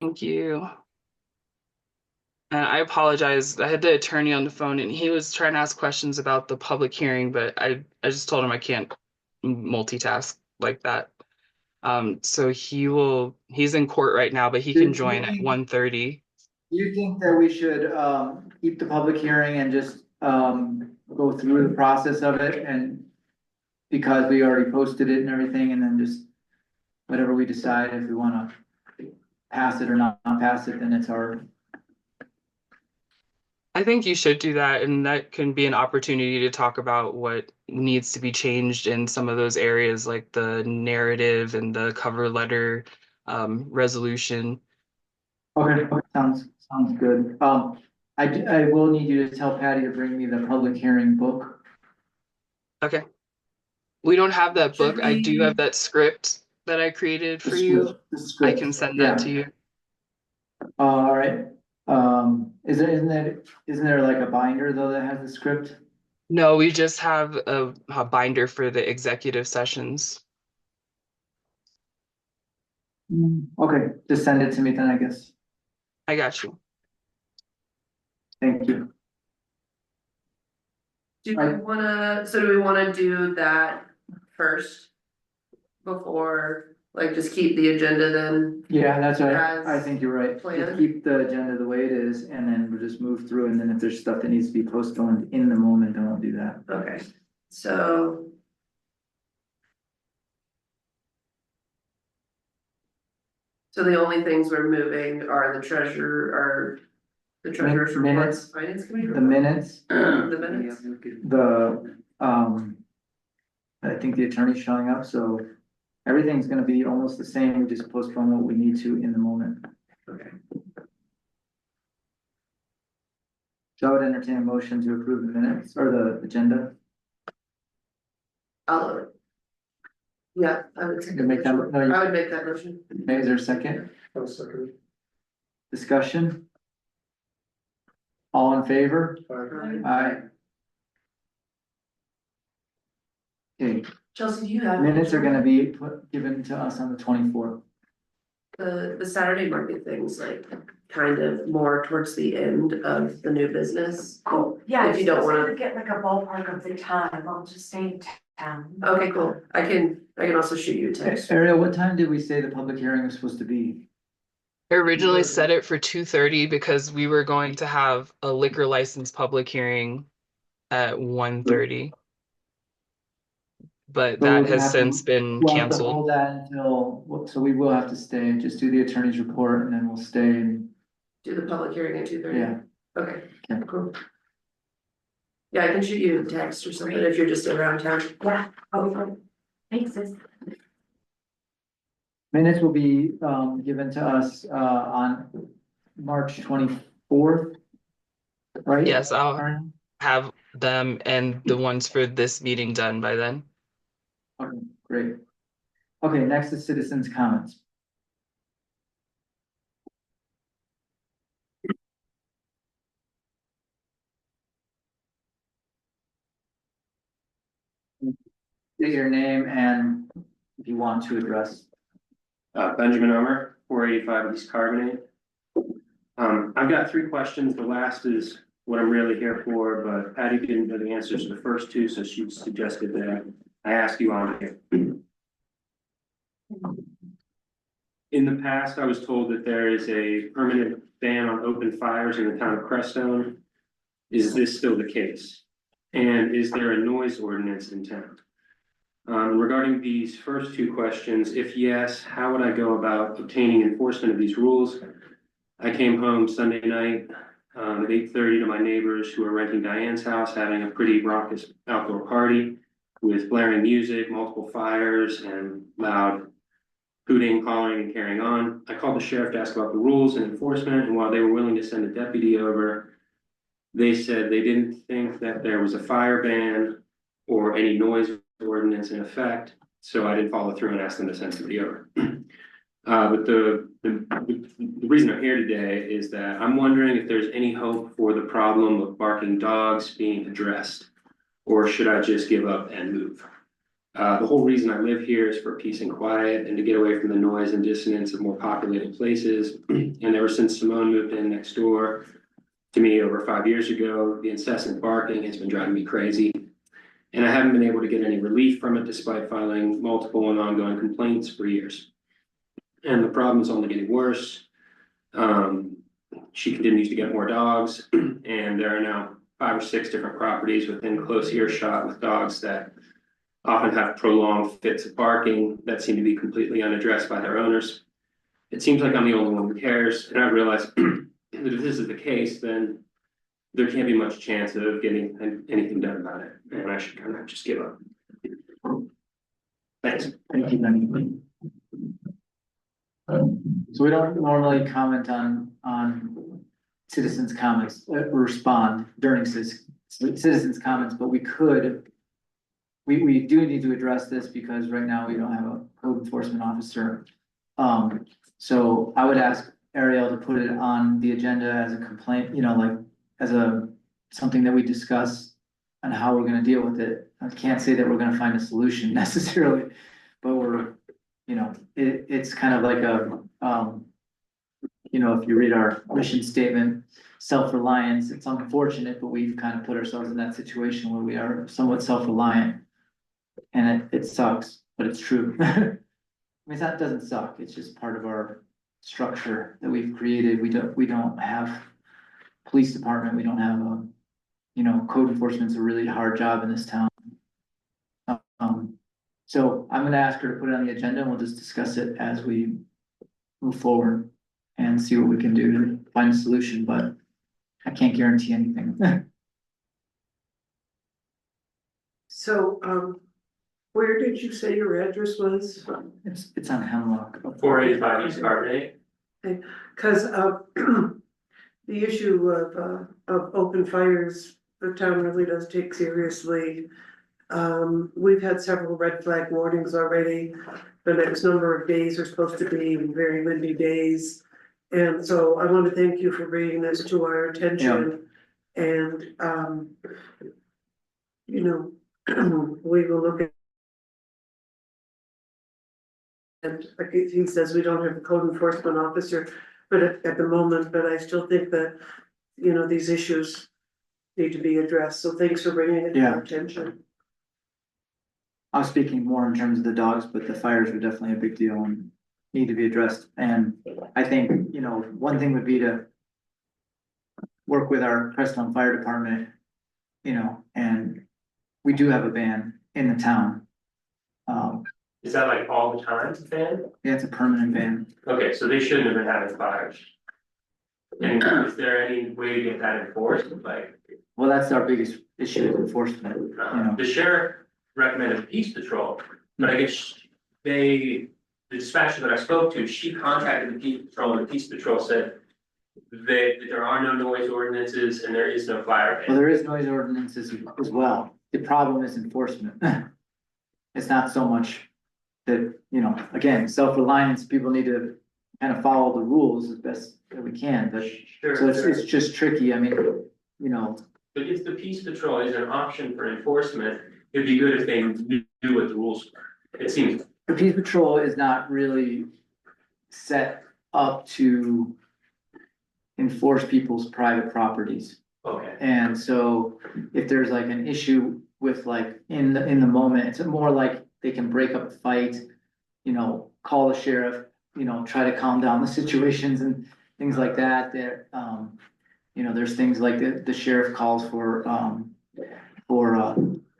Thank you. I apologize. I had the attorney on the phone and he was trying to ask questions about the public hearing, but I just told him I can't multitask like that. So he's in court right now, but he Do can do you join at think, 1:30. do you think that we should, keep the public hearing and just, go through the process of it and because we already posted it and everything, and then just whatever we decide, if we wanna pass it or not pass it, then it's our, I think you should do that, and that can be an opportunity to talk about what needs to be changed in some of those areas, like the narrative and the cover letter resolution. okay, sounds good. I will need you to tell Patty to bring me the public hearing book. Okay. We don't have that Should book. I do have we, that script that I created The for you. script, the I script, can send that yeah, to you. all right. Isn't there like a binder though that has the script? No, we just have a binder for the executive sessions. Okay, just send it to me then, I guess. I got you. Thank you. do we wanna do that first? Before, like, just keep the agenda then? Yeah, that's right. As I think you're right. Just planned. keep the agenda the way it is and then we'll just move through. And then if there's stuff that needs to be postponed in the moment, then we'll do that. Okay, so. So the only things we're moving are the treasurer's report, Minutes, finance committee the report? minutes, The minutes, I think the attorney's showing up, so everything's gonna be almost the same. We just postpone what we need to in the moment. okay, So I would entertain a motion to approve the minutes or the agenda. I'll. Yeah, I would take You make that, no, I would make that motion. is there a second? I'll second Discussion? All in favor? it. Aye. Okay, Chelsea, do you have? minutes are gonna be given to us on the 24th. The Saturday market things, like, kind of more towards the end of the new business. Cool, yeah, If you don't wanna- get like a ballpark of the time, I'll just stay in town. Okay, cool, I can also shoot you a text. Ariel, what time did we say the public hearing was supposed to be? I originally set it for 2:30 because we were going to have a liquor license public hearing at 1:30. But So we'll that has have to- since been We'll have to canceled. hold that until, so we will have to stay, just do the attorney's report and then we'll stay and, Do the public hearing at 2:30. yeah. Okay, Okay. cool. Yeah, I can shoot you a text or something if you're just around town. Yeah, okay, thanks, sis. Minutes will be given to us on March 24th. Right? Yes, I'll Aaron? have them and the ones for this meeting done by then. Okay, great. Okay, next is citizens' comments. State your name and if you want to address. Benjamin Omer, 485 East Carbonate. I've got three questions. The last is what I'm really here for, but Patty didn't know the answers to the first two, so she suggested that I ask you on here. In the past, I was told that there is a permanent ban on open fires in the town of Crestone. Is this still the case? And is there a noise ordinance in town? Regarding these first two questions, if yes, how would I go about obtaining enforcement of these rules? I came home Sunday night at 8:30 to my neighbors who are renting Diane's house, having a pretty raucous outdoor party with blaring music, multiple fires, and loud hooting, hollering, and carrying on. I called the sheriff to ask about the rules and enforcement, and while they were willing to send a deputy over, they said they didn't think that there was a fire ban or any noise ordinance in effect, so I didn't follow through and ask them to send somebody over. But the reason I'm here today is that I'm wondering if there's any hope for the problem of barking dogs being addressed, or should I just give up and move? The whole reason I live here is for peace and quiet and to get away from the noise and dissonance of more populated places. And ever since Simone moved in next door to me over 5 years ago, the incessant barking has been driving me crazy. And I haven't been able to get any relief from it despite filing multiple and ongoing complaints for years. And the problem is only getting worse. She continues to get more dogs, and there are now 5 or 6 different properties within close earshot with dogs that often have prolonged fits of barking that seem to be completely unaddressed by their owners. It seems like I'm the only one who cares, and I realize that if this is the case, then there can't be much chance of getting anything done about it, and I should kind of just give up. Thanks. Thank you, Benny. So we don't normally comment on citizens' comments, or respond during citizens' comments, but we could. We do need to address this because right now we don't have a code enforcement officer. So I would ask Ariel to put it on the agenda as a complaint, like as something that we discuss on how we're gonna deal with it. I can't say that we're gonna find a solution necessarily, but it's kind of like if you read our mission statement, self-reliance, it's unfortunate, but we've kind of put ourselves in that situation where we are somewhat self-reliant. And it sucks, but it's true. I mean, that doesn't suck, it's just part of our structure that we've created. We don't have police department, we don't have code enforcement's a really hard job in this town. So I'm gonna ask her to put it on the agenda and we'll just discuss it as we move forward and see what we can do to find a solution, but I can't guarantee anything. So, where did you say your address was? It's on Hemlock. 485 East Carbonate. Cause, the issue of open fires, the town really does take seriously. We've had several red flag warnings already. The next number of days are supposed to be very windy days. And so I want to thank you for bringing this to our attention. And, we will look at. And like he says, we don't have a code enforcement officer, but at the moment, but I still think that, these issues need to be addressed. So thanks for bringing it to our attention. I was speaking more in terms of the dogs, but the fires are definitely a big deal and need to be addressed. And I think, one thing would be to work with our Crestone Fire Department, and we do have a van in the town. Is that like all the time, fan? Yeah, it's a permanent ban. Okay, so they shouldn't have been having fires. And is there any way to get that enforced, like? Well, that's our biggest issue is enforcement, The sheriff recommended peace patrol, but I guess the dispatcher that I spoke to, she contacted the peace patrol, and the peace patrol said that there are no noise ordinances and there is no fire ban. Well, there is noise ordinances as well. The problem is enforcement. It's not so much that, again, self-reliance, people need to kind of follow the rules as best that we can, but so it's just tricky. I mean, But if the peace patrol is an option for enforcement, it'd be good if they knew what the rules were. It seems. the peace patrol is not really set up to enforce people's private properties. Okay. And so if there's like an issue with like in the moment, it's more like they can break up a fight, call the sheriff, try to calm down the situations and things like that. There, there's things like the sheriff calls for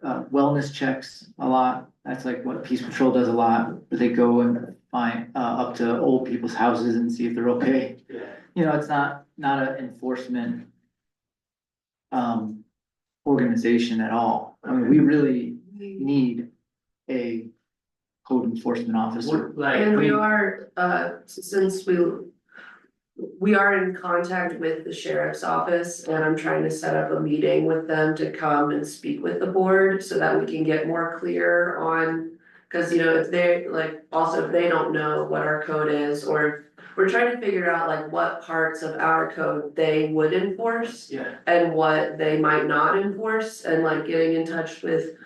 wellness checks a lot. That's like what Peace Patrol does a lot. They go and find up to old people's houses and see if they're okay. Yeah. It's not an enforcement organization at all. I mean, we really need a code enforcement officer. And we are, since we are in contact with the sheriff's office, and I'm trying to set up a meeting with them to come and speak with the board so that we can get more clear on. Cause if they if they don't know what our code is, or we're trying to figure out like what parts of our code they would enforce. Yeah. And what they might not enforce, and like getting in touch with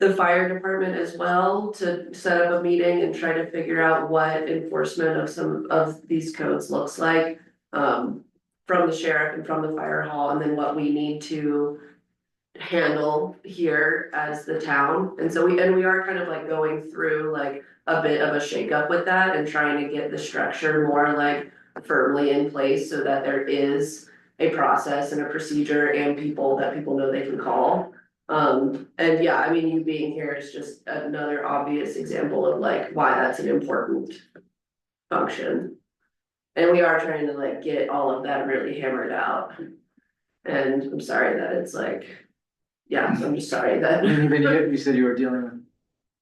the fire department as well to set up a meeting and try to figure out what enforcement of some of these codes looks like. From the sheriff and from the fire hall, and then what we need to handle here as the town. And so we are kind of like going through like a bit of a shakeup with that and trying to get the structure more like firmly in place so that there is a process and a procedure and people that people know they can call. And yeah, I mean, you being here is just another obvious example of like why that's an important function. And we are trying to like get all of that really hammered out. And I'm sorry that it's like, yeah, I'm just sorry that. And even you said you were dealing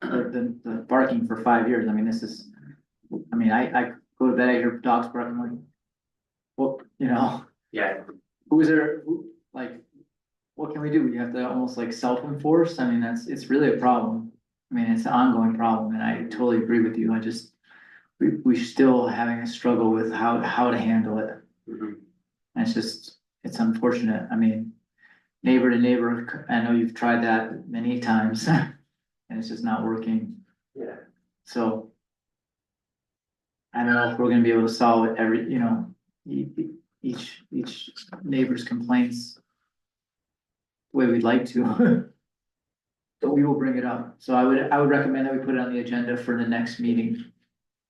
with the barking for 5 years. I mean, this is, I mean, I go to bed, I hear dogs barking, like, well, you know, Yeah. who's there, like, what can we do? We have to almost like self-enforce. I mean, it's really a problem. I mean, it's an ongoing problem, and I totally agree with you. We still having a struggle with how to handle it. Mhm. And it's unfortunate. I mean, neighbor to neighbor, I know you've tried that many times and it's just not working. Yeah. So I don't know if we're gonna be able to solve it every, each neighbor's complaints the way we'd like to. But we will bring it up. So I would recommend that we put it on the agenda for the next meeting.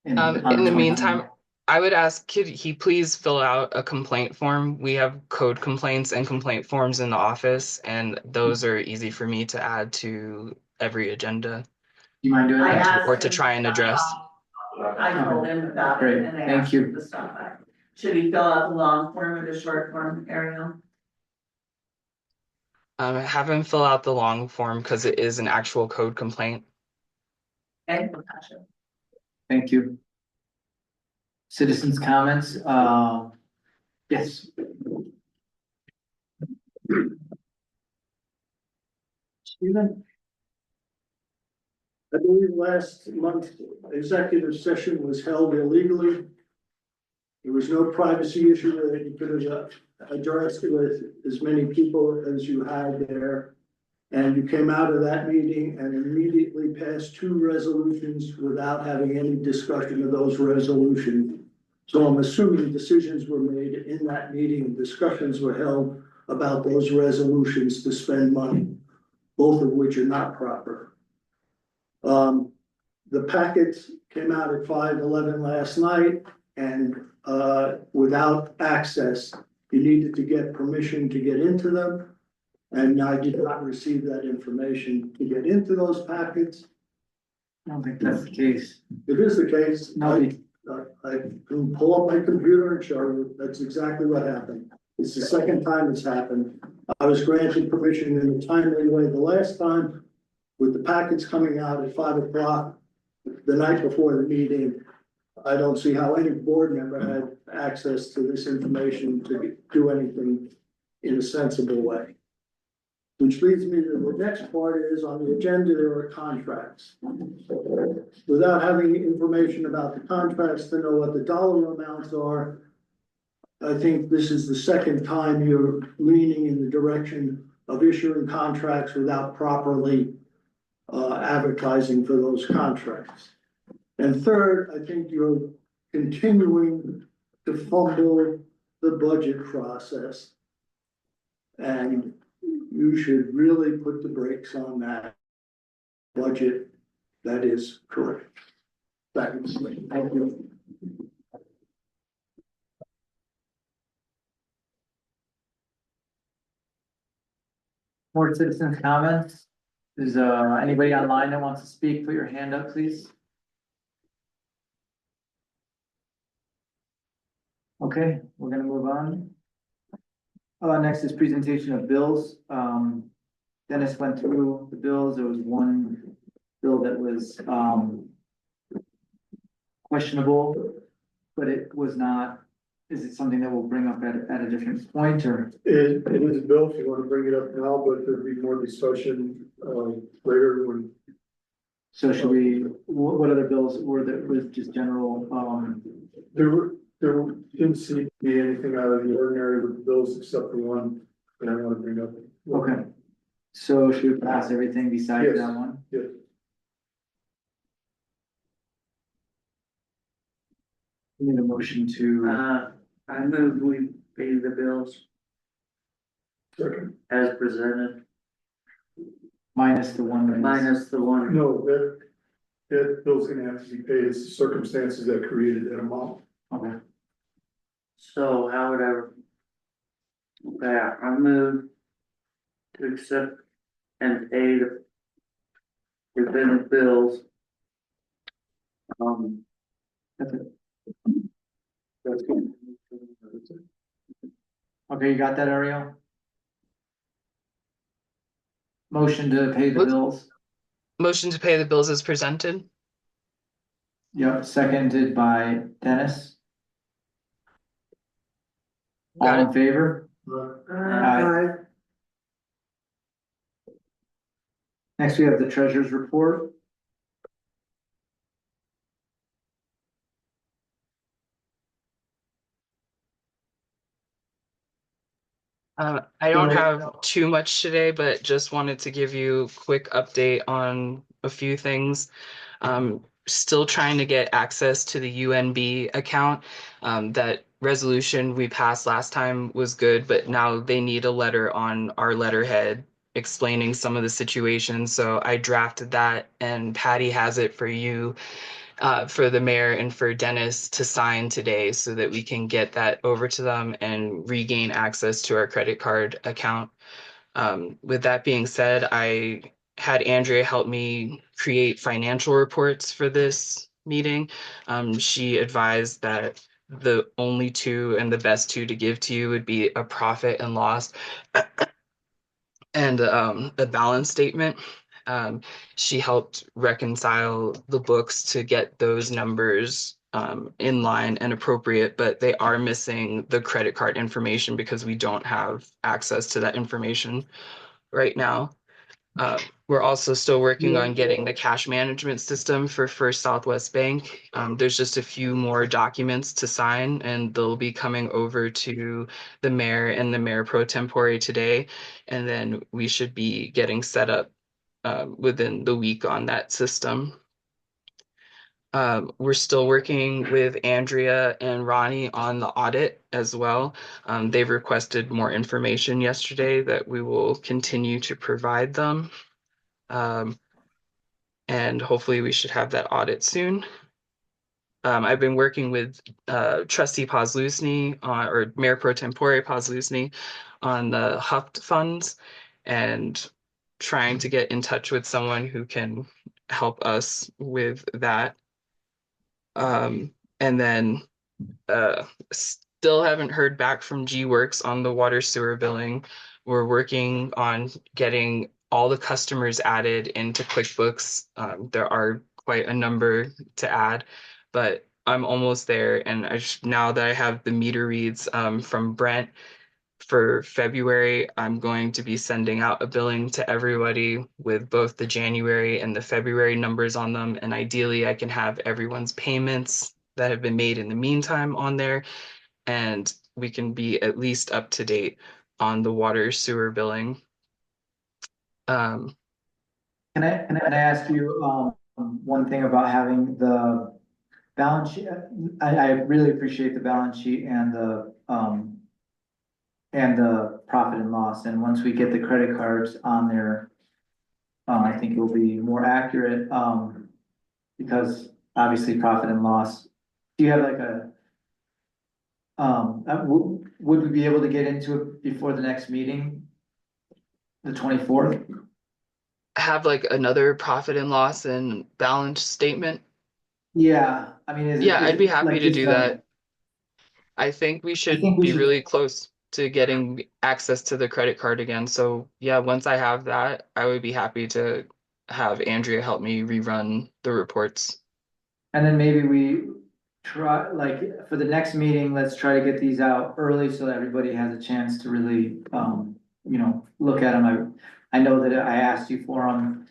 In the meantime, I would ask, could he please fill out a complaint form? We have code complaints and complaint forms in the office, and those are easy for me to add to every agenda Do you mind doing I that? asked or to him try and address. I told him about Great, it and I thank asked you. him to stop by. Should he fill out the long form or the short form, Ariel? Have him fill out the long form because it is an actual code complaint. Okay, gotcha. Thank you. Citizens' comments, yes. Stephen? I believe last month executive session was held illegally. There was no privacy issue that you could have addressed with as many people as you had there. And you came out of that meeting and immediately passed 2 resolutions without having any discussion of those resolutions. So I'm assuming decisions were made in that meeting and discussions were held about those resolutions to spend money, both of which are not proper. The packets came out at 5:11 last night and, without access, you needed to get permission to get into them. And I did not receive that information to get into those packets. I don't think that's the case. If it is the case, Nobody, I can pull up my computer and show you, that's exactly what happened. It's the second time it's happened. I was granted permission in a timely way the last time with the packets coming out at 5 o'clock the night before the meeting. I don't see how any board member had access to this information to do anything in a sensible way. Which leads me to the next part is on the agenda, there are contracts. Without having information about the contracts to know what the dollar amounts are, I think this is the second time you're leaning in the direction of issuing contracts without properly advertising for those contracts. And third, I think you're continuing to fumble the budget process. And you should really put the brakes on that budget. That is correct. Thank you. more citizens' comments? Is, anybody online that wants to speak, put your hand up, please. Okay, we're gonna move on. Next is presentation of bills. Dennis went through the bills. There was one bill that was, questionable, but it was not, is it something that we'll bring up at a different point, or? It is Bill, if you want to bring it up now, but there'll be more discussion later when. So should we, what other bills were that was just general, There didn't seem to be anything out of the ordinary with the bills except for one that I want to bring up. okay. So should we pass everything besides Yes. that one? Yes. We need a motion to, I move we pay the bills Second. as presented, minus the one. that is- minus the one. No, that bill's gonna have to be paid, it's the circumstances that created that amount. Okay, So how would I? Okay, I move to accept and pay the presented bills. that's it. That's good. Okay, you got that, Ariel? Motion to pay the What? bills. Motion to pay the bills as presented. Yep, seconded by Dennis. All Got it. in favor? Aye. Next, we have the treasurer's report. I don't have too much today, but just wanted to give you a quick update on a few things. Still trying to get access to the UNB account. That resolution we passed last time was good, but now they need a letter on our letterhead explaining some of the situations. So I drafted that, and Patty has it for you, for the mayor and for Dennis to sign today so that we can get that over to them and regain access to our credit card account. With that being said, I had Andrea help me create financial reports for this meeting. She advised that the only two and the best two to give to you would be a profit and loss and a balance statement. She helped reconcile the books to get those numbers in line and appropriate, but they are missing the credit card information because we don't have access to that information right now. We're also still working on getting the cash management system for First Southwest Bank. There's just a few more documents to sign, and they'll be coming over to the mayor and the mayor pro tempore today. And then we should be getting set up within the week on that system. We're still working with Andrea and Ronnie on the audit as well. They've requested more information yesterday that we will continue to provide them. And hopefully we should have that audit soon. I've been working with Trustee Pozlusny or Mayor Pro Tempore Pozlusny on the HUFT funds and trying to get in touch with someone who can help us with that. And then still haven't heard back from G Works on the water sewer billing. We're working on getting all the customers added into QuickBooks. There are quite a number to add, but I'm almost there. And now that I have the meter reads from Brent for February, I'm going to be sending out a billing to everybody with both the January and the February numbers on them. And ideally, I can have everyone's payments that have been made in the meantime on there, and we can be at least up to date on the water sewer billing. Can I ask you, one thing about having the balance sheet? I really appreciate the balance sheet and the profit and loss, and once we get the credit cards on there, I think it will be more accurate, because obviously profit and loss. Do you have like would we be able to get into it before the next meeting? The 24th? Have like another profit and loss and balance statement. Yeah, I mean, Yeah, I'd be happy like to just do that. I think we I should think we be should. really close to getting access to the credit card again. So yeah, once I have that, I would be happy to have Andrea help me rerun the reports. And then maybe we try, like, for the next meeting, let's try to get these out early so that everybody has a chance to really, look at them. I know that I asked you for them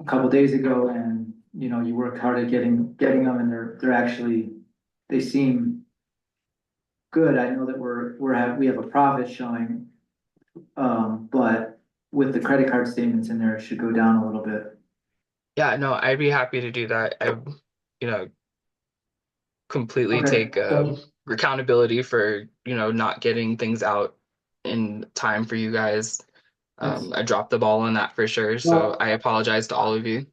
a couple days ago, and, you worked hard at getting them, and they're actually, they seem good. I know that we have a profit showing, but with the credit card statements in there, it should go down a little bit. Yeah, no, I'd be happy to do that. I, you know, completely Okay, take so, accountability for, not getting things out in time for you guys. that's, I dropped the ball on that for sure, so well, I apologize to all of you.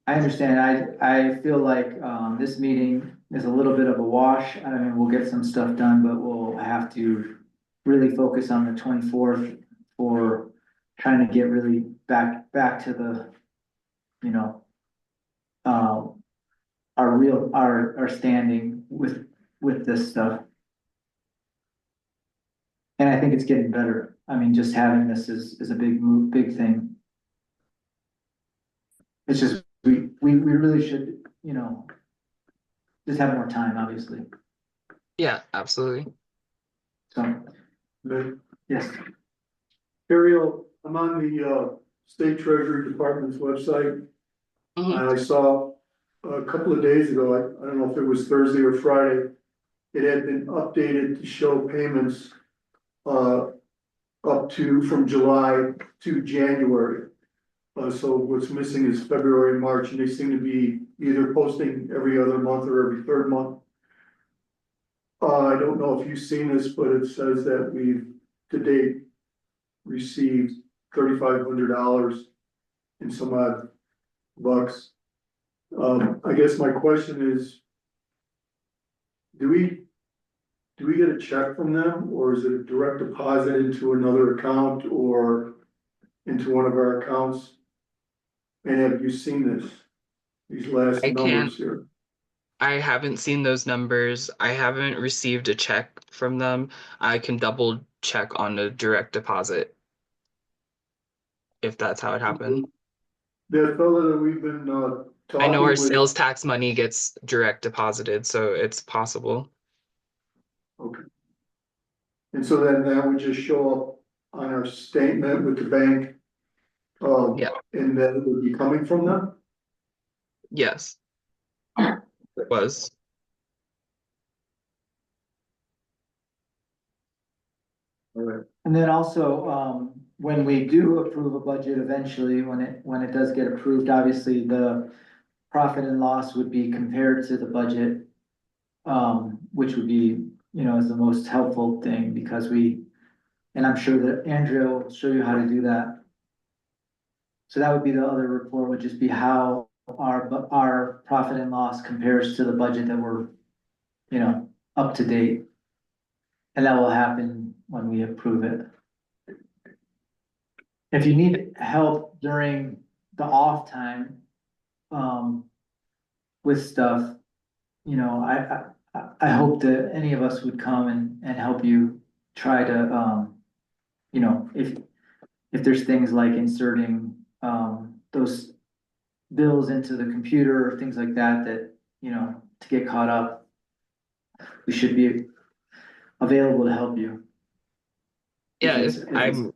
I understand. I feel like, this meeting is a little bit of a wash. I mean, we'll get some stuff done, but we'll have to really focus on the 24th for trying to get really back to the, you know, um, our standing with this stuff. And I think it's getting better. I mean, just having this is a big move, big thing. It's just, we really should, just have more time, obviously. Yeah, absolutely. So, But yes, Ariel, I'm on the State Treasury Department's website. Mhm. And I saw a couple of days ago, I don't know if it was Thursday or Friday, it had been updated to show payments up to from July to January. So what's missing is February and March, and they seem to be either posting every other month or every third month. I don't know if you've seen this, but it says that we've to date received $3,500 in some odd bucks. I guess my question is, do we get a check from them, or is it a direct deposit into another account or into one of our accounts? And have you seen these last I can't, numbers here? I haven't seen those numbers. I haven't received a check from them. I can double check on the direct deposit if that's how it happened. That fellow that we've been I know our talking with, sales tax money gets direct deposited, so it's possible. okay, and so then that would just show up on our statement with the bank. Yeah, And then it would be coming from them? yes, it was. All right. and then also, when we do approve a budget eventually, when it does get approved, obviously the profit and loss would be compared to the budget. Which would be, is the most helpful thing because and I'm sure that Andrea will show you how to do that. So that would be the other report, would just be how our profit and loss compares to the budget that we're, up to date. And that will happen when we approve it. If you need help during the off time, with stuff, I hope that any of us would come and help you try to, if there's things like inserting, those bills into the computer or things like that, to get caught up, we should be available to help you. Yeah, If it's, I'm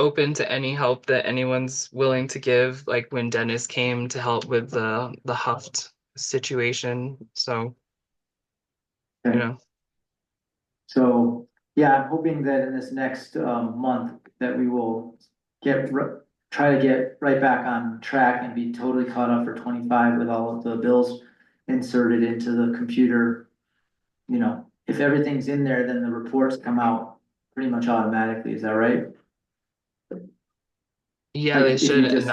open to any help that anyone's willing to give, like when Dennis came to help with the Huft situation. So, you okay. know, So, yeah, I'm hoping that in this next, month that we will try to get right back on track and be totally caught up for 25 with all of the bills inserted into the computer. If everything's in there, then the reports come out pretty much automatically. Is that right? yeah, Like they if should. you And just,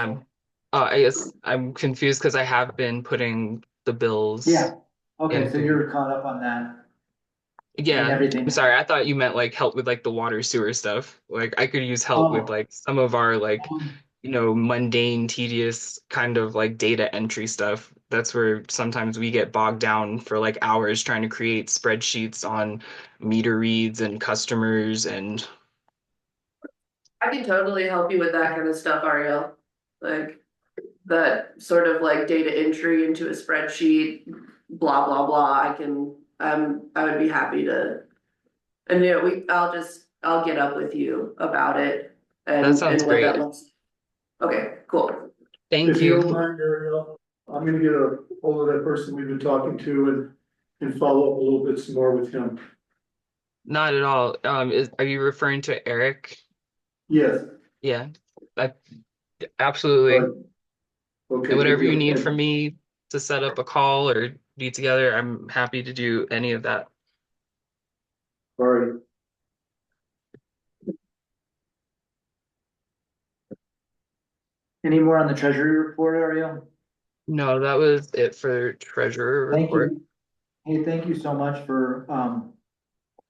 I guess I'm confused because I have been putting the bills yeah, okay, so in. you're caught up on that and Yeah, I'm everything. sorry. I thought you meant like help with like the water sewer stuff. Like I could use help with Oh, like some of our like, um, mundane, tedious kind of like data entry stuff. That's where sometimes we get bogged down for like hours trying to create spreadsheets on meter reads and customers and I can totally help you with that kind of stuff, Ariel. Like that sort of like data entry into a spreadsheet, blah, blah, blah. I would be happy to. And I'll get up with you about it that sounds and what that great. looks. Okay, cool. Thank If you you. don't mind, Ariel, I'm gonna get a hold of that person we've been talking to and follow up a little bit some more with him. Not at all. Are you referring to Eric? Yes, Yeah, I absolutely. Okay, And good whatever you deal. need from me to set up a call or be together, I'm happy to do any of that. All right. Any more on the treasury report, Ariel? No, that was it for treasurer Thank report. you. Hey, thank you so much for,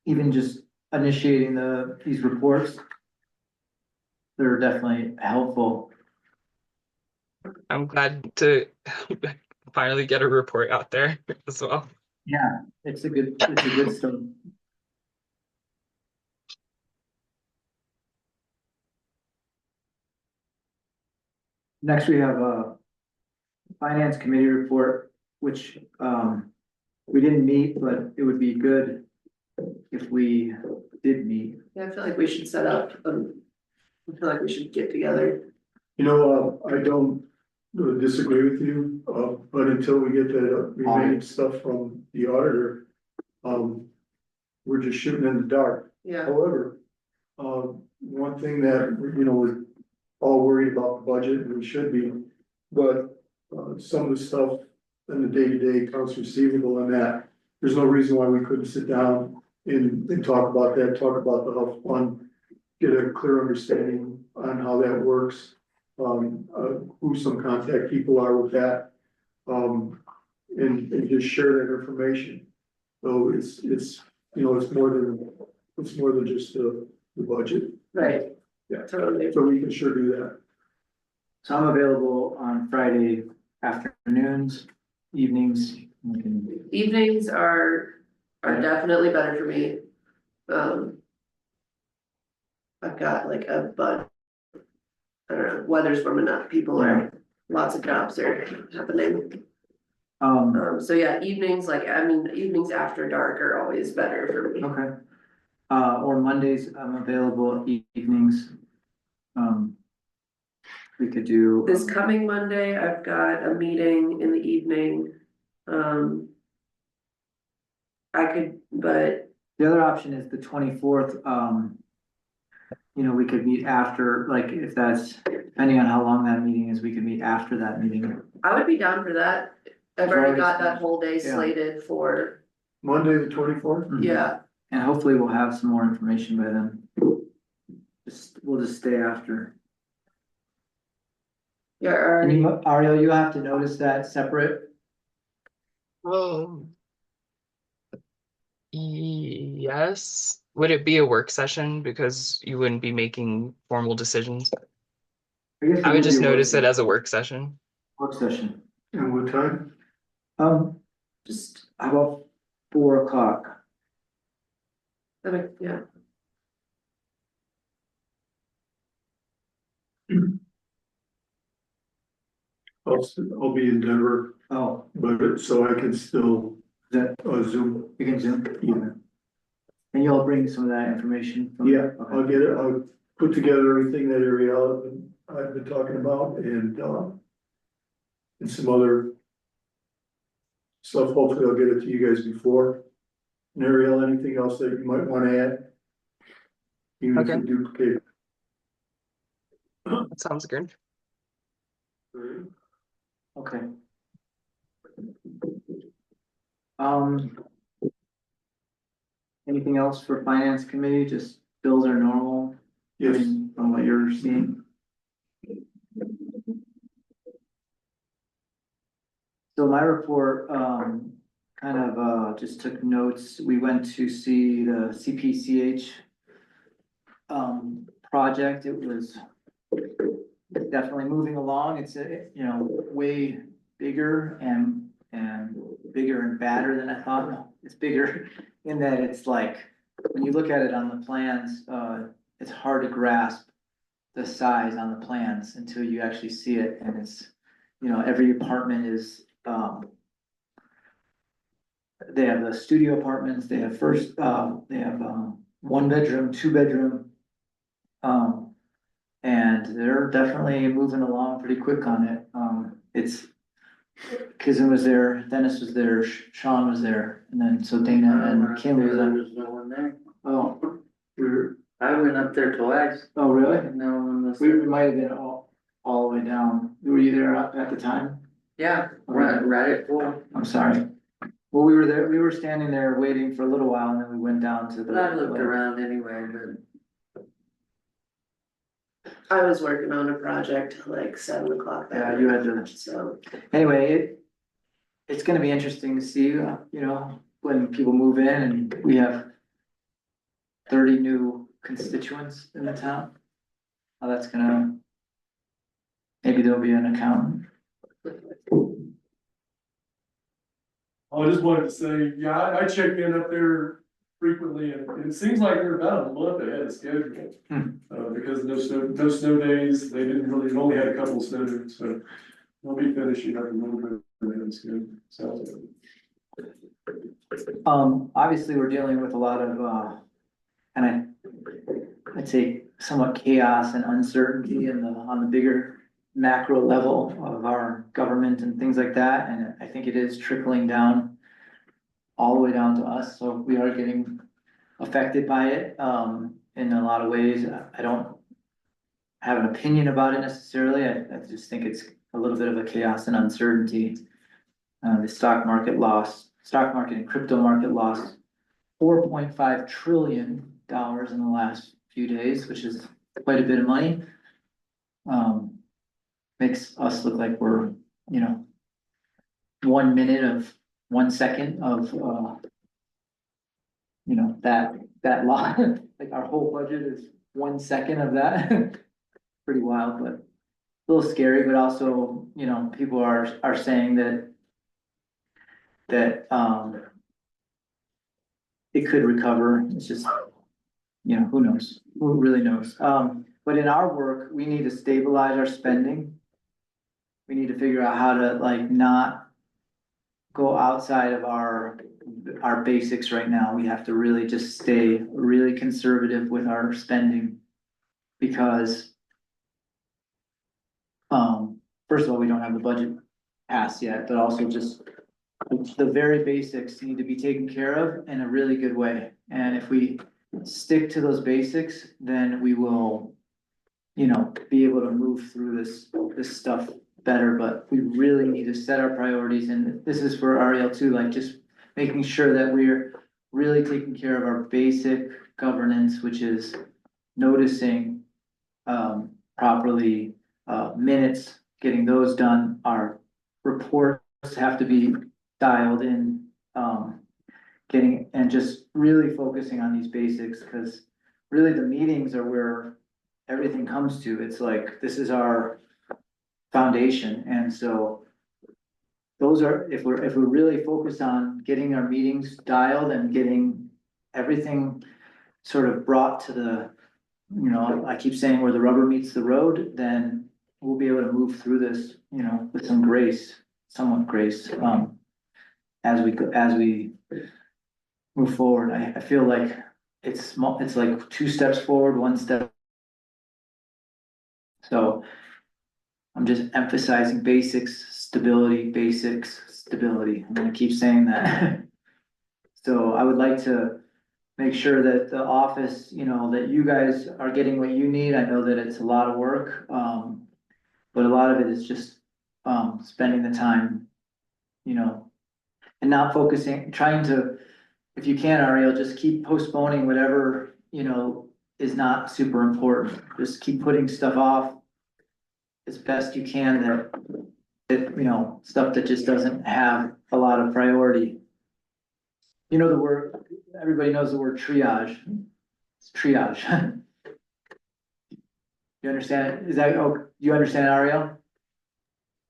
even just initiating these reports. They're definitely helpful. I'm glad to finally get a report out there as well. Yeah, it's a good start. Next, we have a finance committee report, which, we didn't meet, but it would be good if we did meet. Yeah, I feel like we should set up, I feel like we should get together. You know, I don't disagree with you, but until we get that remaining stuff from the auditor, we're just shooting in the dark. Yeah, However, one thing that, you know, we're all worried about the budget, and we should be, but, some of the stuff in the day-to-day accounts receivable and that, there's no reason why we couldn't sit down and talk about that, talk about the health fund, get a clear understanding on how that works, who some contact people are with that, and just share that information. So it's, you know, it's more than just the budget, right. Yeah. Totally. so we can sure do that. So I'm available on Friday afternoons, evenings. We can- Evenings are definitely better for me. I've got like a bunch. I don't know, weather's warming up, people are, lots of jobs are happening. So yeah, evenings, like, I mean, evenings after dark are always better for me. Okay. Or Mondays, I'm available evenings. We could do. This coming Monday, I've got a meeting in the evening. I could, but The other option is the 24th. You know, we could meet after, like, if that's, depending on how long that meeting is, we could meet after that meeting. I would be down for that. I've already got that whole day Yeah. slated for, Monday, the 24th. yeah, And hopefully we'll have some more information by then. We'll just stay after. yeah, And already, you, Ariel, you have to notice that separate. Oh, yes. Would it be a work session because you wouldn't be making formal decisions? guess I it would would be just a notice it as a work session. work session. And what time? just, How about 4 o'clock? yeah, I'll be in Denver, Oh, but so I can still, that, Zoom. you can zoom? Yeah. And you'll bring some of that information from? Yeah, Okay. I'll get it, I'll put together everything that Ariel I've been talking about and some other stuff. Hopefully I'll get it to you guys before. And Ariel, anything else that you might wanna add? Even if Okay. you duplicate. That sounds good. Okay. Anything else for finance committee? Just bills are normal? Yes, From what you're seeing? So my report, kind of, just took notes. We went to see the CPCH project. It was definitely moving along. It's, you know, way bigger and bigger and badder than I thought. It's bigger in that it's like, when you look at it on the plans, it's hard to grasp the size on the plans until you actually see it, and it's, you know, every apartment is, they have the studio apartments, they have they have, 1 bedroom, 2 bedroom. And they're definitely moving along pretty quick on it. It's, Kizim was there, Dennis was there, Sean was there, and then so Dana and Kim was There there. was no one there. Oh, we're, I went up there twice, oh, really? and no one this. We might have been all the way down. Were you there at the time? Yeah, right at 4. I'm sorry. Well, we were there, we were standing there waiting for a little while and then we went down to the. I looked around anyway, but I was working on a project till like 7 o'clock that Yeah, you had to. night, so. Anyway, it's gonna be interesting to see, when people move in and we have 30 new constituents in the town. How that's gonna, maybe there'll be an accountant. I just wanted to say, yeah, I check in up there frequently and it seems like they're about a month ahead of schedule. Because no snow days, they only had a couple of snow days, so they'll be finishing up a little bit ahead of schedule, so. Obviously, we're dealing with a lot of, I'd say somewhat chaos and uncertainty on the bigger macro level of our government and things like that, and I think it is trickling down all the way down to us, so we are getting affected by it, in a lot of ways. I don't have an opinion about it necessarily, I just think it's a little bit of a chaos and uncertainty. The stock market and crypto market lost $4.5 trillion in the last few days, which is quite a bit of money. Makes us look like we're, 1 minute of 1 second of, that lot, like our whole budget is 1 second of that. Pretty wild, but a little scary, but also, people are saying that it could recover. It's just, who knows? Who really knows? But in our work, we need to stabilize our spending. We need to figure out how to not go outside of our basics right now. We have to really just stay really conservative with our spending. Because first of all, we don't have the budget passed yet, but also just the very basics need to be taken care of in a really good way. And if we stick to those basics, then we will, be able to move through this stuff better. But we really need to set our priorities, and this is for Ariel too, just making sure that we're really taking care of our basic governance, which is noticing properly, minutes, getting those done. Our reports have to be dialed in, getting, and just really focusing on these basics, because really the meetings are where everything comes to. It's like, this is our foundation, and so those are, if we're really focused on getting our meetings dialed and getting everything sort of brought to the, I keep saying where the rubber meets the road, then we'll be able to move through this, with some grace, somewhat grace, as we move forward. I feel like it's small, it's like 2 steps forward, 1 step. So I'm just emphasizing basics, stability. I'm gonna keep saying that. So I would like to make sure that the office, that you guys are getting what you need. I know that it's a lot of work, but a lot of it is just, spending the time, and not focusing, trying to, if you can, Ariel, just keep postponing whatever, is not super important. Just keep putting stuff off as best you can, that, stuff that just doesn't have a lot of priority. The word, everybody knows the word triage. It's triage. You understand? You understand, Ariel?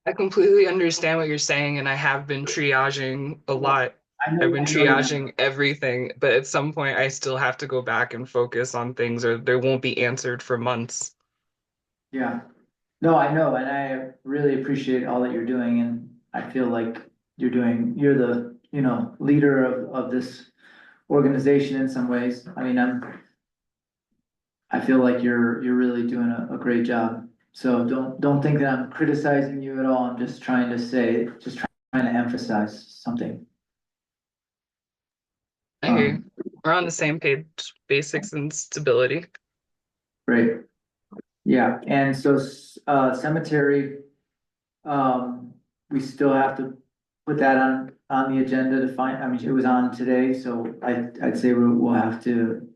I completely understand what you're saying, and I have been triaging a lot. I've been I know you have. triaging everything, but at some point I still have to go back and focus on things, or they won't be answered for months. Yeah, no, I know, and I really appreciate all that you're doing, and I feel like you're the, leader of this organization in some ways. I mean, I feel like you're really doing a great job. So don't think that I'm criticizing you at all. I'm just trying to emphasize something. I hear you. We're on the same page, basics and stability. Great. Yeah, and so, cemetery, we still have to put that on the agenda to find, I mean, it was on today, so I'd say we'll have to,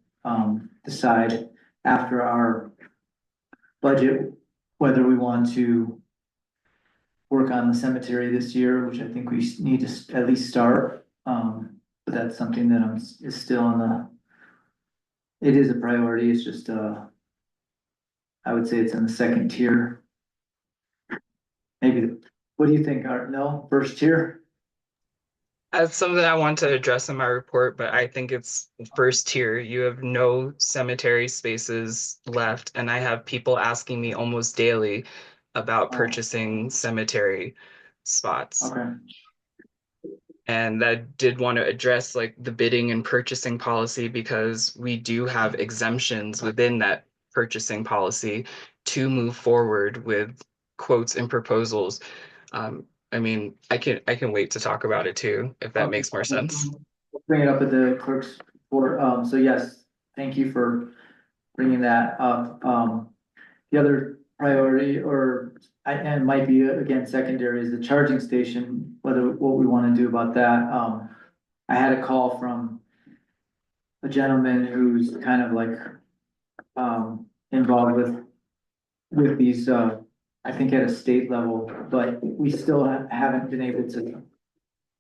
decide after our budget, whether we want to work on the cemetery this year, which I think we need to at least start. But that's something that is still on it is a priority, it's just, I would say it's in the second tier. Maybe, what do you think, Art? No, first tier? That's something I want to address in my report, but I think it's first tier. You have no cemetery spaces left, and I have people asking me almost daily about Oh. purchasing cemetery spots. Okay, And I did want to address like the bidding and purchasing policy because we do have exemptions within that purchasing policy to move forward with quotes and proposals. I mean, I can wait to talk about it too, if that okay. makes more sense. We'll bring it up at the clerk's board, so yes, thank you for bringing that up. The other priority, and it might be again secondary, is the charging station, what we wanna do about that. I had a call from a gentleman who's kind of like, involved with these, I think at a state level, but we still haven't been able to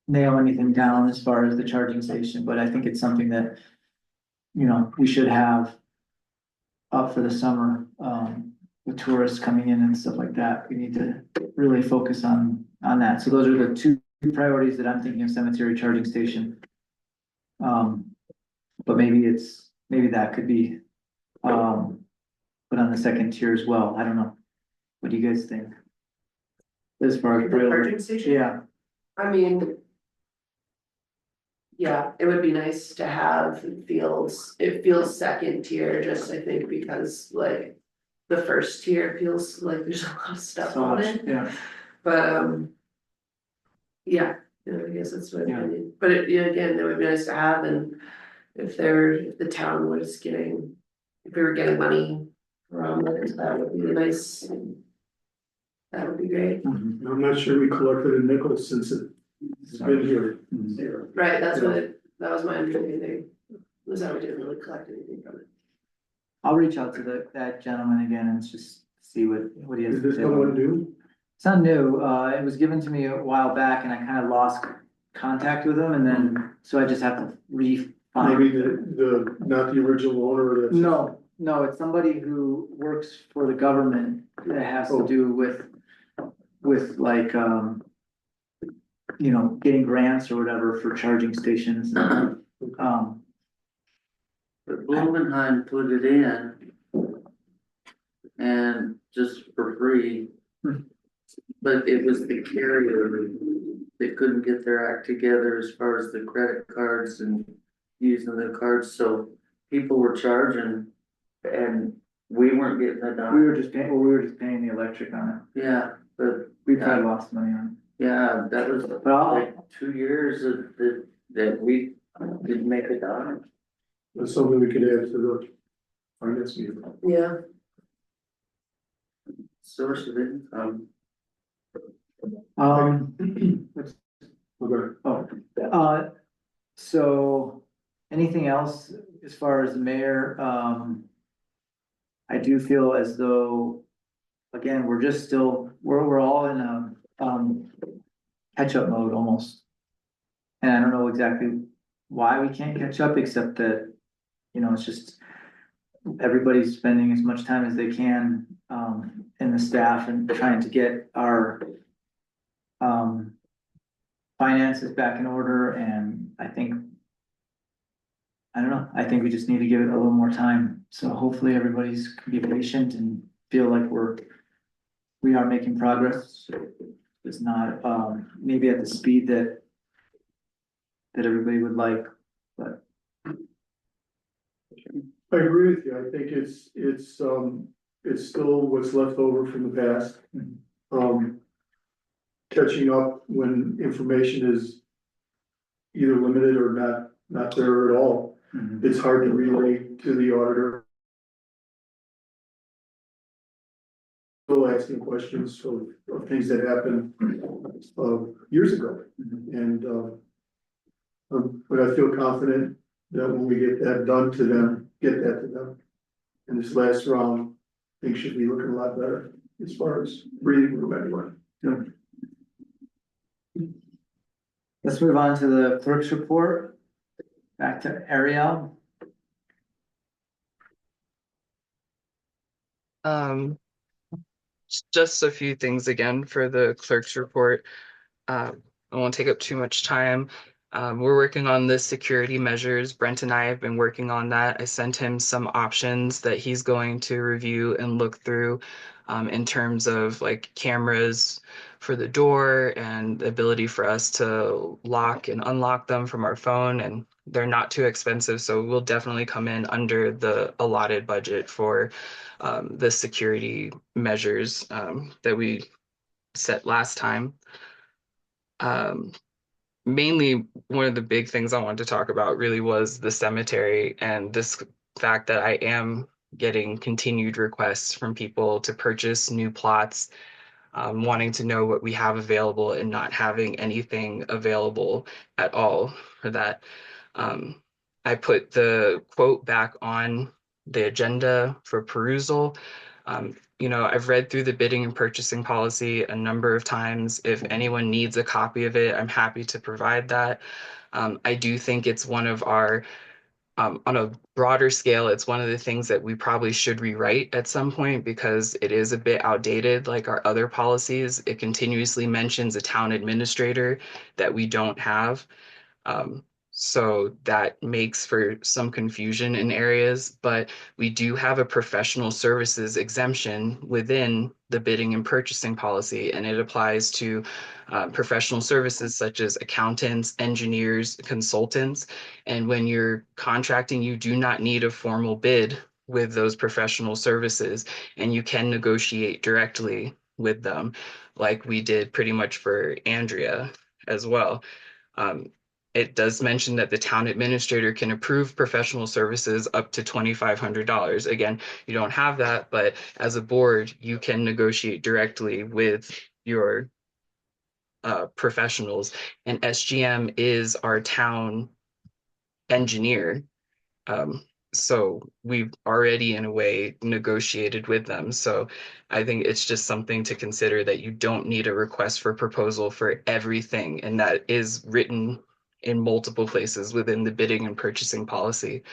nail anything down as far as the charging station, but I think it's something that, we should have up for the summer, with tourists coming in and stuff like that. We need to really focus on that. So those are the two priorities that I'm thinking of: cemetery, charging station. But maybe that could be, put on the second tier as well. I don't know. What do you guys think? As far as The priority, charging station? yeah, I mean. Yeah, it would be nice to have it feels second tier, just I think because like. The first tier feels like there's a lot of stuff so on much, it, yeah. but. Yeah, I guess that's my Yeah. opinion, but again, it would be nice to have, and if the town was getting. If we were getting money from it, that would be nice. That would be great, Mhm. I'm not sure we collected a nickel since it's been here. right, that was my understanding, was that we didn't really collect anything from it. I'll reach out to that gentleman again and just see what he has Is to this say. someone new? It's not new, it was given to me a while back and I kind of lost contact with him and then, so I just have to Maybe find. not the original owner that's. No, it's somebody who works for the government that has to Oh. do with like, getting grants or whatever for charging stations. But Blumenheim put it in. And just for free. Hmm. But it was the carrier, they couldn't get their act together as far as the credit cards and using the cards, so people were charging. And we weren't getting it We done, were just paying the electric on yeah, but it. We probably lost money on yeah, that was it. But like 2 years that we didn't make it done. That's something we could add to the finance meeting. Yeah, Source of income. what's Okay. so, anything else as far as the mayor, I do feel as though, again, we're all in a, catch-up mode almost. And I don't know exactly why we can't catch up, except that, it's just everybody's spending as much time as they can, in the staff and trying to get our, finances back in order, and I don't know, I think we just need to give it a little more time, so hopefully everybody's can be patient and feel like we are making progress. It's not, maybe at the speed that everybody would like, but. I agree with you. I think it's still what's left over from the past. Catching up when information is either limited or not there at all. It's hard to relay to the auditor asking questions of things that happened, years ago. And, but I feel confident that when we get that done to them, get that to them. And this last round, things should be looking a lot better as far as breathing room anyway. Let's move on to the clerk's report. Back to Ariel. Just a few things again for the clerk's report. I won't take up too much time. We're working on the security measures. Brent and I have been working on that. I sent him some options that he's going to review and look through in terms of like cameras for the door and the ability for us to lock and unlock them from our phone. And they're not too expensive, so we'll definitely come in under the allotted budget for the security measures that we set last time. Um, Mainly one of the big things I wanted to talk about really was the cemetery and this fact that I am getting continued requests from people to purchase new plots, wanting to know what we have available and not having anything available at all for that. Um, I put the quote back on the agenda for perusal. I've read through the bidding and purchasing policy a number of times. If anyone needs a copy of it, I'm happy to provide that. I do think it's one of our, on a broader scale, it's one of the things that we probably should rewrite at some point because it is a bit outdated, like our other policies. It continuously mentions a town administrator that we don't have. Um, so that makes for some confusion in areas, but we do have a professional services exemption within the bidding and purchasing policy, and it applies to professional services such as accountants, engineers, consultants. And when you're contracting, you do not need a formal bid with those professional services, and you can negotiate directly with them, like we did pretty much for Andrea as well. Um, it does mention that the town administrator can approve professional services up to $2,500. Again, you don't have that, but as a board, you can negotiate directly with your professionals. And SGM is our town engineer. Um, so we've already, in a way, negotiated with them. So I think it's just something to consider that you don't need a request for proposal for everything. And that is written in multiple places within the bidding and purchasing policy.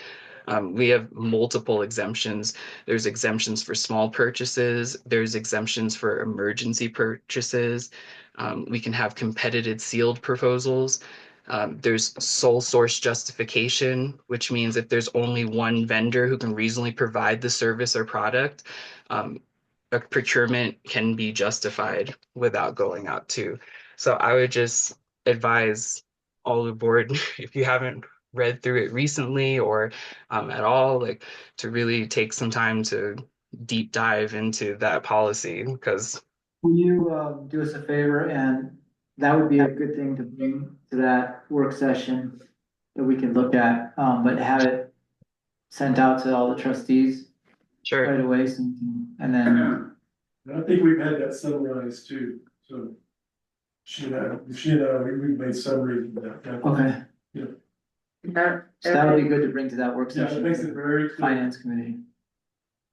We have multiple exemptions. There's exemptions for small purchases. There's exemptions for emergency purchases. We can have competitive sealed proposals. There's sole source justification, which means if there's only one vendor who can reasonably provide the service or product, a procurement can be justified without going out to. So I would just advise all the board, if you haven't read through it recently or at all, like to really take some time to deep dive into that policy because Will you do us a favor, and that would be a good thing to bring to that work session that we can look at, but have it sent out to all the trustees sure. right away, so we can, and then, And I think we've had that summarized too, so. She and I, we've made summaries of that. okay, so that would be good to bring to that work Yeah, it session. makes it very clear. Finance committee.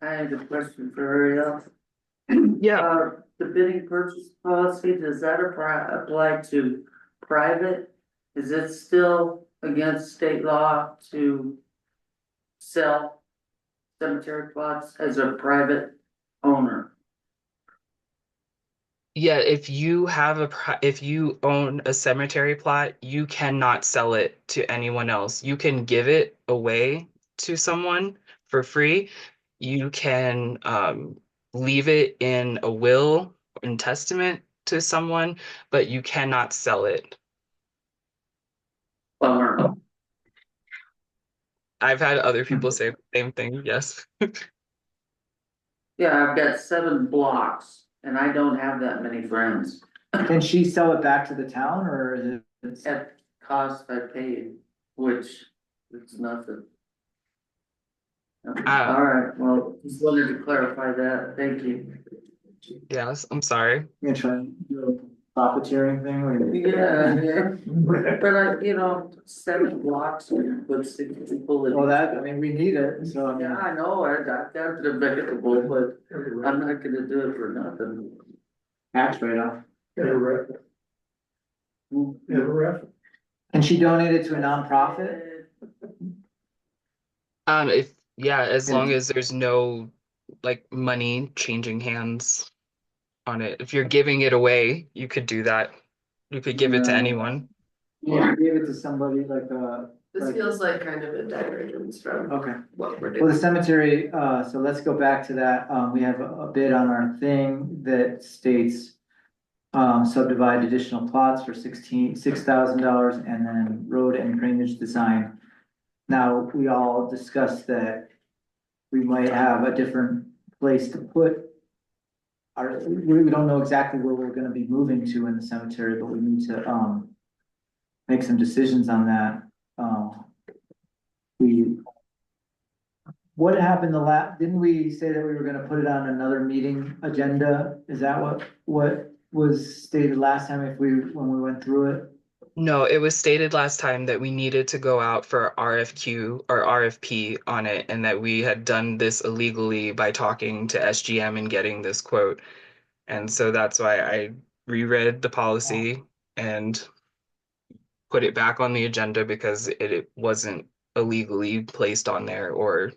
I have a question for Ariel. Yeah. The bidding purchase policy, does that apply to private? Is it still against state law to sell cemetery plots as a private owner? Yeah, if you have if you own a cemetery plot, you cannot sell it to anyone else. You can give it away to someone for free. You can leave it in a will and testament to someone, but you cannot sell it. Bummer. I've had other people say the same thing. Yes. Yeah, I've got 7 blocks and I don't have that many friends. Can she sell it back to the town, or is it? At cost I paid, which is nothing. All right, well, just wanted to clarify that. Thank you. Yes, I'm sorry. You gonna try and do a profiteering thing or? Yeah. But you know, 7 blocks with 6 people. in Well, each that, I block. mean, we need it, so I mean. Yeah, I know, that's debatable, but I'm not gonna do it for nothing. Tax write-off. Get a ref. Get a ref. Can she donate it to a nonprofit? If yeah, as long Yeah. as there's no like money changing hands on it. If you're giving it away, you could do that. You could give it to anyone. Yeah, give it to somebody like This feels like kind of a divergence from okay. what we're Well, doing. the cemetery, so let's go back to that. We have a bid on our thing that states subdivide additional plots for $6,000 and then road and drainage design. Now, we all discussed that we might have a different place to put we don't know exactly where we're gonna be moving to in the cemetery, but we need to, make some decisions on that. We, what happened didn't we say that we were gonna put it on another meeting agenda? Is that what was stated last time when we went through it? No, it was stated last time that we needed to go out for RFQ or RFP on it, and that we had done this illegally by talking to SGM and getting this quote. And so that's why I reread the policy and put it back on the agenda because it wasn't illegally placed on there or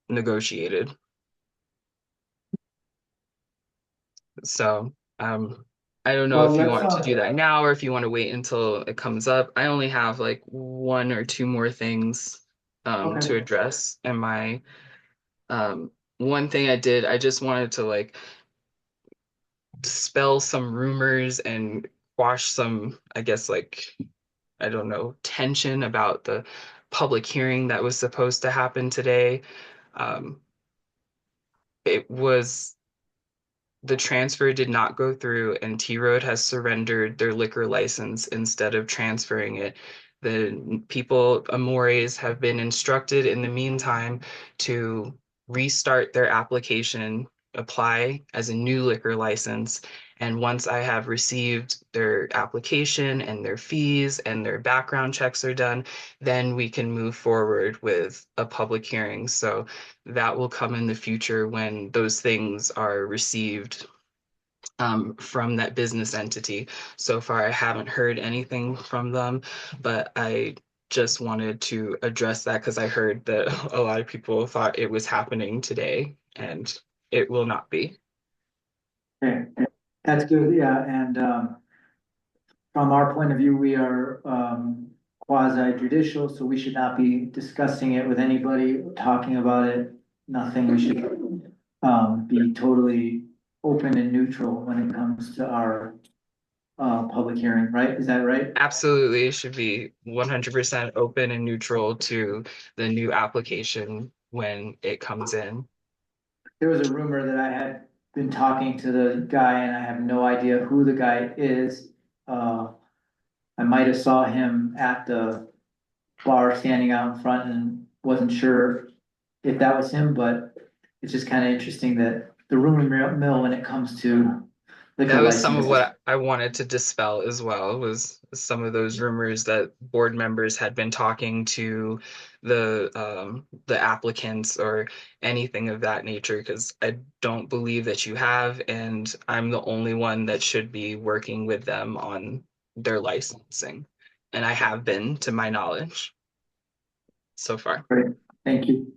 negotiated. So, I don't know Well, if you let's, want to do that now or if you want to wait until it comes up. I only have like 1 or 2 more things to okay, address. And my one thing I did, I just wanted to like dispel some rumors and quash some, I guess, like, I don't know, tension about the public hearing that was supposed to happen today. Um, it was the transfer did not go through, and T Road has surrendered their liquor license instead of transferring it. The people, Amores, have been instructed in the meantime to restart their application, apply as a new liquor license. And once I have received their application and their fees and their background checks are done, then we can move forward with a public hearing. So that will come in the future when those things are received from that business entity. So far, I haven't heard anything from them, but I just wanted to address that because I heard that a lot of people thought it was happening today, and it will not be. okay, that's good, yeah, and, from our point of view, we are, quasi judicial, so we should not be discussing it with anybody, talking about it, nothing, we should, be totally open and neutral when it comes to our, public hearing, right? Is that right? Absolutely, it should be 100% open and neutral to the new application when it comes in. There was a rumor that I had been talking to the guy and I have no idea who the guy is. I might have saw him at the bar standing out in front and wasn't sure if that was him, but it's just kind of interesting that the rumor mill when it comes to liquor That was some of licenses. what I wanted to dispel as well, was some of those rumors that board members had been talking to the applicants or anything of that nature, because I don't believe that you have, and I'm the only one that should be working with them on their licensing. And I have been, to my knowledge, so far. Great, thank you.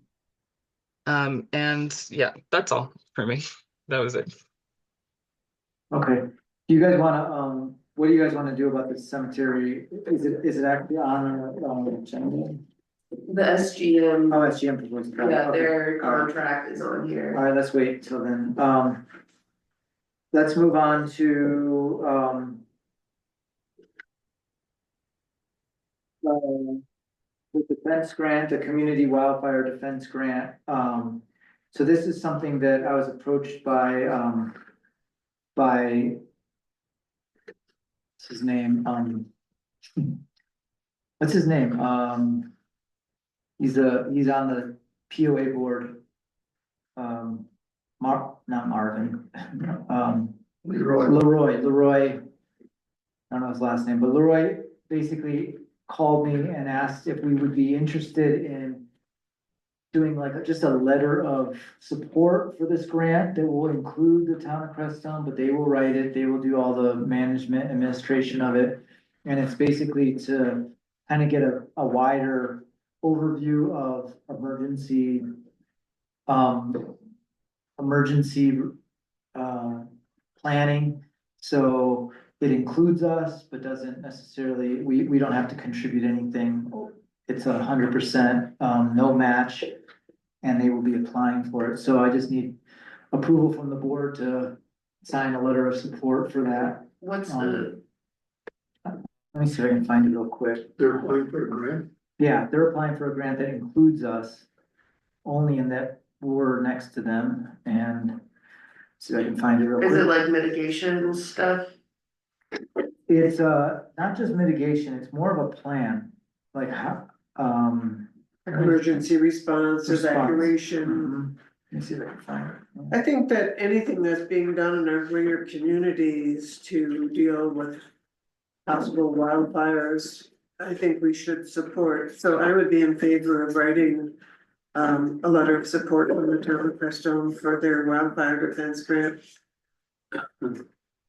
And yeah, that's all for me. That was it. Okay, do you guys wanna, what do you guys wanna do about the cemetery? Is it actually on our, agenda? The SGM, Oh, SGM proposed. yeah, Okay. their All right. contract is on All here. right, let's wait till then. Let's move on to, the defense grant, the community wildfire defense grant. So this is something that I was approached by what's his name? What's his name? He's on the POA board. Not Marvin, Leroy. Leroy. I don't know his last name, but Leroy basically called me and asked if we would be interested in doing like just a letter of support for this grant that will include the town of Crestone, but they will write it, they will do all the management, administration of it. And it's basically to kind of get a wider overview of emergency planning. So it includes us, but doesn't necessarily, we don't have to contribute anything. It's 100%, no match, and they will be applying for it. So I just need approval from the board to sign a letter of support for that. What's the, Let me see if I can find it real quick. They're applying for a grant. Yeah, they're applying for a grant that includes us, only in that we're next to them, and see if I can find it real quick. is it like mitigation stuff? It's not just mitigation, it's more of a plan, like how, Emergency response, Response. evacuation. Mhm. Let me see if I can find it. I think that anything that's being done in our greater communities to deal with possible wildfires, I think we should support. So I would be in favor of writing a letter of support from the town of Crestone for their wildfire defense grant.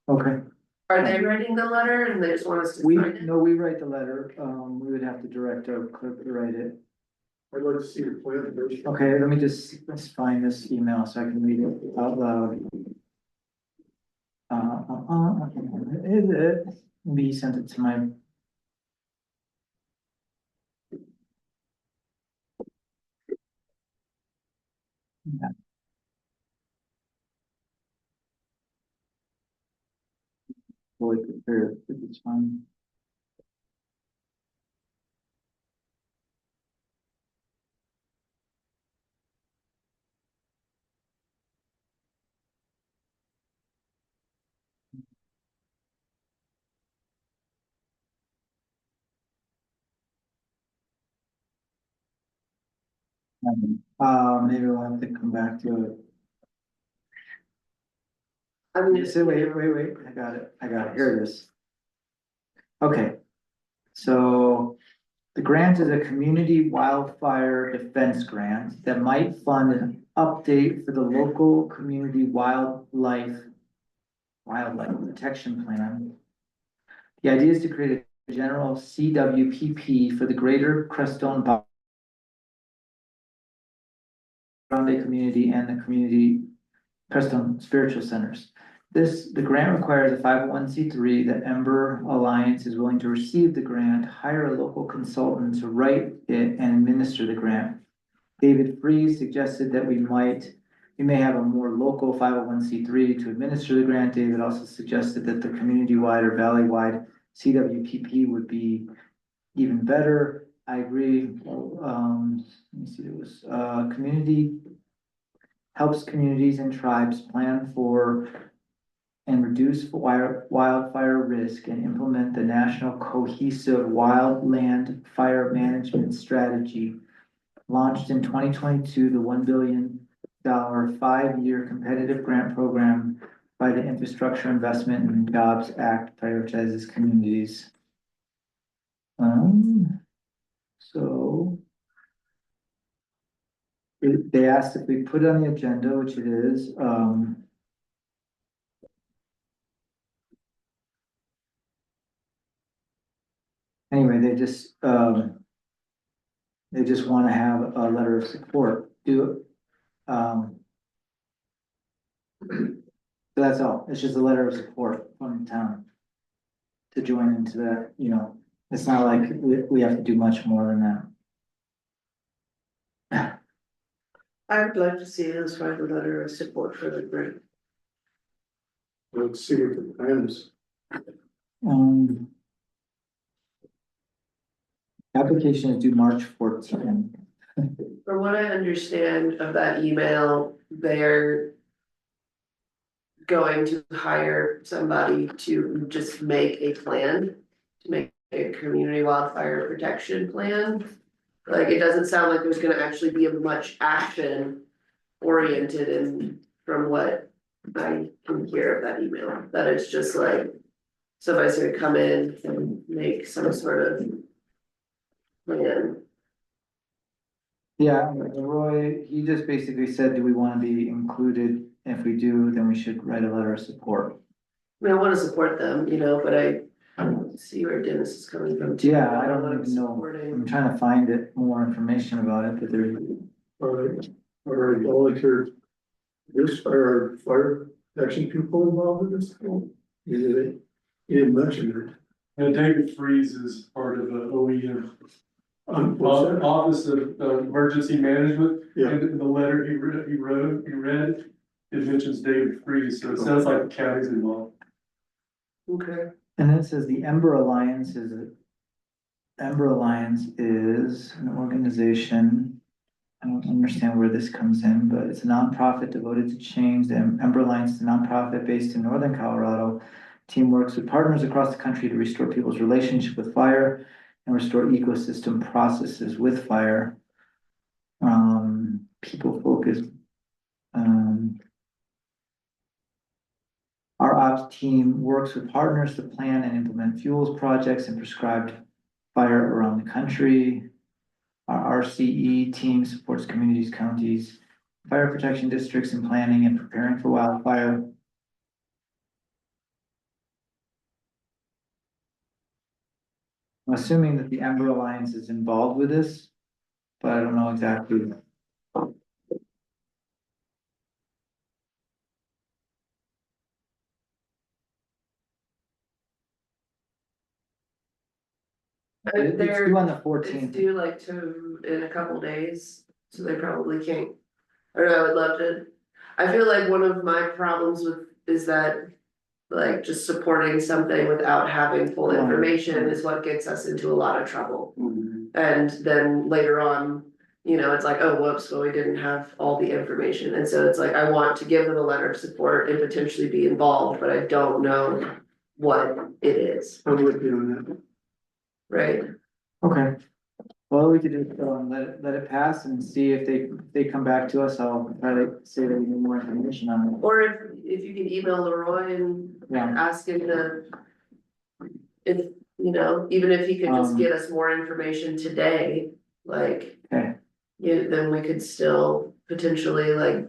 Okay, Are they writing the letter and they just want us to we, sign it? no, we write the letter, we would have to direct our clerk to write it. I'd like to see the plan first. Okay, let's find this email so I can read it out loud. Is it? Maybe he sent it to my. Yeah. Fully prepared, it's fine. Maybe we'll have to come back to it. I'm just, So wait, I got it, here it is. Okay, so the grant is a community wildfire defense grant that might fund an update for the local community wildlife protection plan. The idea is to create a general CWPP for the greater Crestone Grande community and the community Crestone spiritual centers. The grant requires a 501c3 that Ember Alliance is willing to receive the grant, hire a local consultant to write it and administer the grant. David Freeze suggested that we may have a more local 501c3 to administer the grant. David also suggested that the community-wide or valley-wide CWPP would be even better. I agree. Let me see, it was, community helps communities and tribes plan for and reduce wildfire risk and implement the national cohesive wildland fire management strategy. Launched in 2022, the $1 billion 5-year competitive grant program by the Infrastructure Investment and Jobs Act prioritizes communities. So they asked if we put it on the agenda, which it is. Anyway, they just want to have a letter of support. So that's all. It's just a letter of support from the town to join into that, it's not like we have to do much more than that. I would like to see us write a letter of support for the grant. Let's see what the plan is. Application is due March 14th. from what I understand of that email, they're going to hire somebody to just make a plan, to make a community wildfire protection plan. Like, it doesn't sound like there's gonna actually be much action oriented in from what I can hear of that email, that it's just like. Somebody's gonna come in and make some sort of plan. Yeah, Roy, he just basically said, do we wanna be included? If we do, then we should write a letter of support. I mean, I wanna support them, you know, but I see where Dennis is coming from too. Yeah, I about don't what I'm even know, supporting. I'm trying to find it, more information about it, but there. Are volunteer, this, are fire protection people involved in this? You didn't mention David Freeze is part of the OEM. it. What's that? Office of Emergency Management. Yeah. And in the letter he read, it mentions David Freeze, so it sounds like the county's involved. Okay, And then it says the Ember Alliance is an organization. I don't understand where this comes in, but it's a nonprofit devoted to change. The Ember Alliance is a nonprofit based in northern Colorado. Team works with partners across the country to restore people's relationship with fire and restore ecosystem processes with fire. People focused. Our ops team works with partners to plan and implement fuels projects and prescribed fire around the country. Our RCE team supports communities, counties, fire protection districts in planning and preparing for wildfire. I'm assuming that the Ember Alliance is involved with this, but I don't know exactly. It's due on the it's 14th. due like in a couple days, so they probably can't. I don't know, I would love to, I feel like one of my problems with, is that. Like just supporting something without having full Right. information is what gets us into a lot of trouble. Mhm. And then later on, you know, it's like, oh, whoops, well, we didn't have all the information. And so it's like, I want to give them a letter of support and potentially be involved, but I don't know what it is, I'm with you on that. right? Okay. Well, we could just let it pass and see if they come back to us. I'll try to say that we need more information on it. Or if you can email Leroy and Yeah. ask him to. If, you know, even if he could just get us more information today, like. Okay. Yeah, then we could still potentially like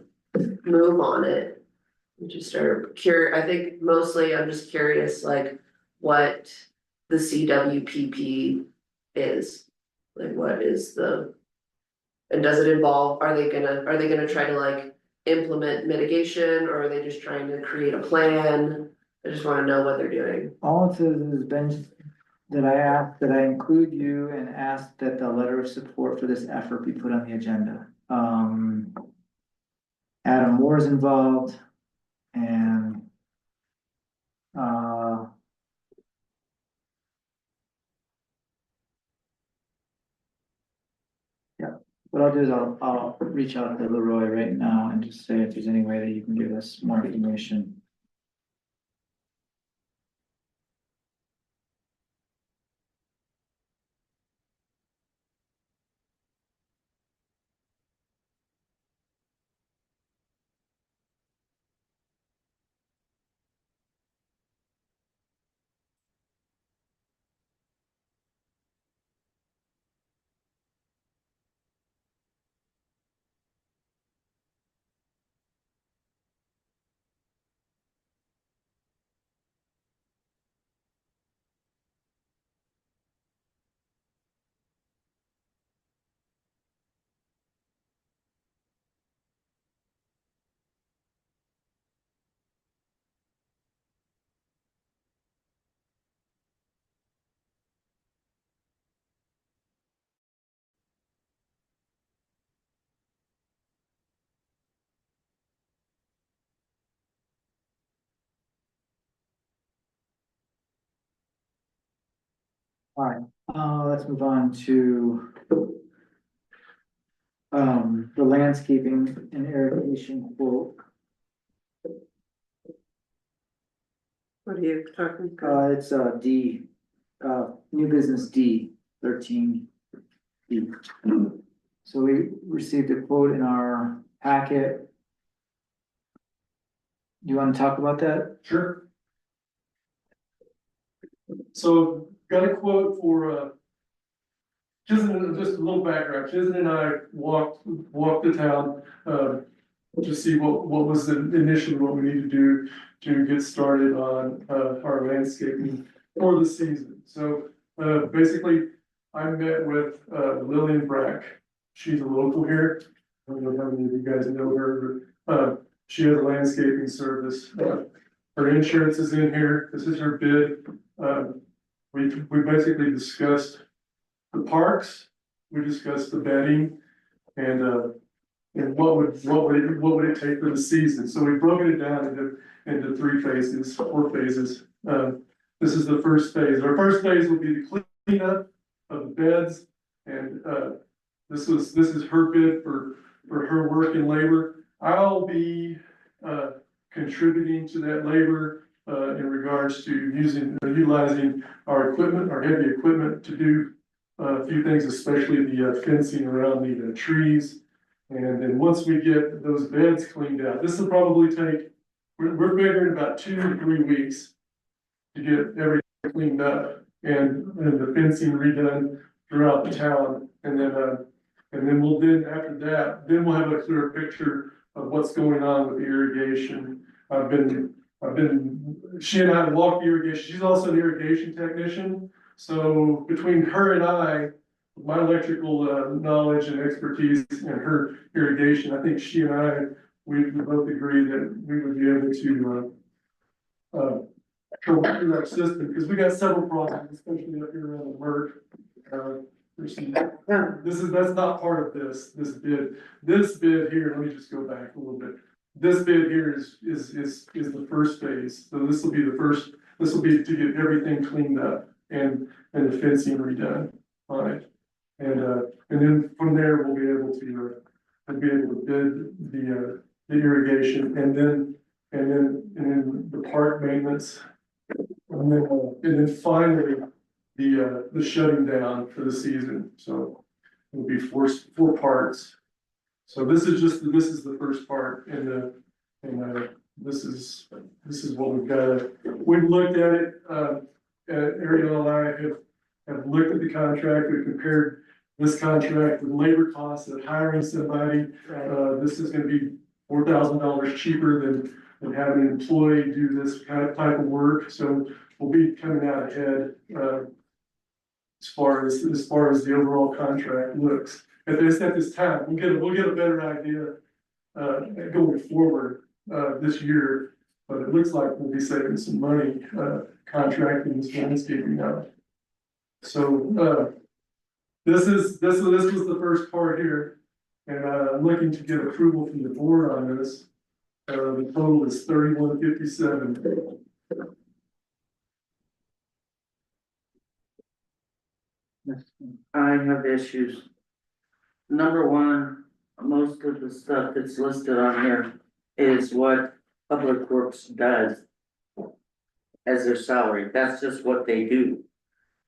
move on it. And just start I think mostly I'm just curious, like, what the CWPP is. Like, what is and does it involve, are they gonna try to like implement mitigation, or are they just trying to create a plan? I just wanna know what they're doing. All it says is Ben, that I asked, that I include you and ask that the letter of support for this effort be put on the agenda. Adam Moore is involved and, yeah, what I'll do is I'll reach out to Leroy right now and just say if there's any way that you can give us more information. All right, let's move on to the landscaping and irrigation quote. What are you talking about? It's D, new business D, 13. D. So we received a quote in our packet. you wanna talk about that? Sure. So got a quote for, just a little background, Chizen and I walked the town, to see what was initially what we need to do to get started on, our landscaping for the season. So, basically, I met with, Lillian Brack. She's a local here. I don't know how many of you guys know her, but, she has a landscaping service. Her insurance is in here. This is her bid. We basically discussed the parks, we discussed the bedding, and what would it take for the season? So we've broken it down into 4 phases. This is the first phase. Our first phase will be the cleanup of the beds, and this is her bid for her work and labor. I'll be contributing to that labor in regards to utilizing our equipment, our heavy equipment, to do a few things, especially the fencing around the trees. And then once we get those beds cleaned out, this will probably take, we're figuring about 2 to 3 weeks to get everything cleaned up and the fencing redone throughout the town. And then after that, then we'll have a clearer picture of what's going on with the irrigation. She and I have walked the irrigation. She's also an irrigation technician. So between her and I, my electrical knowledge and expertise and her irrigation, I think she and I, we both agree that we would be able to work through that system, because we got several problems, especially up here around the Merck. That's not part of this bid. This bid here, let me just go back a little bit. This bid here is the first phase. So this will be to get everything cleaned up and the fencing redone on it. And then from there, we'll be able to bid the irrigation, and then the park maintenance. And then finally, the shutting down for the season. So it'll be four parts. So this is the first part, and this is what we've got. We've looked at it, Ariel and I have looked at the contract. We compared this contract with labor costs of hiring somebody. This is gonna be $4,000 cheaper than having an employee do this kind of type of work. So we'll be coming out ahead, as far as the overall contract looks. At this time, we'll get a better idea, going forward, this year, but it looks like we'll be saving some money, contracting this landscaping out. So, this was the first part here, and, I'm looking to get approval from the board on this. The total is $31.57. I have issues. Number one, most of the stuff that's listed on here is what Public Works does as their salary. That's just what they do.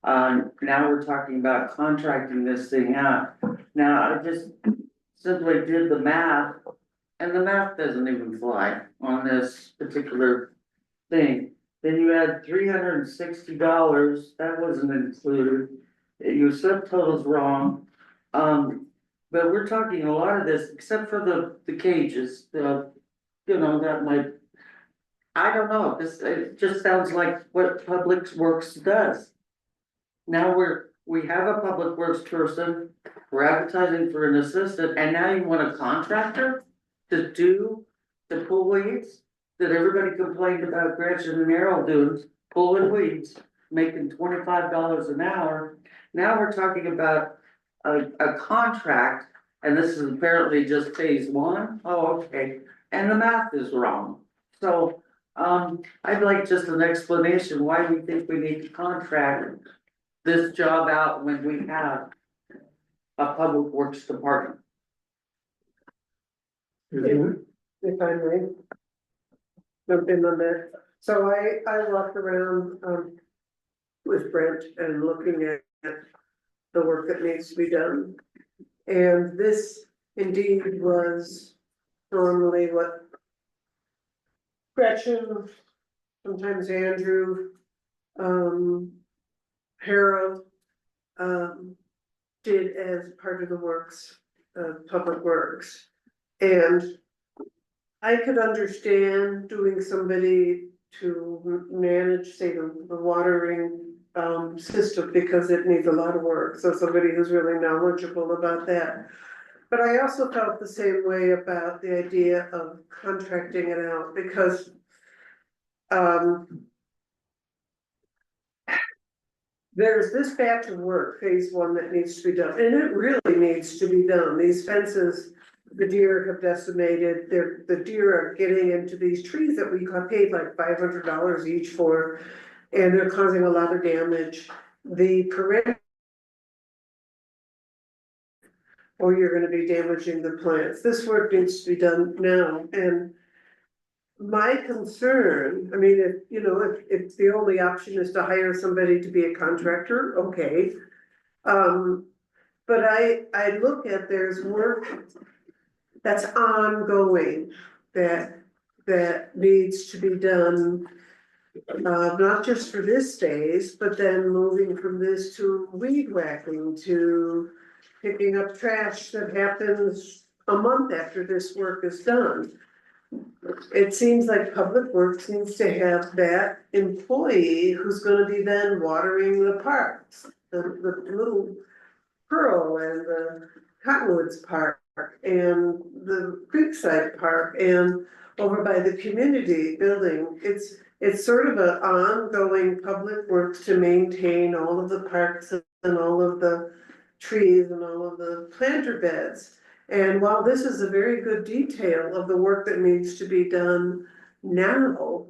Now we're talking about contracting this thing out. Now, I just simply did the math, and the math doesn't even fly on this particular thing. Then you add $360, that wasn't included. Your subtotal's wrong. But we're talking a lot of this, except for the cages, that might. I don't know, it just sounds like what Public Works does. Now we have a Public Works person, we're advertising for an assistant, and now you want a contractor to do the pull weeds that everybody complained about Gretchen and Errol doing, pulling weeds, making $25 an hour. Now we're talking about a contract, and this is apparently just phase 1. Oh, okay, and the math is wrong. So, I'd like just an explanation why we think we need to contract this job out when we have a Public Works department. If I may. Jump in on that. So I walked around, with Brent and looking at the work that needs to be done. And this indeed was normally what Gretchen, sometimes Andrew, Harold, did as part of the works, Public Works. And I could understand doing somebody to manage, say, the watering system, because it needs a lot of work, so somebody who's really knowledgeable about that. But I also felt the same way about the idea of contracting it out, because there's this batch of work, phase one, that needs to be done, and it really needs to be done. These fences, the deer have decimated, the deer are getting into these trees that we got paid like $500 each for, and they're causing a lot of damage. The perennial, or you're gonna be damaging the plants. This work needs to be done now, and my concern, I mean, if the only option is to hire somebody to be a contractor, okay. But I look at, there's work that's ongoing, that needs to be done. Not just for this phase, but then moving from this to weed whacking, to picking up trash that happens a month after this work is done. It seems like Public Works needs to have that employee who's gonna be then watering the parks, the little Pearl and the Cottonwoods Park and the Creekside Park and over by the community building. It's sort of an ongoing Public Works to maintain all of the parks and all of the trees and all of the planter beds. And while this is a very good detail of the work that needs to be done now,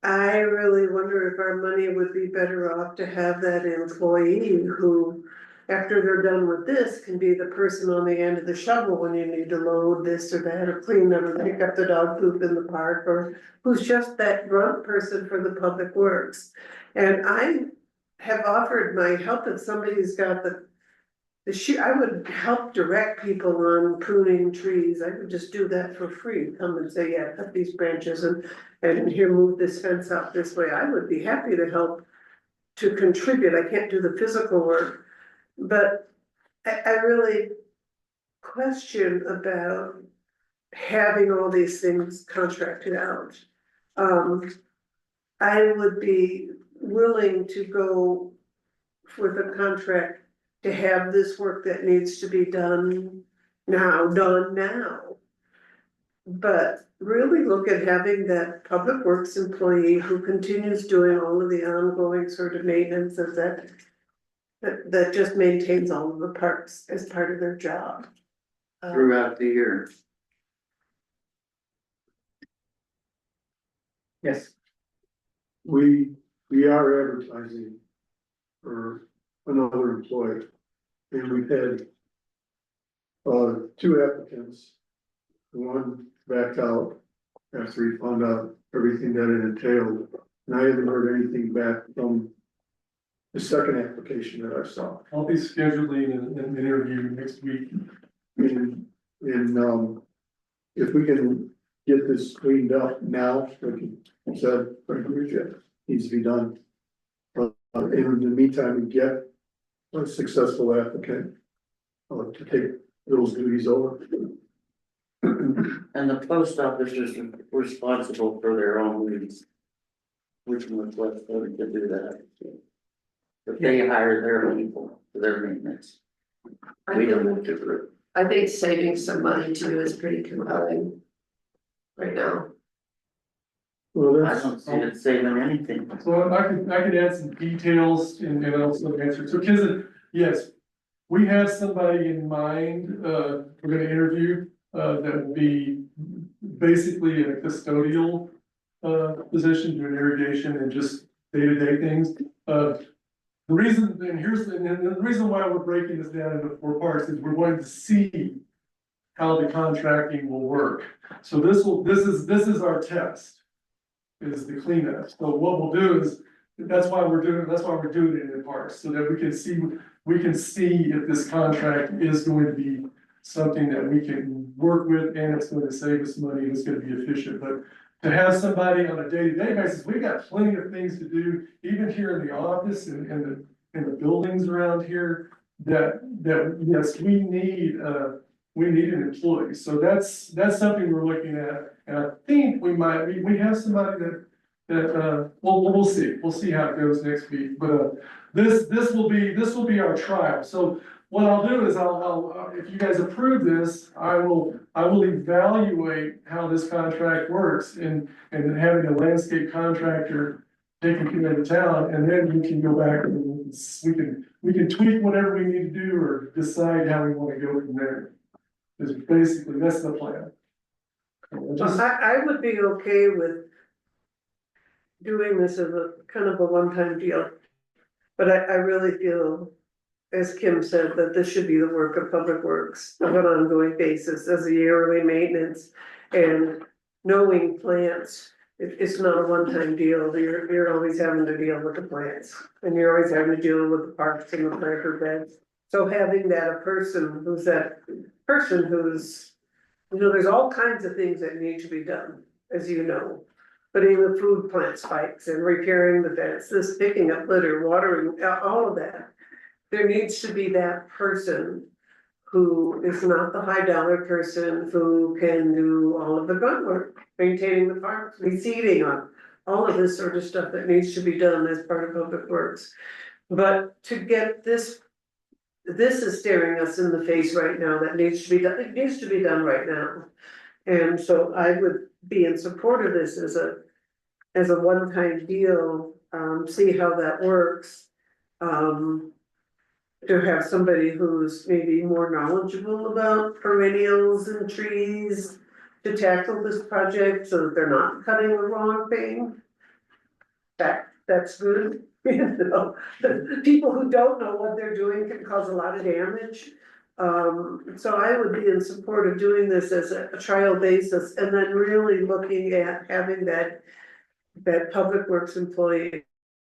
I really wonder if our money would be better off to have that employee who, after they're done with this, can be the person on the end of the shovel when you need to load this or that, or clean them, or pick up the dog poop in the park, or who's just that grunt person for the Public Works. And I have offered my help if somebody's got the I would help direct people on pruning trees. I would just do that for free. Come and say, yeah, cut these branches and here, move this fence up this way. I would be happy to help to contribute. I can't do the physical work, but I really question about having all these things contracted out. I would be willing to go with a contract to have this work that needs to be done now. But really look at having that Public Works employee who continues doing all of the ongoing sort of maintenance of that just maintains all of the parks as part of their job. throughout the year. Yes, We are advertising for another employee. And we've had two applicants. One backed out after he found out everything that it entailed. And I haven't heard anything back from the second application that I saw. I'll be scheduling an interview next week. And if we can get this cleaned up now, like you said, needs to be done. In the meantime, we get a successful applicant to take those duties over. And the post office is responsible for their own weeds. We can request them to do that. If they hire their people for their maintenance. We don't have to. I think saving some money too is pretty compelling right now. Well, I that's, don't see it saving anything. So I can add some details and also answer. So Kizan, yes, we have somebody in mind, we're gonna interview, that would be basically in a custodial position, doing irrigation and just day-to-day things. The reason, and the reason why we're breaking this down into 4 parts is we're going to see how the contracting will work. So this is our test, is the cleanup. So what we'll do is, that's why we're doing it in parts, so that we can see if this contract is going to be something that we can work with, and it's gonna save us money, and it's gonna be efficient, but to have somebody on a day-to-day basis, we've got plenty of things to do, even here in the office and the buildings around here, that, yes, we need an employee, so that's something we're looking at, and I think we have somebody that, we'll see how it goes next week, but, this will be our trial, so what I'll do is I'll, if you guys approve this, I will evaluate how this contract works and having a landscape contractor taking care of the town, and then we can go back and we can tweak whatever we need to do or decide how we want to go from there. Is basically, that's the plan. I would be okay with doing this as a kind of a one-time deal. But I really feel, as Kim said, that this should be the work of Public Works on an ongoing basis as a yearly maintenance. And knowing plants, it's not a one-time deal, you're always having to deal with the plants. And you're always having to deal with the parks and the planter beds. So having a person who's, there's all kinds of things that need to be done, as you know. Putting the food plant spikes and repairing the fences, picking up litter, watering, all of that. There needs to be that person who is not the high dollar person who can do all of the grunt work, maintaining the parks, reseeding on, all of this sort of stuff that needs to be done as part of Public Works. But to get this is staring us in the face right now, that needs to be done, it needs to be done right now. And so I would be in support of this as a one-time deal, see how that works. To have somebody who's maybe more knowledgeable about perennials and trees to tackle this project so that they're not cutting the wrong thing. That's good. You know, the people who don't know what they're doing can cause a lot of damage. So I would be in support of doing this as a trial basis and then really looking at having that Public Works employee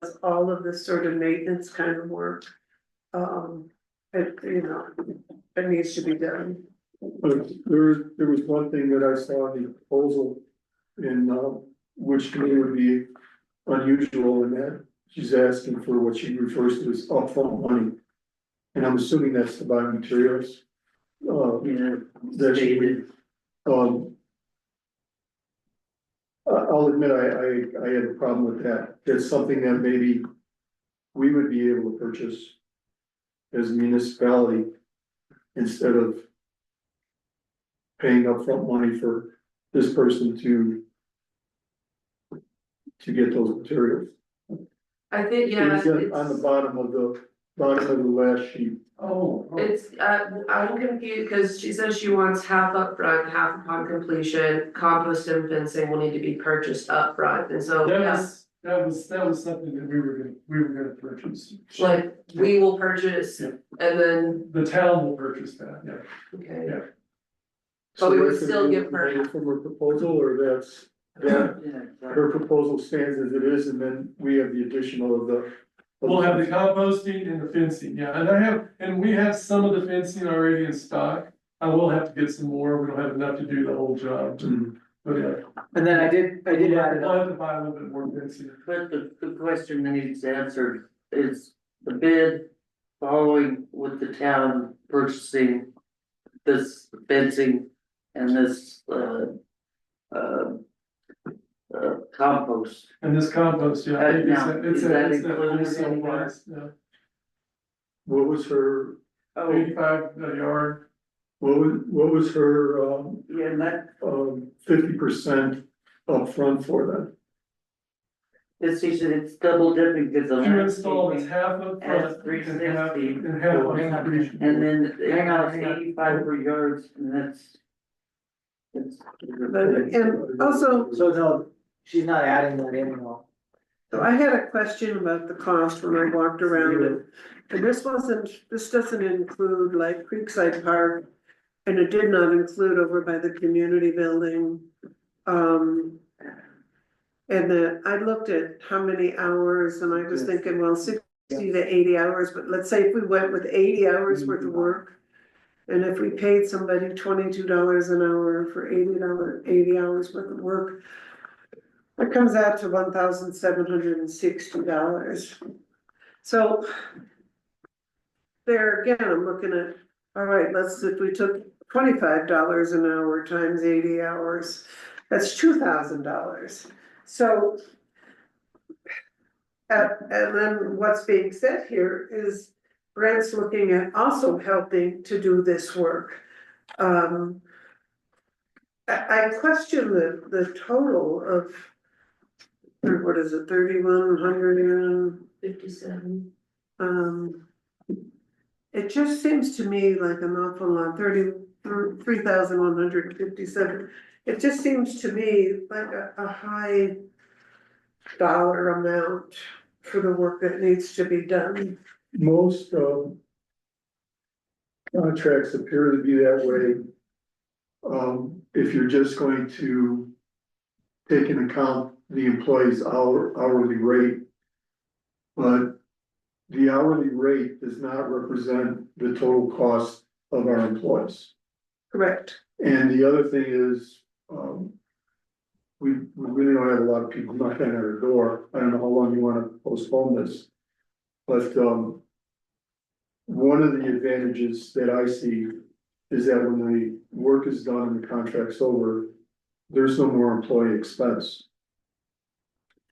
does all of this sort of maintenance kind of work. It needs to be done. But there was one thing that I saw in the proposal in, which to me would be unusual in that she's asking for what she refers to as upfront money. And I'm assuming that's to buy materials. That she did. I'll admit, I had a problem with that. That's something that maybe we would be able to purchase as a municipality instead of paying upfront money for this person to get those materials. I think, yeah, It's on the bottom of the last sheet. it's, I'm confused, cause she says she wants half up front, half upon completion, compost and fencing will need to be purchased up front, and so, yeah. That was something that we were gonna purchase. Like, we will purchase, Yeah. and then, The town will purchase that, yeah. okay. Yeah. But we would that's still give money her, from her proposal, or that her proposal stands as it is, and then we have the additional of the. We'll have the composting and the fencing, yeah, and we have some of the fencing already in stock. I will have to get some more, we don't have enough to do the whole job, but yeah. And then I did add it I'll up. have to buy a little bit more fencing. But the question that needs answered is the bid following with the town purchasing this fencing and this, compost. And this compost, yeah. Now, It's is that that included wholesale in that? price, yeah. What was her, Oh, 85 a yard. what was her, yeah, and that, 50% upfront for that? she said it's double dipping because the To install, it's landscaping half up adds front and half 360. on Hang on. completion. and then it Hang on, costs hang on. 85 per yards, and that's. It's. And also, So no, she's not adding that in at all. so I had a question about the cost when I walked around it. And this doesn't include like Creekside Park. And it did not include over by the community building. And then I looked at how many hours and I was thinking, well, 60 to 80 hours, but let's say if we went with 80 hours worth of work. And if we paid somebody $22 an hour for 80 hours worth of work, that comes out to $1,760. So there again, I'm looking at, all right, if we took $25 an hour times 80 hours, that's $2,000. So, and then what's being said here is Brent's looking at also helping to do this work. I question the total of, or what is it, 57. It just seems to me like an awful lot, 3,157. It just seems to me like a high dollar amount for the work that needs to be done. Most contracts appear to be that way. If you're just going to take into account the employee's hourly rate. But the hourly rate does not represent the total cost of our employees. Correct. And the other thing is, we really don't have a lot of people knocking at our door. I don't know how long you wanna postpone this. But, one of the advantages that I see is that when the work is done and the contract's over, there's no more employee expense.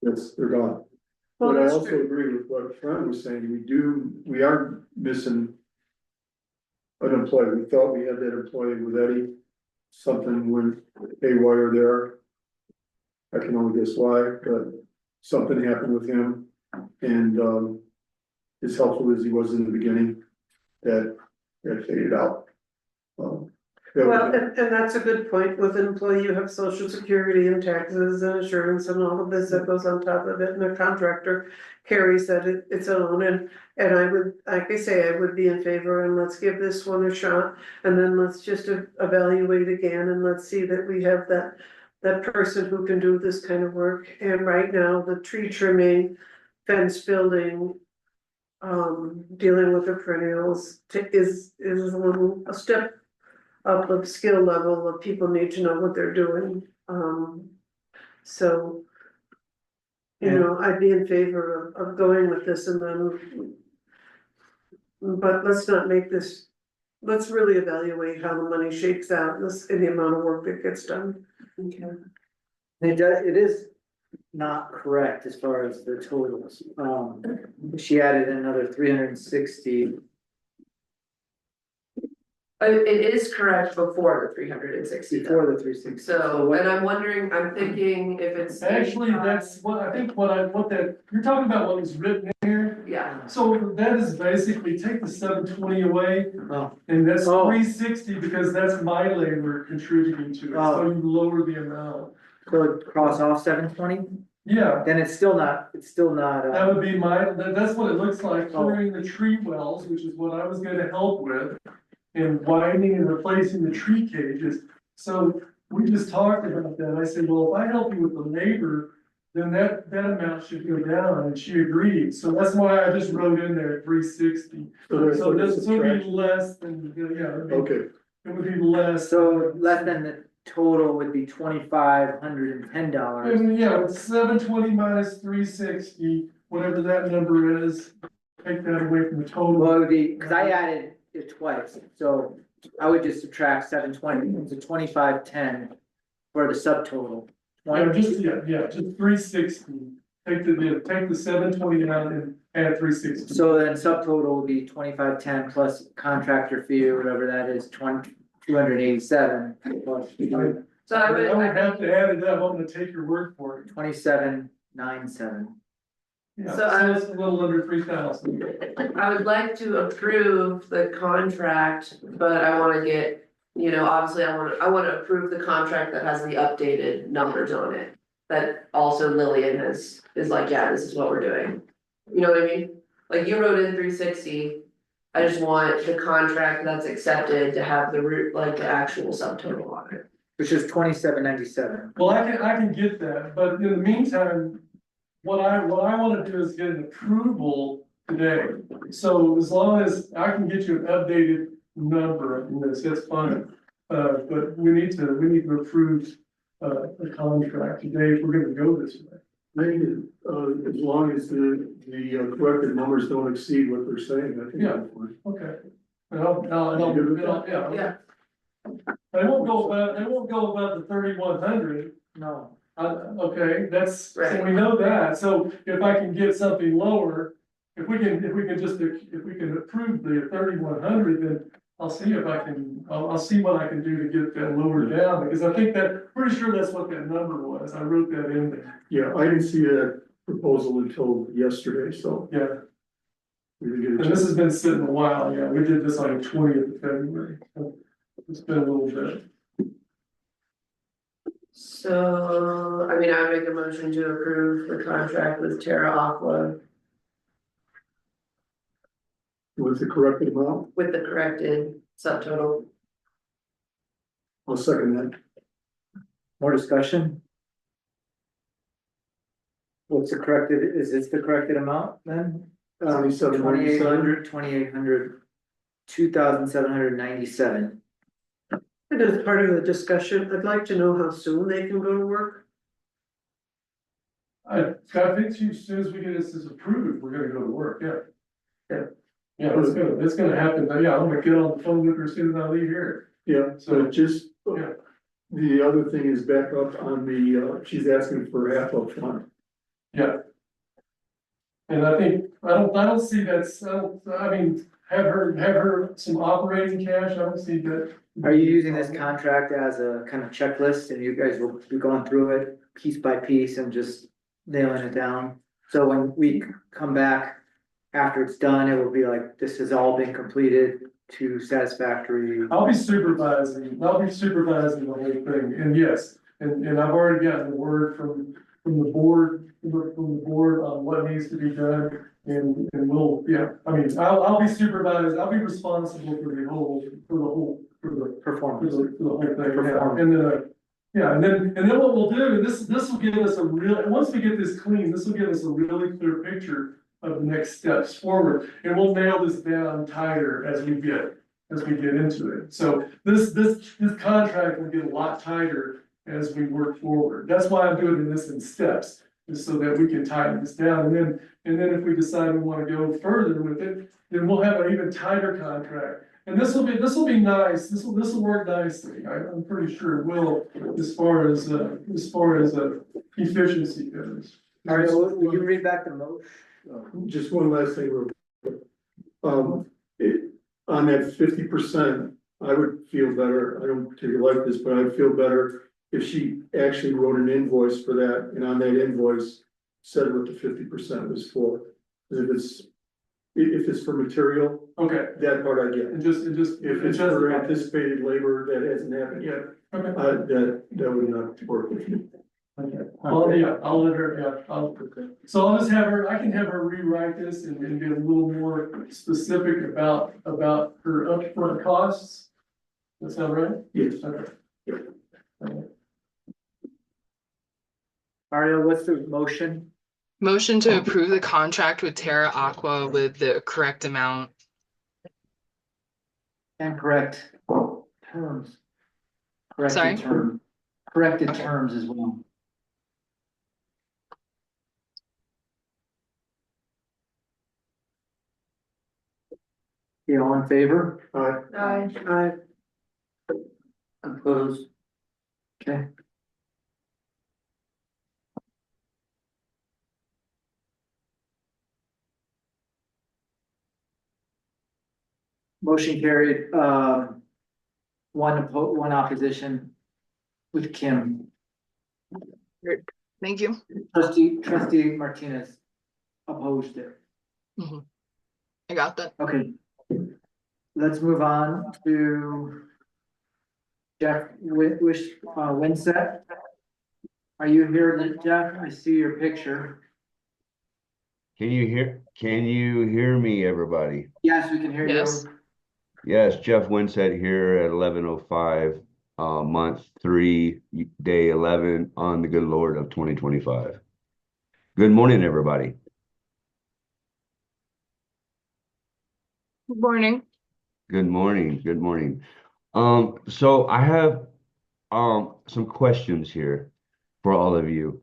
They're gone. Well, But I that's also true. agree with what Fran was saying, we are missing an employee. We thought we had that employee with Eddie. Something went haywire there. I can only guess why, but something happened with him. And, as helpful as he was in the beginning, that faded out. Well, and that's a good point. With an employee, you have social security and taxes and insurance and all of this that goes on top of it, and a contractor carries its own, and I would, like I say, I would be in favor, and let's give this one a shot. And then let's just evaluate again, and let's see that we have that person who can do this kind of work. And right now, the tree trimming, fence building, dealing with the perennials is a step up of skill level of people need to know what they're doing. So, I'd be in favor of going with this, and then, but let's not make this, let's really evaluate how the money shakes out, in the amount of work that gets done. Okay. It is not correct as far as the totals. She added another 360. It is correct before the 360. Before the 360. So, and I'm wondering, I'm thinking if it's. Actually, that's what I think, what that, you're talking about what was written here. Yeah, So that is basically take the 720 away, Oh, and that's Oh. 360, because that's my labor contributing to it, so you lower the amount. so cross off 720, Yeah, then it's still not, that would be that's what it looks like, clearing the tree wells, which is what I was gonna help with. And winding and replacing the tree cages, so we just talked about that, I said, well, if I help you with the labor, then that amount should go down, and she agreed, so that's why I just wrote in there 360. So this would be less than, Okay, it would be less. so less than the total would be $2,510. And yeah, 720 minus 360, whatever that number is, take that away from the total. Well, it would be, cause I added it twice, so I would just subtract 720 into 2,510 for the subtotal. Just 360, take the 720 out and add 360. So then subtotal would be 2,510 plus contractor fee or whatever that is, 287 plus so I would. I would have to add it up, I'm gonna take your word for it. 2797. Yeah, So so it's a little under 3,000. I would like to approve the contract, but I wanna get, obviously I wanna approve the contract that has the updated numbers on it. That also Lillian is like, yeah, this is what we're doing. You know what I mean? Like you wrote in 360, I just want the contract that's accepted to have the root, like the actual subtotal on it. Which is 2797. Well, I can get that, but in the meantime, what I wanna do is get an approval today. So as long as I can get you an updated number in this, that's fine. But we need to approve, a contract today if we're gonna go this way. Maybe, as long as the corrected numbers don't exceed what they're saying, I think. Yeah. that's fine. Okay. And You good with that? yeah. Yeah. They won't go above the 3,100. No. Okay, so Right. we know that, so if I can get something lower, if we can approve the 3,100, then I'll see if I can, I'll see what I can do to get that lower down, because I think pretty sure that's what that number was, I wrote that in there. Yeah, I didn't see that proposal until yesterday, so. Yeah, we didn't get a and this has been sitting a while, yeah, we did this on the 20th of February, so it's been a little bit. So, I mean, I would make a motion to approve the contract with Terra Aqua With the corrected amount, with the corrected subtotal. I'll second that. More discussion? What's the corrected, is this the corrected amount then? 2797. 2,800, 2,797. And as part of the discussion, I'd like to know how soon they can go to work. I think as soon as we get this approved, we're gonna go to work, yeah. Yeah. Yeah, it's gonna happen, but yeah, I'm gonna get on the phone with her as soon as I leave here. Yeah, so just, Yeah. the other thing is back up on she's asking for half up front. Yeah. And I think, I don't see that, I mean, have her some operating cash, I don't see that. Are you using this contract as a kind of checklist and you guys will be going through it piece by piece and just nailing it down? So when we come back after it's done, it will be like, this has all been completed to satisfactory. I'll be supervising the whole thing, and yes, and I've already gotten the word from the board, on what needs to be done. And we'll, yeah, I mean, I'll be supervised, I'll be responsible for the whole Performance. for the whole thing, yeah. And then, yeah, and then what we'll do, and this will give us once we get this clean, this will give us a really clear picture of the next steps forward, and we'll nail this down tighter as we get into it. So this contract will get a lot tighter as we work forward. That's why I'm doing this in steps, is so that we can tighten this down, and then if we decide we want to go further with it, then we'll have an even tighter contract. And this will be nice, this will work nicely, I'm pretty sure it will, as far as efficiency goes. All right, will you read back the motion? Just one last thing, real quick. On that 50%, I would feel better, I don't particularly like this, but I'd feel better if she actually wrote an invoice for that, and on that invoice said what the 50% was for. If it's for material, Okay, that part I get. and just, If it's for anticipated labor that hasn't happened yet, okay. that would not work with me. Okay, well, yeah, I'll let her, yeah, so I'll just have her, I can have her rewrite this and get a little more specific about her upfront costs. That sound right? Yes. Okay. Mario, what's the motion? Motion to approve the contract with Terra Aqua with the correct amount. And correct terms. Sorry? Corrected terms as well. You all in favor? Aye. Opposed, Okay. Motion carried, one opposition with Kim. Thank you. Trustee Martinez opposed it. I got that. Okay. Let's move on to Jeff Winsett. Are you here, Jeff? I see your picture. Can you hear me, everybody? Yes, we can hear you. Yes. Yes, Jeff Winsett here at 11:05, month 3, day 11 on the good Lord of 2025. Good morning, everybody. Good morning. Good morning. Good morning. So I have some questions here for all of you.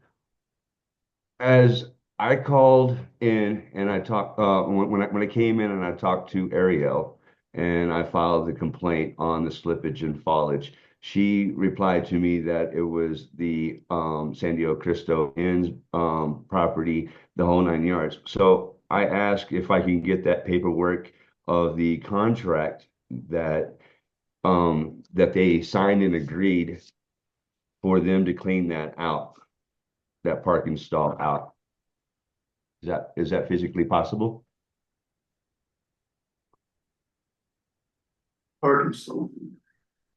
As I called in and I talked when I came in and I talked to Ariel and I filed the complaint on the slippage and foliage, she replied to me that it was the San Diego Cristo Inn's property, the whole 9 yards. So I asked if I can get that paperwork of the contract that that they signed and agreed for them to clean that out, that parking stall out. Is that physically possible? Arkansas.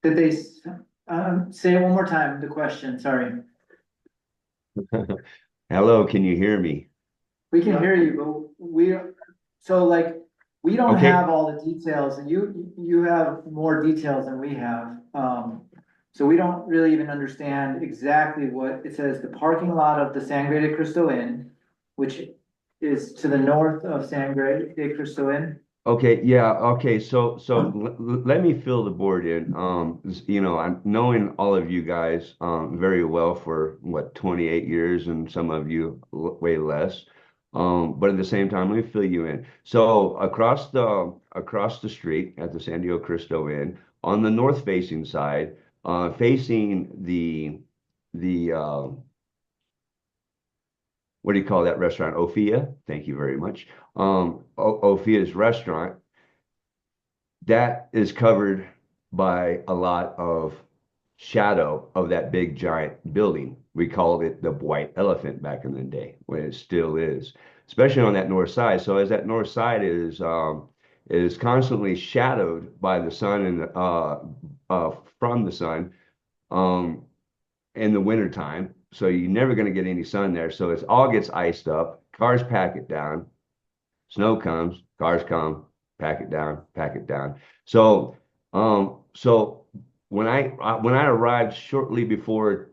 Did they, say it one more time, the question, sorry. Hello, can you hear me? We can hear you, but so like, we don't Okay, have all the details, and you have more details than we have. So we don't really even understand exactly what it says, the parking lot of the Sangre de Cristo Inn, which is to the north of Sangre de Cristo Inn. okay, yeah, okay. So let me fill the board in. I'm knowing all of you guys very well for what 28 years, and some of you way less. But at the same time, let me fill you in. So across the street at the San Diego Cristo Inn, on the north facing side, facing the what do you call that restaurant? Ophia. Thank you very much. Ophia's restaurant that is covered by a lot of shadow of that big giant building. We called it the White Elephant back in the day, when it still is, especially on that north side. So as that north side is constantly shadowed by the sun and from the sun um, in the wintertime. So you're never going to get any sun there. So it all gets iced up. Cars pack it down. Snow comes, cars come, pack it down, pack it down. So when I arrived shortly before,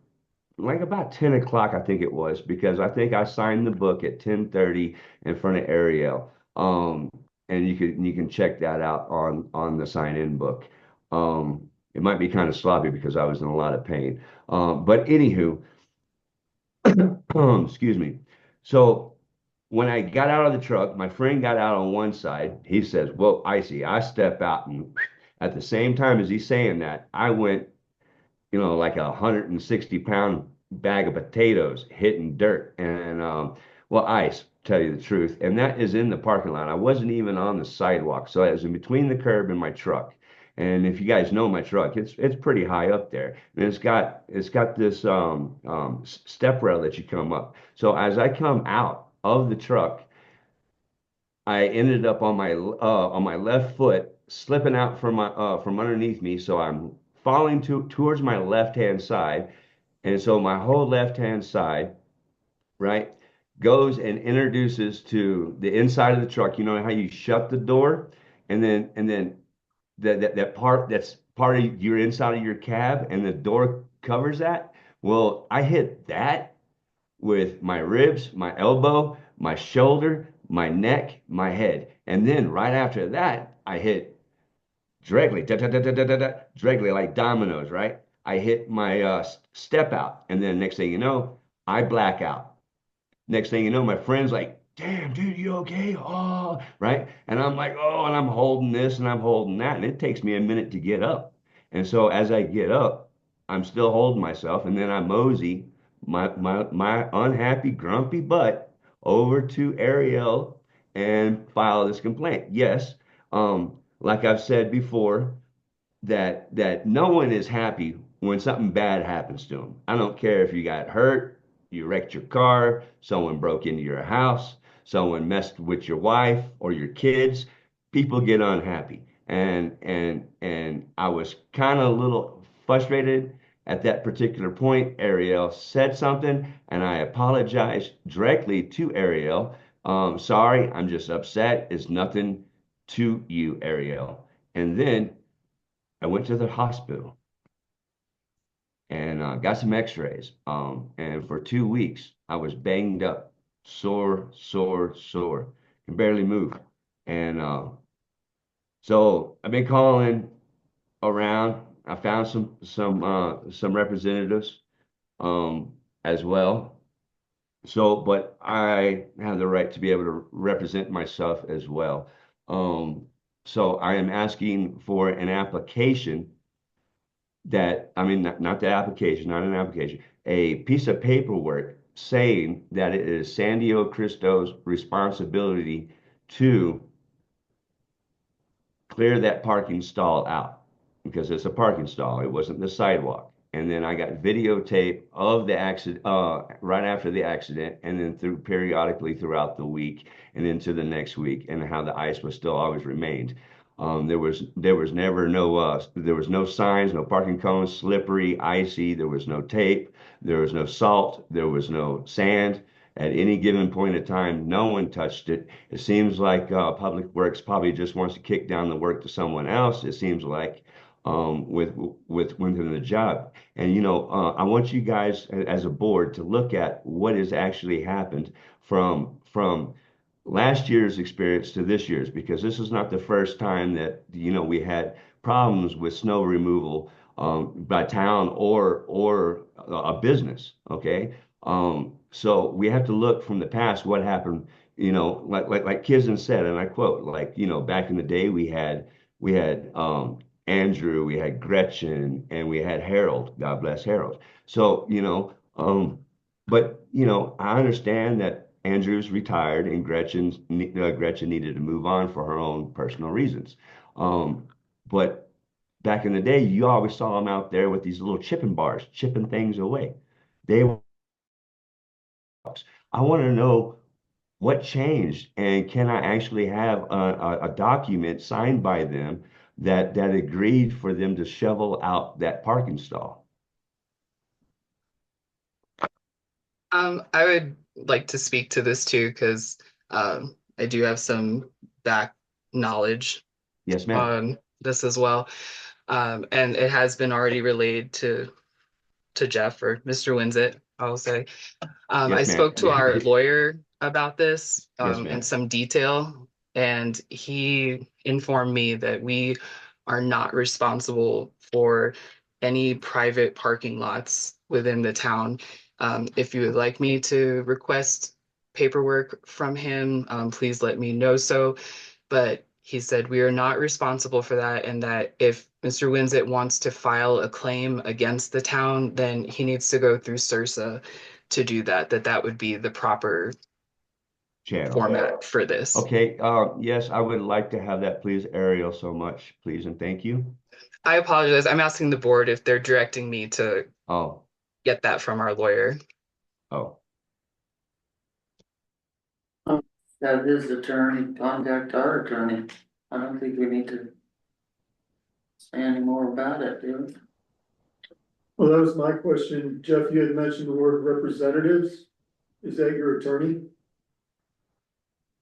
like about 10 o'clock, I think it was, because I think I signed the book at 10:30 in front of Ariel. And you can check that out on the sign-in book. It might be kind of sloppy because I was in a lot of pain. But anywho, excuse me. So when I got out of the truck, my friend got out on one side. He says, "Well, I see." I step out, and at the same time as he's saying that, I went, like a 160-pound bag of potatoes hitting dirt and well, ice, tell you the truth. And that is in the parking lot. I wasn't even on the sidewalk, so I was in between the curb and my truck. And if you guys know my truck, it's pretty high up there, and it's got this step rail that you come up. So as I come out of the truck, I ended up on my left foot, slipping out from underneath me. So I'm falling towards my left hand side, and so my whole left hand side, right, goes and introduces to the inside of the truck. You know how you shut the door, and then that part that's part of your inside of your cab, and the door covers that. Well, I hit that with my ribs, my elbow, my shoulder, my neck, my head. And then right after that, I hit directly, da, da, da, da, da, da, da, directly like dominoes, right? I hit my step out. And then next thing you know, I black out. Next thing you know, my friend's like, "Damn, dude, you okay?" Oh, right. And I'm like, "Oh," and I'm holding this and I'm holding that. And it takes me a minute to get up. And so as I get up, I'm still holding myself. And then I mosey my unhappy, grumpy butt over to Ariel and file this complaint. Yes. Like I've said before, that no one is happy when something bad happens to them. I don't care if you got hurt, you wrecked your car, someone broke into your house, someone messed with your wife or your kids. People get unhappy. And I was kind of a little frustrated at that particular point. Ariel said something, and I apologized directly to Ariel. Sorry, I'm just upset. It's nothing to you, Ariel. And then I went to the hospital and got some x-rays. And for 2 weeks, I was banged up, sore, sore, sore, can barely move. And So I've been calling around. I found some representatives as well. So, but I have the right to be able to represent myself as well. Um, so I am asking for an application that, I mean, not the application, not an application, a piece of paperwork saying that it is Sandio Cristo's responsibility to clear that parking stall out because it's a parking stall. It wasn't the sidewalk. And then I got videotape of the accident right after the accident, and then through periodically throughout the week and into the next week, and how the ice was still always remained. There was never no there was no signs, no parking cones, slippery, icy. There was no tape. There was no salt. There was no sand. At any given point in time, no one touched it. It seems like Public Works probably just wants to kick down the work to someone else. It seems like within the job. And I want you guys as a board to look at what has actually happened from last year's experience to this year's, because this is not the first time that we had problems with snow removal by town or a business. Okay. So we have to look from the past what happened, like Kizan said, and I quote, like, back in the day we had Andrew, we had Gretchen, and we had Harold. God bless Harold. So, but I understand that Andrew's retired and Gretchen needed to move on for her own personal reasons. But back in the day, you always saw them out there with these little chipping bars, chipping things away. They I want to know what changed, and can I actually have a document signed by them that agreed for them to shovel out that parking stall? I would like to speak to this too because I do have some back knowledge Yes, ma'am. on this as well. And it has been already relayed to Jeff or Mr. Winsett, I'll say. I Yes, ma'am. spoke to our lawyer about this Yes, in ma'am. some detail, and he informed me that we are not responsible for any private parking lots within the town. If you would like me to request paperwork from him, please let me know so. But he said we are not responsible for that, and that if Mr. Winsett wants to file a claim against the town, then he needs to go through SURSA to do that, that would be the proper Channel. format for this. Okay. Yes, I would like to have that, please, Ariel, so much, please, and thank you. I apologize. I'm asking the board if they're directing me to Oh, get that from our lawyer. oh. Have his attorney contact our attorney. I don't think we need to say any more about it, do we? Well, that was my question. Jeff, you had mentioned the word representatives. Is that your attorney?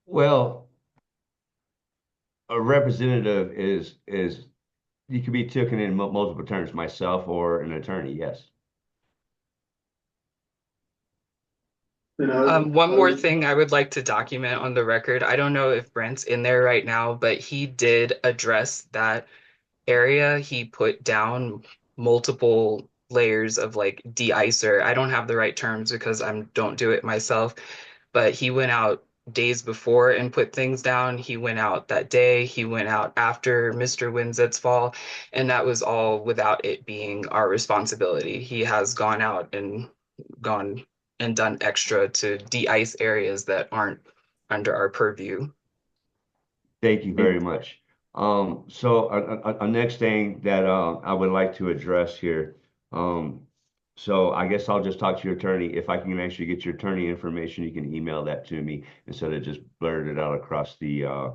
Well, a representative is you can be taken in multiple terms, myself or an attorney. Yes. Then One more thing I would like to document on the record. I don't know if Brent's in there right now, but he did address that area. He put down multiple layers of like de-icer. I don't have the right terms because I don't do it myself, but he went out days before and put things down. He went out that day. He went out after Mr. Winsett's fall, and that was all without it being our responsibility. He has gone out and gone and done extra to de-ice areas that aren't under our purview. Thank you very much. So a next thing that I would like to address here. Um, so I guess I'll just talk to your attorney. If I can actually get your attorney information, you can email that to me instead of just blurt it out across the uh,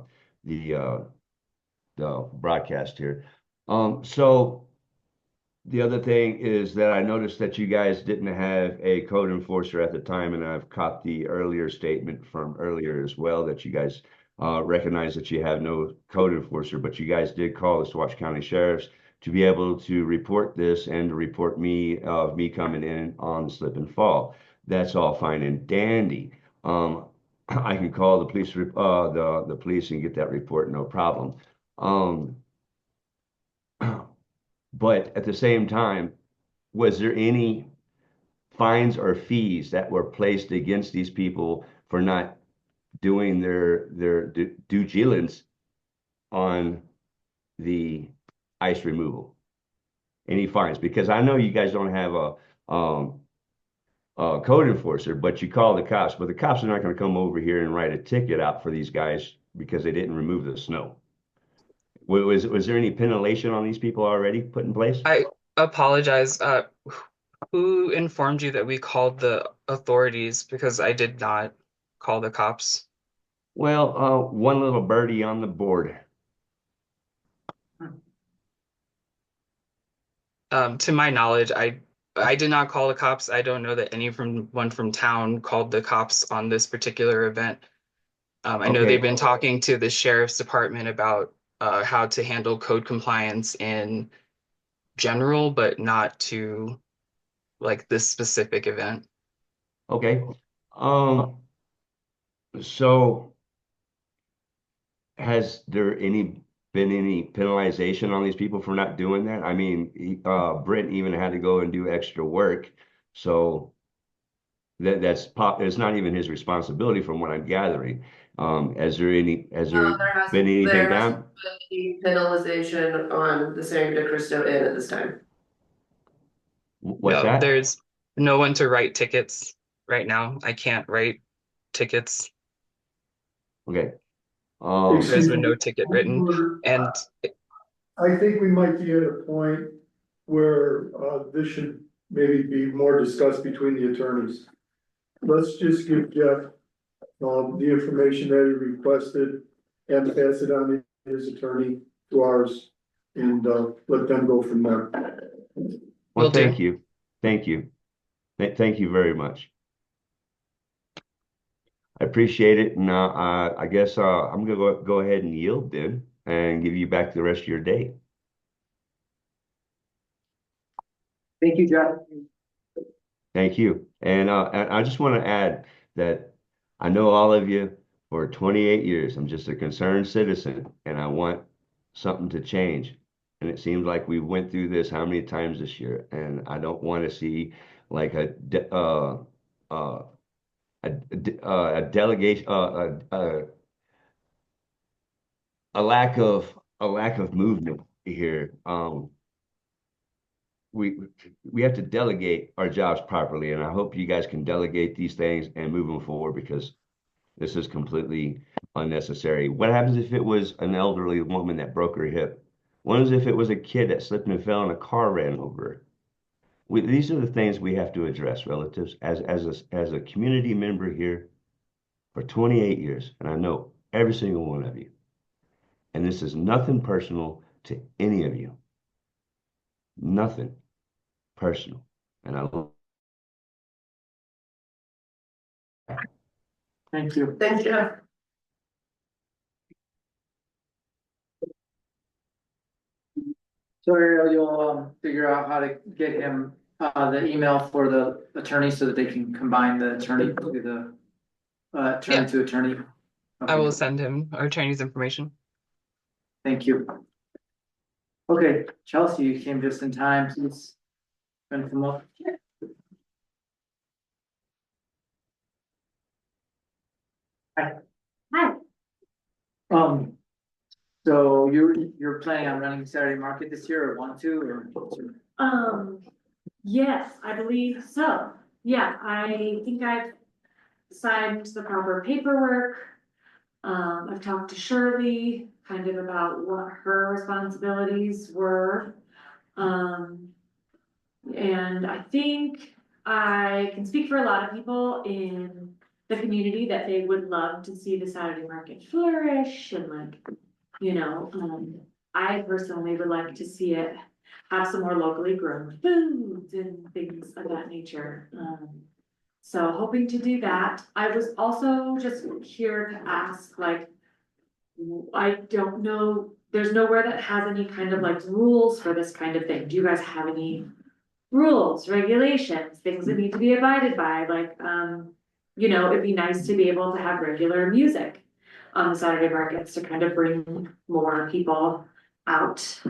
the broadcast here. So the other thing is that I noticed that you guys didn't have a code enforcer at the time, and I've caught the earlier statement from earlier as well that you guys recognize that you have no code enforcer, but you guys did call the Swash County Sheriffs to be able to report this and to report me of me coming in on the slip and fall. That's all fine and dandy. I can call the police and get that report, no problem. Um, but at the same time, was there any fines or fees that were placed against these people for not doing their due diligence on the ice removal? Any fines? Because I know you guys don't have a code enforcer, but you call the cops. But the cops are not going to come over here and write a ticket out for these guys because they didn't remove the snow. Was there any penalization on these people already put in place? I apologize. Who informed you that we called the authorities? Because I did not call the cops. Well, one little birdie on the board. To my knowledge, I did not call the cops. I don't know that anyone from town called the cops on this particular event. I know they've Okay, been talking to the sheriff's department about how to handle code compliance in general, but not to like this specific event. okay. Um, so has there been any penalization on these people for not doing that? I mean, Brent even had to go and do extra work, so it's not even his responsibility from what I'm gathering. Has there been anything There hasn't done? been any penalization on the San Cristobal Inn at this time. What's No, that? there's no one to write tickets right now. I can't write tickets. Okay. There's Excuse been me, no ticket written. And I think we might be at a point where, this should maybe be more discussed between the attorneys. Let's just give Jeff, the information that he requested and pass it on to his attorney to ours and, let them go from there. Well, will do. thank you. Thank you. Thank you very much. I appreciate it. And I guess I'm gonna go ahead and yield then and give you back the rest of your day. Thank you, Jeff. Thank you. And I just want to add that I know all of you for 28 years. I'm just a concerned citizen and I want something to change. And it seems like we went through this how many times this year? And I don't want to see like uh, a delegation, a lack of movement here. We we have to delegate our jobs properly, and I hope you guys can delegate these things and move them forward because this is completely unnecessary. What happens if it was an elderly woman that broke her hip? What is if it was a kid that slipped and fell and a car ran over her? These are the things we have to address, relatives, as a community member here for 28 years, and I know every single one of you. And this is nothing personal to any of you. Nothing personal. And I Thank you. Thanks, Jeff. So Ariel, you'll figure out how to get him the email for the attorney so that they can combine the attorney to the attorney Yeah, to attorney. I Okay, will send him our Chinese information. thank you. Okay, Chelsea, you came just in time. Please gonna come up. Hi. Hi. Um, so you're planning on running Saturday market this year or want to or? Yes, I believe so. Yeah, I think I've signed the proper paperwork. I've talked to Shirley kind of about what her responsibilities were. And I think I can speak for a lot of people in the community that they would love to see the Saturday market flourish and like, I personally would like to see it have some more locally grown foods and things of that nature. So hoping to do that. I was also just here to ask, like, I don't know, there's nowhere that has any kind of like rules for this kind of thing. Do you guys have any rules, regulations, things that need to be abided by? Like, it'd be nice to be able to have regular music. on the Saturday markets to kind of bring more people out,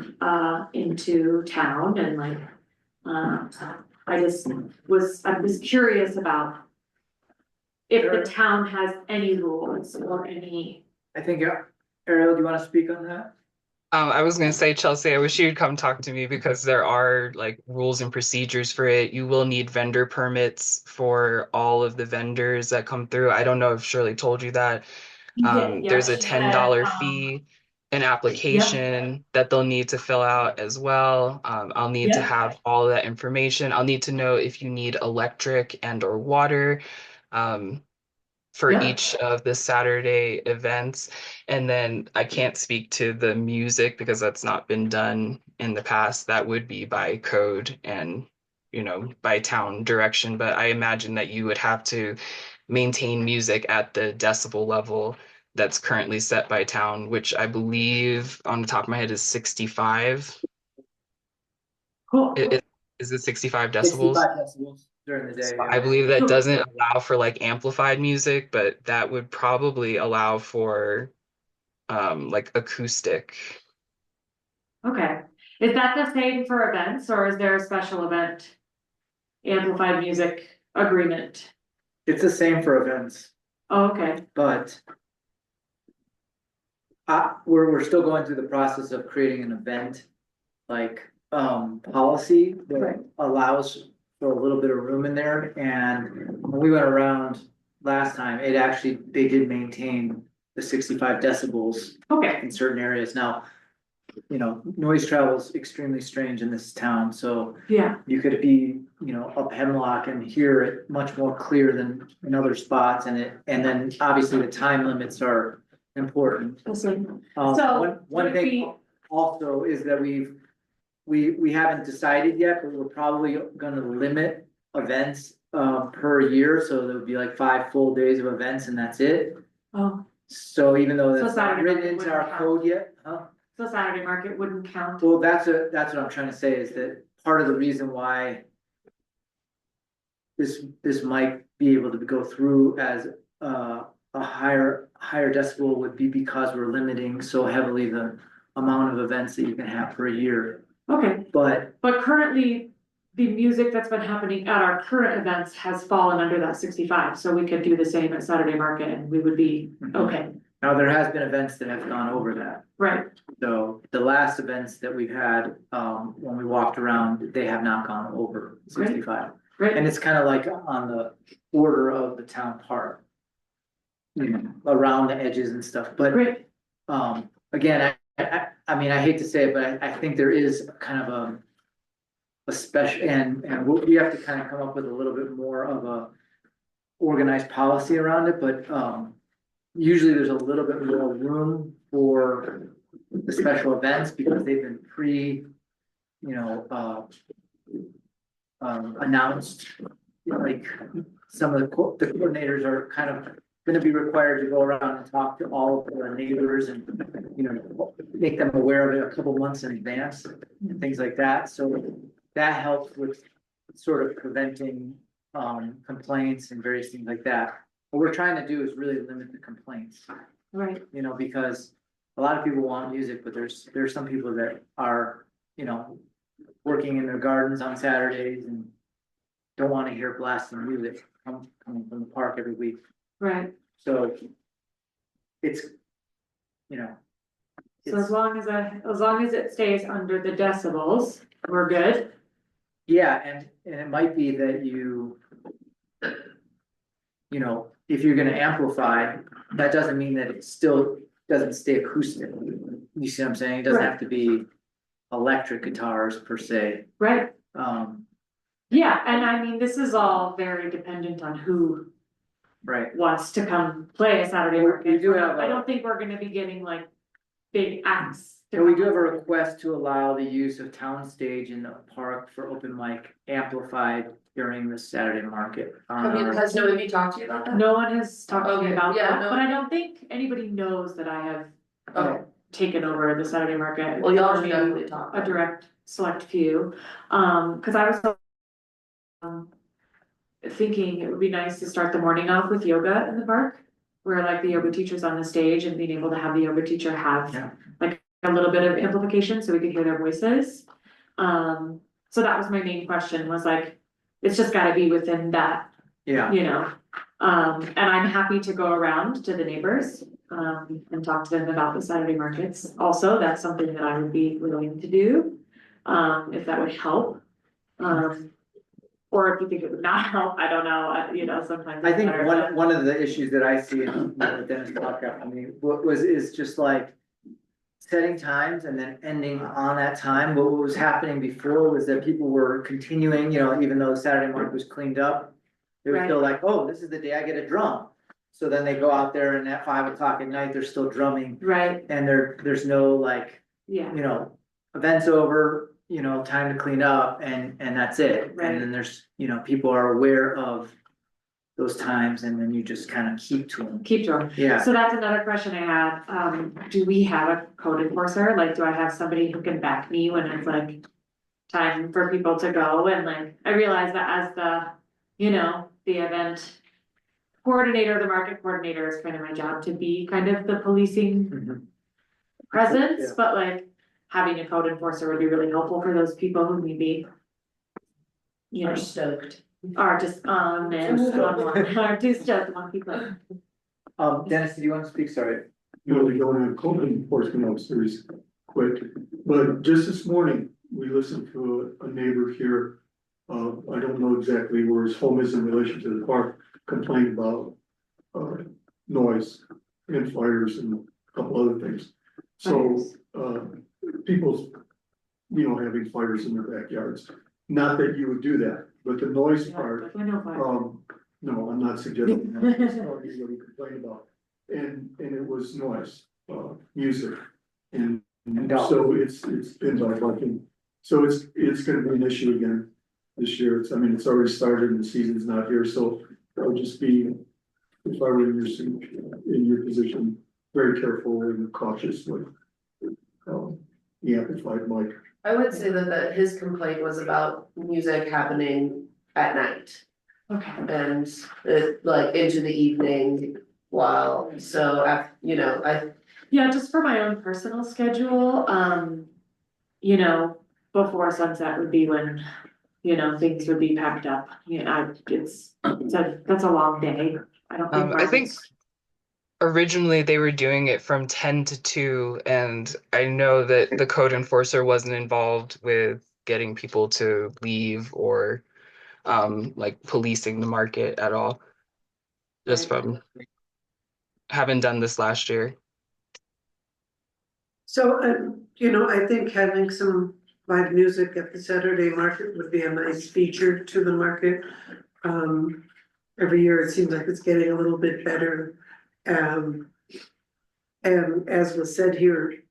into town and like, I was curious about if the town has any rules or any. I think, Ariel, do you wanna speak on that? I was gonna say, Chelsea, I wish you'd come talk to me because there are like rules and procedures for it. You will need vendor permits for all of the vendors that come through. I don't know if Shirley told you that. Yeah, There's a she said, $10 fee, an application that they'll need to fill out as well. I'll need to yeah, have all that information. I'll need to know if you need electric and or water. Um, for yeah, each of the Saturday events. And then I can't speak to the music because that's not been done in the past. That would be by code and, by town direction. But I imagine that you would have to maintain music at the decibel level that's currently set by town, which I believe on the top of my head is 65. cool. Is it 65 decibels? 65 decibels during the day, I yeah. believe that So, doesn't allow for like amplified music, but that would probably allow for like acoustic. okay, is that the same for events or is there a special event amplified music agreement? It's the same for events, Oh, okay, but we're still going through the process of creating an event, like, policy Right. that allows for a little bit of room in there, and when we went around last time, they did maintain the 65 decibels okay, in certain areas. Now, noise travel is extremely strange in this town, so yeah, you could be, up Hemlock and hear it much more clear than in other spots, and then obviously the time limits are important. that's like, Um, So, one would it be- thing also is that we haven't decided yet, but we're probably gonna limit events, per year, so there would be like 5 full days of events and that's it. oh, So even though So that's not Saturday written market into wouldn't our count. code yet, huh? so Saturday market wouldn't count, Well, that's what I'm trying to say, is that part of the reason why this might be able to go through as a higher decibel would be because we're limiting so heavily the amount of events that you can have per year. okay, But but currently. The music that's been happening at our current events has fallen under that 65, so we could do the same at Saturday market and we would be, okay, now there has been events that have gone over that. right, So the last events that we've had, when we walked around, they have not gone over 65. And great, it's kind of like on the order of the town park. Around the edges and stuff, but great, again, I mean, I hate to say it, but I think there is kind of a special, and we have to kind of come up with a little bit more of a organized policy around it, but usually there's a little bit more room for the special events because they've been announced. Like some of the coordinators are kind of gonna be required to go around and talk to all of the neighbors and, make them aware of it a couple months in advance and things like that. So that helps with sort of preventing complaints and various things like that. What we're trying to do is really limit the complaints, right, because a lot of people want music, but there's some people that are, working in their gardens on Saturdays and don't want to hear blasting music coming from the park every week. right, So it's, you know. so as long as it stays under the decibels, we're good, Yeah, and it might be that if you're gonna amplify, that doesn't mean that it still doesn't stay acoustic. You see what I'm saying? It doesn't have to be electric guitars per se. right? Um, Yeah, and I mean, this is all very dependent on who right. wants to come play a Saturday We market. do have I a- don't think we're gonna be getting like big acts. to And we come do have a up. request to allow the use of town stage in the park for open mic amplified during the Saturday market. Has nobody talked to you about that? No one has talked to me Okay, about yeah, that, no. but I don't think anybody knows that I have Okay, taken over the Saturday market. well, y'all should Only definitely talk. a direct select few, cause I was thinking it would be nice to start the morning off with yoga in the park. where like the yoga teacher's on the stage and being able to have the yoga teacher have Yeah. like a little bit of amplification so we could hear their voices. So that was my main question was like, it's just gotta be within that, Yeah, you know? And I'm happy to go around to the neighbors, and talk to them about the Saturday markets. Also, that's something that I would be willing to do, if that would help. Or if you think it would not help, I don't know, you know, sometimes. I it's think better one, to- one of the issues that I see, and Dennis talked about, I mean, is just like setting times and then ending on that time. What was happening before was that people were continuing, you know, even though Saturday market was cleaned up, they were still like, oh, this is the day I get a drum. So then they go out there and at 5 o'clock at night, they're still drumming, Right, and there's no like, yeah, you know, event's over, you know, time to clean up, and that's it. Right. And then there's, you know, people are aware of those times, and then you just kind of keep to them. keep going. Yeah, So that's another question I had, do we have a code enforcer, like, do I have somebody who can back me when it's like time for people to go, and like, I realize that as the, you know, the event coordinator, the market coordinator is kind of my job to be kind of the policing Mhm. presence, Yeah. but like, having a code enforcer would be really helpful for those people who maybe, you know, Are stoked. are just on and on, are too stoked on people. Dennis, did you want to speak? Sorry. You know, we don't have code enforcement officers quick, but just this morning, we listened to a neighbor here. I don't know exactly where his home is in relation to the park, complained about, noise and fires and a couple other things. So, people's, you know, having fires in their backyards, not that you would do that, but the noise part, I know, but- no, I'm not suggesting that, that's not what he complained about. And it was noise, music, and so it's been barking. So it's gonna be an issue again this year. I mean, it's already started and the season's not here, so I would just be, if I were in your position, very careful and cautious with the amplified mic. I would say that his complaint was about music happening at night Okay, and it like into the evening while, so you know, yeah, just for my own personal schedule, you know, before sunset would be when, you know, things would be packed up, you know, that's a long day. I don't think. I think originally they were doing it from 10 to 2, and I know that the code enforcer wasn't involved with getting people to leave or like policing the market at all. Just from having done this last year. So, you know, I think having some live music at the Saturday market would be a nice feature to the market. Every year it seems like it's getting a little bit better. And as was said here,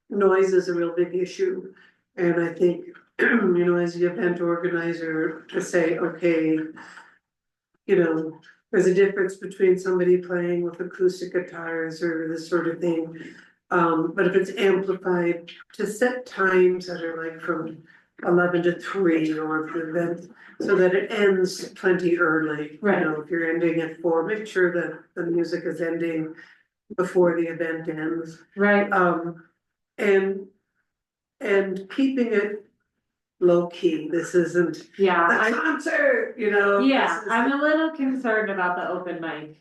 noise is a real big issue. And I think, you know, as the event organizer to say, okay, you know, there's a difference between somebody playing with acoustic guitars or this sort of thing. But if it's amplified, to set times that are like from 11 to 3 or the event, so that it ends plenty early. Right. You know, if you're ending at 4, make sure that the music is ending before the event ends. Right, And keeping it low key, this isn't yeah, a concert, you know? yeah, this is- I'm a little concerned about the open mic,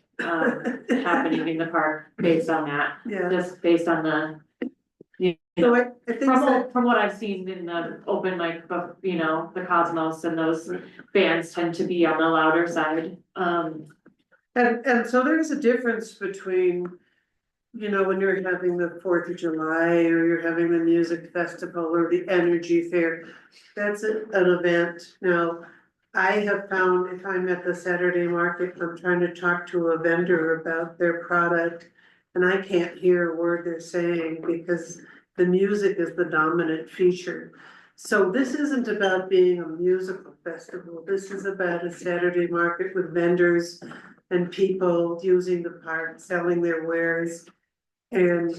happening in the park based on that, Yeah, just based on the. You so know, I think from that, from what I've seen in the open mic, but you know, the Cosmos and those bands tend to be on the louder side, and so there's a difference between, you know, when you're having the 4th of July or you're having the music festival or the energy fair, that's an event. Now, I have found if I'm at the Saturday market, I'm trying to talk to a vendor about their product, and I can't hear a word they're saying because the music is the dominant feature. So this isn't about being a musical festival. This is about a Saturday market with vendors and people using the park, selling their wares. And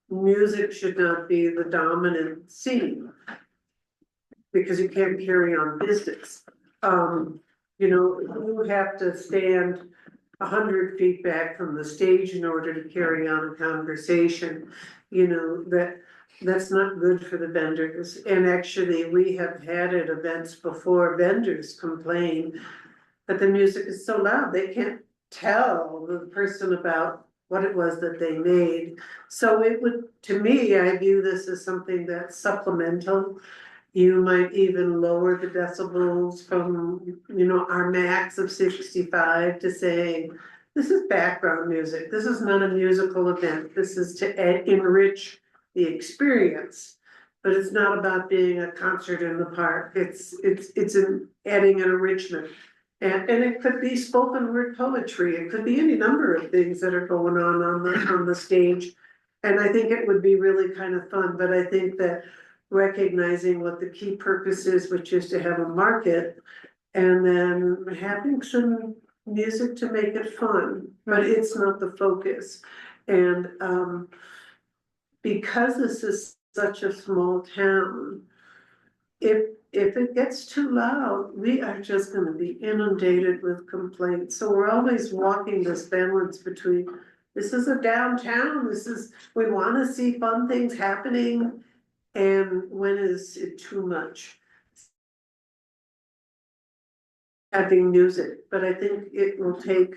music should not be the dominant scene. Because you can't carry on business. You know, you have to stand 100 feet back from the stage in order to carry on a conversation. You know, that's not good for the vendors. And actually, we have had at events before, vendors complain that the music is so loud, they can't tell the person about what it was that they made. So it would, to me, I view this as something that's supplemental. You might even lower the decibels from, you know, our max of 65 to saying, this is background music, this is not a musical event, this is to enrich the experience. But it's not about being a concert in the park, it's adding an enrichment. And it could be spoken word poetry, it could be any number of things that are going on the stage. And I think it would be really kind of fun, but I think that recognizing what the key purpose is, which is to have a market, and then having some music to make it fun, but it's not the focus. And because this is such a small town, if it gets too loud, we are just gonna be inundated with complaints. So we're always walking this balance between, this is a downtown, we wanna see fun things happening, and when is it too much? Having music, but I think it will take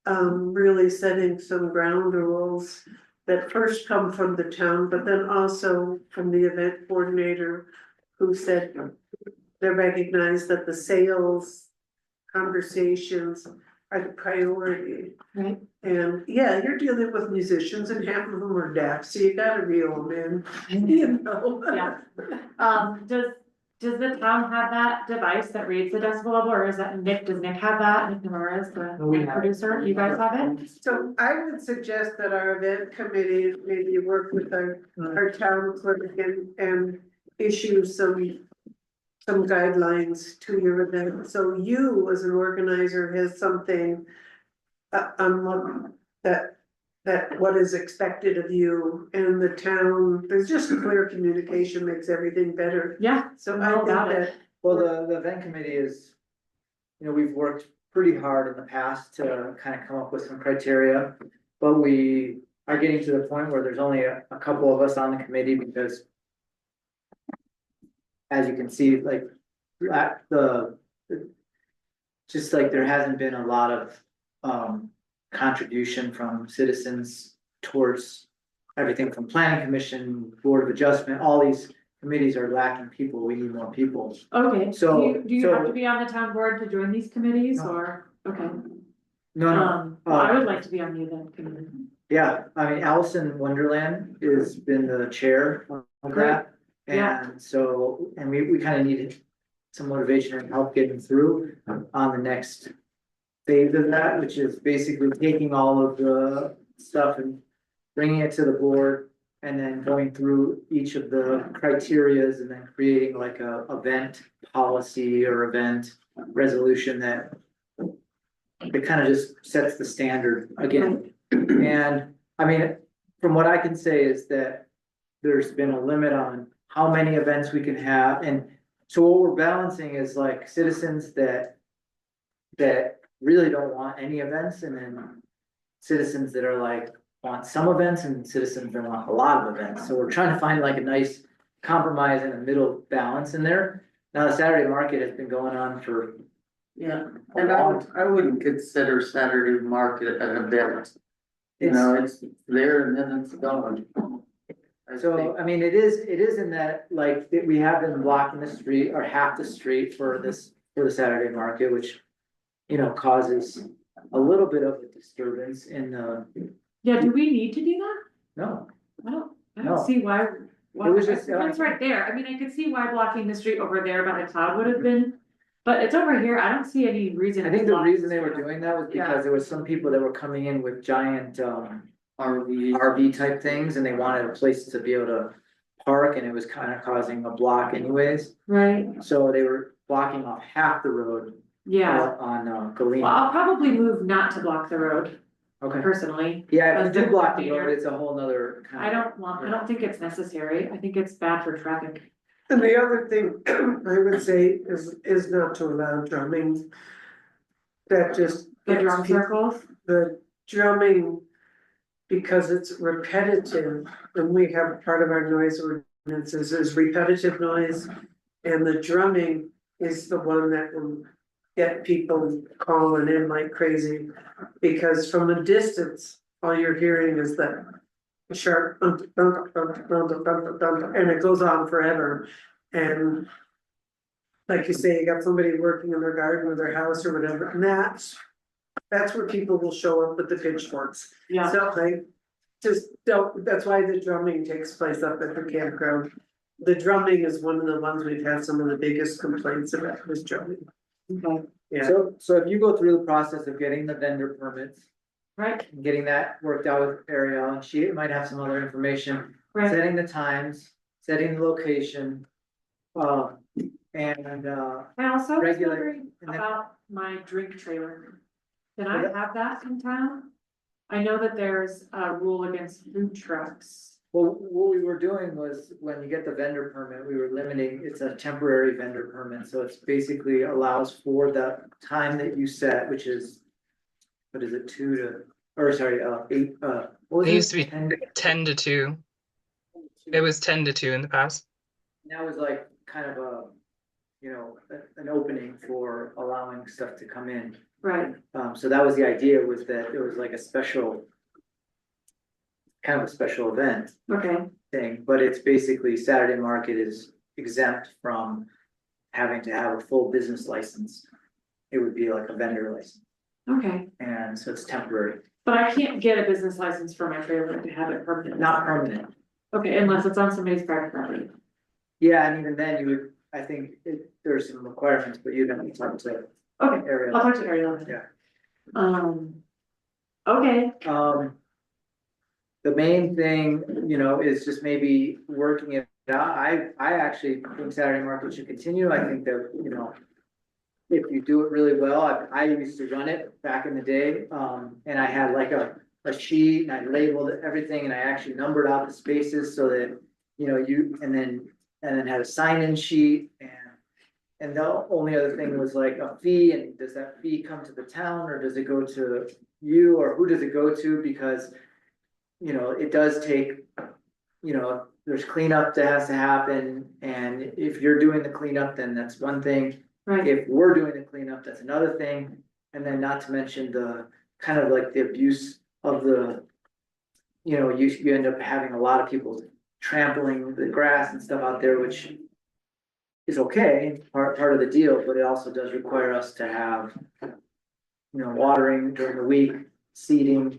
really setting some ground rules that first come from the town, but then also from the event coordinator who said they recognize that the sales conversations are the priority. Right. And yeah, you're dealing with musicians and half of them are deaf, so you gotta reel them in, you know? Yeah. Does the town have that device that reads the decibel level, or is that Nick, does Nick have that? Nick Namura is the We have it. producer, you guys have it? So I would suggest that our event committee maybe work with our town clerk and issue some guidelines to your event. So you, as an organizer, has something on what is expected of you, and the town, there's just clear communication makes everything better. Yeah, So I'm I all think about it. that, Well, the event committee is, you know, we've worked pretty hard in the past to kind of come up with some criteria. But we are getting to the point where there's only a couple of us on the committee because, as you can see, like, just like there hasn't been a lot of contribution from citizens towards everything from planning commission, board of adjustment, all these committees are lacking people, we need more people. Okay, So- do you have so- to be on the town board to join these committees, No. or, okay? No, Well, I would like to be on the event committee. yeah, I mean, Allison Wonderland has been the chair of that. Yeah. And so, and we kind of needed some motivation and help getting through on the next phase of that, which is basically taking all of the stuff and bringing it to the board and then going through each of the criterias and then creating like a event policy or event resolution that kind of just sets the standard again. And I mean, from what I can say is that there's been a limit on how many events we can have. And so what we're balancing is like citizens that really don't want any events, and then citizens that are like want some events, and citizens that want a lot of events. So we're trying to find like a nice compromise and a middle balance in there. Now, the Saturday market has been going on for, Yeah, and I wouldn't consider Saturday market an event. You know, it's there and then it's gone. so, I mean, it is in that, like, that we have been blocking the street or half the street for the Saturday market, which, you know, causes a little bit of a disturbance in the, Yeah, do we need to do that? no. I No. don't see why, It was just, it's right there, I mean, I could see why blocking the street over there by the cloud would have been, but it's over here, I don't see any reason. I think the reason they were doing that was because there was some people that were coming in with giant, RV type things, and they wanted a place to be able to park, and it was kind of causing a block anyways. Right, So they were blocking off half the road yeah, on, well, Galena. I'll probably move not to block the road Okay. personally. Yeah, if as you do the block the coordinator. road, it's a whole nother kind of. I don't think it's necessary, I think it's bad for traffic. and the other thing I would say is not to allow drumming. that just. The gets drum people- circles? The drumming, because it's repetitive, and we have part of our noise ordinances is repetitive noise. And the drumming is the one that will get people calling in like crazy. Because from a distance, all you're hearing is that sharp and it goes on forever. And like you say, you got somebody working in their garden or their house or whatever, and that's where people will show up with the pitchforks. Yeah, So like, just don't, that's why the drumming takes place up at the campground. The drumming is one of the ones we've had some of the biggest complaints about, was drumming. okay, Yeah, So if you go through the process of getting the vendor permits, right, and getting that worked out with Ariel, and she might have some other information, right. setting the times, setting the location. And I also was regulate, wondering and then- about my drink trailer. Can I have that in town? I know that there's a rule against food trucks. well, what we were doing was, when you get the vendor permit, we were limiting, it's a temporary vendor permit, so it's basically allows for the time that you set, which is. What is it, 8, what was It used to be 10 10 to 2. It was 10 to 2 in the past. That was like kind of an opening for allowing stuff to come in. Right, So that was the idea, was that it was like kind of a special event okay, thing, but it's basically Saturday market is exempt from having to have a full business license. It would be like a vendor license, okay. and so it's temporary, But I can't get a business license for my trailer to have it permanent. not permanent. Okay, unless it's on somebody's private property. Yeah, and even then you would, I think there's some requirements, but you'd have to talk to Okay, I'll Ariel. talk to Ariel. then. Yeah. Okay, The main thing, is just maybe working it out. I actually think Saturday market should continue. I think that, if you do it really well, I used to run it back in the day, and I had like a sheet and I labeled everything and I actually numbered out the spaces so that, and then had a sign-in sheet and the only other thing was like a fee, and does that fee come to the town or does it go to you, or who does it go to? Because, it does take, there's cleanup that has to happen, and if you're doing the cleanup, then that's one thing. right, If we're doing the cleanup, that's another thing, and then not to mention the kind of like the abuse of the. You end up having a lot of people trampling the grass and stuff out there, which. Is okay, part of the deal, but it also does require us to have. Watering during the week, seeding,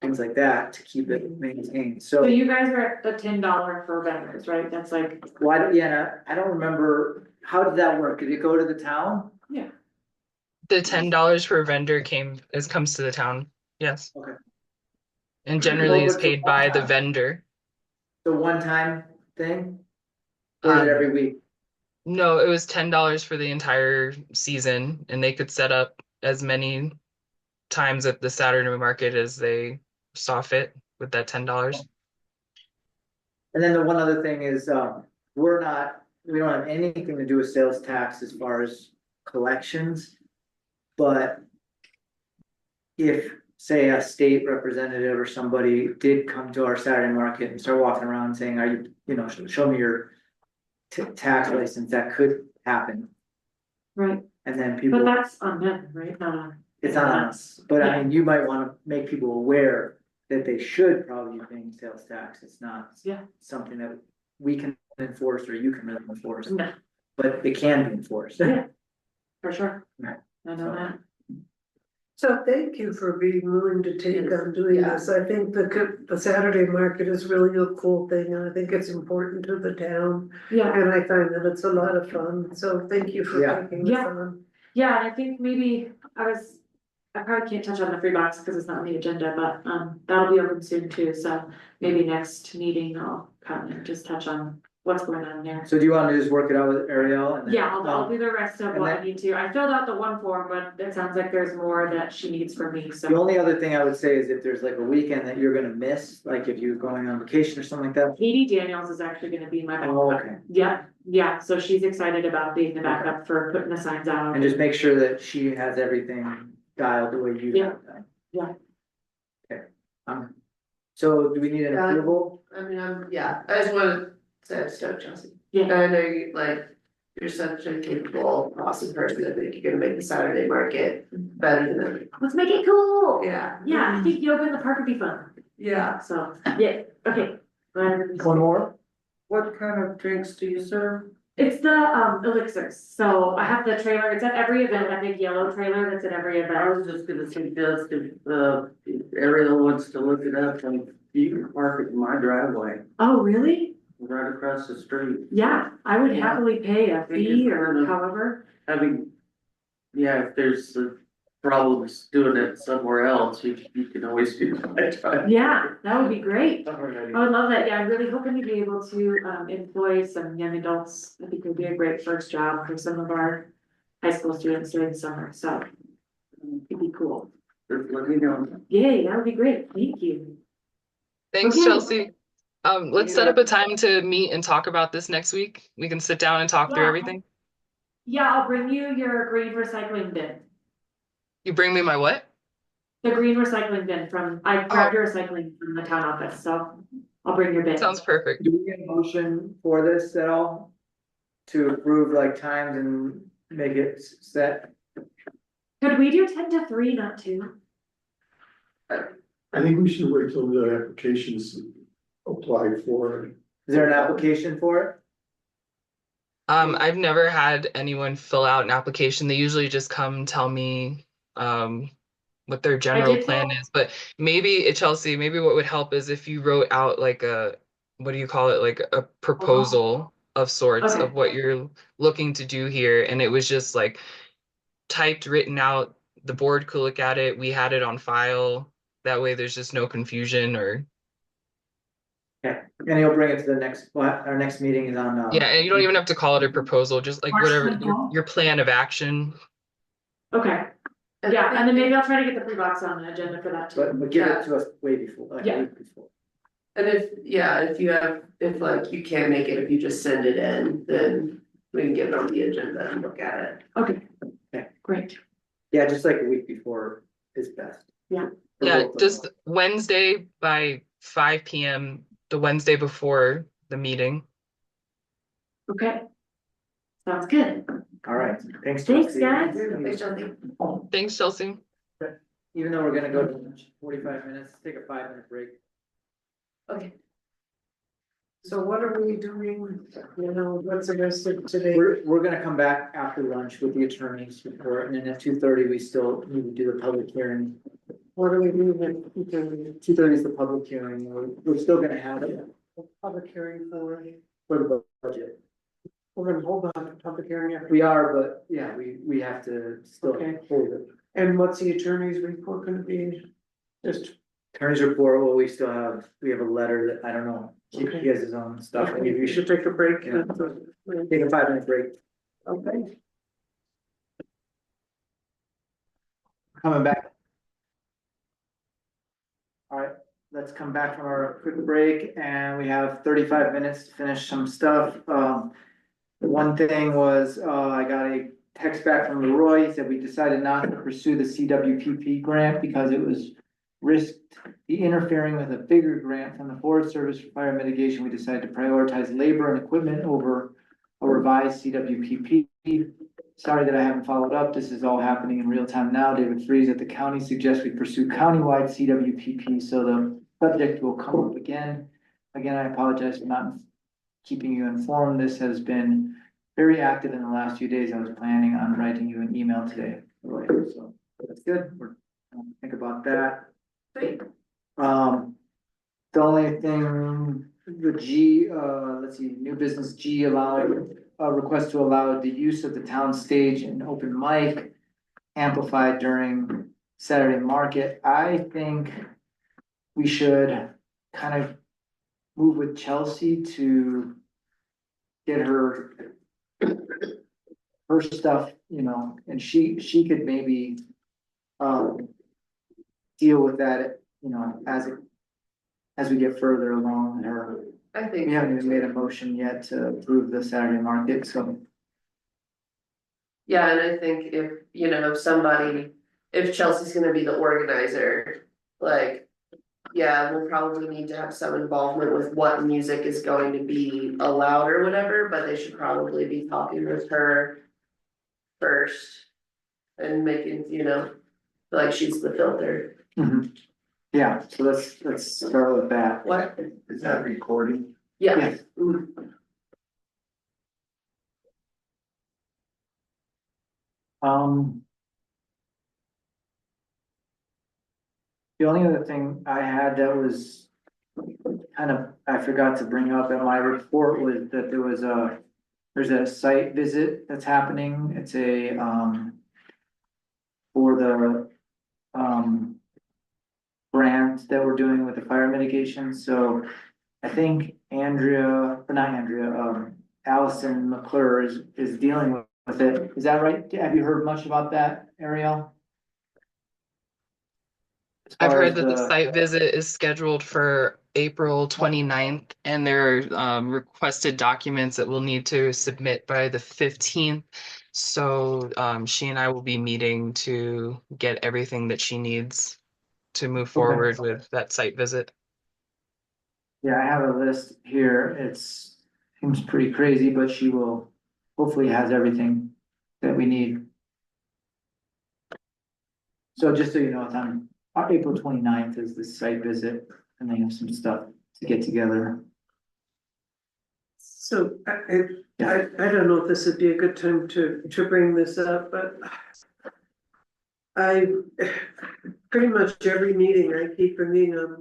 things like that to keep it maintained, so so. you guys are at the $10 for vendors, right? That's like, I don't remember, how did that work? Did it go to the town? The $10 per vendor comes to the town. Yes. Okay. And generally Well, is what's the paid by the one-time? vendor. The one-time thing? Or is it every week? No, it was $10 for the entire season, and they could set up as many times at the Saturday market as they saw fit with that $10. And then the one other thing is, we don't have anything to do with sales tax as far as collections. But if, say, a state representative or somebody did come to our Saturday market and start walking around saying, show me your tax license, that could happen. right, And then but people, that's on them, right? Not on. it's not on us, but I mean, you might wanna make people aware that they should probably be paying sales tax. It's not. Yeah. Something that we can enforce or you can really enforce, No, but it can be enforced. Yeah. for sure. Right. I know that. so thank you for being willing to take on doing Yeah. this. I think the Saturday market is really a cool thing, and I think it's important to the town. Yeah, And I find that it's a lot of fun, so thank you for Yeah. taking this Yeah. on. yeah, and I think maybe I probably can't touch on the free box because it's not on the agenda, but that'll be open soon too, so maybe next meeting I'll come and just touch on what's going on there. So do you want to just work it out with Ariel and then? Yeah, I'll do the rest of and what I then- need to. I filled out the one form, but it sounds like there's more that she needs from me, The so. only other thing I would say is if there's like a weekend that you're gonna miss, like if you're going on vacation or something like that. Katie Daniels is actually gonna be my Oh, backup. okay. Yeah, so she's excited about being the backup for putting the signs out. And just make sure that she has everything dialed the way you Yeah. have them. Yeah. Okay, so do we need an Yeah. approval? I mean, yeah, I just wanted to say I'm stoked, Chelsea. Yeah. And I know you, like, you're such a capable, awesome person, I think you're gonna make the Saturday market better than ever. Let's make it cool. Yeah. Yeah, I think yoga in the park would be fun. Yeah. So, yeah, okay. One more? What kind of drinks do you serve? It's the elixirs. So I have the trailer. It's at every event. I think yellow trailer that's at every I event. was just gonna suggest if Ariel wants to look it up, and you can park it in my driveway, Oh, really? right across the street. Yeah, I would Yeah. happily pay a fee or however. I mean, yeah, if there's problems doing it somewhere else, you can always do that. Yeah, that would be great. Alrighty. I would love that. Yeah, I'm really hoping to be able to employ some young adults. I think it would be a great first job for some of our high school students during the summer. So it'd be cool. Just let me know. Yay, that would be great. Thank you. Thanks, Okay. Chelsea. Let's set up a time to meet and talk about this next week. We can sit down and talk through Yeah. everything. Yeah, I'll bring you your green recycling bin. You bring me my what? The green recycling bin I grabbed your recycling from the town office, so I'll bring your bin. Sounds perfect. Do we get a motion for this at all? To approve like times and make it set? Could we do 10 to 3, not 2? I think we should wait till the applications applied for. Is there an application for it? I've never had anyone fill out an application. They usually just come tell me what their general did plan that. is. But maybe, Chelsea, maybe what would help is if you wrote out like what do you call it? Like a proposal of sorts Okay. of what you're looking to do here. And it was just like typed, written out. The board could look at it. We had it on file. That way there's just no confusion or. Okay, and he'll bring it to the next, our next meeting is on. Yeah, and you don't even have to call it a proposal, just like March whatever 24th? your plan of action. Okay, yeah, and then maybe I'll try to get the pre-box on the agenda for that too. But give it to us way before, like a Yeah. week before. And if like you can't make it, if you just send it in, then we can get it on the agenda and look at it. Okay. Okay. Great. Yeah, just like a week before is best. Yeah. For Yeah, both of just them. Wednesday by 5 p.m., the Wednesday before the meeting. Okay. Sounds good. All right, thanks. Thanks, Chelsea. guys. Thanks, Chelsea. Thanks, Chelsea. Even though we're gonna go to 45 minutes, take a 5-minute break. Okay. So what are we doing, what's the rest of today? We're gonna come back after lunch with the attorney's report, and then at 2:30, we still need to do the public hearing. What are we doing? 2:30 is the public hearing, we're still gonna have it Public hearing for, for the budget. we're gonna hold on to public hearing after. We are, but yeah, we have to still Okay. hold it. And what's the attorney's report gonna be? Just, Attorney's report, well, we have a letter that, I don't know, Okay. he has his own stuff, maybe we we should should take a break. Yeah. take a 5-minute break. Okay. Coming back. All right, let's come back from our quick break, and we have 35 minutes to finish some stuff. One thing was, I got a text back from Leroy. He said we decided not to pursue the CWPP grant because it was risked the interfering with a bigger grant from the Forest Service for fire mitigation. We decided to prioritize labor and equipment over a revised CWPP. Sorry that I haven't followed up. This is all happening in real time now. David Freeze at the county suggests we pursue countywide CWPP, so the subject will come up again. Again, I apologize for not keeping you informed. This has been very active in the last few days. I was planning on writing you an email today. So that's good. We're gonna think about that. Great. The only thing, the G, let's see, new business G allowing, request to allow the use of the town stage and open mic amplified during Saturday market. I think we should kind of move with Chelsea to get her stuff, and she could maybe deal with that, as we get further along in her. I We think, haven't even made a motion yet to approve the Saturday market, so. yeah, and I think if somebody if Chelsea's gonna be the organizer, like. Yeah, we'll probably need to have some involvement with what music is going to be allowed or whatever, but they should probably be talking with her first. And making, like she's the filter. Mhm. Yeah, so let's start with that. What? Is that recording? Yeah. Yes. Um. The only other thing I had that was kind of, I forgot to bring up in my report was that there's a site visit that's happening. It's for the, grant that we're doing with the fire mitigation. So I think Allison McClure is dealing with it. Is that right? Have you heard much about that, Ariel? As I've far heard as that the site visit is scheduled for April 29th, and there are requested documents that we'll need to submit by the 15th. So she and I will be meeting to get everything that she needs to move forward with that site visit. Yeah, I have a list here. Seems pretty crazy, but she will hopefully has everything that we need. So just so you know, it's on April 29th is the site visit, and they have some stuff to get together. So I don't know if this would be a good time to bring this up, but I, pretty much every meeting I keep bringing up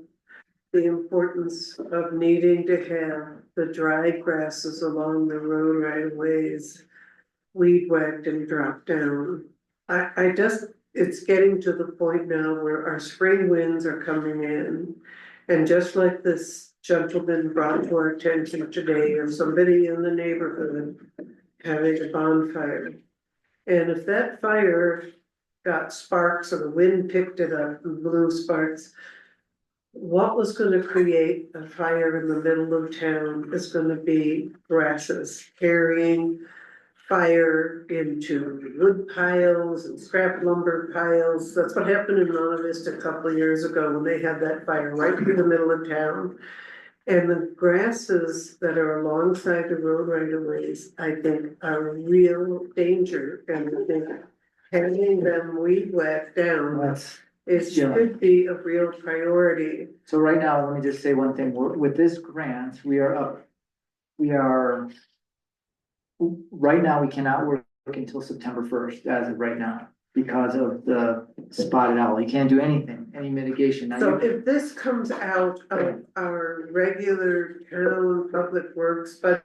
the importance of needing to have the dry grasses along the road right of ways weed whacked and dropped down. I just, it's getting to the point now where our spring winds are coming in. And just like this gentleman brought to our attention today, or somebody in the neighborhood having a bonfire. And if that fire got sparks or the wind picked it up and blew sparks, what was gonna create a fire in the middle of town is gonna be grasses carrying fire into wood piles and scrap lumber piles. That's what happened in Monte Vista a couple of years ago when they had that fire right through the middle of town. And the grasses that are alongside the road right of ways, I think are a real danger, and I think having them weed whacked down, it should be a real priority. So right now, let me just say one thing, with this grant, right now, we cannot work until September 1st, as of right now, because of the spotted owl. You can't do anything, any mitigation. Now, So if this comes out of our regular town public works, but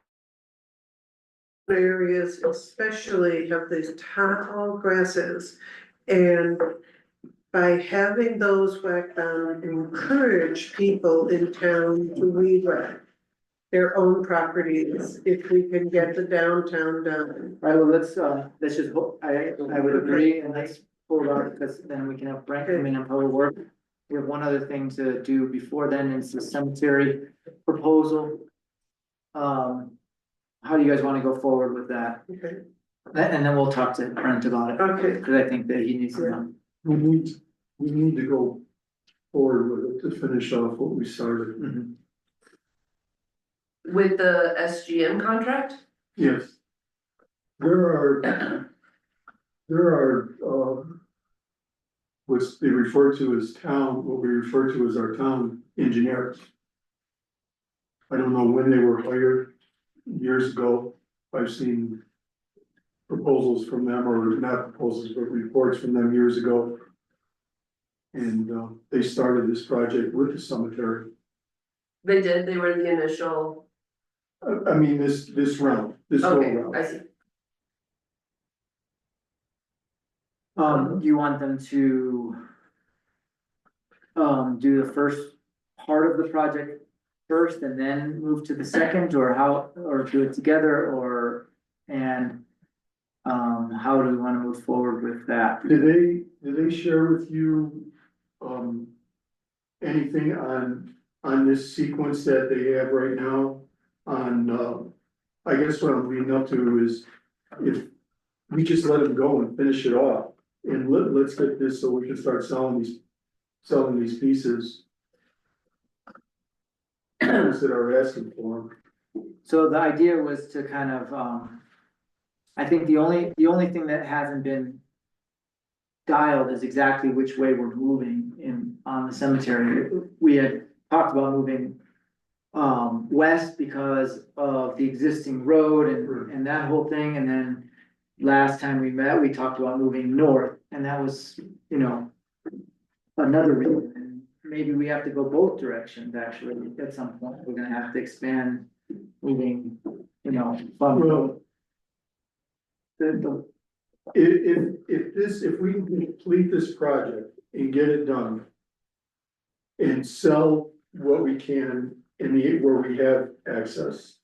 areas especially have these tall grasses, and by having those whacked down, encourage people in town to weed whack their own properties, if we can get the downtown done. Right, well, let's just, I would agree, and let's hold on, because then we can have Brent come in and probably work. We have one other thing to do before then, it's the cemetery proposal. How do you guys wanna go forward with that? Okay. And then we'll talk to Brent about it, Okay, because I think that he needs to know. We need to go forward with it to finish off what we started. Mhm. With the SGM contract? Yes. There are, what's they refer to as what we refer to as our town engineers. I don't know when they were hired, years ago. I've seen proposals from them, or not proposals, but reports from them years ago. And they started this project with the cemetery. They did, they were the initial, I mean, this round, this go okay, round. I see. Do you want them to do the first part of the project first and then move to the second, or or do it together, how do we wanna move forward with that? Did they share with you, anything on this sequence that they have right now? I guess what I'm leading up to is if we just let them go and finish it off, and let's get this so we can start selling these pieces. Those that are asking for them. So the idea was to kind of, I think the only thing that hasn't been dialed is exactly which way we're moving on the cemetery. We had talked about moving west because of the existing road and that whole thing, and then last time we met, we talked about moving north, and that was, another reason. And maybe we have to go both directions, actually, at some point, we're gonna have to expand moving, from Well, the, if we can complete this project and get it done. And sell what we can where we have access.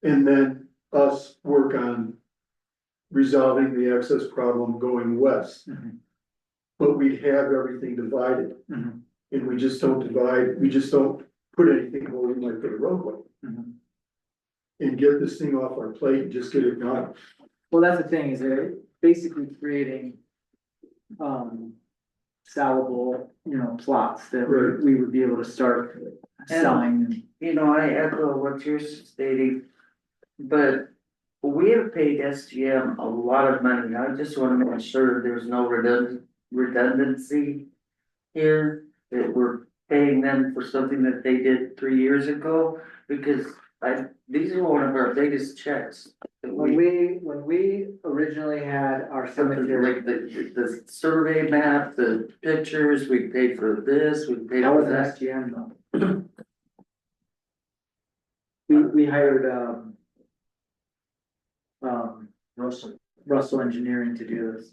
And then us work on resolving the access problem going west. Mhm. But we'd have everything divided. Mhm. And we just don't put anything where we might put a roadway. Mhm. And get this thing off our plate and just get it done. Well, that's the thing, is they're basically creating, sellable, plots that Right. we would be able to start selling. I echo what you're stating, but we have paid SGM a lot of money. I just wanna make sure there's no redundancy here, that we're paying them for something that they did 3 years ago, because these are one of our biggest checks. that When we originally had our Something cemetery, like the survey map, the pictures, we paid for this, we paid that for was an that. SGM though. We hired, Russell Engineering to do this,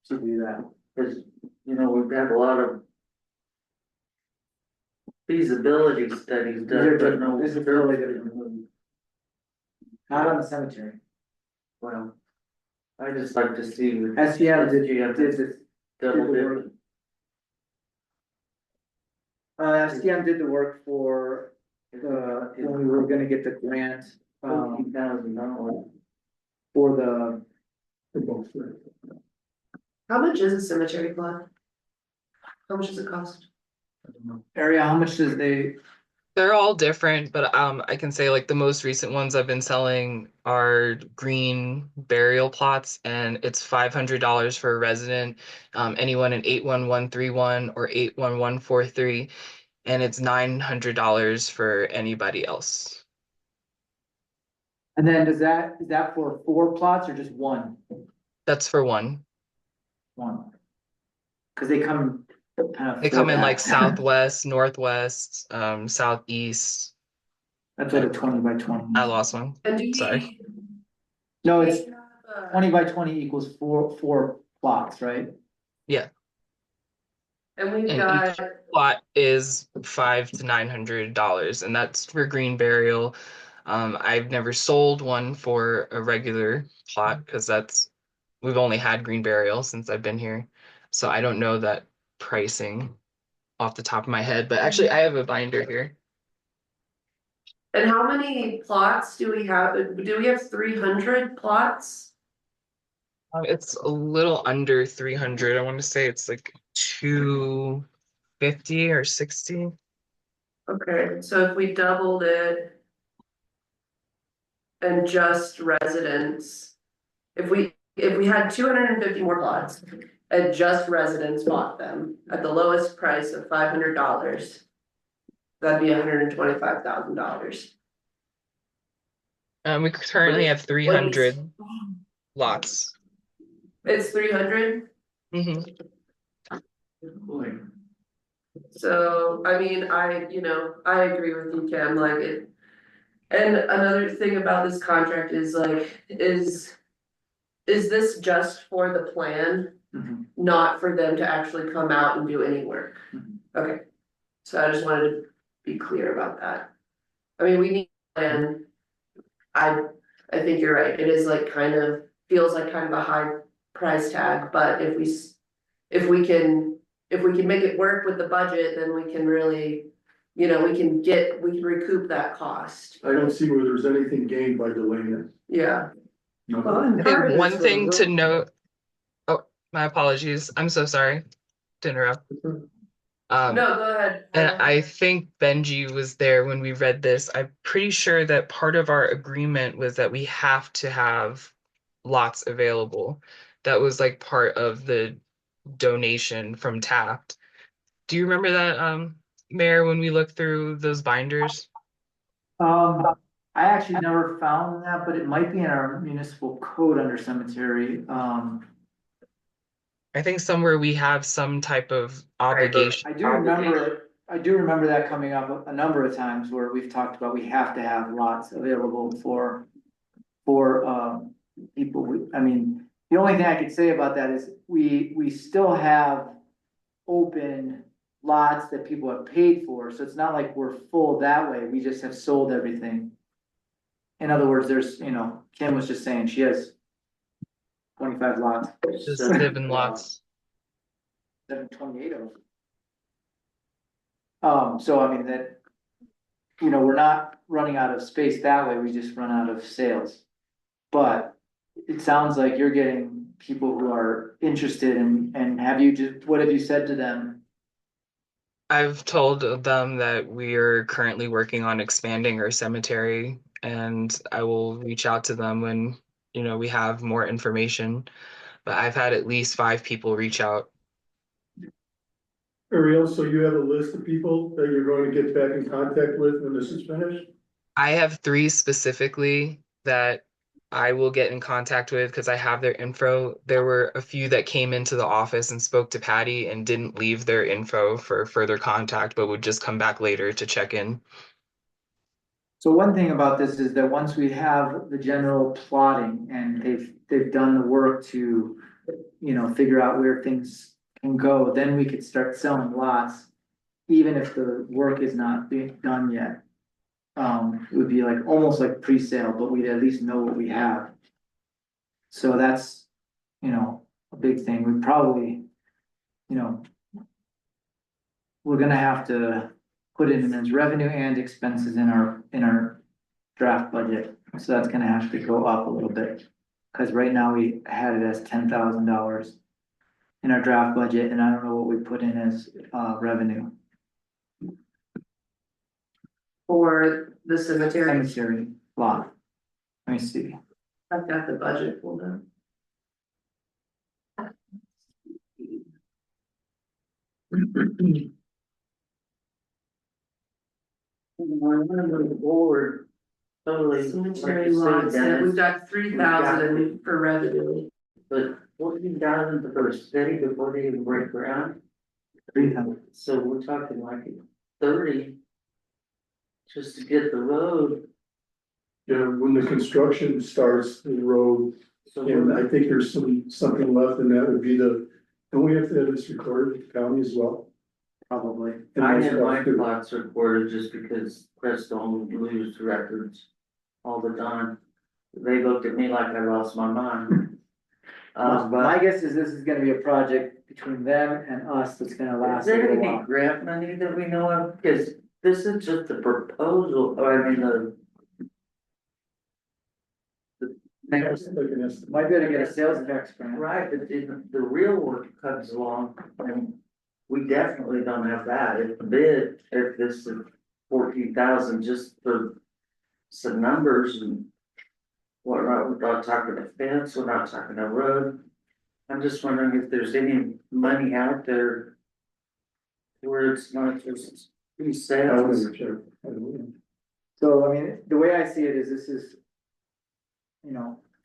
to do that. Cause, we've got a lot of feasibility studies done, but no. This is totally different. Not on the cemetery. Well, I just like to see. SGM did this. Double did the work. dip. STM did the work for when we were gonna get the grant, $14,000. for the, For both. How much is a cemetery plot? How much does it cost? area, how much does they, They're all different, but I can say like the most recent ones I've been selling are green burial plots, and it's $500 for a resident, anyone in 81131 or 81143, and it's $900 for anybody else. and then is that for 4 plots or just one? That's for one. One. Cause they come kind of. They come in like four-pack. southwest, northwest, southeast. That's like a 20 by 20. I lost one. And do Sorry. No, it's we have, 20 by 20 equals four plots, right? Yeah. And we've And got, each plot is $500 to $900, and that's for green burial. I've never sold one for a regular plot because we've only had green burial since I've been here. So I don't know that pricing off the top of my head, but actually I have a binder here. and how many plots do we have? Do we have 300 plots? It's a little under 300. I want to say it's like 250 or 60. Okay, so if we doubled it and just residents, if we had 250 more plots and just residents bought them at the lowest price of $500, that'd be $125,000. We currently have 300 lots. It's 300. Mhm. So, I mean, I agree with you, Kim, like it. And another thing about this contract is like, is this just for the plan? Mhm. Not for them to actually come out and do any work? Mhm. Okay, so I just wanted to be clear about that. I mean, we need a plan. I think you're right, it is like feels like kind of a high price tag, but if we can make it work with the budget, then we can really, we can recoup that cost. I don't see where there's anything gained by delaying it. Yeah, Well, and I part think of one it's thing to the- note. Oh, My apologies. I'm so sorry to interrupt. No, go ahead. And I think Benji was there when we read this. I'm pretty sure that part of our agreement was that we have to have lots available. That was like part of the donation from Taft. Do you remember that, Mayor, when we looked through those binders? I actually never found that, but it might be in our municipal code under cemetery. I think somewhere we have some type of obligation. I do remember that coming up a number of times where we've talked about we have to have lots available for people. I mean, the only thing I could say about that is we still have open lots that people have paid for, so it's not like we're full that way. We just have sold everything. In other words, there's, Kim was just saying she has 25 lots. Just 7 lots. 728 of them. So I mean that, we're not running out of space that way, we just run out of sales. But it sounds like you're getting people who are interested and what have you said to them? I've told them that we are currently working on expanding our cemetery, and I will reach out to them when, we have more information. But I've had at least 5 people reach out. Ariel, so you have a list of people that you're going to get back in contact with when this is finished? I have 3 specifically that I will get in contact with because I have their info. There were a few that came into the office and spoke to Patty and didn't leave their info for further contact, but would just come back later to check in. So one thing about this is that once we have the general plotting and they've done the work to, figure out where things can go, then we could start selling lots, even if the work is not being done yet. It would be like, almost like pre-sale, but we'd at least know what we have. So that's, a big thing. We probably, we're gonna have to put it in as revenue and expenses in our draft budget. So that's gonna have to go up a little bit. Cause right now we had it as $10,000 in our draft budget, and I don't know what we put in as, revenue. For the cemetery, Cemetery lot. Let me see. I've got the budget pulled up. I'm gonna move forward. Totally. Cemetery like you said, lots, yeah, Dennis, we've got 3,000 for revenue. But 14,000 for a city before they even break ground, 300. so we're talking like 30. Just to get the road, Yeah, when the construction starts, the road, so and we're, I think there's something left, and that would be don't we have to have this recorded at the county as well? Probably. And I most had stuff my too. plots recorded just because Crestone loses records all the time. They looked at me like I lost my mind. My But guess is this is gonna be a project between them and us that's gonna is last a there little any while. grant money that we know of? Because this is just a proposal, or I mean, That's like an estimate. Might be able to get a sales tax grant. right, but the real work comes along, and we definitely don't have that. If this is 14,000 just for some numbers and whatnot, we're not talking a fence, we're not talking a road. I'm just wondering if there's any money out there where it's not just these I don't sales. know, Chair. I don't know. So, I mean, the way I see it is this is,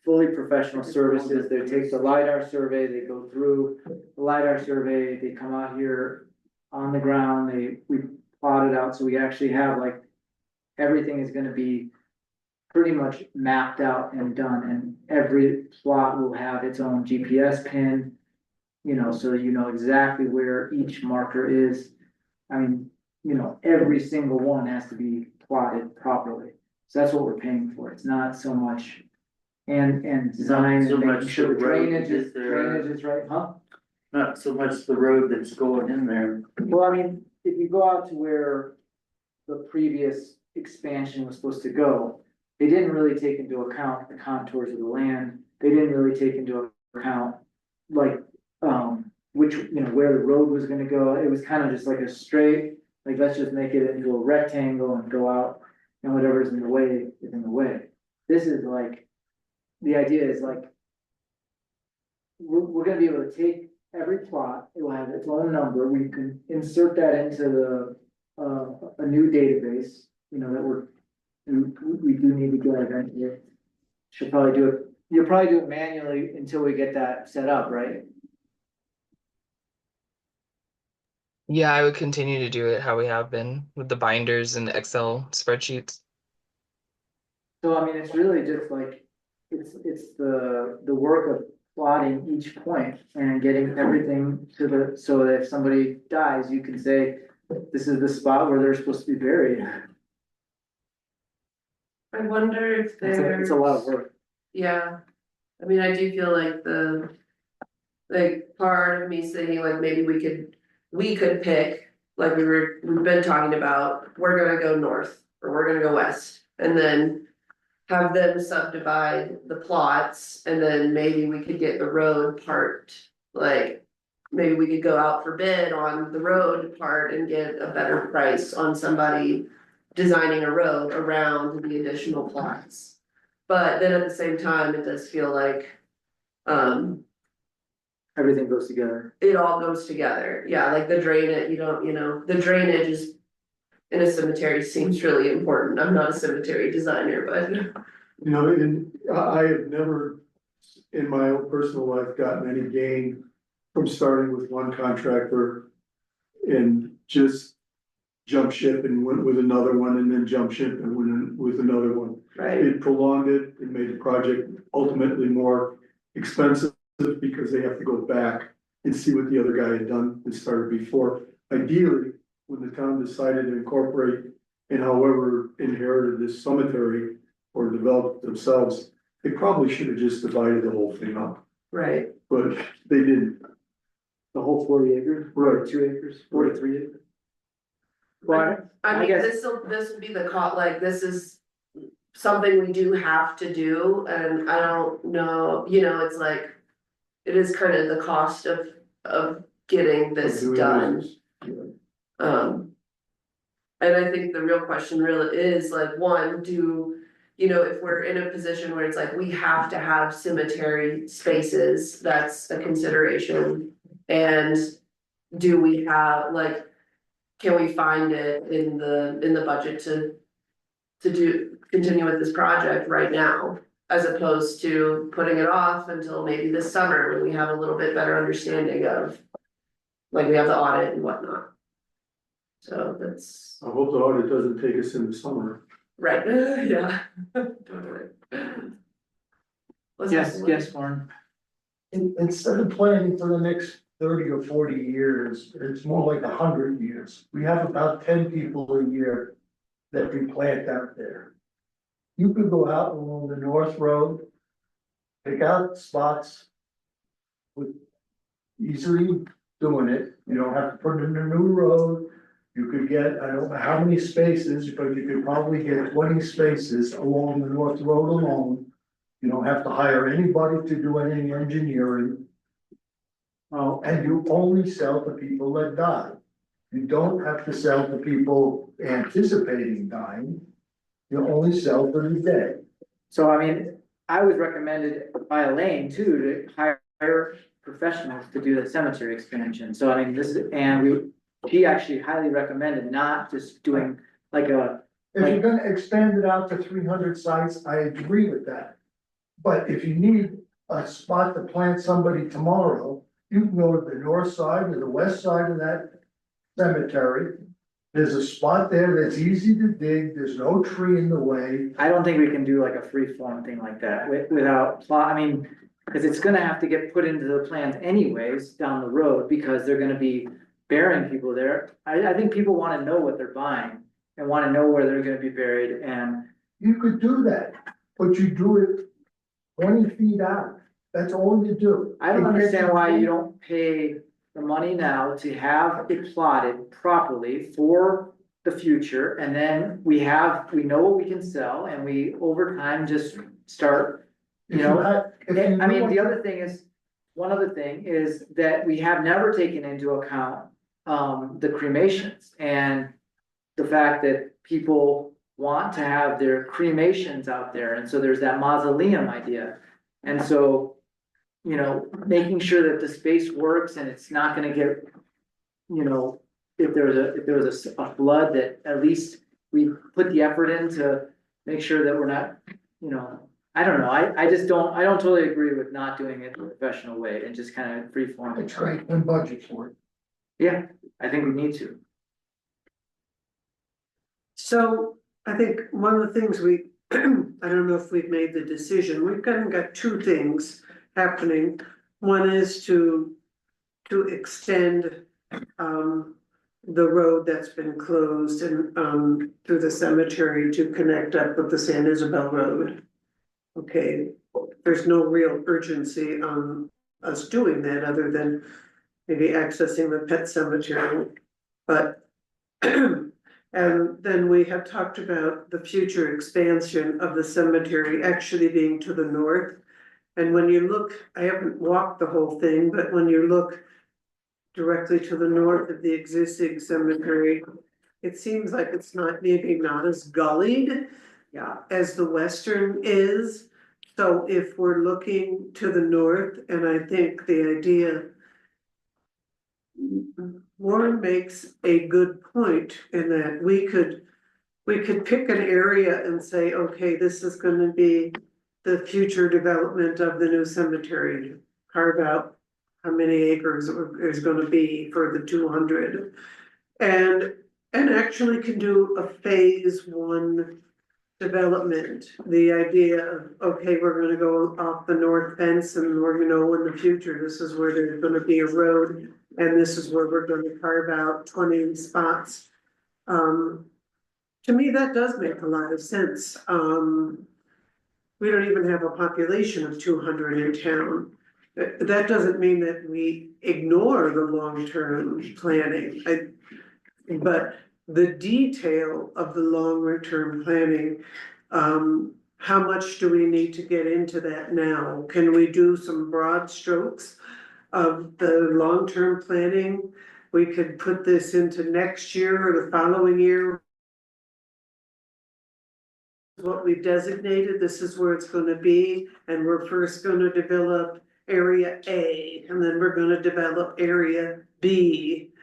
fully professional services. They take the LiDAR survey, they go through the LiDAR survey, they come out here on the ground, we plot it out, so we actually have like, everything is gonna be pretty much mapped out and done, and every plot will have its own GPS pin, so you know exactly where each marker is. I mean, every single one has to be plotted properly. So that's what we're paying for. It's not so much and design Not so and making much sure the the road drainage is, is there. right, huh? Not so much the road that's going in there. Well, I mean, if you go out to where the previous expansion was supposed to go, they didn't really take into account the contours of the land. They didn't really take into account like which, where the road was gonna go. It was kind of just like a straight, like, let's just make it into a rectangle and go out, and whatever's in the way is in the way. This is like, the idea is like, we're gonna be able to take every plot, it will have its own number, we can insert that into a new database, that we do need to get eventually. Should probably do it, you'll probably do it manually until we get that set up, right? Yeah, I would continue to do it how we have been with the binders and the Excel spreadsheets. So I mean, it's really just like, it's the work of plotting each point and getting everything so that if somebody dies, you can say, this is the spot where they're supposed to be buried. I wonder if It's a lot of work. Yeah, I mean, I do feel like like part of me saying like maybe we could pick, like we've been talking about, we're gonna go north or we're gonna go west. And then have them subdivide the plots and then maybe we could get the road part, like maybe we could go out for bid on the road part and get a better price on somebody designing a road around the additional plots. But then at the same time, it does feel like, Everything goes together. it all goes together. Yeah, like the drainage, the drainage is in a cemetery seems really important. I'm not a cemetery designer, but And I have never, in my own personal life, gotten any gain from starting with one contractor and just jump ship and went with another one and then jump ship and went with another one. right, It prolonged it, it made the project ultimately more expensive because they have to go back and see what the other guy had done that started before. Ideally, when the town decided to incorporate and however inherited this cemetery or developed themselves, they probably should have just divided the whole thing up, right. but they didn't. The whole 40 acres, Right. 42 acres, 43 acres. But I I mean, guess- this will be the like, this is something we do have to do, and I don't know, it's like. It is kind of the cost of getting this Doing done. business. Yeah. And I think the real question really is like, one, if we're in a position where it's like, we have to have cemetery spaces, that's a consideration. And do we have, like, can we find it in the budget to continue with this project right now? As opposed to putting it off until maybe this summer when we have a little bit better understanding of, like, we have the audit and whatnot. So that's, I hope the audit doesn't take us in the summer. right, yeah. Totally. Yes, Warren. Instead of planning for the next 30 or 40 years, it's more like 100 years. We have about 10 people a year that we plant out there. You could go out along the North Road, pick out spots with easily doing it. You don't have to put in a new road. You could get, I don't know how many spaces, but you could probably get 20 spaces along the North Road alone. You don't have to hire anybody to do any engineering. And you only sell to people that die. You don't have to sell to people anticipating dying. You only sell for the dead. So I mean, I was recommended by Elaine too, to hire professionals to do the cemetery expansion. So I mean, she actually highly recommended not just doing like a. If you're gonna expand it out to 300 sites, I agree with that. But if you need a spot to plant somebody tomorrow, you can go to the north side or the west side of that cemetery. There's a spot there that's easy to dig, there's no tree in the way. I don't think we can do like a free form thing like that without plot, I mean, because it's gonna have to get put into the plans anyways down the road, because they're gonna be burying people there. I think people wanna know what they're buying and wanna know where they're gonna be buried, and You could do that, but you do it 20 feet out, that's all you do. I don't understand why you don't pay the money now to have it plotted properly for the future, and then we know what we can sell, and we over time just start, If you had- if you I mean, knew the other thing is, one other thing is that we have never taken into account, the cremations and the fact that people want to have their cremations out there, and so there's that mausoleum idea. And so, making sure that the space works and it's not gonna get, if there was a flood, that at least we put the effort in to make sure that we're not, I don't know, I don't totally agree with not doing it the professional way and just kind of free form. It's great, and budget for it. Yeah, I think we need to. So I think one of the things we, I don't know if we've made the decision, we've kind of got two things happening. One is to extend the road that's been closed and through the cemetery to connect up with the San Isabel Road. Okay, there's no real urgency on us doing that other than maybe accessing the pet cemetery, but and then we have talked about the future expansion of the cemetery actually being to the north. And when you look, I haven't walked the whole thing, but when you look directly to the north of the existing cemetery, it seems like it's maybe not as gullied, yeah, as the western is. So if we're looking to the north, and I think the idea, Warren makes a good point in that we could pick an area and say, okay, this is gonna be the future development of the new cemetery. Carve out how many acres is gonna be for the 200. And actually can do a phase one development. The idea of, okay, we're gonna go off the north fence and we're in the future, this is where there's gonna be a road. And this is where we're gonna carve out 20 spots. To me, that does make a lot of sense. We don't even have a population of 200 in town. That doesn't mean that we ignore the long-term planning. But the detail of the longer-term planning, how much do we need to get into that now? Can we do some broad strokes of the long-term planning? We could put this into next year or the following year. What we've designated, this is where it's gonna be, and we're first gonna develop area A, and then we're gonna develop area B.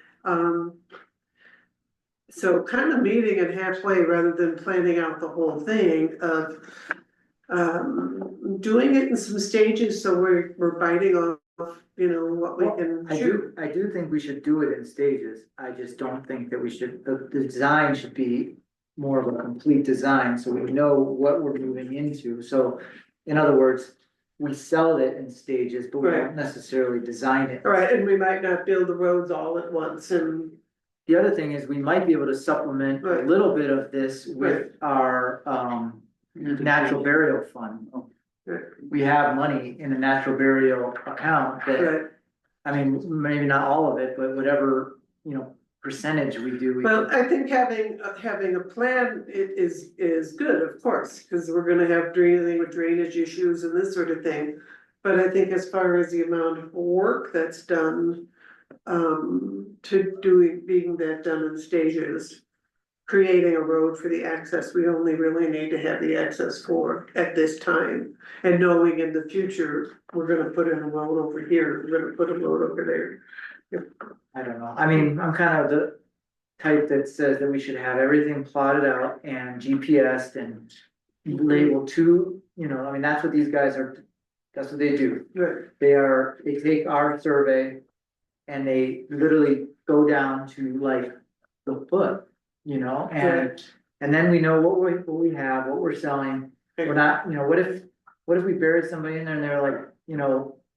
So kind of meeting it halfway rather than planning out the whole thing of doing it in some stages, so we're biting off, what we can shoot. I do think we should do it in stages. I just don't think that we should, the design should be more of a complete design, so we know what we're moving into. So, in other words, we sell it in stages, but we don't necessarily design it. Right, and we might not build the roads all at once, and the other thing is we might be able to supplement a little bit of this with our natural burial fund. We have money in a natural burial account that, I mean, maybe not all of it, but whatever, percentage we do. Well, I think having a plan is good, of course, because we're gonna have dealing with drainage issues and this sort of thing. But I think as far as the amount of work that's done, being that done in stages, creating a road for the access, we only really need to have the access for at this time. And knowing in the future, we're gonna put in a road over here, we're gonna put a road over there. I don't know, I mean, I'm kind of the type that says that we should have everything plotted out and GPSed and labeled to, I mean, that's what these guys are, that's what they do. Right. They take our survey and they literally go down to like the foot, and then we know what we have, what we're selling. We're not, what if we buried somebody in there and they're like,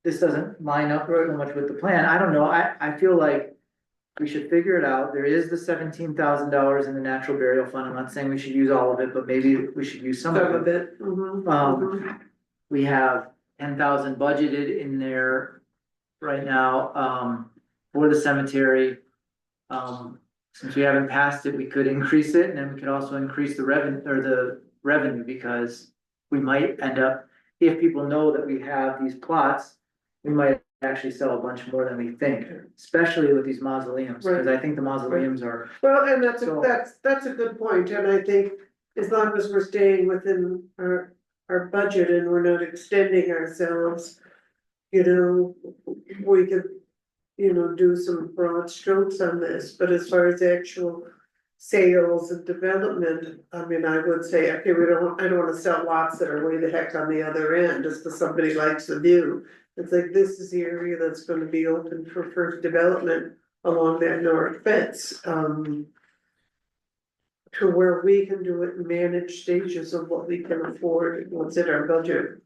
this doesn't line up very much with the plan. I don't know. I feel like we should figure it out. There is the $17,000 in the natural burial fund. I'm not saying we should use all of it, but maybe we should use some of it. We have 10,000 budgeted in there right now, for the cemetery. Since we haven't passed it, we could increase it, and then we could also increase the revenue because we might end up, if people know that we have these plots, we might actually sell a bunch more than we think, especially with these mausoleums, because I think the mausoleums are, Well, and that's So- that's a good point, and I think as long as we're staying within our budget and we're not extending ourselves, you know, we could, you know, do some broad strokes on this, but as far as actual sales and development, I mean, I would say, okay, I don't wanna sell lots that are way the heck on the other end, just because somebody likes the view. It's like, this is the area that's gonna be open for first development along that north fence, to where we can do it in managed stages of what we can afford, what's in our budget.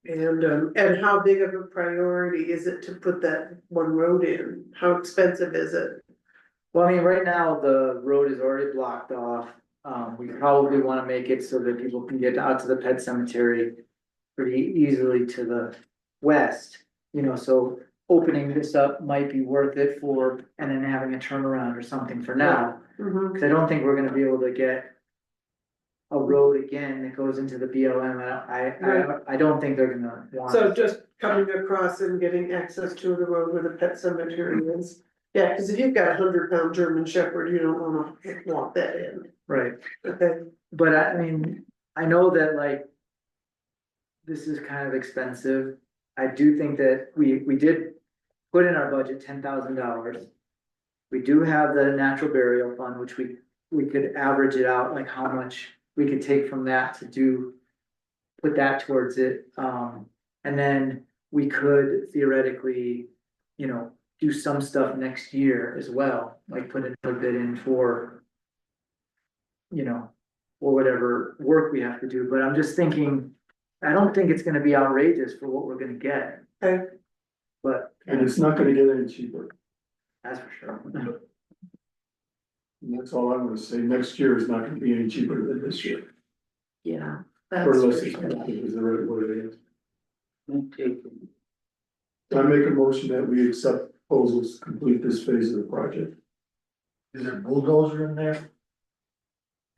And how big of a priority is it to put that one road in? How expensive is it? well, I mean, right now, the road is already blocked off. We probably wanna make it so that people can get out to the pet cemetery pretty easily to the west, you know, so opening this up might be worth it for, and then having a turnaround or something for now. Mhm. Cause I don't think we're gonna be able to get a road again that goes into the BLM. I don't think they're gonna want. So just coming across and getting access to the road where the pet cemetery is. Yeah, cause if you've got a 100-pound German Shepherd, you don't want that in, Right, okay? but I mean, I know that like. This is kind of expensive. I do think that we did put in our budget $10,000. We do have the natural burial fund, which we could average it out, like how much we could take from that to do. Put that towards it, and then we could theoretically, you know, do some stuff next year as well, like put a bit in for. You know, or whatever work we have to do, but I'm just thinking, I don't think it's gonna be outrageous for what we're gonna get. Okay. But And it's not gonna get any cheaper. that's for sure. And that's all I'm gonna say. Next year is not gonna be any cheaper than this year. Yeah. Or That's less for sure. expensive is the right word it is. Okay. I make a motion that we accept proposals to complete this phase of the project. Is there bulldozer in there?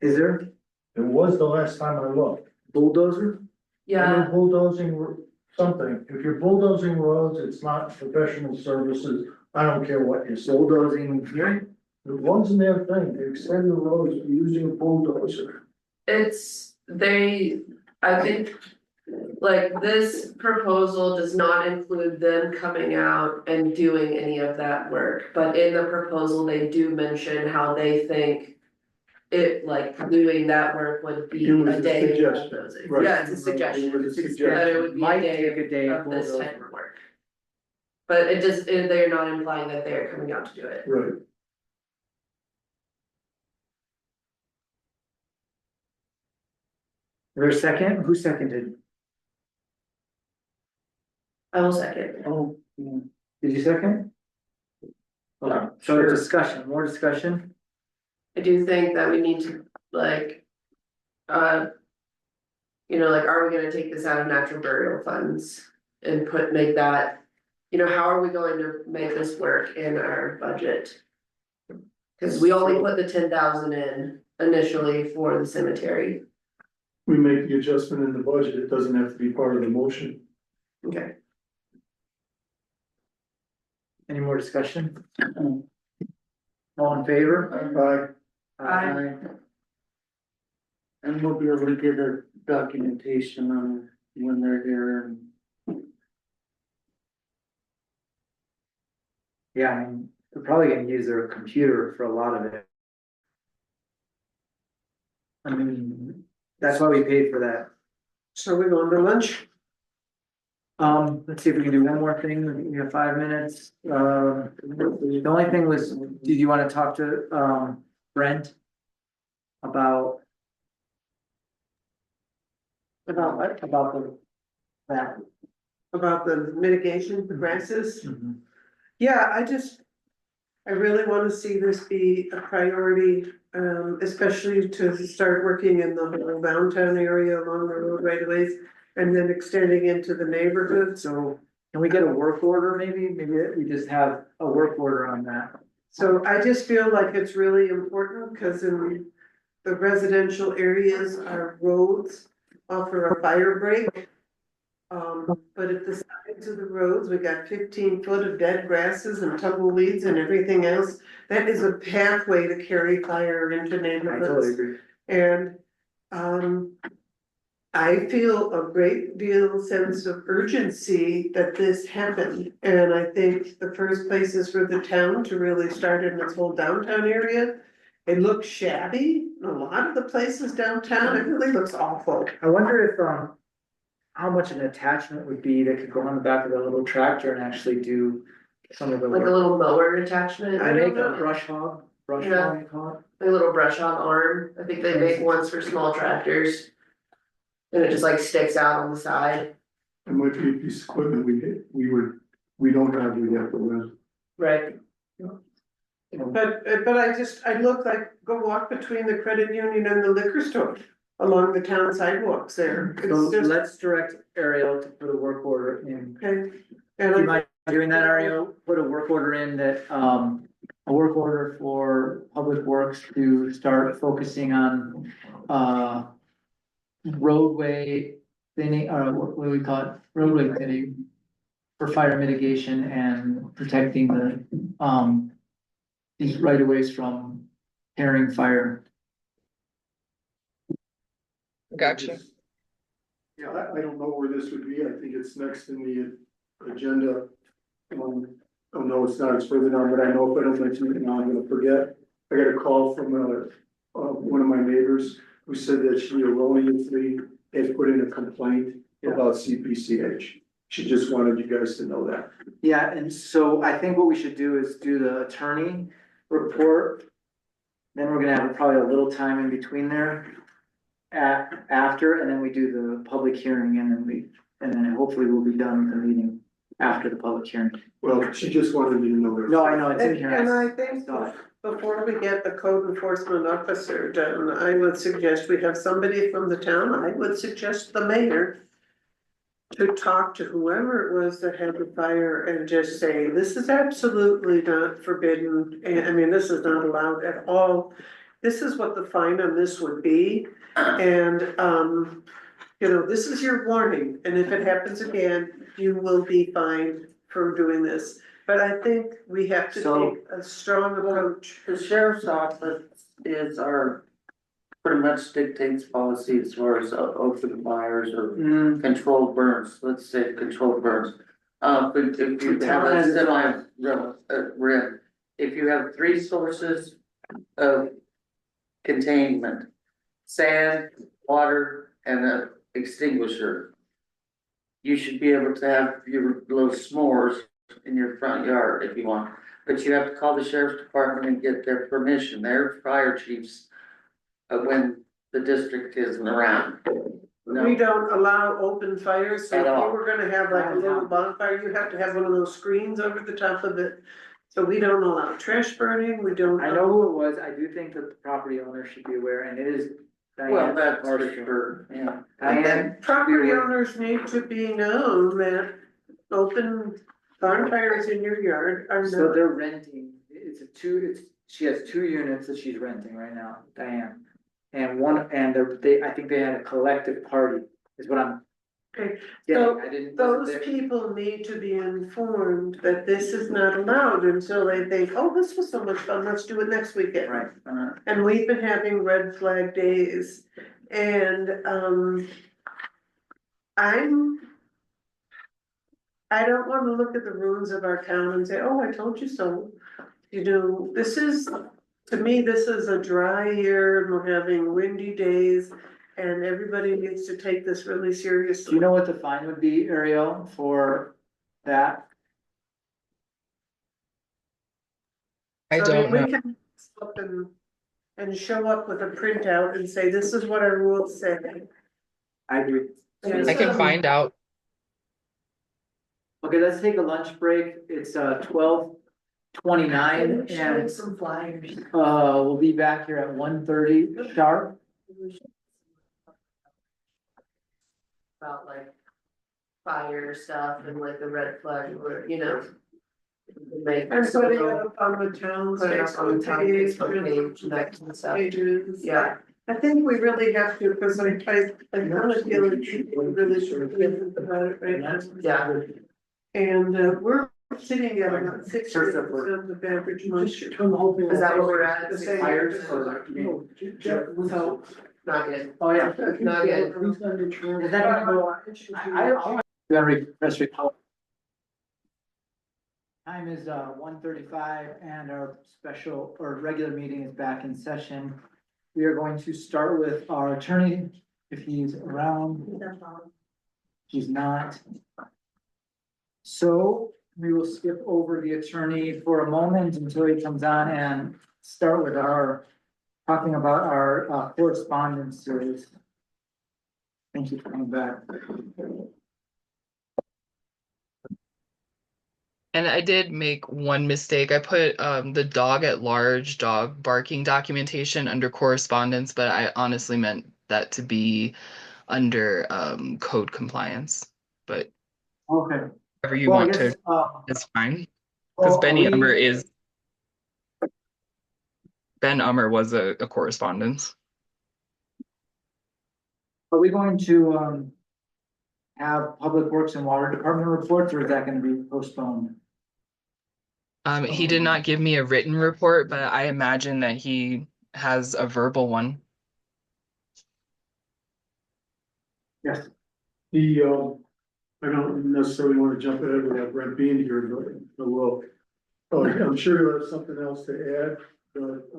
Is there It was the last time I looked. bulldozer? Yeah, Bulldozing something. If you're bulldozing roads, it's not professional services. I don't care what you say. Bulldozing here? It wasn't their thing. They extend the roads using a bulldozer. I think. Like this proposal does not include them coming out and doing any of that work, but in the proposal, they do mention how they think. It like doing that work would be It was a a day of suggestion, bulldozing. right. Yeah, it's a It was suggestion, a that suggestion. it would be a Might day take a day of this bulldozing. type of work. But it just, they're not implying that they're coming out to do it. Right. Is there a second? Who seconded? I will second. Oh, did you second? Okay, so discussion, more discussion? I do think that we need to like. You know, like, are we gonna take this out of natural burial funds and make that, you know, how are we going to make this work in our budget? Cause we only put the 10,000 in initially for the cemetery, We make the adjustment in the budget. It doesn't have to be part of the motion. okay, Any more discussion? All in favor? Aye. And we'll be able to get a documentation on when they're here and. Yeah, I mean, they're probably gonna use their computer for a lot of it. I mean, that's why we paid for that. So we're going to lunch? Let's see if we can do one more thing, we have 5 minutes, the only thing was, did you wanna talk to, Brent? About, About what? about that. About the mitigation, the grasses? Mhm. Yeah, I really wanna see this be a priority, especially to start working in the whole downtown area along the road right of ways. And then extending into the neighborhood, So, can we get a work order maybe? Maybe we just have a work order on that. so I just feel like it's really important, cause in the residential areas, our roads offer a fire break. But at the sides of the roads, we got 15 foot of dead grasses and tumbleweeds and everything else. That is a pathway to carry fire into neighborhoods. agree. And, I feel a great deal sense of urgency that this happened. And I think the first place is for the town to really start in its whole downtown area. It looks shabby, in a lot of the places downtown, it really looks awful. I wonder if, how much an attachment would be that could go on the back of the little tractor and actually do some of the Like a work. little mower attachment. I I don't make a know. brush hog, Yeah. you call it. Like a little brush hog arm, I think they make ones for small tractors. And it just like sticks out on the side. It might be a piece of equipment we don't have, we have to rent. Right. But I look like, go walk between the credit union and the liquor store along the town sidewalks there. So It's just, let's direct Ariel to put a work order in. okay. Do And you I, mind doing that, Ariel? Put a work order in that, a work order for Public Works to start focusing on, roadway thinning, or what do we call it, roadway thinning for fire mitigation and protecting these right of ways from carrying fire. Gotcha. Yeah, I don't know where this would be, I think it's next in the agenda. Oh no, it's not, it's further down, but I know if I don't mention it now, I'm gonna forget. I got a call from, one of my neighbors who said that she erroneously had put in a complaint about CPCH. She just wanted you guys to know that. Yeah, and so I think what we should do is do the attorney report. Then we're gonna have probably a little time in between there. After, and then we do the public hearing and then hopefully we'll be done with the meeting after the public hearing. Well, she just wanted you to know that. No, I know, it's in and here. and I think saw it. before we get the code enforcement officer done, I would suggest we have somebody from the town, I would suggest the mayor. To talk to whoever it was that had the fire and just say, this is absolutely not forbidden, and I mean, this is not allowed at all. This is what the fine on this would be, and, you know, this is your warning, and if it happens again, you will be fined for doing this. But I think we have to So- take a strong approach. The sheriff's office is our, pretty much dictates policy as far as open fires or Mm, controlled burns, let's say controlled burns. But if you The have town a has its rim, if you have 3 sources of containment. Sand, water, and an extinguisher. You should be able to have your little s'mores in your front yard if you want, but you have to call the sheriff's department and get their permission, their fire chiefs. When the district isn't around. No. We don't allow open fires, so if At all. you were gonna have like a little bonfire, you have to have one of those screens over the top of it. So we don't allow trash burning, we don't. I know who it was, I do think that the property owner should be aware, and it is. Well, Diane that's for Parsons. sure, yeah. Diane, Property owners need to be known that open bonfires in your yard are so not. they're renting, she has 2 units that she's renting right now, Diane. And I think they had a collective party, is what I'm. Okay, getting. so I didn't. Those wasn't there. people need to be informed that this is not allowed until they think, oh, this was so much fun, let's do it next weekend. Right, And we've been having red flag days and, I don't wanna look at the ruins of our town and say, oh, I told you so. You know, to me, this is a dry year and we're having windy days and everybody needs to take this really do seriously. you know what the fine would be, Ariel, for that? I So, don't know. We can stop and show up with a printout and say, this is what our rules say. I agree. I can find out. Okay, let's take a lunch break, it's 12:29 and Some flyers. we'll be back here at 1:30 sharp. About like fire stuff and like the red flag, or, you know. Make. And putting it up on the town's Put it up on the Facebook town page, Facebook page, that kind of stuff. pages. Yeah, I think we really have to, because I kind of feel like we really should be about it right now. Yeah. And we're sitting at about 60% of average moisture. Is that what we're at? The same. So, Not good. Oh, yeah. Not good. Is that gonna press report. Time is 1:35 and our special or regular meeting is back in session. We are going to start with our attorney, if he's around. He's not. So we will skip over the attorney for a moment until he comes on and start with our, talking about our correspondence series. Thank you for coming back. And I did make one mistake. I put the dog at large dog barking documentation under correspondence, but I honestly meant that to be under code compliance. But Okay. whatever you Well, I want guess, to, it's fine. Because well, Ben Ummer was a correspondence. are we going to have Public Works and Water Department reports, or is that gonna be postponed? He did not give me a written report, but I imagine that he has a verbal one. Yes. I don't necessarily want to jump ahead without Brent being here, but well, I'm sure you have something else to add, but,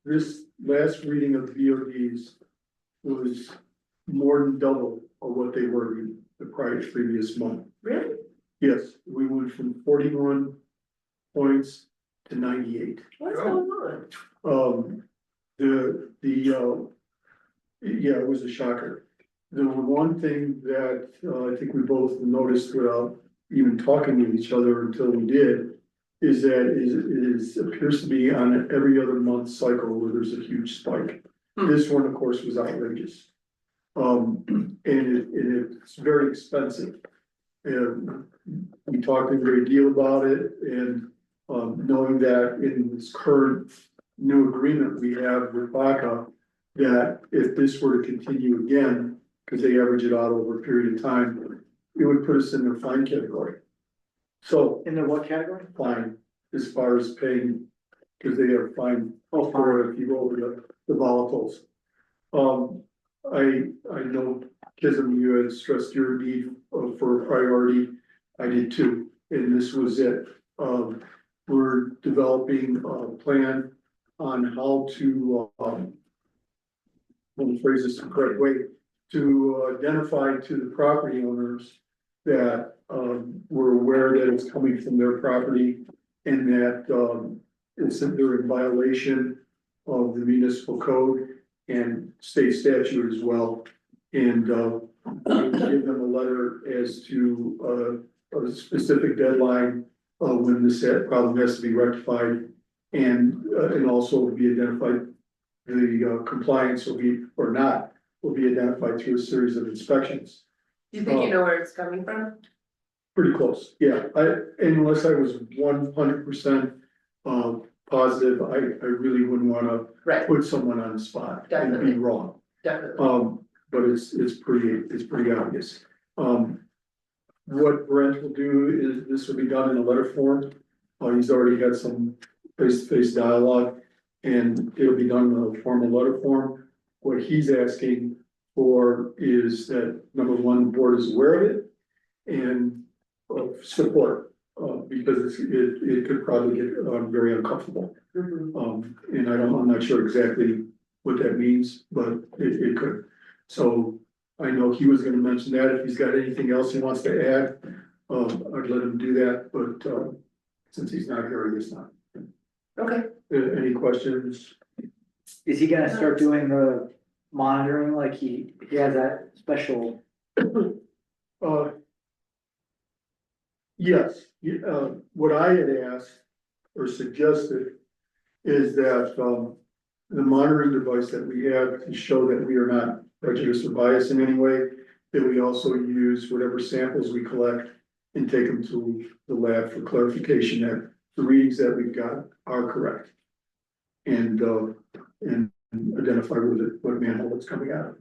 this last reading of VODs was more than double of what they were in the previous month. Really? Yes, we went from 41 points to 98. What's going on? Yeah, it was a shocker. The one thing that I think we both noticed without even talking with each other until we did, is that it appears to be on every other month cycle where there's a huge spike. This one, of course, was outrageous. And it's very expensive. And we talked a great deal about it, and knowing that in this current new agreement we have with Baca, that if this were to continue again, because they average it out over a period of time, it would put us in the fine category. So In the what category? fine, as far as paying, because they are fine for if you go over the volatiles. I know, Kism, you had stressed your need for a priority. I did too, and this was it. We're developing a plan on how to, let me phrase this the correct way, to identify to the property owners that, we're aware that it's coming from their property and that, they're in violation of the municipal code and state statute as well. And give them a letter as to a specific deadline when this problem has to be rectified. And also be identified, the compliance will be, or not, will be identified through a series of inspections. Do you think you know where it's coming from? Pretty close, yeah. Unless I was 100% positive, I really wouldn't wanna Right, put someone on the spot and be Definitely. wrong. definitely. But it's pretty obvious. What Brent will do is, this will be done in a letter form. He's already got some face-to-face dialogue, and it'll be done in a formal letter form. What he's asking for is that, number one, the board is aware of it and support, because it could probably get very uncomfortable. And I'm not sure exactly what that means, but it could. So I know he was gonna mention that. If he's got anything else he wants to add, I'd let him do that, but since he's not here, I guess not. Okay, Any questions? Is he gonna start doing the monitoring like he has that special? Yes, what I had asked or suggested is that, the monitoring device that we have to show that we are not prejudiced or biased in any way, that we also use whatever samples we collect and take them to the lab for clarification that the readings that we've got are correct. And identify what manhole it's coming out of.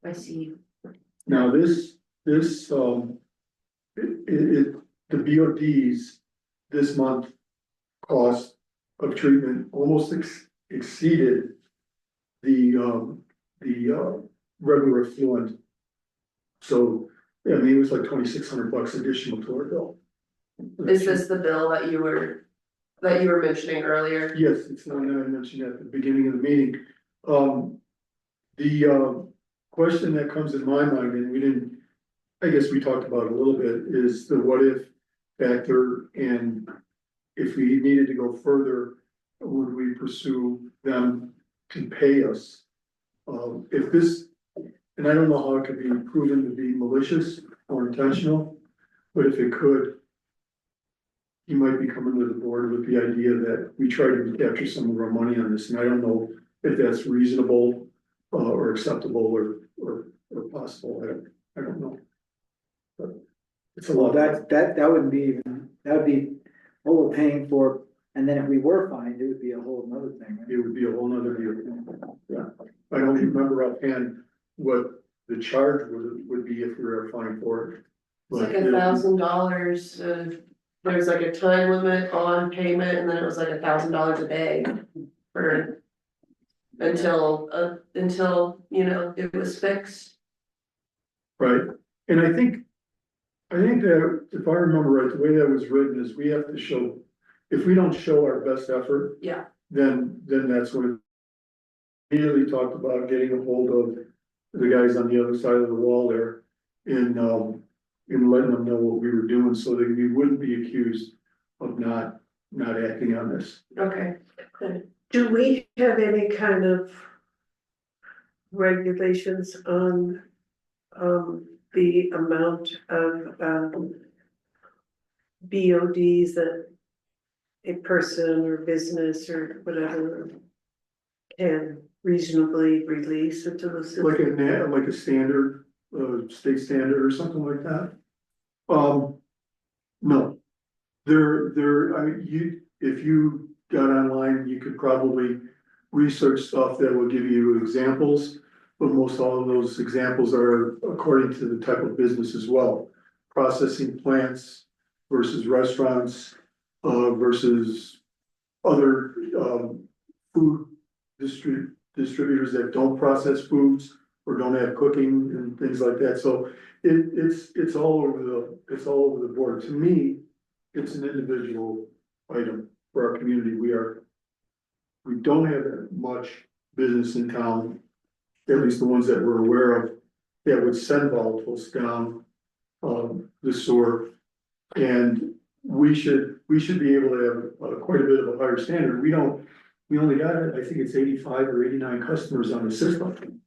I see. Now, the BOD's this month cost of treatment almost exceeded the regular effluent. So, yeah, I mean, it was like $2,600 additional to our bill. Is this the bill that you were mentioning earlier? Yes, it's the one that I mentioned at the beginning of the meeting. The question that comes in my mind, and we didn't, I guess we talked about it a little bit, is the what if factor, and if we needed to go further, would we pursue them to pay us? If this, and I don't know how it could be proven to be malicious or intentional, but if it could, he might be coming to the board with the idea that we try to capture some of our money on this, and I don't know if that's reasonable or acceptable or possible. I don't know. But it's a lot. That wouldn't be even, that would be what we're paying for, and then if we were fined, it would be a whole nother thing, right? It would be a whole nother deal. Yeah, I don't remember offhand what the charge would be if we were fined for it. It's like $1,000, there's like a time limit on payment, and then it was like $1,000 a day for. Until, it was fixed. Right, and I think that if I remember right, the way that was written is we have to show, if we don't show our best effort. Yeah. Then that's when. Immediately talked about getting a hold of the guys on the other side of the wall there and letting them know what we were doing so that we wouldn't be accused of not acting on this. Okay, good. Do we have any kind of regulations on, the amount of, BODs that a person or business or whatever can reasonably release into the system? Like a standard, state standard or something like that? No. I mean, if you got online, you could probably research stuff that will give you examples. But most all of those examples are according to the type of business as well. Processing plants versus restaurants, versus other, food distributors that don't process foods or don't have cooking and things like that. So it's all over the board. To me, it's an individual item for our community. We don't have that much business in town, at least the ones that we're aware of, that would send volatiles down the sewer. And we should be able to have quite a bit of a higher standard. We only got, I think it's 85 or 89 customers on the system.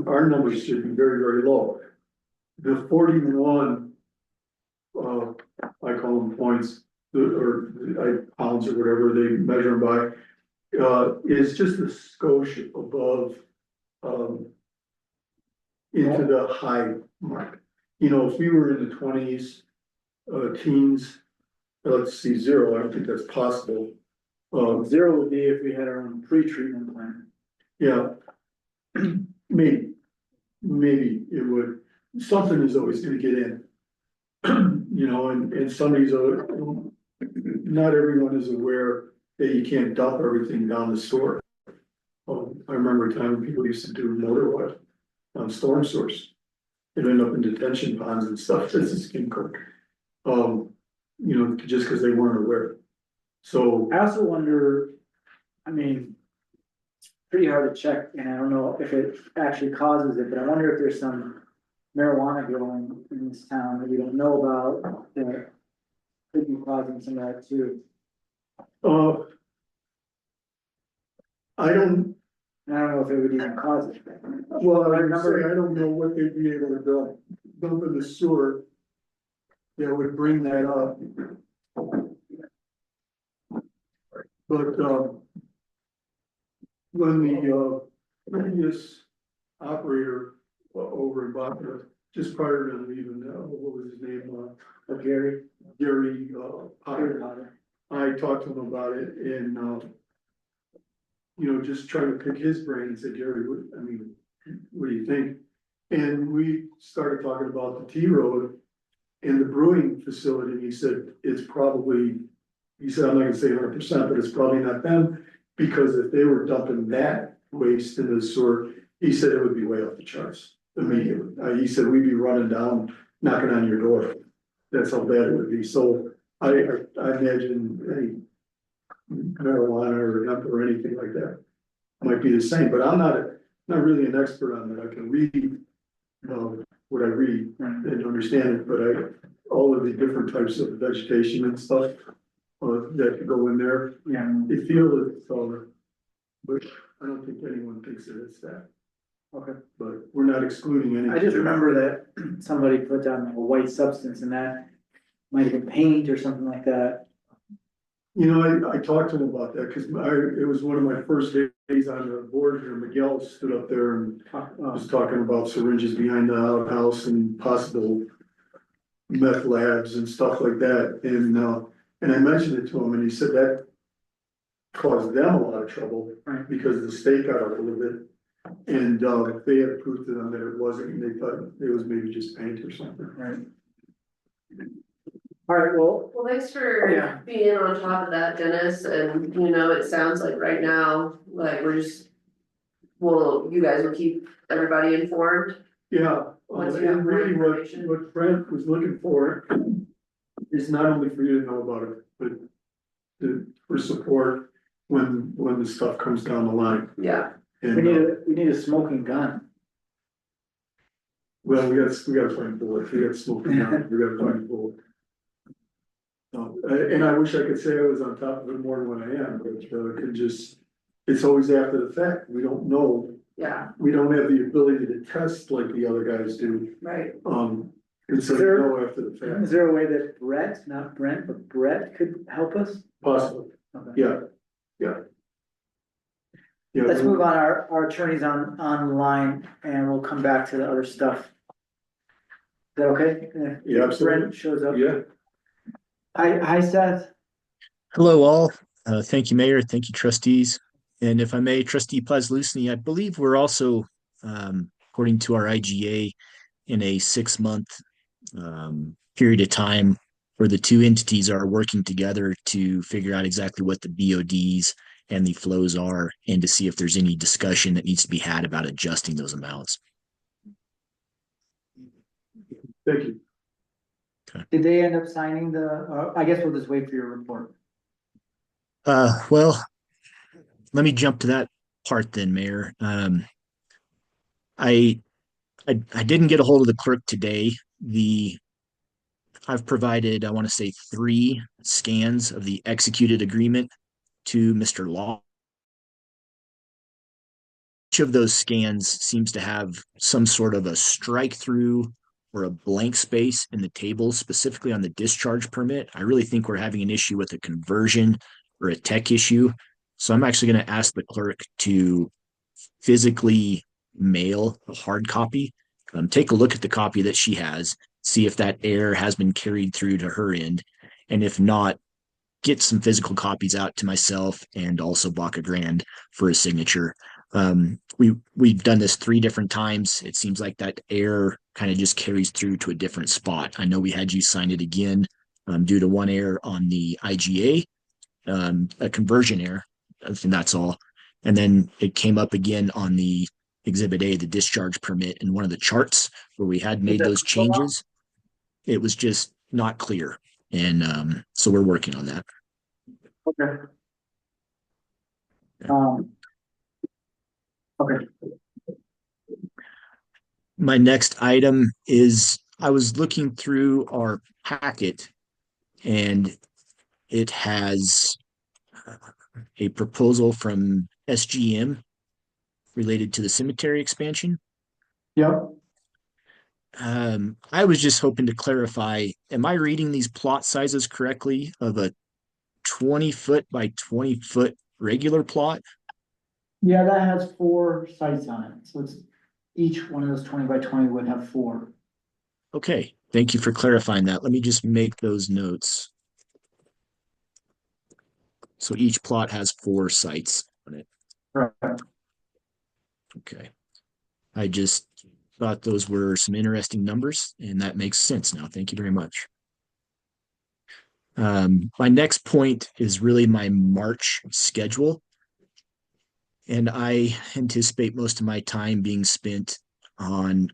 Our numbers should be very, very low. The 41, I call them points, or pounds or whatever they measure them by, is just a skosh above, into the high mark. You know, if we were in the 20s, teens, let's see, 0, I don't think that's possible. 0 would be if we had our own pre-treatment plant. Yeah, maybe it would, something is always gonna get in. You know, and not everyone is aware that you can't dump everything down the store. I remember a time when people used to do motor oil on storm sewers. It ended up in detention ponds and stuff, this is skin cook. You know, just because they weren't aware. So I also wonder, I mean, it's pretty hard to check, and I don't know if it actually causes it, but I wonder if there's some marijuana growing in this town that we don't know about that could be causing some of that too. I don't, And I don't know if it would even cause it. well, I don't know what they'd be able to dump in the sewer that would bring that up. But, when the, previous operator over in Boston, just prior to leaving, what was his name, Gary Potter. I talked to him about it and, just trying to pick his brain and say, Gary, what do you think? And we started talking about the T Road and the brewing facility, and he said, he said, I'm not gonna say 100%, but it's probably not them, because if they were dumping that waste in the sewer, he said it would be way off the charts immediately. He said, we'd be running down, knocking on your door. That's how bad it would be. So I imagine any marijuana or hemp or anything like that might be the same, but I'm not really an expert on that. I can read what I read and understand it, but all of the different types of vegetation and stuff that go in there, they feel it, but I don't think anyone thinks that it's that. Okay. But we're not excluding any. I just remember that somebody put down a white substance and that might have been paint or something like that. I talked to him about that, cause it was one of my first days on the board here. Miguel stood up there and was talking about syringes behind the outhouse and possible meth labs and stuff like that. And I mentioned it to him and he said that caused them a lot of trouble because the state got a hold of it. And they had proof to them that it wasn't, and they thought it was maybe just paint or something. Right. All right, well, Well, thanks for being on top of that, Dennis, and it sounds like right now, like you guys will keep everybody informed. Yeah, Once you have and more really information. what Brent was looking for is not only for you to know about it, but for support when the stuff comes down the line. Yeah. And, we need a smoking gun. well, we gotta find bullets, we got smoking gun, we gotta find bullets. And I wish I could say I was on top of it more than what I am, but it's always after the fact, we don't know. Yeah, We don't have the ability to test like the other guys do, right. and so we There- know after the fact, Is there a way that Brett, not Brent, but Brett could help us? possibly, Okay. yeah. Yeah, Let's move on, our attorneys online and we'll come back to the other stuff. Is that okay? Yeah, absolutely. Brent shows up. Yeah, Hi Seth. Hello, all. Thank you, Mayor. Thank you, trustees. And if I may, Trustee Pazlusny, I believe we're also, according to our IGA, in a 6-month period of time where the two entities are working together to figure out exactly what the BODs and the flows are and to see if there's any discussion that needs to be had about adjusting those amounts. thank you. Did they end up signing I guess we'll just wait for your report. Well, let me jump to that part then, Mayor. I didn't get a hold of the clerk today. I've provided, I want to say, 3 scans of the executed agreement to Mr. Law. Each of those scans seems to have some sort of a strike through or a blank space in the table, specifically on the discharge permit. I really think we're having an issue with a conversion or a tech issue. So I'm actually going to ask the clerk to physically mail a hard copy. Take a look at the copy that she has, see if that error has been carried through to her end. And if not, get some physical copies out to myself and also Baca Grand for a signature. We've done this 3 different times. It seems like that error kind of just carries through to a different spot. I know we had you sign it again due to one error on the IGA, a conversion error, and that's all. And then it came up again on the Exhibit A, the discharge permit, in one of the charts where we had made those changes. It was just not clear. And so we're working on that. Okay. Okay. My next item is I was looking through our packet and it has a proposal from SGM related to the cemetery expansion. Yep. I was just hoping to clarify, am I reading these plot sizes correctly of a 20-foot by 20-foot regular plot? Yeah, that has 4 sites on it, so it's each one of those 20 by 20 would have 4. Okay, thank you for clarifying that. Let me just make those notes. So each plot has 4 sites on it. Correct. Okay. I just thought those were some interesting numbers, and that makes sense now. Thank you very much. My next point is really my March schedule. And I anticipate most of my time being spent on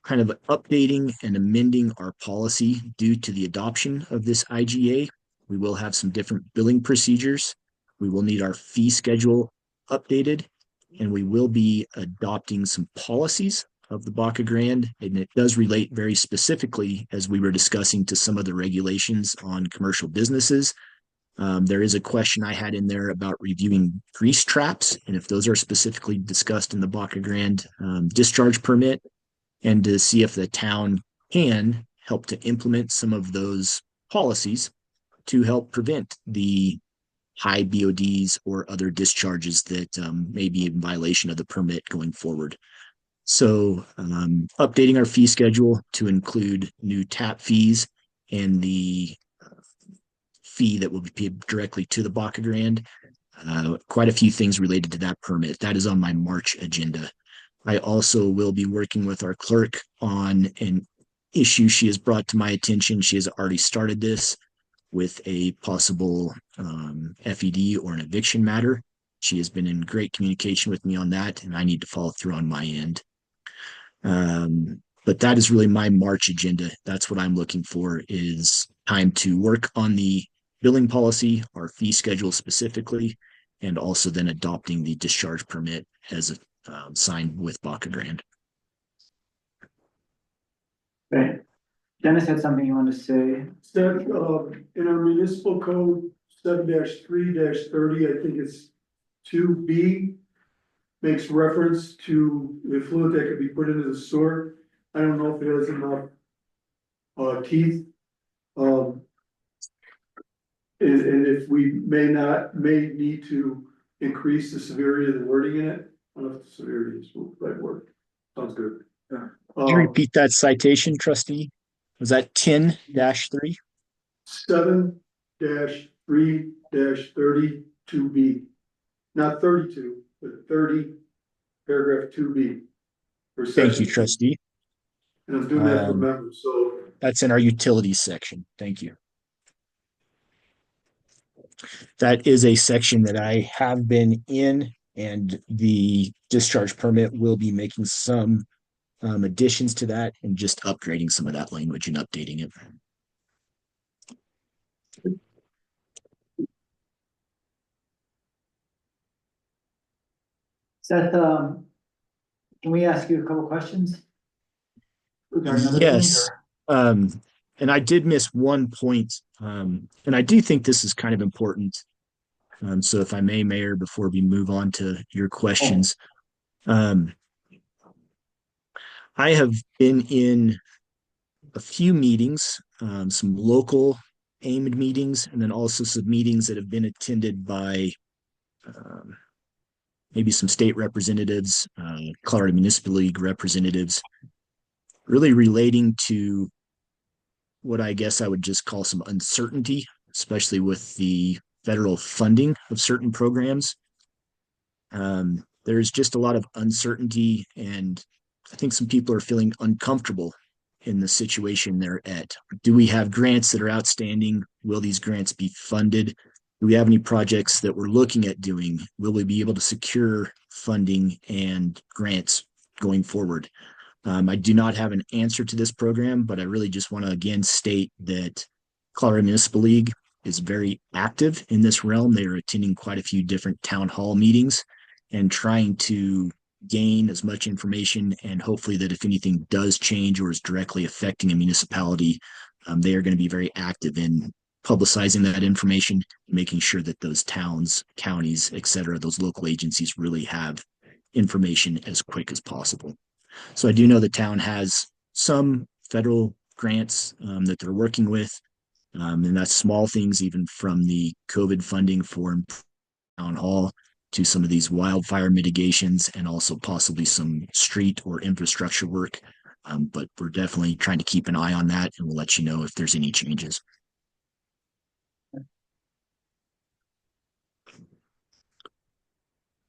kind of updating and amending our policy due to the adoption of this IGA. We will have some different billing procedures. We will need our fee schedule updated, and we will be adopting some policies of the Baca Grande. And it does relate very specifically, as we were discussing, to some of the regulations on commercial businesses. There is a question I had in there about reviewing grease traps, and if those are specifically discussed in the Baca Grande discharge permit, and to see if the town can help to implement some of those policies to help prevent the high BODs or other discharges that may be in violation of the permit going forward. So, updating our fee schedule to include new tap fees and the fee that will be paid directly to the Baca Grande. Quite a few things related to that permit. That is on my March agenda. I also will be working with our clerk on an issue she has brought to my attention. She has already started this with a possible FED or an eviction matter. She has been in great communication with me on that, and I need to follow through on my end. But that is really my March agenda. That's what I'm looking for, is time to work on the billing policy, our fee schedule specifically, and also then adopting the discharge permit as signed with Baca Grande. Okay. Dennis had something you wanted to say. Steph, in our municipal code 7-3-30, I think it's 2B, makes reference to the fluid that could be put into the sewer. I don't know if it has enough teeth. And if we may need to increase the severity of the wording in it. I don't know if the severity is the right word. Sounds good. Yeah. Could you repeat that citation, trustee? Was that 10-3? 7-3-32B, not 32, but 30, paragraph 2B. Thank you, trustee. And I'm doing that from memory, so. That's in our utilities section. Thank you. That is a section that I have been in, and the discharge permit will be making some additions to that and just upgrading some of that language and updating it. Seth, can we ask you a couple questions? Yes. And I did miss one point, and I do think this is kind of important. So if I may, Mayor, before we move on to your questions, I have been in a few meetings, some local aimed meetings, and then also some meetings that have been attended by maybe some state representatives, Colorado Municipal League representatives, really relating to what I guess I would just call some uncertainty, especially with the federal funding of certain programs. There's just a lot of uncertainty, and I think some people are feeling uncomfortable in the situation they're at. Do we have grants that are outstanding? Will these grants be funded? Do we have any projects that we're looking at doing? Will we be able to secure funding and grants going forward? I do not have an answer to this program, but I really just want to again state that Colorado Municipal League is very active in this realm. They are attending quite a few different town hall meetings and trying to gain as much information, and hopefully that if anything does change or is directly affecting a municipality, they are going to be very active in publicizing that information, making sure that those towns, counties, et cetera, those local agencies really have information as quick as possible. So I do know the town has some federal grants that they're working with, and that's small things, even from the COVID funding for town hall to some of these wildfire mitigations, and also possibly some street or infrastructure work. But we're definitely trying to keep an eye on that, and we'll let you know if there's any changes.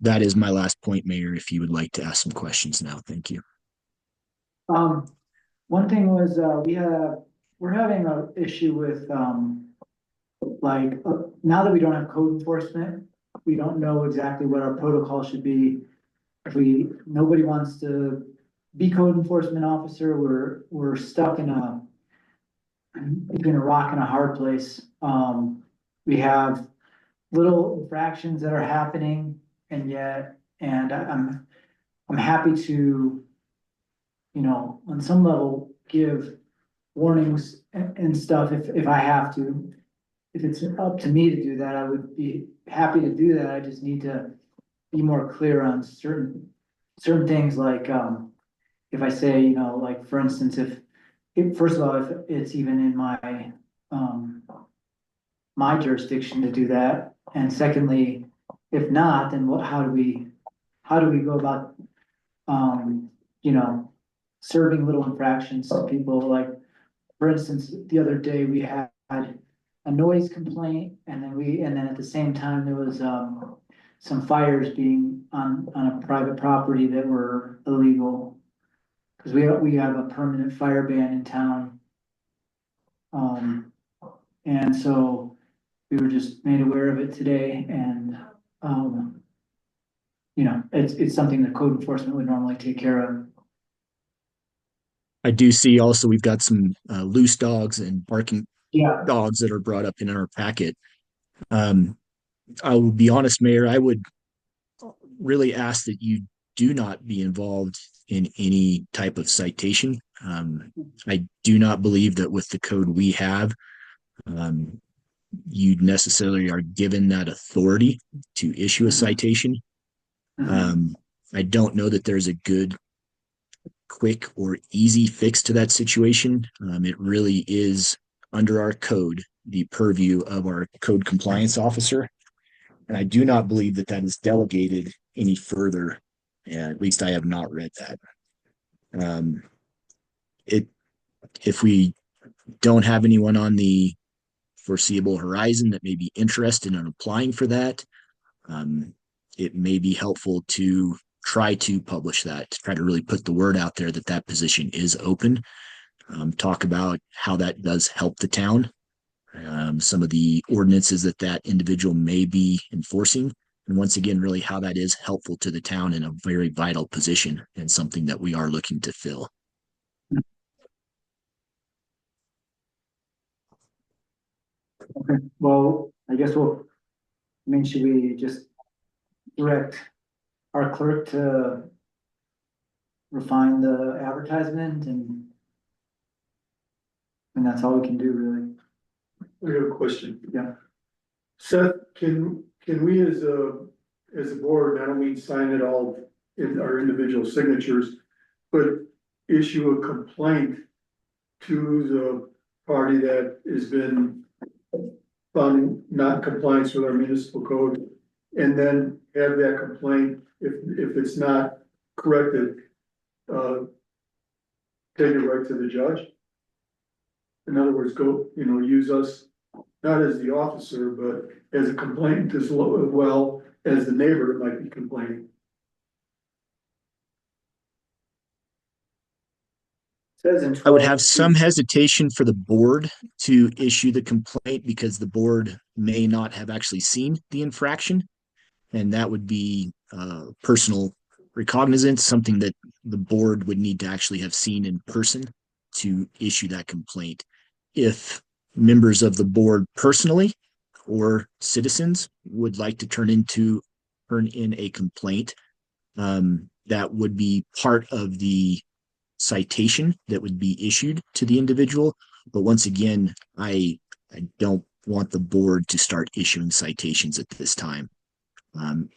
that is my last point, Mayor, if you would like to ask some questions now. Thank you. Um, one thing was, we're having a issue with, now that we don't have code enforcement, we don't know exactly what our protocol should be. Nobody wants to be code enforcement officer, we're stuck between a rock and a hard place. We have little infractions that are happening I'm happy to, on some level, give warnings and stuff if I have to. If it's up to me to do that, I would be happy to do that. I just need to be more clear on certain things like, if I say, like, for instance, first of all, if it's even in my jurisdiction to do that, and secondly, if not, then how do we go about, you know, serving little infractions to people? Like, for instance, the other day we had a noise complaint, and then at the same time, there was, some fires being on a private property that were illegal. Cause we have a permanent fire ban in town. And so we were just made aware of it today, and, it's something that code enforcement would normally take care of. I do see also we've got some loose dogs and barking Yeah. dogs that are brought up in our packet. Um, I will be honest, Mayor, I would really ask that you do not be involved in any type of citation. I do not believe that with the code we have, um, you necessarily are given that authority to issue a citation. I don't know that there's a good, quick, or easy fix to that situation. It really is under our code, the purview of our code compliance officer. And I do not believe that that is delegated any further. At least I have not read that. Um, it if we don't have anyone on the foreseeable horizon that may be interested in applying for that, um, it may be helpful to try to publish that, to try to really put the word out there that that position is open. Talk about how that does help the town, some of the ordinances that that individual may be enforcing, and once again, really how that is helpful to the town in a very vital position and something that we are looking to fill. Okay, well, I guess should we just direct our clerk to refine the advertisement and that's all we can do, really? I have a question. Yeah. Seth, can we as a board, I don't mean sign it all in our individual signatures, but issue a complaint to the party that has been found in non-compliance with our municipal code, and then have that complaint, if it's not corrected, take it right to the judge? In other words, use us not as the officer, but as a complainant as well as the neighbor that might be complaining. I would have some hesitation for the board to issue the complaint because the board may not have actually seen the infraction. And that would be personal recognizance, something that the board would need to actually have seen in person to issue that complaint. If members of the board personally or citizens would like to turn in a complaint, that would be part of the citation that would be issued to the individual. But once again, I don't want the board to start issuing citations at this time.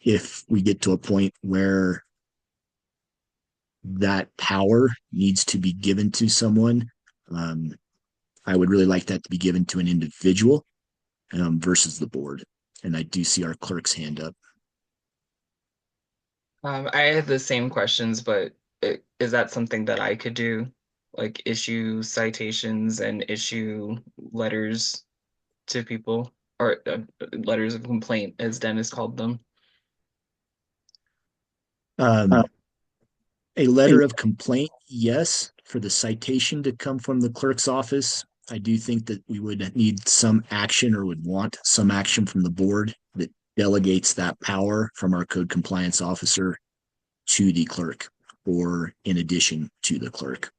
If we get to a point where that power needs to be given to someone, I would really like that to be given to an individual versus the board. And I do see our clerk's hand up. I had the same questions, but is that something that I could do? Like issue citations and issue letters to people, or letters of complaint, as Dennis called them? Um, a letter of complaint, yes, for the citation to come from the clerk's office. I do think that we would need some action or would want some action from the board that delegates that power from our code compliance officer to the clerk or in addition to the clerk.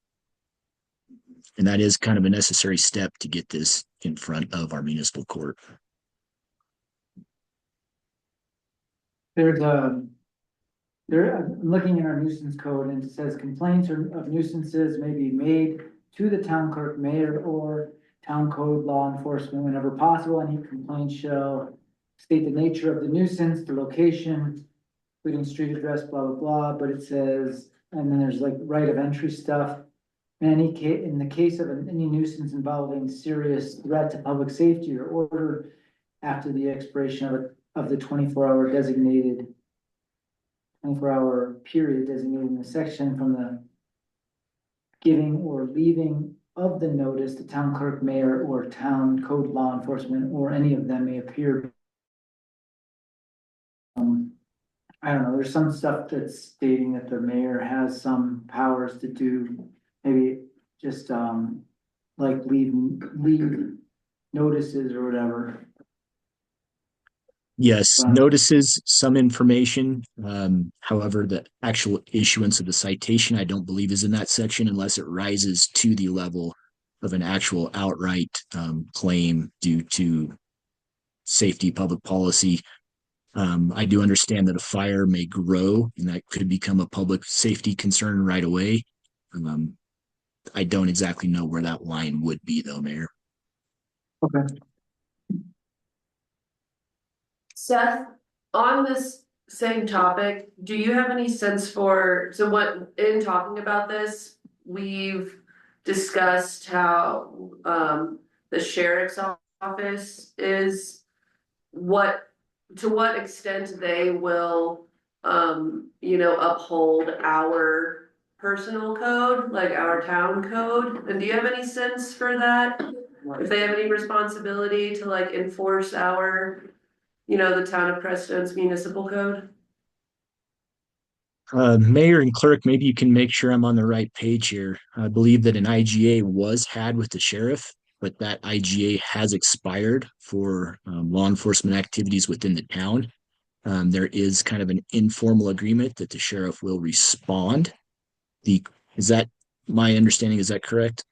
And that is kind of a necessary step to get this in front of our municipal court. There's a, I'm looking in our nuisance code and it says complaints of nuisances may be made to the town clerk, mayor, or town code law enforcement whenever possible. Any complaint shall state the nature of the nuisance, the location, including street address, blah, blah, blah, but it says, and then there's like right of entry stuff. In the case of any nuisance involving serious threat to public safety or order after the expiration of the 24-hour designated 24-hour period designated in the section from the giving or leaving of the notice, the town clerk, mayor, or town code law enforcement, or any of them may appear. I don't know, there's some stuff that's stating that the mayor has some powers to do, maybe just, like leave notices or whatever. Yes, notices, some information. However, the actual issuance of the citation, I don't believe is in that section unless it rises to the level of an actual outright claim due to safety, public policy. I do understand that a fire may grow and that could become a public safety concern right away. I don't exactly know where that line would be though, Mayor. Okay. Seth, on this same topic, do you have any sense for, so what, in talking about this, we've discussed how, the sheriff's office is, to what extent they will, uphold our personal code, like our town code, and do you have any sense for that? If they have any responsibility to like enforce our, the town of Crestone's municipal code? Mayor and clerk, maybe you can make sure I'm on the right page here. I believe that an IGA was had with the sheriff, but that IGA has expired for law enforcement activities within the town. There is kind of an informal agreement that the sheriff will respond. Is that my understanding? Is that correct?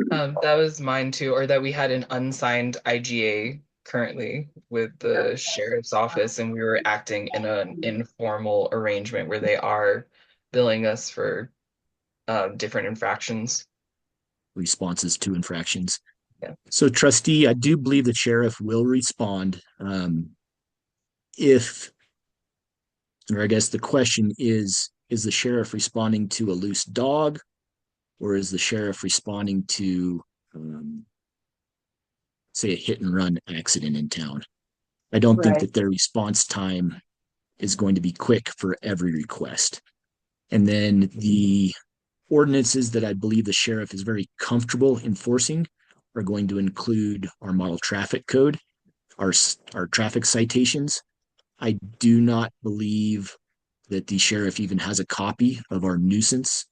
That was mine too, or that we had an unsigned IGA currently with the sheriff's office, and we were acting in an informal arrangement where they are billing us for different infractions. Responses to infractions. Yeah. So, trustee, I do believe the sheriff will respond. If, or I guess the question is the sheriff responding to a loose dog, or is the sheriff responding to, say, a hit and run accident in town? I don't think Right. that their response time is going to be quick for every request. And then the ordinances that I believe the sheriff is very comfortable enforcing are going to include our model traffic code, our traffic citations. I do not believe that the sheriff even has a copy of our nuisance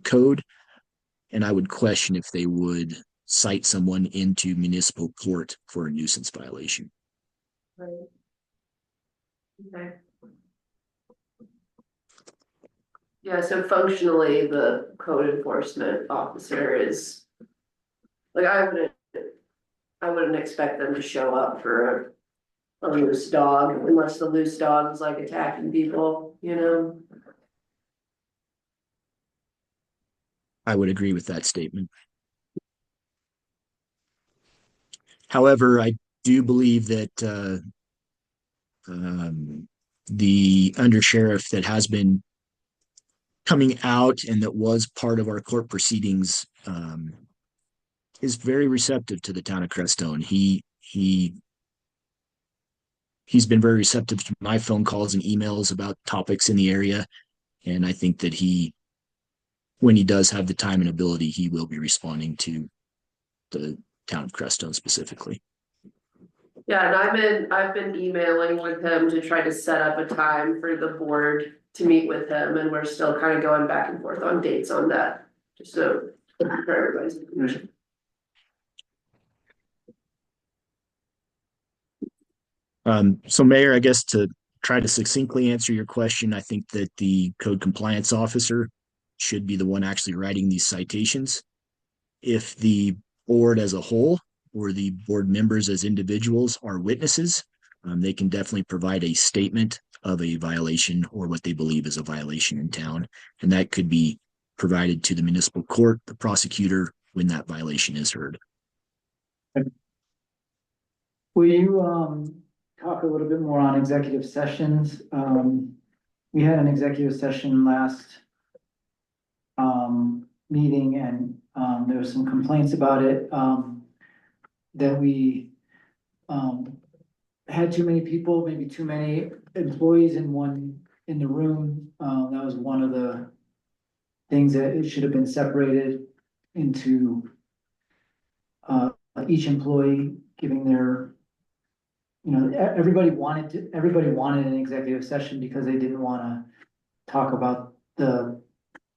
code, and I would question if they would cite someone into municipal court for a nuisance violation. Right. Okay. Yeah, so functionally, the code enforcement officer is, like, I wouldn't expect them to show up for a loose dog unless the loose dog is like attacking people, I would agree with that statement. However, I do believe that the undersheriff that has been coming out and that was part of our court proceedings is very receptive to the town of Crestone. He's been very receptive to my phone calls and emails about topics in the area, and I think that when he does have the time and ability, he will be responding to the town of Crestone specifically. Yeah, and I've been emailing with him to try to set up a time for the board to meet with him, and we're still kind of going back and forth on dates on that. Just so for everybody's information. So Mayor, I guess to try to succinctly answer your question, I think that the code compliance officer should be the one actually writing these citations. If the board as a whole or the board members as individuals are witnesses, they can definitely provide a statement of a violation or what they believe is a violation in town. And that could be provided to the municipal court, the prosecutor, when that violation is heard. Will you, talk a little bit more on executive sessions? We had an executive session last, meeting and, there was some complaints about it, that we, had too many people, maybe too many employees in the room. That was one of the things that it should have been separated into, each employee giving their, everybody wanted an executive session because they didn't wanna talk about the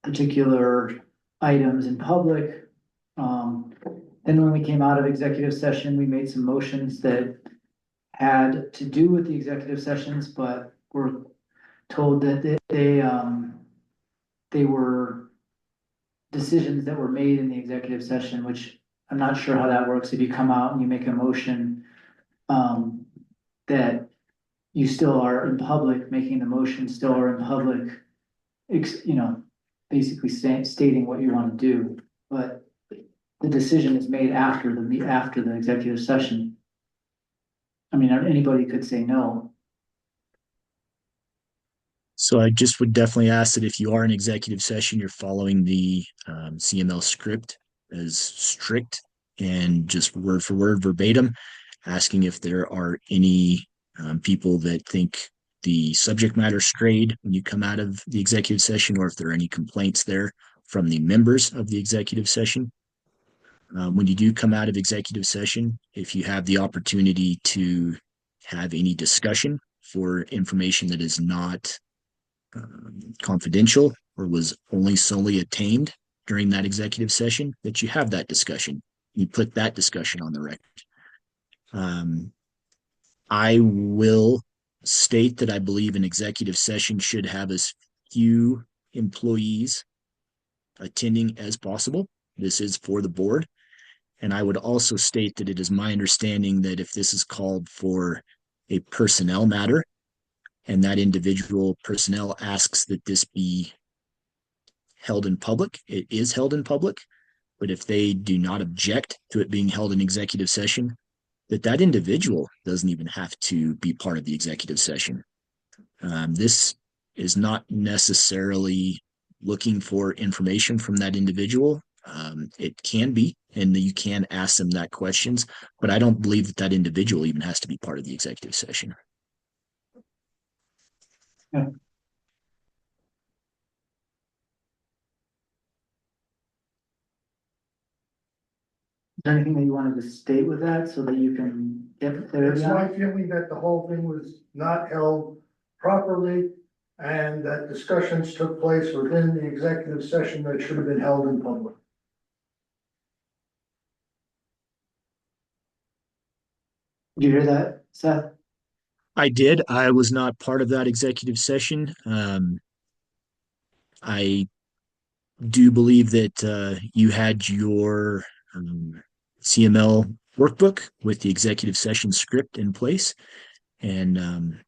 particular items in public. Then when we came out of executive session, we made some motions that had to do with the executive sessions, but were told that they were decisions that were made in the executive session, which I'm not sure how that works. If you come out and you make a motion, that you still are in public, making the motion still are in public, basically stating what you want to do, but the decision is made after the executive session. I mean, anybody could say no. So I just would definitely ask that if you are in executive session, you're following the CML script as strict and just word for word verbatim, asking if there are any people that think the subject matter strayed when you come out of the executive session, or if there are any complaints there from the members of the executive session. When you do come out of executive session, if you have the opportunity to have any discussion for information that is not confidential or was only solely attained during that executive session, that you have that discussion. You put that discussion on the record. I will state that I believe an executive session should have as few employees attending as possible. This is for the board. And I would also state that it is my understanding that if this is called for a personnel matter and that individual personnel asks that this be held in public, it is held in public. But if they do not object to it being held in executive session, that individual doesn't even have to be part of the executive session. This is not necessarily looking for information from that individual. It can be, and you can ask them that questions, but I don't believe that individual even has to be part of the executive session. Yeah. Is there anything that you wanted to state with that so that you can get clarity It's on my it? feeling that the whole thing was not held properly and that discussions took place within the executive session that should have been held in public. Did you hear that, Seth? I did. I was not part of that executive session. I do believe that you had your CML workbook with the executive session script in place. And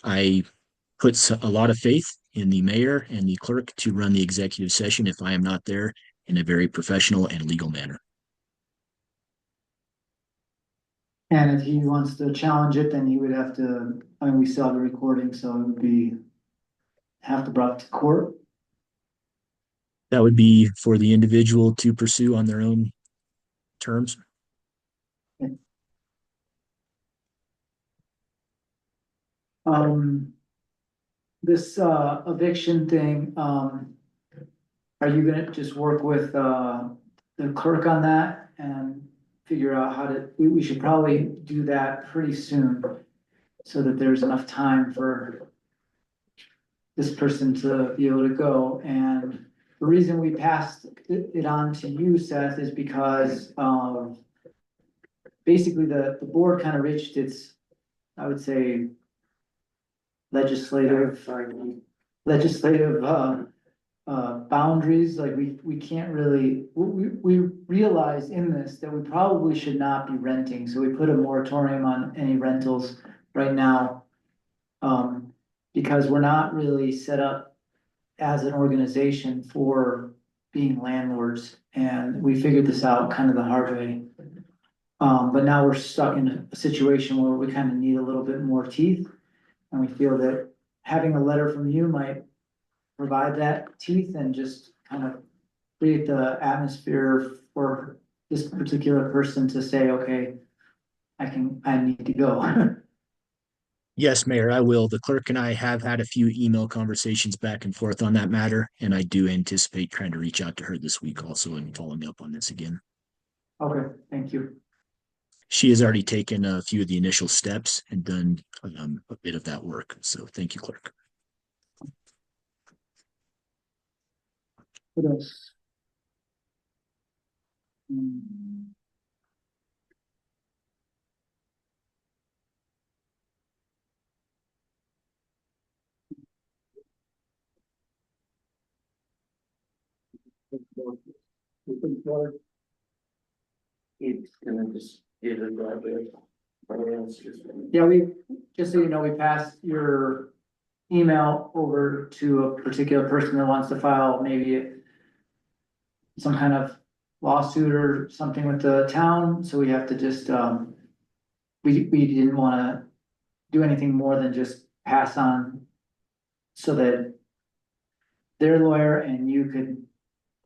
I put a lot of faith in the mayor and the clerk to run the executive session if I am not there in a very professional and legal manner. And if he wants to challenge it, then he would have to, I mean, we still have the recording, so it would have to brought to court. That would be for the individual to pursue on their own terms. This eviction thing, are you gonna just work with the clerk on that? And figure out how to, we should probably do that pretty soon. So that there's enough time for this person to be able to go. And the reason we passed it on to you, Seth, is because, basically the board kind of reached its, I would say, legislative, boundaries, like we can't really, we realized in this that we probably should not be renting, so we put a moratorium on any rentals right now. Because we're not really set up as an organization for being landlords, and we figured this out kind of the hard way. But now we're stuck in a situation where we kind of need a little bit more teeth, and we feel that having a letter from you might provide that teeth and just kind of create the atmosphere for this particular person to say, okay, I need to go. Yes, Mayor, I will. The clerk and I have had a few email conversations back and forth on that matter, and I do anticipate trying to reach out to her this week also and following up on this again. Okay, thank you. She has already taken a few of the initial steps and done a bit of that work. So thank you, clerk. What else? Hmm. It's gonna just get it right there. Yeah, just so you know, we passed your email over to a particular person that wants to file maybe some kind of lawsuit or something with the town, so we have to just, we didn't wanna do anything more than just pass on so that their lawyer and you could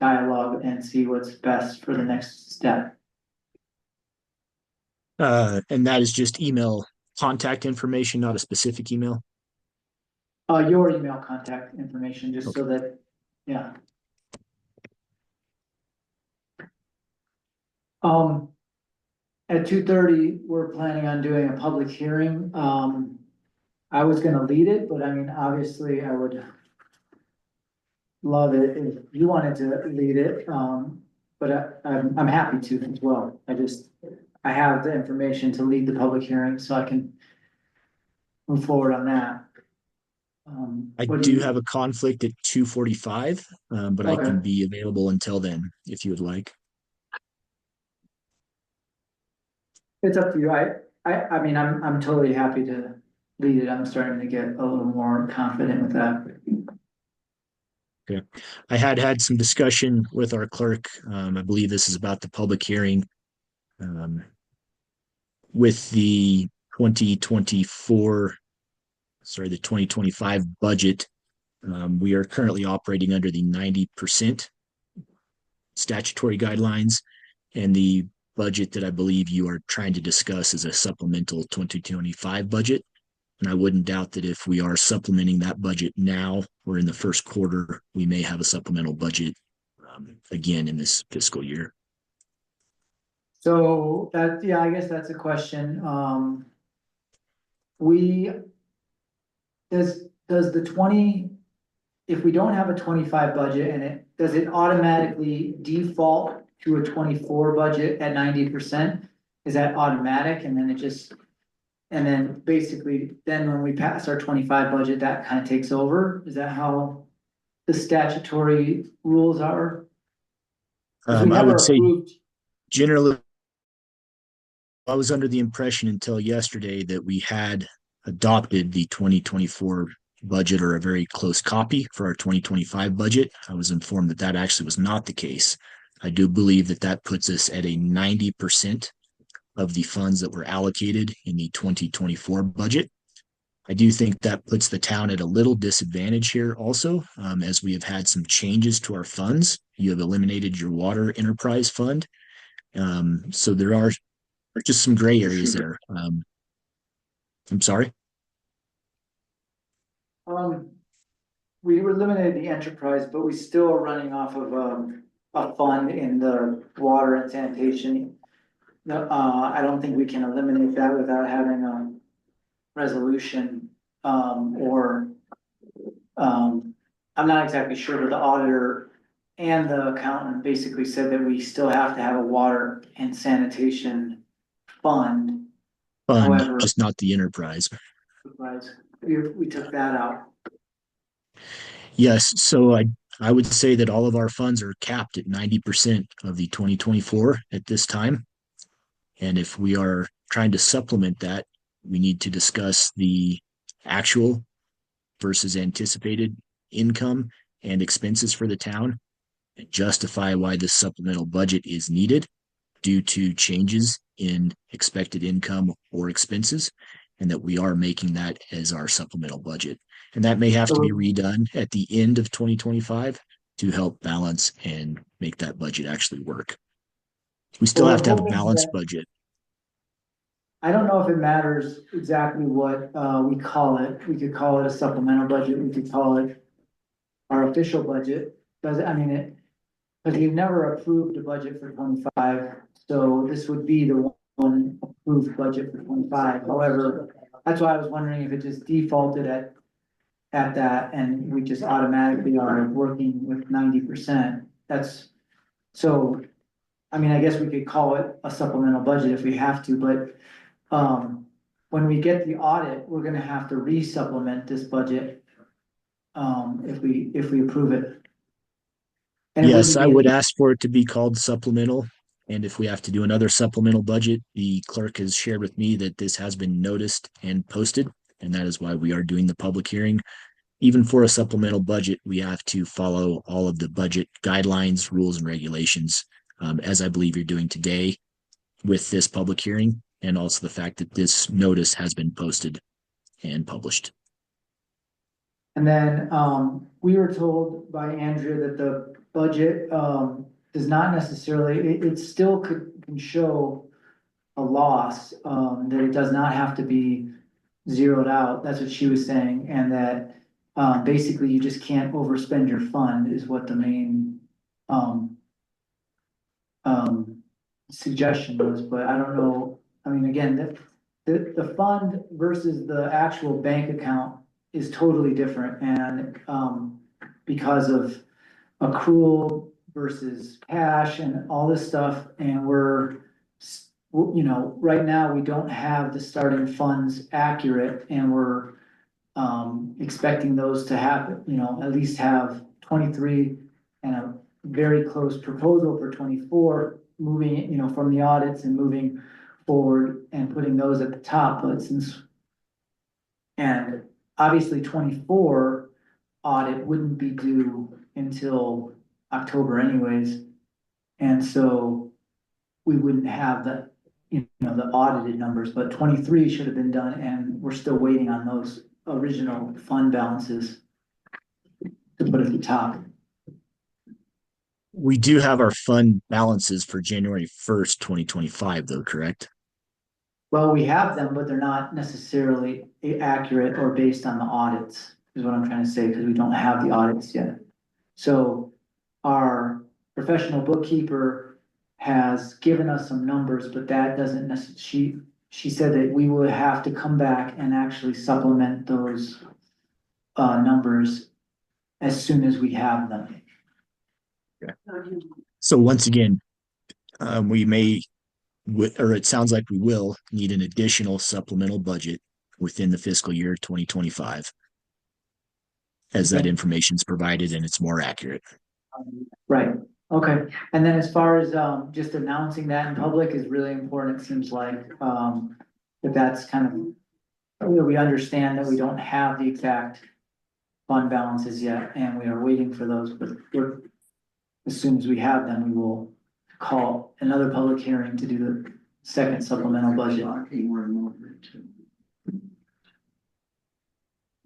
dialogue and see what's best for the next step. And that is just email contact information, not a specific email. Your email contact information, just Okay. so that, yeah. At 2:30, we're planning on doing a public hearing. I was gonna lead it, but I mean, obviously, I would love it if you wanted to lead it, but I'm happy to as well. I have the information to lead the public hearing, so I can move forward on that. I What do have a conflict at 2:45, but I can Okay. be available until then if you would like. It's up to you. I mean, I'm totally happy to lead it. I'm starting to get a little more confident with that. Okay. I had some discussion with our clerk. I believe this is about the public hearing. Um, with the 2024, sorry, the 2025 budget, we are currently operating under the 90% statutory guidelines, and the budget that I believe you are trying to discuss is a supplemental 2025 budget. And I wouldn't doubt that if we are supplementing that budget now or in the first quarter, we may have a supplemental budget again in this fiscal year. So that, yeah, I guess that's a question. We, does the 20, if we don't have a 25 budget and does it automatically default to a 24 budget at 90%? Is that automatic? And then and then basically, then when we pass our 25 budget, that kind of takes over? Is that how the statutory rules are? 'Cause we I never would say approved. generally, I was under the impression until yesterday that we had adopted the 2024 budget or a very close copy for our 2025 budget. I was informed that that actually was not the case. I do believe that that puts us at a 90% of the funds that were allocated in the 2024 budget. I do think that puts the town at a little disadvantage here also, as we have had some changes to our funds. You have eliminated your water enterprise fund. So there are just some gray areas there. I'm sorry. Um, we eliminated the enterprise, but we still are running off of, a fund in the water and sanitation. no, I don't think we can eliminate that without having a resolution, or, I'm not exactly sure, but the auditor and the accountant basically said that we still have to have a water and sanitation fund. Fund, However, just not the enterprise. we took that out. Yes, so I would say that all of our funds are capped at 90% of the 2024 at this time. And if we are trying to supplement that, we need to discuss the actual versus anticipated income and expenses for the town and justify why this supplemental budget is needed due to changes in expected income or expenses, and that we are making that as our supplemental budget. And that may have to be redone at the end of 2025 to help balance and make that budget actually work. We still Well, have we're to have a hoping balanced that, budget. I don't know if it matters exactly what, we call it. We could call it a supplemental budget, we could call it our official budget. Does, I mean, it, because we've never approved a budget for 25, so this would be the one approved budget for 25. However, that's why I was wondering if it just defaulted at that and we just automatically are working with 90%. That's, so, I mean, I guess we could call it a supplemental budget if we have to, but when we get the audit, we're gonna have to re-supplement this budget if we approve it. And it Yes, wouldn't I be, would ask for it to be called supplemental. And if we have to do another supplemental budget, the clerk has shared with me that this has been noticed and posted. And that is why we are doing the public hearing. Even for a supplemental budget, we have to follow all of the budget guidelines, rules, and regulations, as I believe you're doing today with this public hearing, and also the fact that this notice has been posted and published. and then, we were told by Andrea that the budget, does not necessarily, it still can show a loss, that it does not have to be zeroed out. That's what she was saying, and that, basically you just can't overspend your fund is what the main, suggestion was, but I don't know. I mean, again, the fund versus the actual bank account is totally different, and, because of accrual versus cash and all this stuff, and you know, right now, we don't have the starting funds accurate, and we're expecting those to happen, you know, at least have 23 and a very close proposal for 24, moving, you know, from the audits and moving forward and putting those at the top, but since, and obviously 24 audit wouldn't be due until October anyways. And so we wouldn't have the, you know, the audited numbers, but 23 should have been done, and we're still waiting on those original fund balances to put at the top. We do have our fund balances for January 1st, 2025, though, correct? Well, we have them, but they're not necessarily accurate or based on the audits, is what I'm trying to say, because we don't have the audits yet. So our professional bookkeeper has given us some numbers, but that doesn't necessarily, she said that we would have to come back and actually supplement those numbers as soon as we have them. So once again, we may, or it sounds like we will need an additional supplemental budget within the fiscal year 2025 as that information is provided and it's more accurate. Right, okay. And then as far as just announcing that in public is really important, it seems like, that that's kind of, we understand that we don't have the exact fund balances yet, and we are waiting for those, but we're, as soon as we have them, we will call another public hearing to do the second supplemental budget.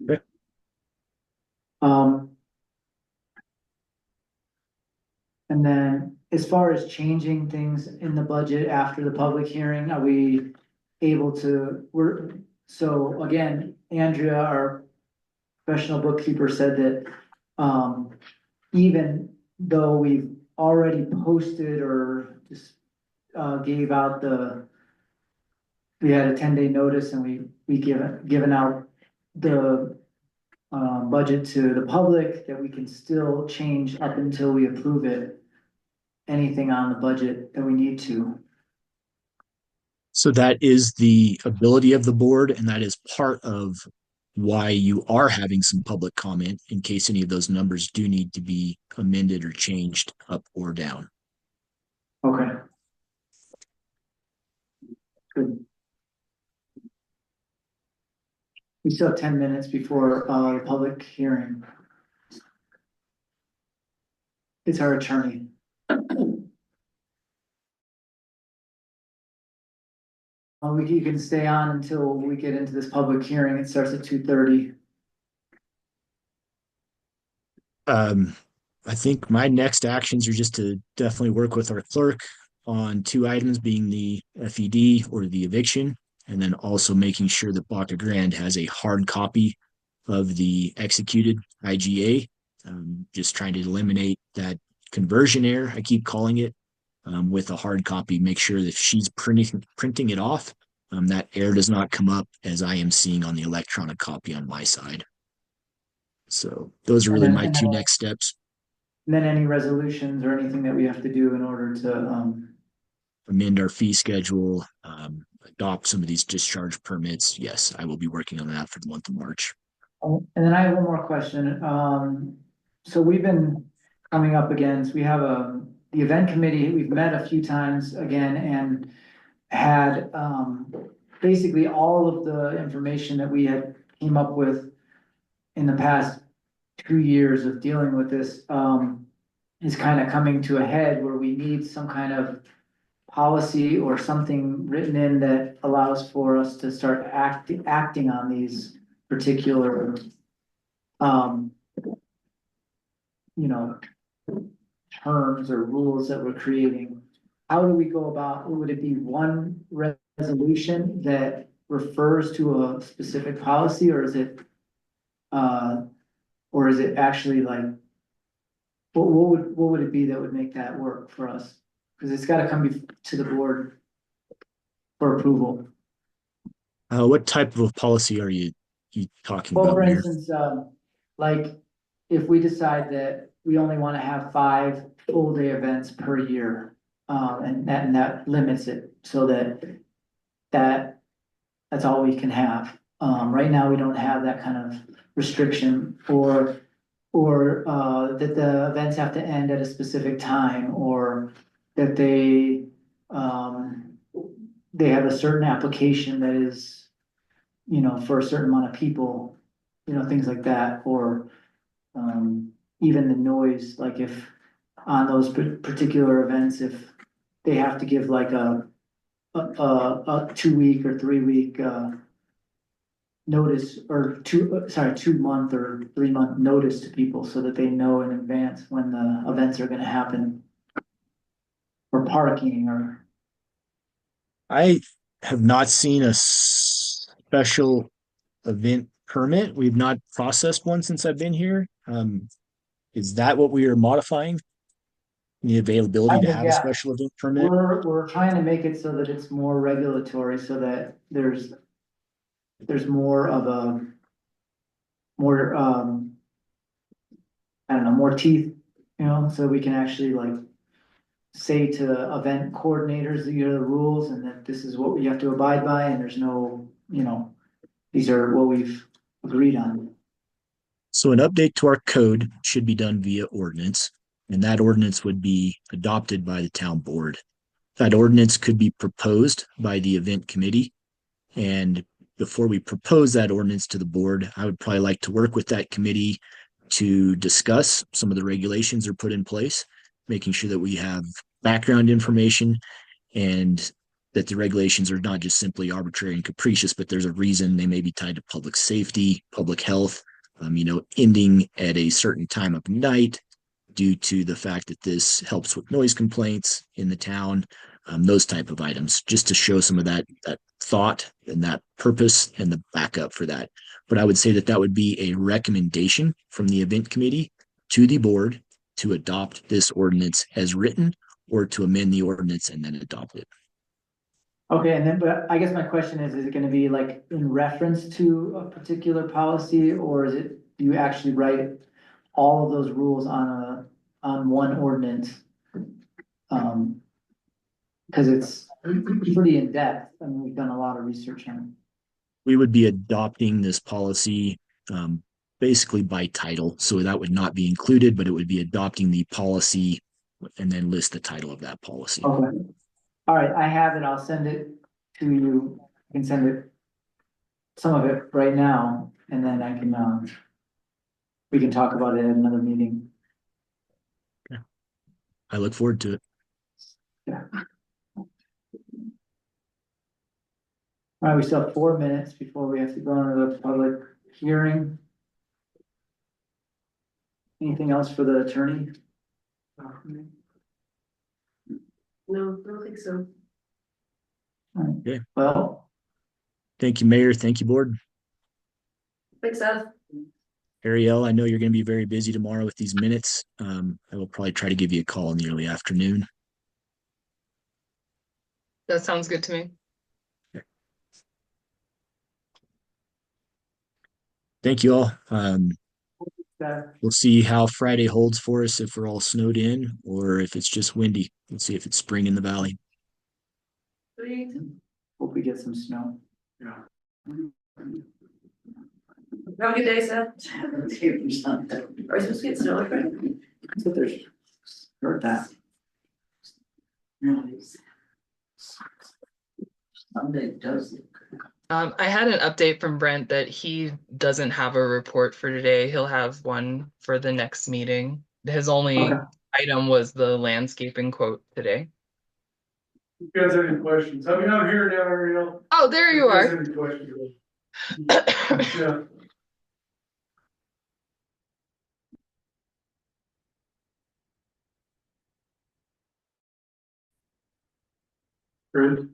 Okay. And then as far as changing things in the budget after the public hearing, are we able to, so again, Andrea, our professional bookkeeper, said that, even though we've already posted or just gave out we had a 10-day notice and we given out the budget to the public that we can still change up until we approve it. Anything on the budget that we need to. So that is the ability of the board, and that is part of why you are having some public comment in case any of those numbers do need to be amended or changed up or down. Okay. Good. We still have 10 minutes before the public hearing. It's our attorney. You can stay on until we get into this public hearing. It starts at 2:30. I think my next actions are just to definitely work with our clerk on two items, being the FED or the eviction, and then also making sure that Baca Grande has a hard copy of the executed IGA. Just trying to eliminate that conversion error, I keep calling it, with a hard copy. Make sure that if she's printing it off, that error does not come up as I am seeing on the electronic copy on my side. So those are really my two next steps. And then any resolutions or anything that we have to do in order to, Amend our fee schedule, adopt some of these discharge permits. Yes, I will be working on that for the month of March. and then I have one more question. So we've been coming up against, we have the event committee, we've met a few times again and had, basically all of the information that we had came up with in the past 2 years of dealing with this, is kind of coming to a head where we need some kind of policy or something written in that allows for us to start acting on these particular, you know, terms or rules that we're creating. How do we go about, would it be one resolution that refers to a specific policy, or is it actually like, what would it be that would make that work for us? Because it's gotta come to the board for approval. What type of a policy are you talking Well, about, for Mayor? instance, like, if we decide that we only wanna have 5 full-day events per year, and that limits it, so that's all we can have. Right now, we don't have that kind of restriction, or that the events have to end at a specific time, or that they have a certain application that is, for a certain amount of people, things like that, or even the noise, like if on those particular events, if they have to give like a 2 week or 3 week notice, or 2 month or 3 month notice to people so that they know in advance when the events are gonna happen. Or parking, or, I have not seen a special event permit. We've not processed one since I've been here. Is that what we are modifying? The availability to have a yeah, special event permit? we're trying to make it so that it's more regulatory, so that there's more of a, more, I don't know, more teeth, so we can actually like say to event coordinators that the rules and that this is what we have to abide by, and there's no, these are what we've agreed on. So an update to our code should be done via ordinance, and that ordinance would be adopted by the town board. That ordinance could be proposed by the event committee. And before we propose that ordinance to the board, I would probably like to work with that committee to discuss some of the regulations that are put in place, making sure that we have background information and that the regulations are not just simply arbitrary and capricious, but there's a reason. They may be tied to public safety, public health, ending at a certain time of night due to the fact that this helps with noise complaints in the town, those type of items, just to show some of that thought and that purpose and the backup for that. But I would say that would be a recommendation from the event committee to the board to adopt this ordinance as written, or to amend the ordinance and then adopt it. Okay, and then, but I guess my question is it gonna be like in reference to a particular policy, or is it, do you actually write all of those rules on one ordinance? Cause it's pretty in depth, I mean, we've done a lot of research on it. We would be adopting this policy basically by title. So that would not be included, but it would be adopting the policy and then list the title of that policy. Okay. All right, I have it, I'll send it to you, I can send it, some of it right now, and then I can, we can talk about it at another meeting. I look forward to it. Yeah. All right, we still have 4 minutes before we have to go into the public hearing. Anything else for the attorney? No, I don't think so. Okay. Well, Thank you, Mayor. Thank you, Board. Thanks, Seth. Ariel, I know you're going to be very busy tomorrow with these minutes. I will probably try to give you a call in the early afternoon. That sounds good to me. Thank you all. uh, We'll see how Friday holds for us, if we're all snowed in or if it's just windy. Let's see if it's spring in the valley. hope we get some snow. Have a good day, Seth. Are we supposed to get snow on Friday? That's what there's, heard that. Sunday does look. I had an update from Brent that he doesn't have a report for today. He'll have one for the next meeting. His only Okay. item was the landscaping quote today. If you guys have any questions, I mean, I'm here now, Ariel. Oh, there you If guys are. have any questions. Yeah. Brent?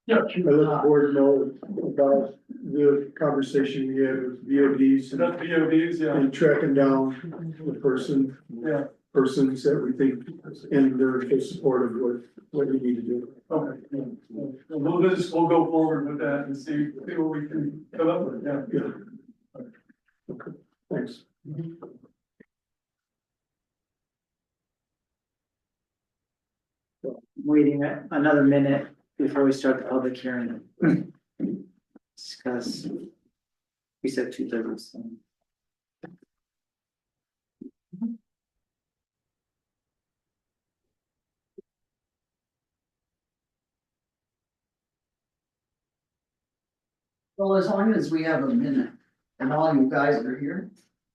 Yeah. I let the board know about the conversation we had with VODs That's VODs, yeah. and tracking down the person. Yeah. Persons that we think, and they're in support of what we need to do. Okay. Yeah. We'll go forward with that and see what we can come up with, yeah. Yeah. Okay, thanks. Waiting another minute before we start the public hearing. Discuss. We said 2:30. So. Well, as long as we have a minute and all you guys are here,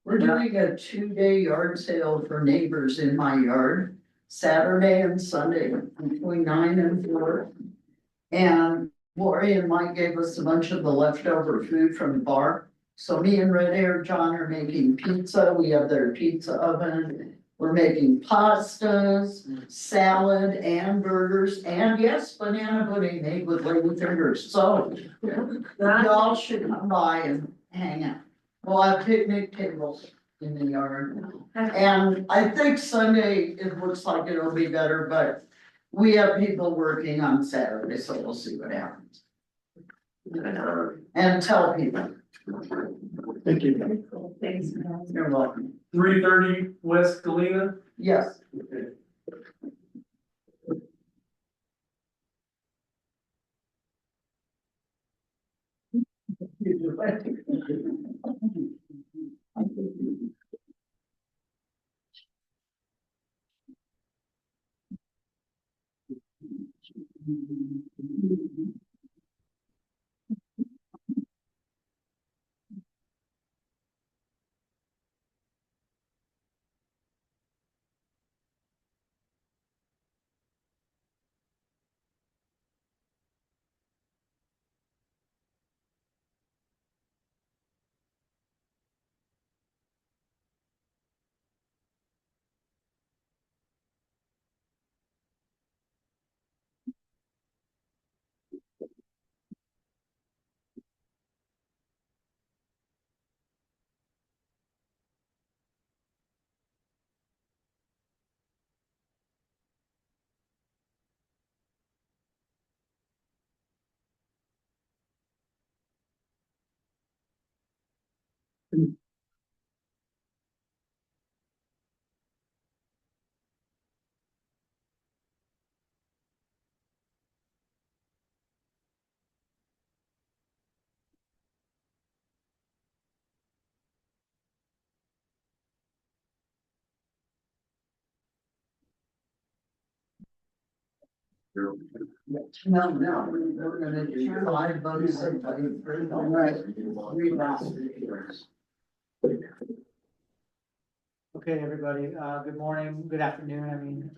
we're doing a 2-day yard sale for neighbors in my yard, Saturday and Sunday between 9 and 4. And Lori and Mike gave us a bunch of the leftover food from the bar. So me and Red Air John are making pizza. We have their pizza oven. We're making pastas, salad and burgers, and yes, banana pudding made with lady fingers. So y'all should come by and hang out. We'll have picnic tables in the yard. And I think Sunday, it looks like it'll be better, but we have people working on Saturday, so we'll see what happens. And tell people. Thank you. Thanks. You're welcome. 330 West Galena. Yes. No, we're gonna do live votes. All right. Okay, everybody, good morning, good afternoon,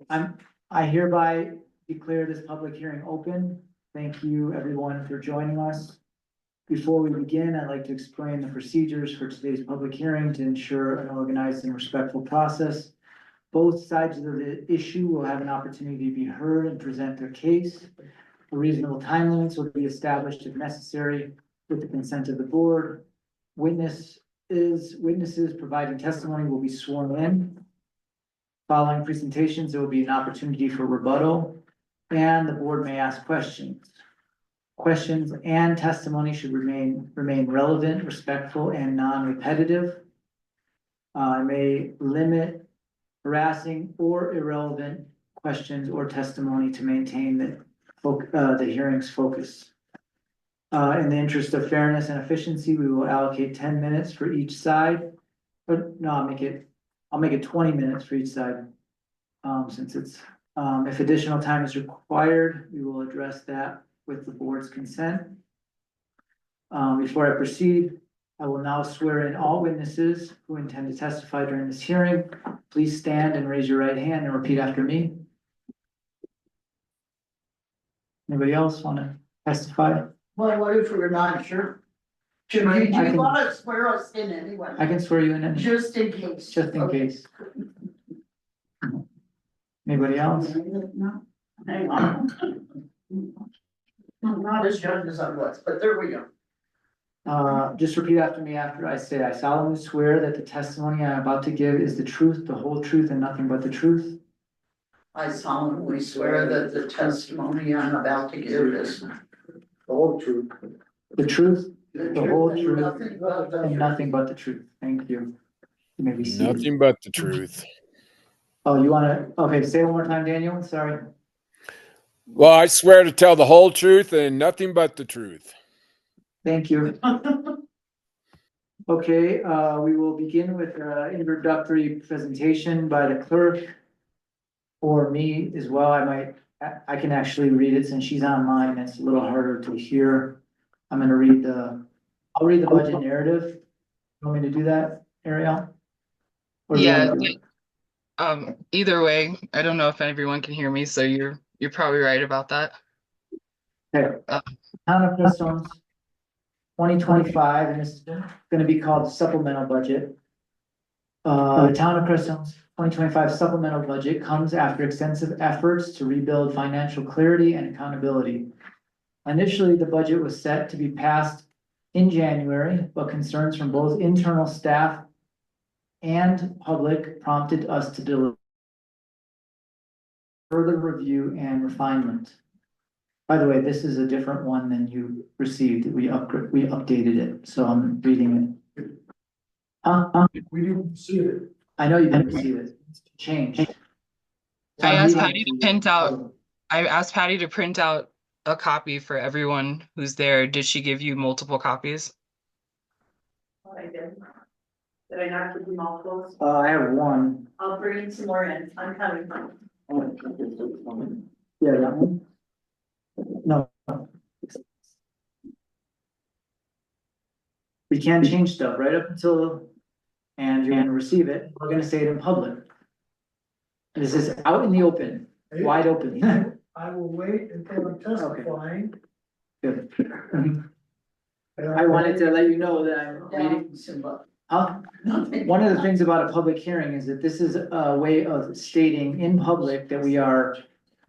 I mean, I hereby declare this public hearing open. Thank you, everyone, for joining us. Before we begin, I'd like to explain the procedures for today's public hearing to ensure an organized and respectful process. Both sides of the issue will have an opportunity to be heard and present their case. A reasonable time limits will be established if necessary with the consent of the board. Witnesses providing testimony will be sworn in. Following presentations, there will be an opportunity for rebuttal, and the board may ask questions. Questions and testimony should remain relevant, respectful, and non-repetitive. I may limit harassing or irrelevant questions or testimony to maintain the hearing's focus. In the interest of fairness and efficiency, we will allocate 10 minutes for each side. But no, I'll make it 20 minutes for each side. Since it's, if additional time is required, we will address that with the board's consent. Before I proceed, I will now swear in all witnesses who intend to testify during this hearing. Please stand and raise your right hand and repeat after me. Anybody else want to testify? Well, what if we're not sure? Do you want to swear us in anyway? I can swear you in. Just in case. Just in case. Anybody else? No, hang on. I'm not as young as I was, but there we go. Just repeat after me after I say, I solemnly swear that the testimony I'm about to give is the truth, the whole truth, and nothing but the truth. I solemnly swear that the testimony I'm about to give is The whole truth. The truth, the whole and truth, nothing but the and truth. nothing but the truth. Thank you. You may be seated. Nothing but the truth. Oh, you wanna, okay, say it one more time, Daniel, sorry. Well, I swear to tell the whole truth and nothing but the truth. Thank you. Okay, we will begin with introductory presentation by the clerk. Or me as well, I can actually read it since she's online, it's a little harder to hear. I'm gonna I'll read the budget narrative. You want me to do that, Ariel? Or do you Yeah, wanna do it? Either way, I don't know if everyone can hear me, so you're probably right about that. Okay, Town of Crestone's 2025, and this is gonna be called supplemental budget. The Town of Crestone's 2025 supplemental budget comes after extensive efforts to rebuild financial clarity and accountability. Initially, the budget was set to be passed in January, but concerns from both internal staff and public prompted us to deliver further review and refinement. By the way, this is a different one than you received. We updated it, so I'm reading it. We didn't see it. I know you didn't receive it. It's changed. I asked Patty to print out a copy for everyone who's there. Did she give you multiple copies? Oh, I did. Did I not give you multiples? I have one. I'll bring some more in. I'm coming. Yeah, that one. No. We can change stuff right up until, and you're gonna receive it. We're gonna say it in public. This is out in the open, wide open. I will wait until I'm testifying. Good. I wanted to let you know that I'm reading. One of the things about a public hearing is that this is a way of stating in public that we are,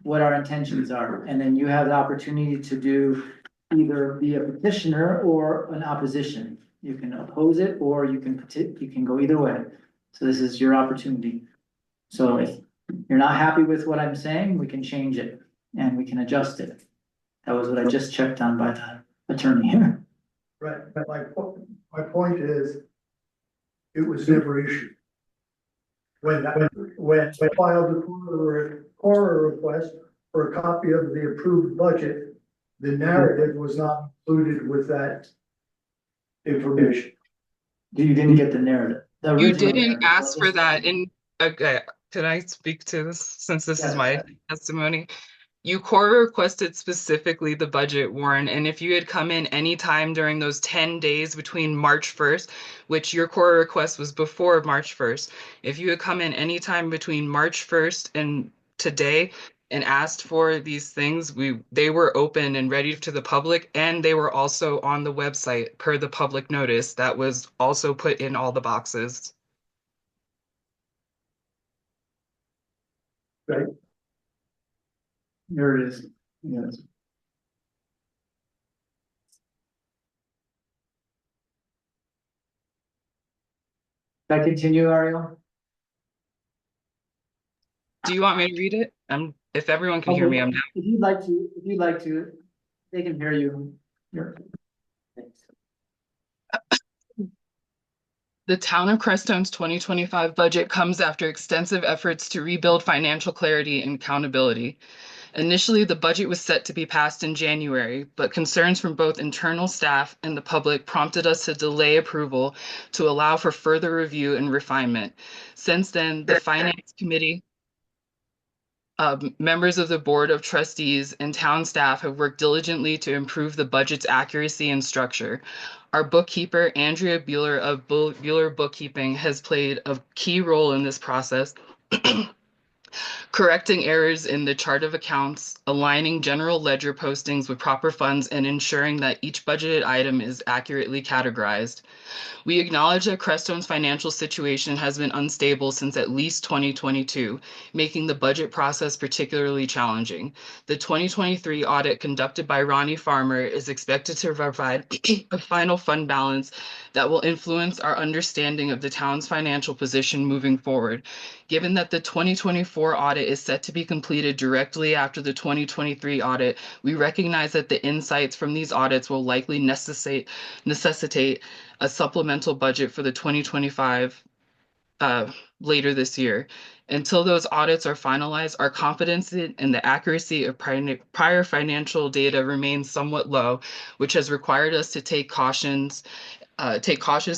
what our intentions are. And then you have the opportunity to do either be a petitioner or an opposition. You can oppose it or you can go either way. So this is your opportunity. So if you're not happy with what I'm saying, we can change it and we can adjust it. That was what I just checked on by the attorney here. Right, but like, My point is, it was never issued. When I filed the coroner request for a copy of the approved budget, the narrative was not included with that information. You didn't get the narrative. The You original didn't narrative, ask for wasn't that in, okay, can I speak to this since this is Yes. my testimony? You core requested specifically the budget, Warren, and if you had come in any time during those 10 days between March 1st, which your core request was before March 1st, if you had come in any time between March 1st and today and asked for these things, they were open and ready to the public, and they were also on the website per the public notice that was also put in all the boxes. Right? There it is. Yes. Can I continue, Ariel? Do you want me to read it? If everyone can hear me, I'm down. If you'd like to, they can hear you. Here. Thanks. The Town of Crestone's 2025 budget comes after extensive efforts to rebuild financial clarity and accountability. Initially, the budget was set to be passed in January, but concerns from both internal staff and the public prompted us to delay approval to allow for further review and refinement. Since then, the Finance Committee, members of the Board of Trustees, and town staff have worked diligently to improve the budget's accuracy and structure. Our bookkeeper, Andrea Bueller of Bueller Bookkeeping, has played a key role in this process, correcting errors in the chart of accounts, aligning general ledger postings with proper funds, and ensuring that each budgeted item is accurately categorized. We acknowledge that Crestone's financial situation has been unstable since at least 2022, making the budget process particularly challenging. The 2023 audit conducted by Ronnie Farmer is expected to provide a final fund balance that will influence our understanding of the town's financial position moving forward. Given that the 2024 audit is set to be completed directly after the 2023 audit, we recognize that the insights from these audits will likely necessitate a supplemental budget for the 2025 later this year. Until those audits are finalized, our confidence in the accuracy of prior financial data remains somewhat low, which has required us to take cautious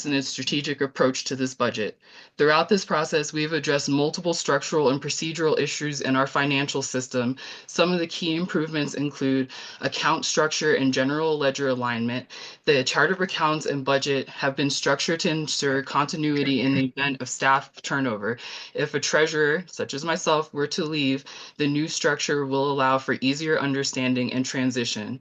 and strategic approach to this budget. Throughout this process, we've addressed multiple structural and procedural issues in our financial system. Some of the key improvements include account structure and general ledger alignment. The chart of accounts and budget have been structured to ensure continuity in the event of staff turnover. If a treasurer, such as myself, were to leave, the new structure will allow for easier understanding and transition.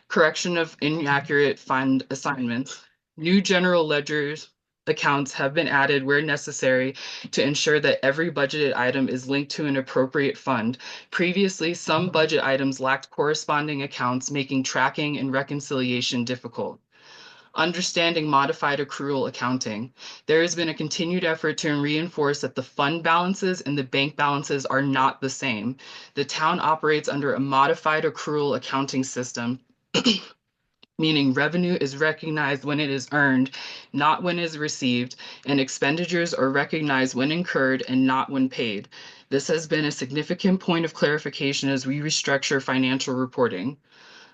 Correction of inaccurate fund assignments. New general ledgers accounts have been added where necessary to ensure that every budgeted item is linked to an appropriate fund. Previously, some budget items lacked corresponding accounts, making tracking and reconciliation difficult. Understanding modified accrual accounting. There has been a continued effort to reinforce that the fund balances and the bank balances are not the same. The town operates under a modified accrual accounting system. Meaning revenue is recognized when it is earned, not when it is received, and expenditures are recognized when incurred and not when paid. This has been a significant point of clarification as we restructure financial reporting.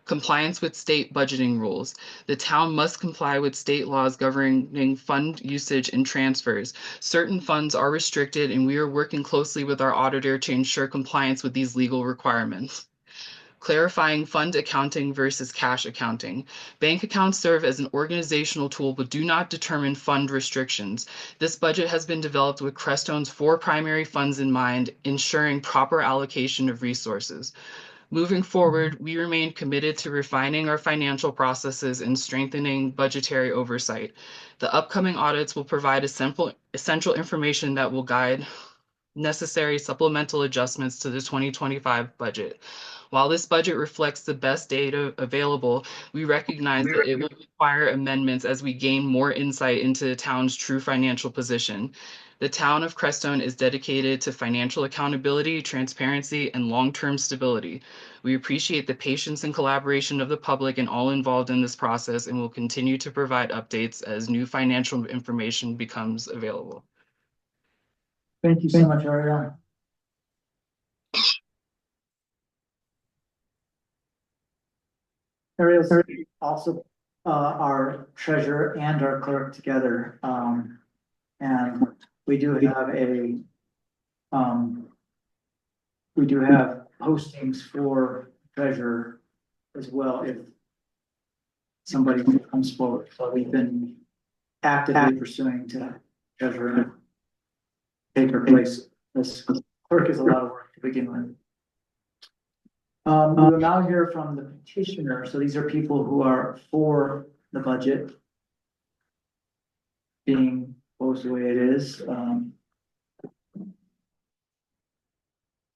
Compliance with state budgeting rules. The town must comply with state laws governing fund usage and transfers. Certain funds are restricted, and we are working closely with our auditor to ensure compliance with these legal requirements. Clarifying fund accounting versus cash accounting. Bank accounts serve as an organizational tool but do not determine fund restrictions. This budget has been developed with Crestone's 4 primary funds in mind, ensuring proper allocation of resources. Moving forward, we remain committed to refining our financial processes and strengthening budgetary oversight. The upcoming audits will provide essential information that will guide necessary supplemental adjustments to the 2025 budget. While this budget reflects the best data available, we recognize that it will require amendments as we gain more insight into the town's true financial position. The town of Crestone is dedicated to financial accountability, transparency, and long-term stability. We appreciate the patience and collaboration of the public and all involved in this process, and will continue to provide updates as new financial information becomes available. Thank you so much, Ariana. Ariel's also our treasurer and our clerk together. And we do have postings for treasurer as well if somebody comes forward. So we've been actively pursuing to treasurer take her place. This clerk is a lot of work to begin with. We will now hear from the petitioner. So these are people who are for the budget being posed the way it is.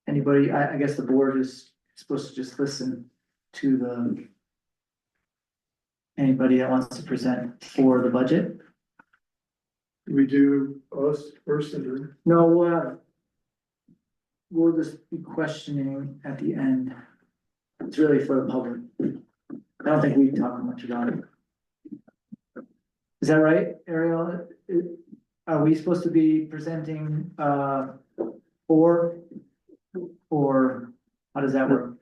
Anybody, I guess the board is supposed to just listen to anybody that wants to present for the budget. We do us first and then. No, we'll just be questioning at the end. It's really for the public. I don't think we talk much about it. Is that right, Ariel? Are we supposed to be presenting for, or how does that work?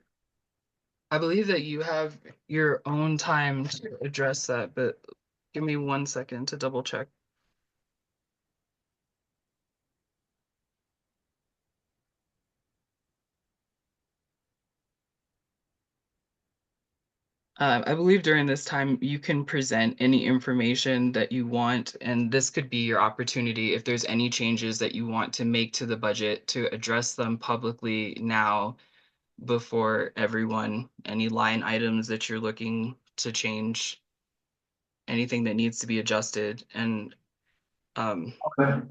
I believe that you have your own time to address that, but give me 1 second to double check. I believe during this time you can present any information that you want, and this could be your opportunity if there's any changes that you want to make to the budget to address them publicly now before everyone, any line items that you're looking to change, anything that needs to be adjusted, and Okay.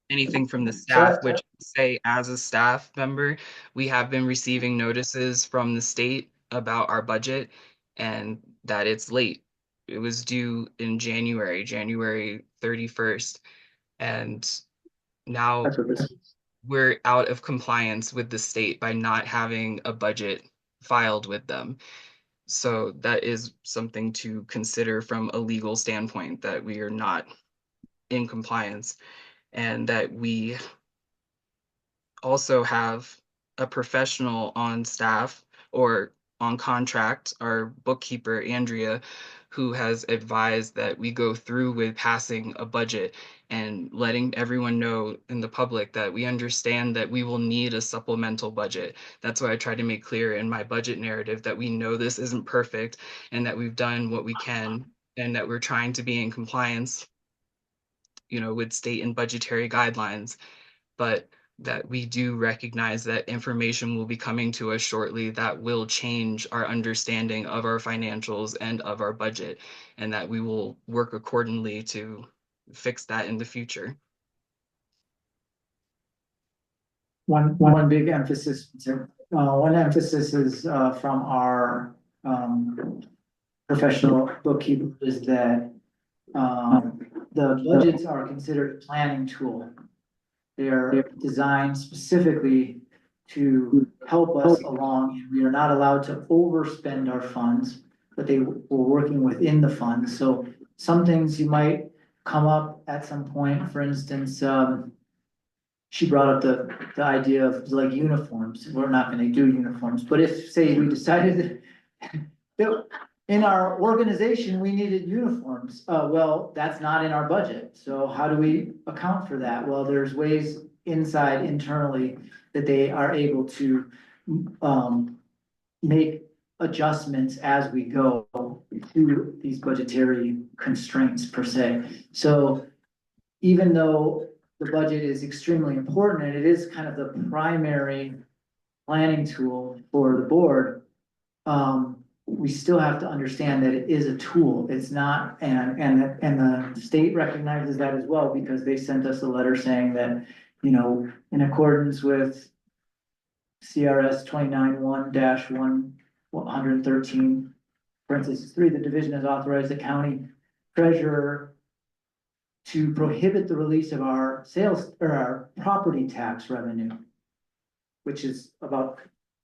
anything from the staff, which say as a staff member, we have been receiving notices from the state about our budget and that it's late. It was due in January 31st. And now That's what this is. we're out of compliance with the state by not having a budget filed with them. So that is something to consider from a legal standpoint, that we are not in compliance, and that we also have a professional on staff or on contract, our bookkeeper, Andrea, who has advised that we go through with passing a budget and letting everyone know in the public that we understand that we will need a supplemental budget. That's why I tried to make clear in my budget narrative that we know this isn't perfect and that we've done what we can and that we're trying to be in compliance, with state and budgetary guidelines, but that we do recognize that information will be coming to us shortly that will change our understanding of our financials and of our budget, and that we will work accordingly to fix that in the future. One big emphasis, one emphasis is from our professional bookkeeper is that the budgets are considered a planning tool. They're designed specifically to help us along, and we are not allowed to overspend our funds, but we're working within the funds. So some things you might come up at some point. For instance, she brought up the idea of like uniforms. We're not going to do uniforms, but if, say, we decided that in our organization we needed uniforms, well, that's not in our budget. So how do we account for that? Well, there's ways internally that they are able to make adjustments as we go to these budgetary constraints per se. So even though the budget is extremely important and it is kind of the primary planning tool for the board, we still have to understand that it is a tool. It's not, and the state recognizes that as well, because they sent us a letter saying that, in accordance with CRS 29-1-113, parentheses 3, the division has authorized the county treasurer to prohibit the release of our sales or our property tax revenue, which is about,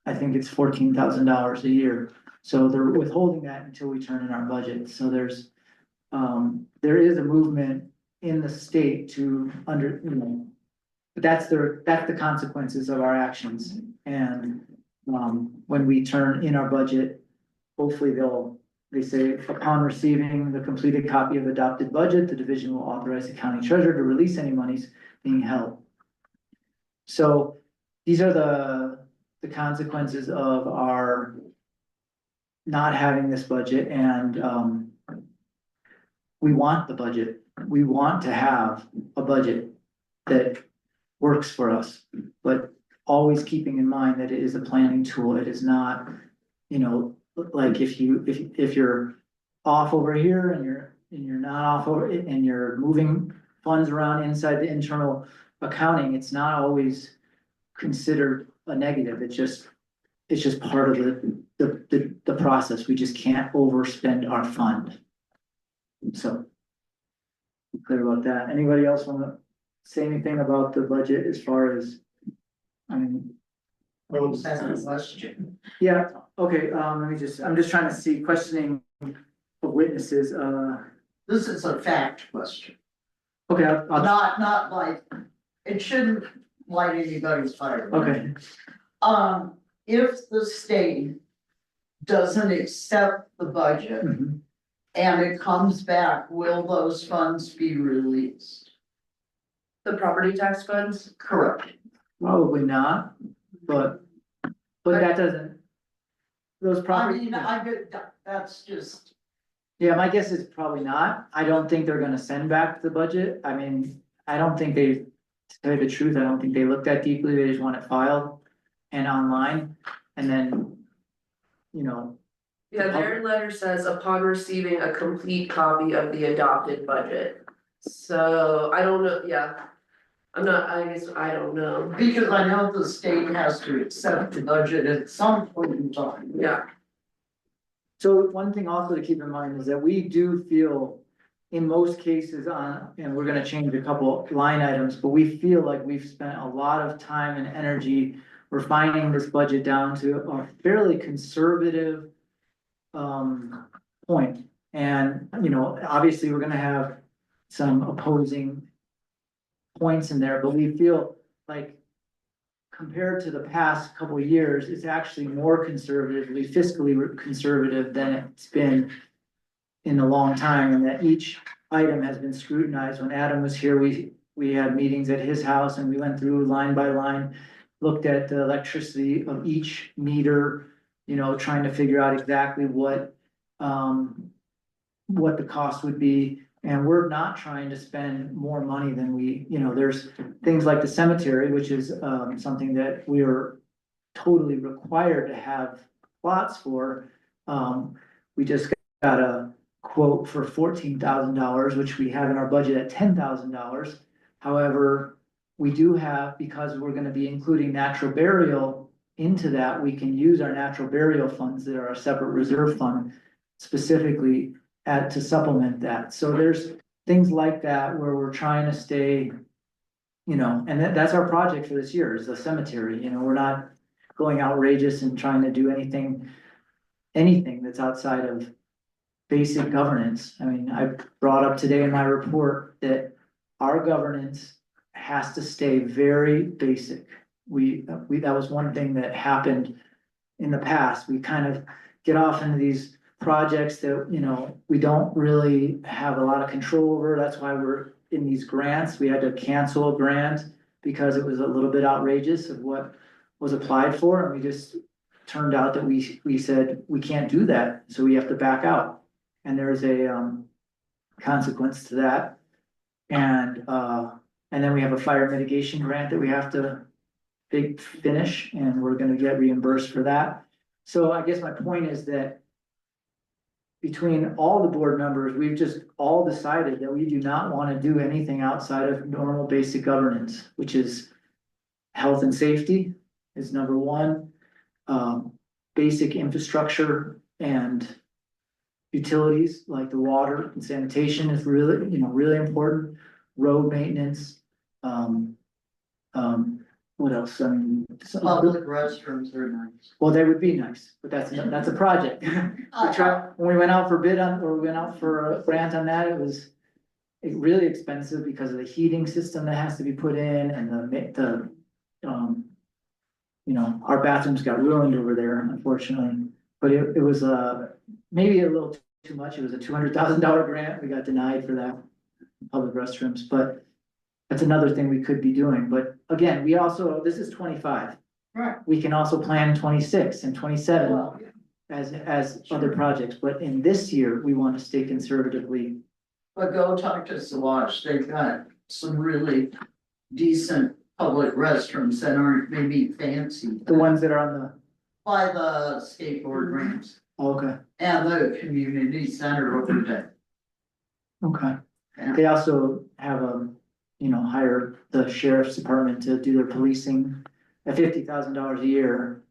I think it's $14,000 a year. So they're withholding that until we turn in our budget. So there is a movement in the state to but that's the consequences of our actions. And when we turn in our budget, hopefully they say, upon receiving the completed copy of adopted budget, the division will authorize the county treasurer to release any monies being held. So these are the consequences of our not having this budget, and we want the budget. We want to have a budget that works for us, but always keeping in mind that it is a planning tool. It is not, like if you're off over here and you're not off over and you're moving funds around inside the internal accounting, it's not always considered a negative. It's just part of the process. We just can't overspend our fund. So be clear about that. Anybody else want to say anything about the budget as far as, Question. yeah, okay, I'm just trying to see questioning of witnesses, This is a fact question, okay, not like, it shouldn't light anybody's fire. okay. If the state doesn't accept the budget Mhm. and it comes back, will those funds be released? The property tax funds? Correct. Probably not, but that doesn't, those I property. mean, that's just, Yeah, my guess is probably not. I don't think they're gonna send back the budget. I mean, I don't think they, to tell you the truth, I don't think they looked that deeply. They just want it filed and online, and then, Yeah, their letter says upon receiving a complete copy of the adopted budget. So I don't know, yeah. I guess I don't know. because I know the state has to accept the budget at some point in time. Yeah, So one thing also to keep in mind is that we do feel in most cases and we're gonna change a couple line items, but we feel like we've spent a lot of time and energy refining this budget down to a fairly conservative point. And, obviously we're gonna have some opposing points in there, but we feel like compared to the past couple of years, it's actually more conservatively, fiscally conservative than it's been in a long time, and that each item has been scrutinized. When Adam was here, we had meetings at his house and we went through line by line, looked at the electricity of each meter, trying to figure out exactly what the cost would be. And we're not trying to spend more money than there's things like the cemetery, which is something that we are totally required to have plots for. We just got a quote for $14,000, which we have in our budget at $10,000. However, we do have, because we're gonna be including natural burial into that, we can use our natural burial funds that are a separate reserve fund specifically to supplement that. So there's things like that where we're trying to stay, and that's our project for this year is the cemetery. We're not going outrageous and trying to do anything that's outside of basic governance. I mean, I brought up today in my report that our governance has to stay very basic. That was one thing that happened in the past. We kind of get off into these projects that, we don't really have a lot of control over. That's why we're in these grants. We had to cancel a grant because it was a little bit outrageous of what was applied for. And we just turned out that we said, we can't do that. So we have to back out. And there's a consequence to that. And then we have a fire mitigation grant that we have to finish, and we're gonna get reimbursed for that. So I guess my point is that between all the board members, we've just all decided that we do not want to do anything outside of normal basic governance, which is health and safety. is number one. Basic infrastructure and utilities like the water and sanitation is really, really important. Road maintenance, what else? I mean, Public restrooms are nice. well, they would be nice, but that's a project. We tried, when we went out for bid on, or we went out for a grant on that, it was really expensive because of the heating system that has to be put in and our bathrooms got ruined over there, unfortunately. But it was maybe a little too much. It was a $200,000 grant. We got denied for that, public restrooms, but that's another thing we could be doing. But again, this is 25. Right. We can also plan 26 and 27 Well, as other projects, but in this year, we want to stay conservatively. but go talk to Sawash, they've got some really decent public restrooms that aren't maybe fancy. The ones that are on By the skateboard ramps okay, and the community center over there. okay. Yeah. They also have hire the sheriff's department to do their policing at $50,000 a year,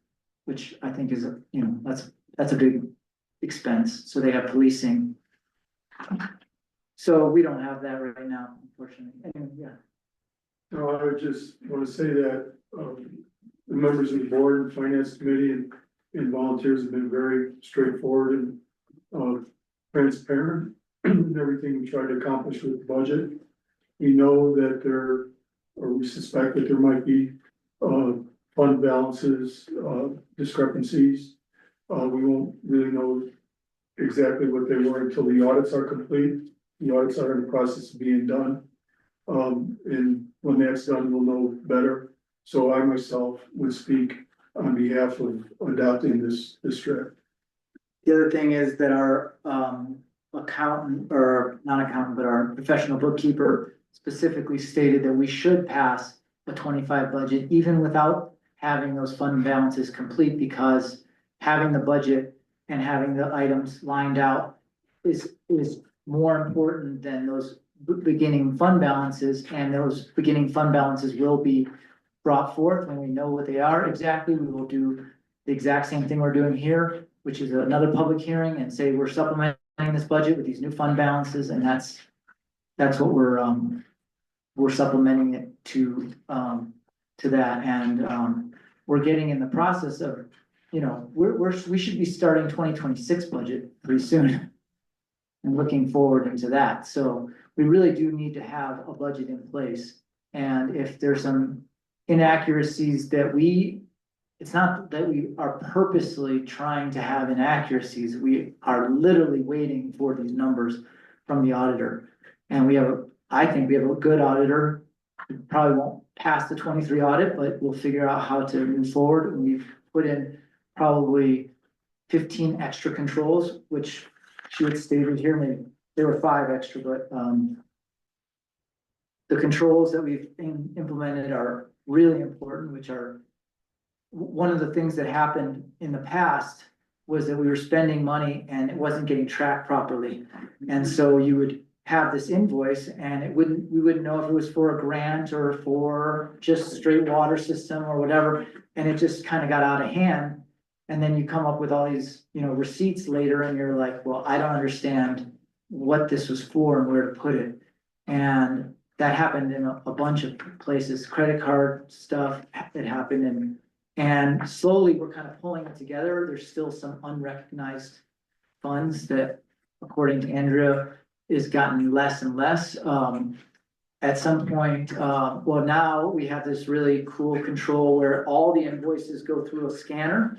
which I think is that's a big expense. So they have policing. So we don't have that right now, unfortunately. Anyway, yeah. No, I would just want to say that, the members of the board and finance committee and volunteers have been very straightforward and, transparent in everything we try to accomplish with the budget. We know that we suspect that there might be, fund balances, discrepancies. We won't really know exactly what they were until the audits are complete. The audits are in the process of being done. And when that's done, we'll know better. So I myself would speak on behalf of adopting this draft. The other thing is that our accountant, or not accountant, but our professional bookkeeper specifically stated that we should pass a 25 budget even without having those fund balances complete, because having the budget and having the items lined out is more important than those beginning fund balances, and those beginning fund balances will be brought forth when we know what they are exactly. We will do the exact same thing we're doing here, which is another public hearing, and say we're supplementing this budget with these new fund balances, and that's what we're supplementing it to that. And we're getting in the process of, we should be starting 2026 budget pretty soon and looking forward into that. So we really do need to have a budget in place. And if there's some inaccuracies it's not that we are purposely trying to have inaccuracies. We are literally waiting for these numbers from the auditor. And I think we have a good auditor. We probably won't pass the 23 audit, but we'll figure out how to move forward. And we've put in probably 15 extra controls, which she had stated here, maybe there were 5 extra, but the controls that we've implemented are really important, which are one of the things that happened in the past was that we were spending money and it wasn't getting tracked properly. And so you would have this invoice and we wouldn't know if it was for a grant or for just straight water system or whatever. And it just kind of got out of hand. And then you come up with all these, receipts later and you're like, well, I don't understand what this was for and where to put it. And that happened in a bunch of places, credit card stuff that happened, and slowly we're kind of pulling it together. There's still some unrecognized funds that, according to Andrea, is gotten less and less. At some point, now we have this really cool control where all the invoices go through a scanner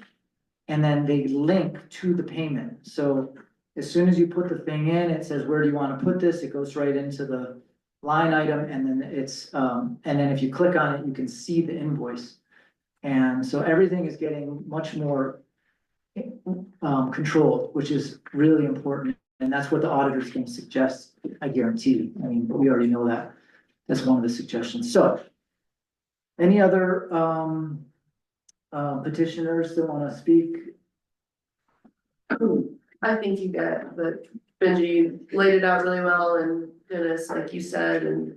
and then they link to the payment. So as soon as you put the thing in, it says, where do you want to put this? It goes right into the line item, and then and then if you click on it, you can see the invoice. And so everything is getting much more controlled, which is really important. And that's what the auditors can suggest, I guarantee. I mean, we already know that. That's one of the suggestions. So any other petitioners that want to speak? I think you got, but Benji, you laid it out really well, and Dennis, like you said, and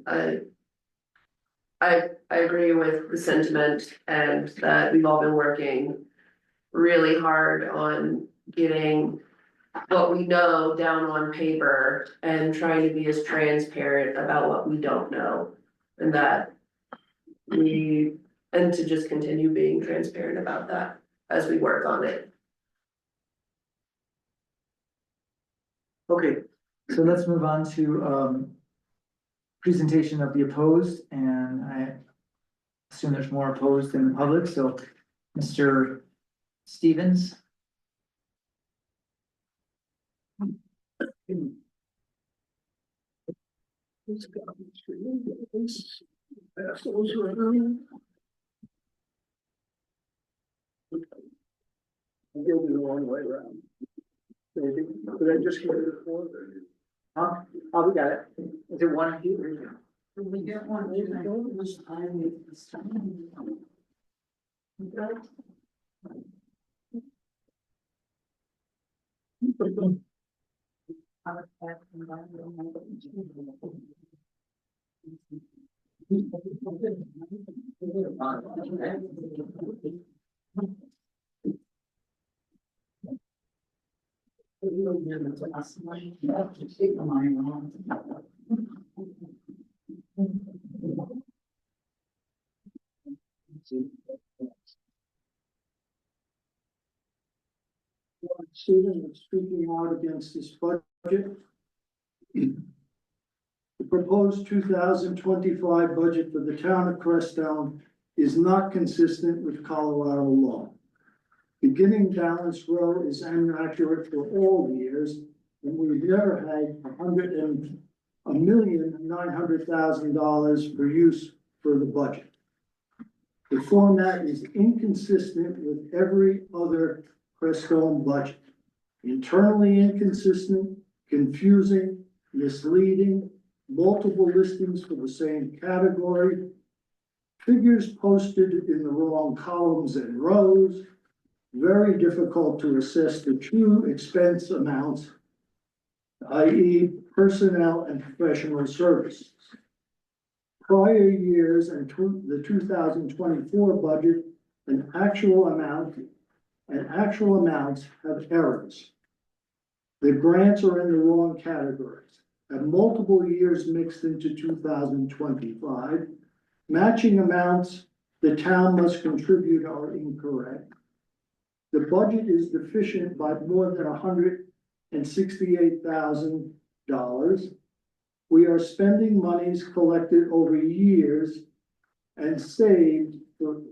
I agree with the sentiment and that we've all been working really hard on getting what we know down on paper and trying to be as transparent about what we don't know. And that and to just continue being transparent about that as we work on it. Okay, so let's move on to presentation of the opposed, and I assume there's more opposed in the public, so Mr. Stevens. I'm going the wrong way around. Maybe, but I just get it before. Huh? Oh, we got it. Is it one of you? We get one, we don't, was I need this time. Stephen is speaking out against this budget. The proposed 2025 budget for the town of Crestone is not consistent with Colorado law. Beginning balance row is inaccurate for all years, and we've never had $1,900,000 for use for the budget. The format is inconsistent with every other Crestone budget. Internally inconsistent, confusing, misleading, multiple listings for the same category, figures posted in the wrong columns and rows, very difficult to assess the true expense amounts, i.e. personnel and professional services. Prior years and the 2024 budget, an actual amount and actual amounts have errors. The grants are in the wrong categories, have multiple years mixed into 2025. Matching amounts the town must contribute are incorrect. The budget is deficient by more than $168,000. We are spending monies collected over years and saved for,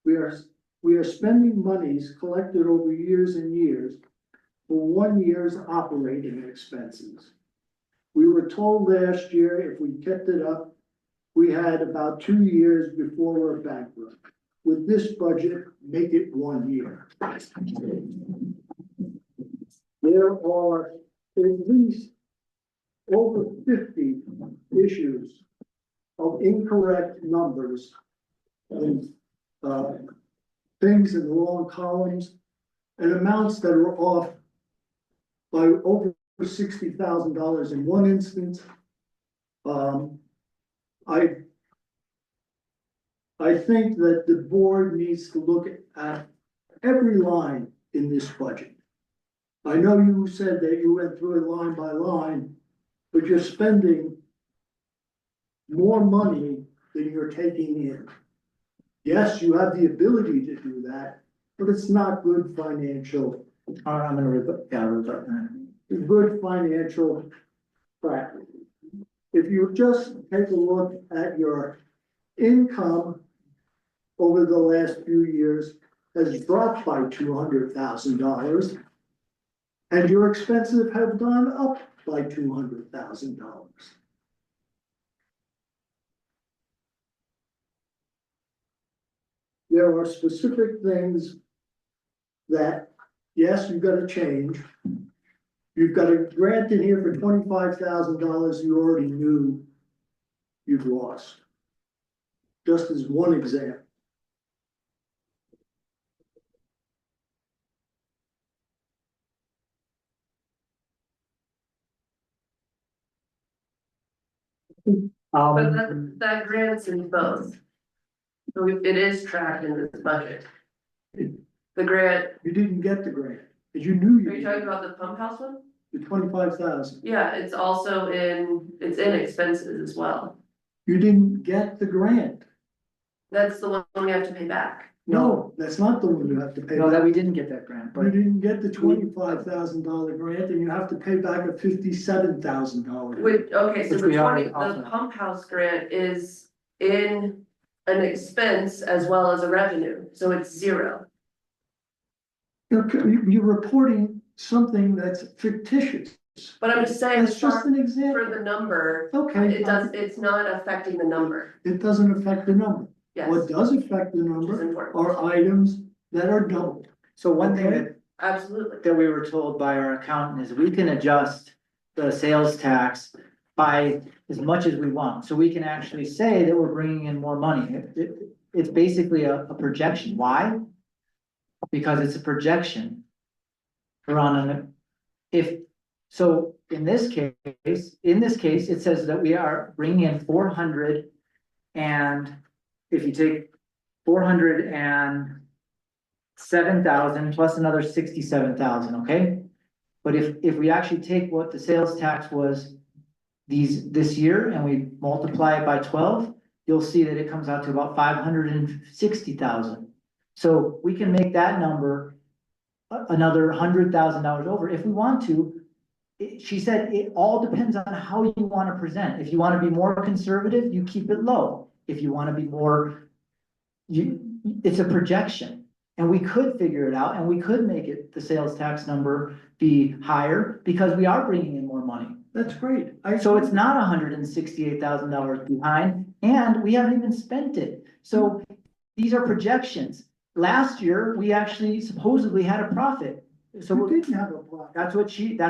we are spending monies collected over years and years for 1 year's operating expenses. We were told last year if we kept it up, we had about 2 years before we're bankrupt. With this budget, make it 1 year. There are at least over 50 issues of incorrect numbers and things in the wrong columns and amounts that are off by over $60,000 in one instance. I think that the board needs to look at every line in this budget. I know you said that you went through it line by line, but you're spending more money than you're taking in. Yes, you have the ability to do that, but it's not good financial. I'm gonna revert that. Good financial practice. If you just take a look at your income over the last few years has dropped by $200,000, and your expenses have gone up by $200,000. There are specific things that, yes, you've got to change. You've got a grant in here for $25,000 you already knew you've lost. Just as one example. But that grant's in both. So it is tracked in this budget. The grant, You didn't get the grant, because you knew you. are you talking about the pump house one? The 25,000. Yeah, it's also it's in expenses as well. You didn't get the grant. That's the one we have to pay back. No, that's not the one you have to pay No, that back. we didn't get that grant, You but didn't get the $25,000 grant and you have to pay back a $57,000. Okay, so Which the we already the pump house grant is in an expense as well as a revenue, so it's zero. You're reporting something that's fictitious. But I'm just saying, That's just an example. for the number, Okay. it's not affecting the number, It doesn't affect the number. yes, What does affect the which is number important, are items that are doubled. so one thing Okay. absolutely. that we were told by our accountant is we can adjust the sales tax by as much as we want. So we can actually say that we're bringing in more money. It's basically a projection. Why? Because it's a projection. We're on so in this case, it says that we are bringing in 400, and if you take 407,000 plus another 67,000, okay? But if we actually take what the sales tax was this year and we multiply it by 12, you'll see that it comes out to about 560,000. So we can make that number another $100,000 over if we want to. She said it all depends on how you want to present. If you want to be more conservative, you keep it low. If you want to be more, it's a projection. And we could figure it out and we could make it the sales tax number be higher because we are bringing in more money. That's great. So it's not $168,000 behind and we haven't even spent it. So these are projections. Last year, we actually supposedly had a profit. So You didn't have a profit. that's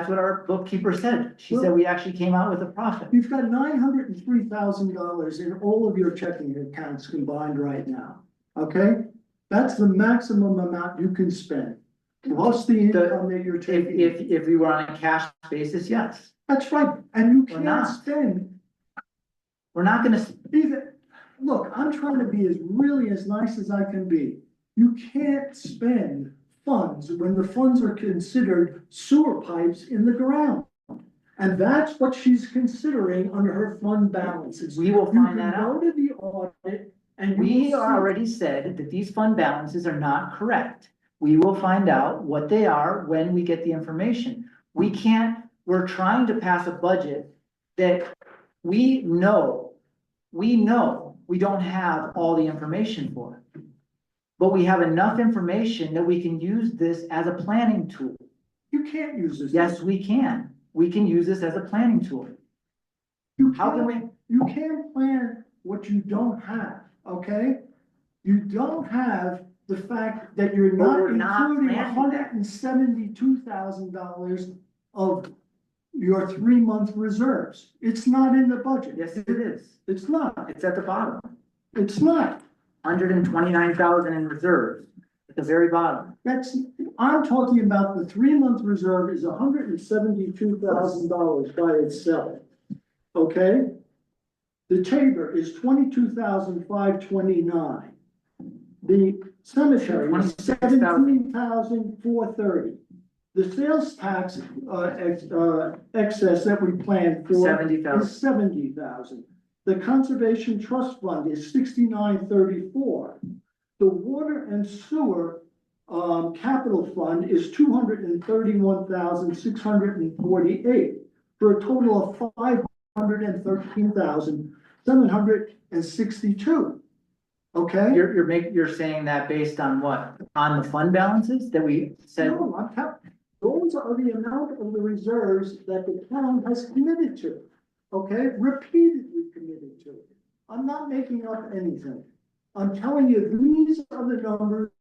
what our bookkeeper said. She said we actually came out with a profit. You've got $903,000 in all of your checking accounts combined right now, okay? That's the maximum amount you can spend, plus the income that you're taking. If we were on a cash basis, yes. That's right, and you We're can't not. spend, We're not gonna, even, look, I'm trying to be as nice as I can be. You can't spend funds when the funds are considered sewer pipes in the ground. And that's what she's considering under her fund balances. we will find that You out. can go to the audit and. We already said that these fund balances are not correct. We will find out what they are when we get the information. We're trying to pass a budget that we know we don't have all the information for. But we have enough information that we can use this as a planning tool. You can't use this. Yes, we can. We can use this as a planning tool. How can we? You can't plan what you don't have, okay? You don't have the fact that you're But not we're not including planning that. $172,000 of your 3-month reserves. It's not in the budget. Yes, it is. It's not. It's at the bottom. It's not. 129,000 in reserves at the very bottom. I'm talking about the 3-month reserve is $172,000 by itself. Okay? The chamber is $22,529. The cemetery is $17,430. The sales tax, excess that we planned for. 70,000. Is $70,000. The conservation trust fund is $69.34. The water and sewer capital fund is $231,648 for a total of $513,762. Okay? You're saying that based on what? On the fund balances that we said? No, I'm those are the amount of the reserves that the town has committed to. Okay, repeatedly committed to it. I'm not making up anything. I'm telling you, these are the numbers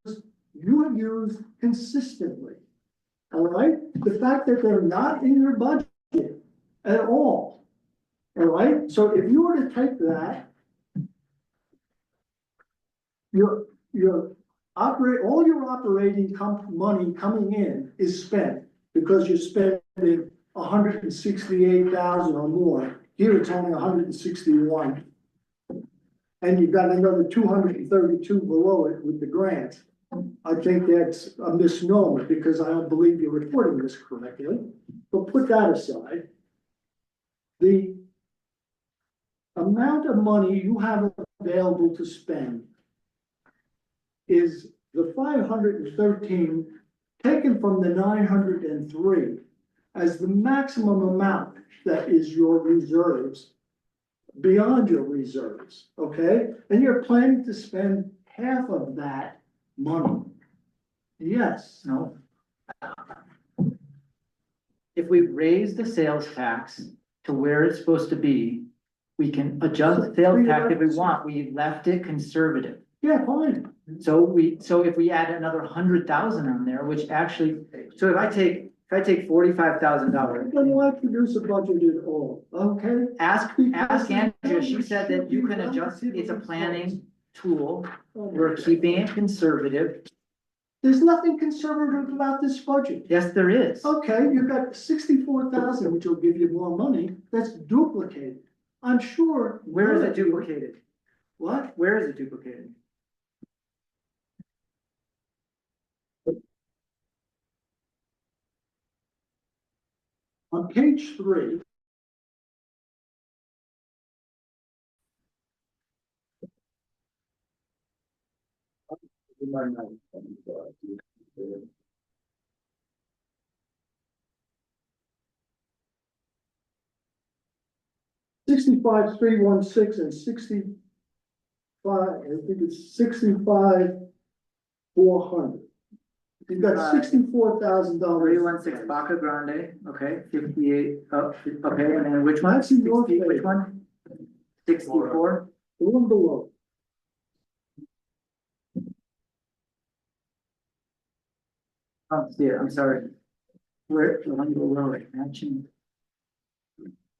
you have used consistently. All right? The fact that they're not in your budget at all. All right? So if you were to take that, all your operating money coming in is spent because you're spending $168,000 or more here it's only 161. And you've got another 232 below it with the grant. I think that's a misnomer because I don't believe you're reporting this correctly, but put that aside. The amount of money you have available to spend is the 513 taken from the 903 as the maximum amount that is your reserves, beyond your reserves, okay? And you're planning to spend half of that money. Yes, No. If we raise the sales tax to where it's supposed to be, we can adjust the sales tax if we want. We left it conservative. yeah, fine. So if we add another 100,000 on there, which actually, so if I take $45,000. Then why produce a budget at all, okay? Ask Andrea, she said that you can adjust it, it's a planning tool, we're keeping it conservative. There's nothing conservative about this budget. Yes, there is. Okay, you've got 64,000, which will give you more money, that's duplicated. I'm sure. Where is it duplicated? What? Where is it duplicated? On page 3. $65,316 and 65, I think it's 65,400. You've got $64,000. 316 Baca Grande, okay, 58, oh, okay, and then which one? That's in North 60, which Bay. one? 64? The one below. Oh, yeah, I'm sorry. Where, the one below it, matching.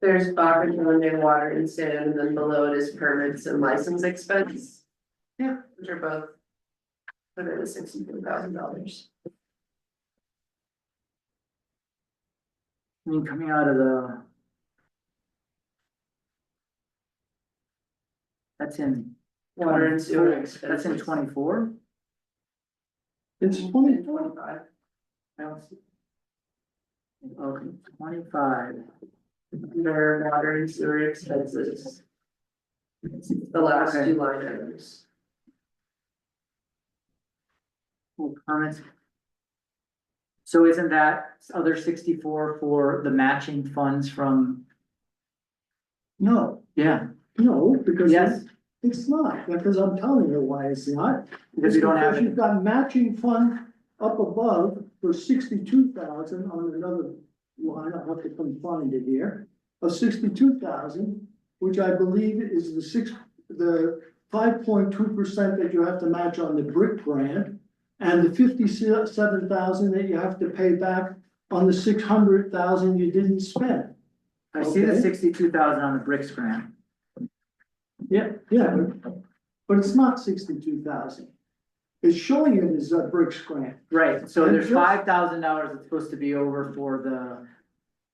There's Baca Grande water and sand, and then below it is permits and license expense. Yeah. Which are both. Put it at $64,000. I mean, coming out of the. That's in. Water and sewer 24. That's in expenses. 24? It's And 24. 25. I don't see. Okay, 25. Their water and sewer expenses. The last Okay. two line items. Well, permits. So isn't that other 64 for the matching funds from, No, yeah, no, because. yes, It's not, because I'm telling you why it's not. because you don't have You've it. got matching fund up above for 62,000 on another line, I'll have to come find it here. Of 62,000, which I believe is the 5.2% that you have to match on the brick grant. And the 57,000 that you have to pay back on the 600,000 you didn't spend. I see the Okay. 62,000 on the bricks grant. Yeah, but it's not 62,000. It's showing it as a bricks grant. Right, so And there's just- $5,000 that's supposed to be over for the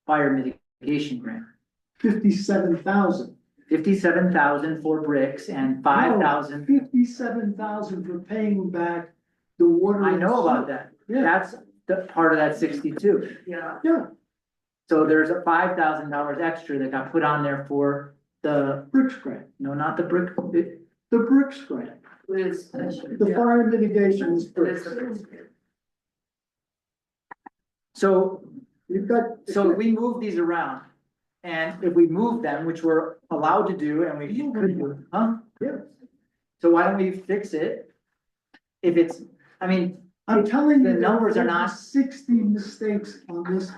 fire mitigation grant. 57,000. 57,000 for bricks and 5,000. 57,000 for paying back the water. I and know about sewer. that. Yeah, That's the part of that 62. Yeah. yeah, So there's a $5,000 extra that got put on there for the, bricks grant, no, not the brick. the bricks grant, It is. the fire mitigation is It is bricks. the first year. So, You've got. so we move these around. And if we move them, which we're allowed to do and we could do, huh? Yeah, So why don't we fix it? If it's, I mean, I'm telling you. The numbers are not- 60 mistakes on this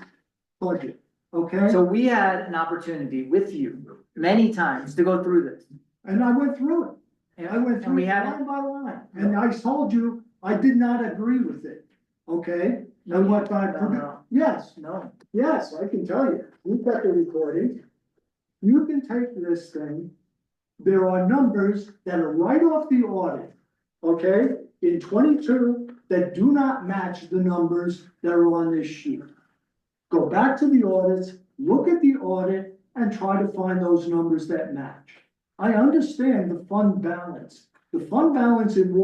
budget, okay? so we had an opportunity with you many times to go through this. And I went through it. I went And through we it haven't, line by line, and I told you, I did not agree with it, okay? And what I, no, yes, no, yes, I can tell you, you've got the recording. You can take this thing, there are numbers that are right off the audit, okay? In 22, that do not match the numbers that are on this sheet. Go back to the audits, look at the audit, and try to find those numbers that match. I understand the fund balance. The fund balance in the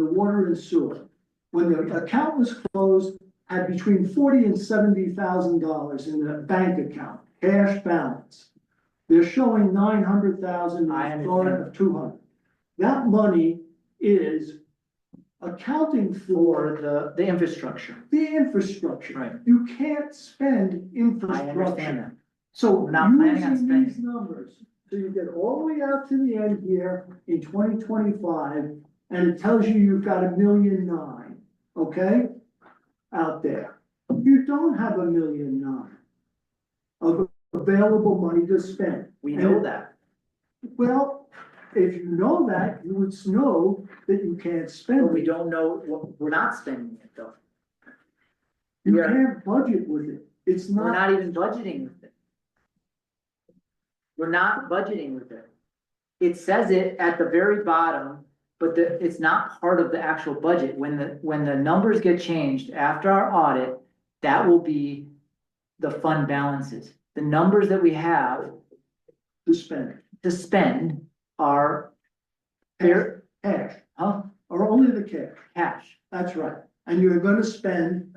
water and sewer, when the account was closed, had between $40,000 and $70,000 in the bank account, cash balance. They're showing 900,000, I and understand. of 200. That money is accounting for The infrastructure. the infrastructure. Right. You can't spend I understand infrastructure. that. So We're not planning on using these spending. numbers, so you get all the way out to the end here in 2025, and it tells you you've got 1.9 million, okay? Out there. You don't have 1.9 million of available money to spend. We know And- that. Well, if you know that, you would know that you can't spend But we it. don't know what, we're not spending it though. You we are- can't budget with it. It's We're not, not even budgeting with it. We're not budgeting with it. It says it at the very bottom, but it's not part of the actual budget. When the numbers get changed after our audit, that will be the fund balances. The numbers that we have to spend to spend are fair, cash, huh, or only the cash. cash. That's right. And you're gonna spend,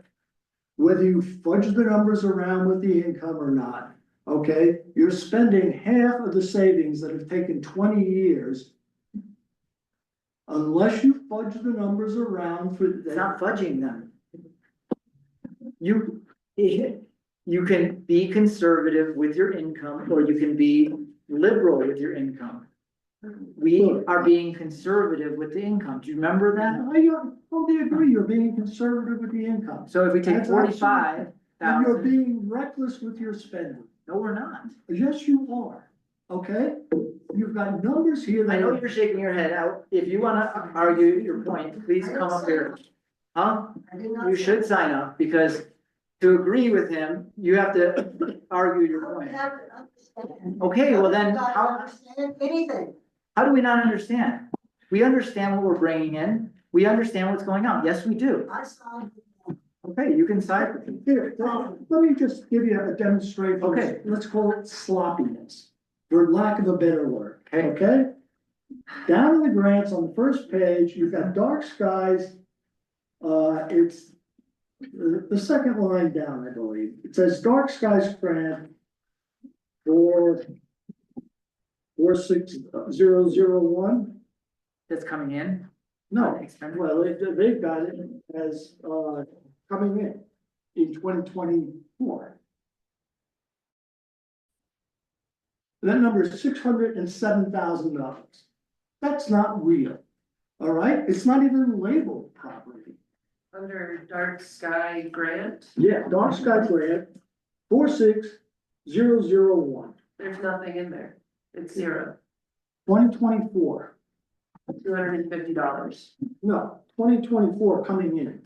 whether you fudge the numbers around with the income or not, okay? You're spending half of the savings that have taken 20 years. Unless you fudge the numbers around for It's not fudging them. You can be conservative with your income, or you can be liberal with your income. We are being conservative with the income. Do you remember that? I totally agree, you're being conservative with the income. So if we take That's 45,000. And you're being reckless with your spending. No, we're not. Yes, you are, okay? You've got numbers here that. I know you're shaking your head out. If you wanna argue your point, please come up here. Huh? You should sign up, because to agree with him, you have to argue your point. Okay, well then, how do we not understand? We understand what we're bringing in. We understand what's going on. Yes, we do. Okay, you can side with me. Here, let me just give you a demonstration. Okay. Let's call it sloppiness, for lack of a better word, Okay. okay? Down in the grants on the first page, you've got dark skies. It's the second line down, I believe. It says dark skies grant for 46001. That's coming in. No, Expended. well, they've got it as, coming in 2024. That number is $607,000. That's not real, all right? It's not even labeled properly. Under dark sky grant, Yeah, dark sky grant, 46001, there's nothing in there. It's zero, 2024. $250. No, 2024 coming in.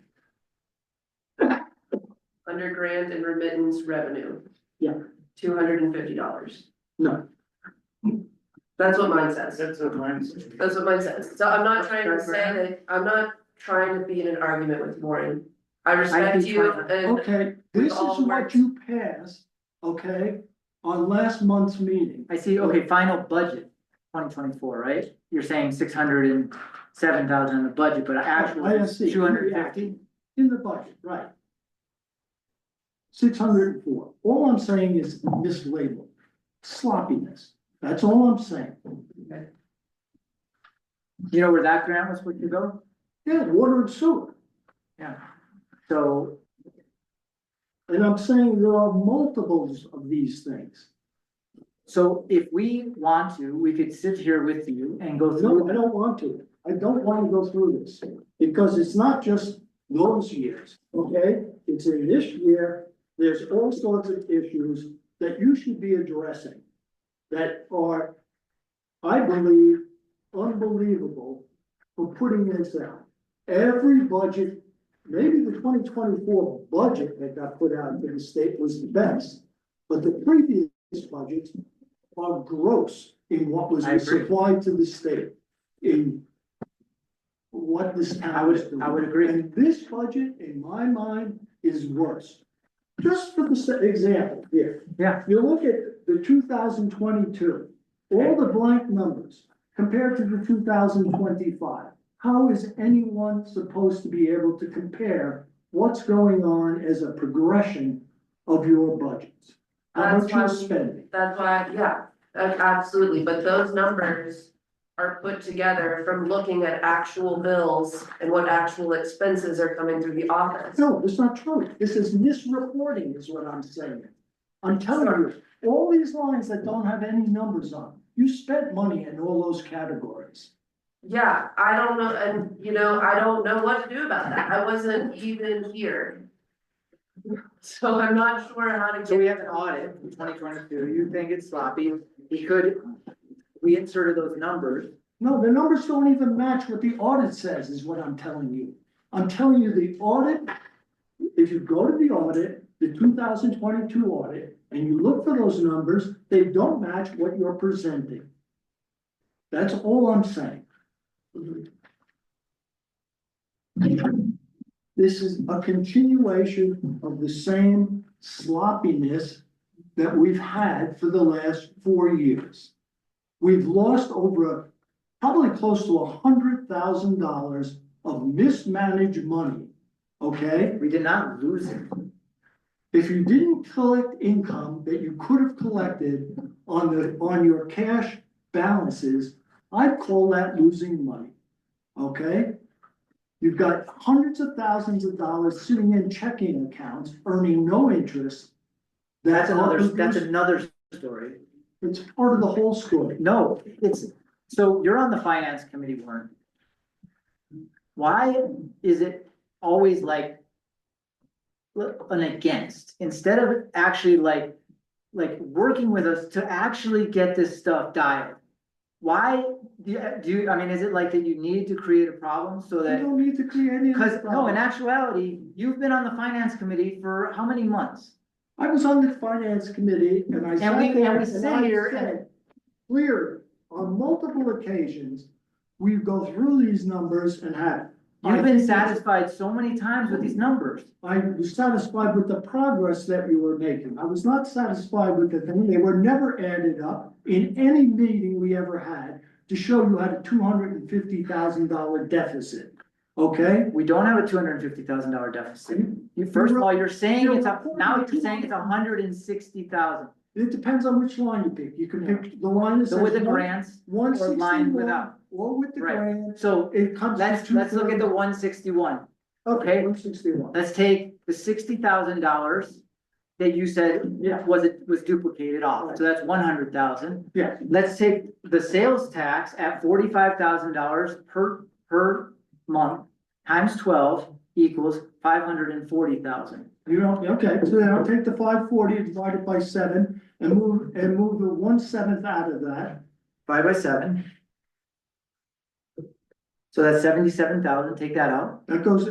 Under grant and remittance revenue. Yeah. $250. No, That's what mine says. That's what mine says. That's what mine says. So I'm not trying to say that, I'm not trying to be in an argument with Maureen. I respect think you fine. and okay, we this is all what worked- you passed, okay, on last month's meeting. I see, okay, final budget, 2024, right? You're saying 607,000 in the budget, but actually I it's see. 250. In the budget, right. 604. All I'm saying is mislabeled, sloppiness. That's all I'm saying. You know where that grant was supposed to go? Yeah, water and sewer. Yeah. So, And I'm saying there are multiples of these things. so if we want to, we could sit here with you and go No, through. I don't want to. I don't want to go through this because it's not just those years, okay? It's in this year, there's all sorts of issues that you should be addressing that are, I believe, unbelievable for putting this out. Every budget, maybe the 2024 budget that got put out to the state was the best, but the previous budgets are gross in what was I agree. supplied to the state, in what this town is doing. I would agree. And this budget, in my mind, is worse. Just for the example here. Yeah. You look at the 2022, all the blank numbers compared to the 2025, how is anyone supposed to be able to compare what's going on as a progression of your budgets? How much you're spending? That's why, yeah, absolutely, but those numbers are put together from looking at actual bills and what actual expenses are coming through the office. No, it's not true. This is misreporting is what I'm saying. I'm telling you, all these lines that don't have any numbers on, you spent money in all those categories. Yeah, I don't know, and you know, I don't know what to do about that. I wasn't even here. So I'm not sure how to get. So we have an audit in 2022. You think it's sloppy, we inserted those numbers. No, the numbers don't even match what the audit says, is what I'm telling you. I'm telling you the audit, if you go to the audit, the 2022 audit, and you look for those numbers, they don't match what you're presenting. That's all I'm saying. This is a continuation of the same sloppiness that we've had for the last 4 years. We've lost over, probably close to $100,000 of mismanaged money, okay? We did not lose it. If you didn't collect income that you could have collected on your cash balances, I'd call that losing money, okay? You've got hundreds of thousands of dollars sitting in checking accounts, earning no interest. That's another story. It's part of the whole story. No, so you're on the finance committee, Warren. Why is it always like an against, instead of actually like working with us to actually get this stuff dialed? Why do you, I mean, is it like that you need to create a problem so You that? don't need to create any. Cause no, in actuality, you've been on the finance committee for how many months? I was on the finance committee and I sat we there sit and I here said, clearly, on multiple occasions, we go through these numbers and have. You've been satisfied so many times with these numbers. I was satisfied with the progress that you were making. I was not satisfied with the thing. They were never added up in any meeting we ever had to show you had a $250,000 deficit. Okay? We don't have a $250,000 deficit. First of all, you're saying now you're saying it's $160,000. It depends on which line you pick. You can pick the line that says. So with the grants or line 161 without. or with the Right. grant. So It comes. let's look at the 161. Okay, Okay. 161. Let's take the $60,000 that you said Yeah. was duplicated off. So that's 100,000. Yeah. Let's take the sales tax at $45,000 per month times 12 equals 540,000. You don't, okay, so then I'll take the 540 and divide it by 7 and move the 1/7 out of that. 5 by 7. So that's 77,000, take that out. That goes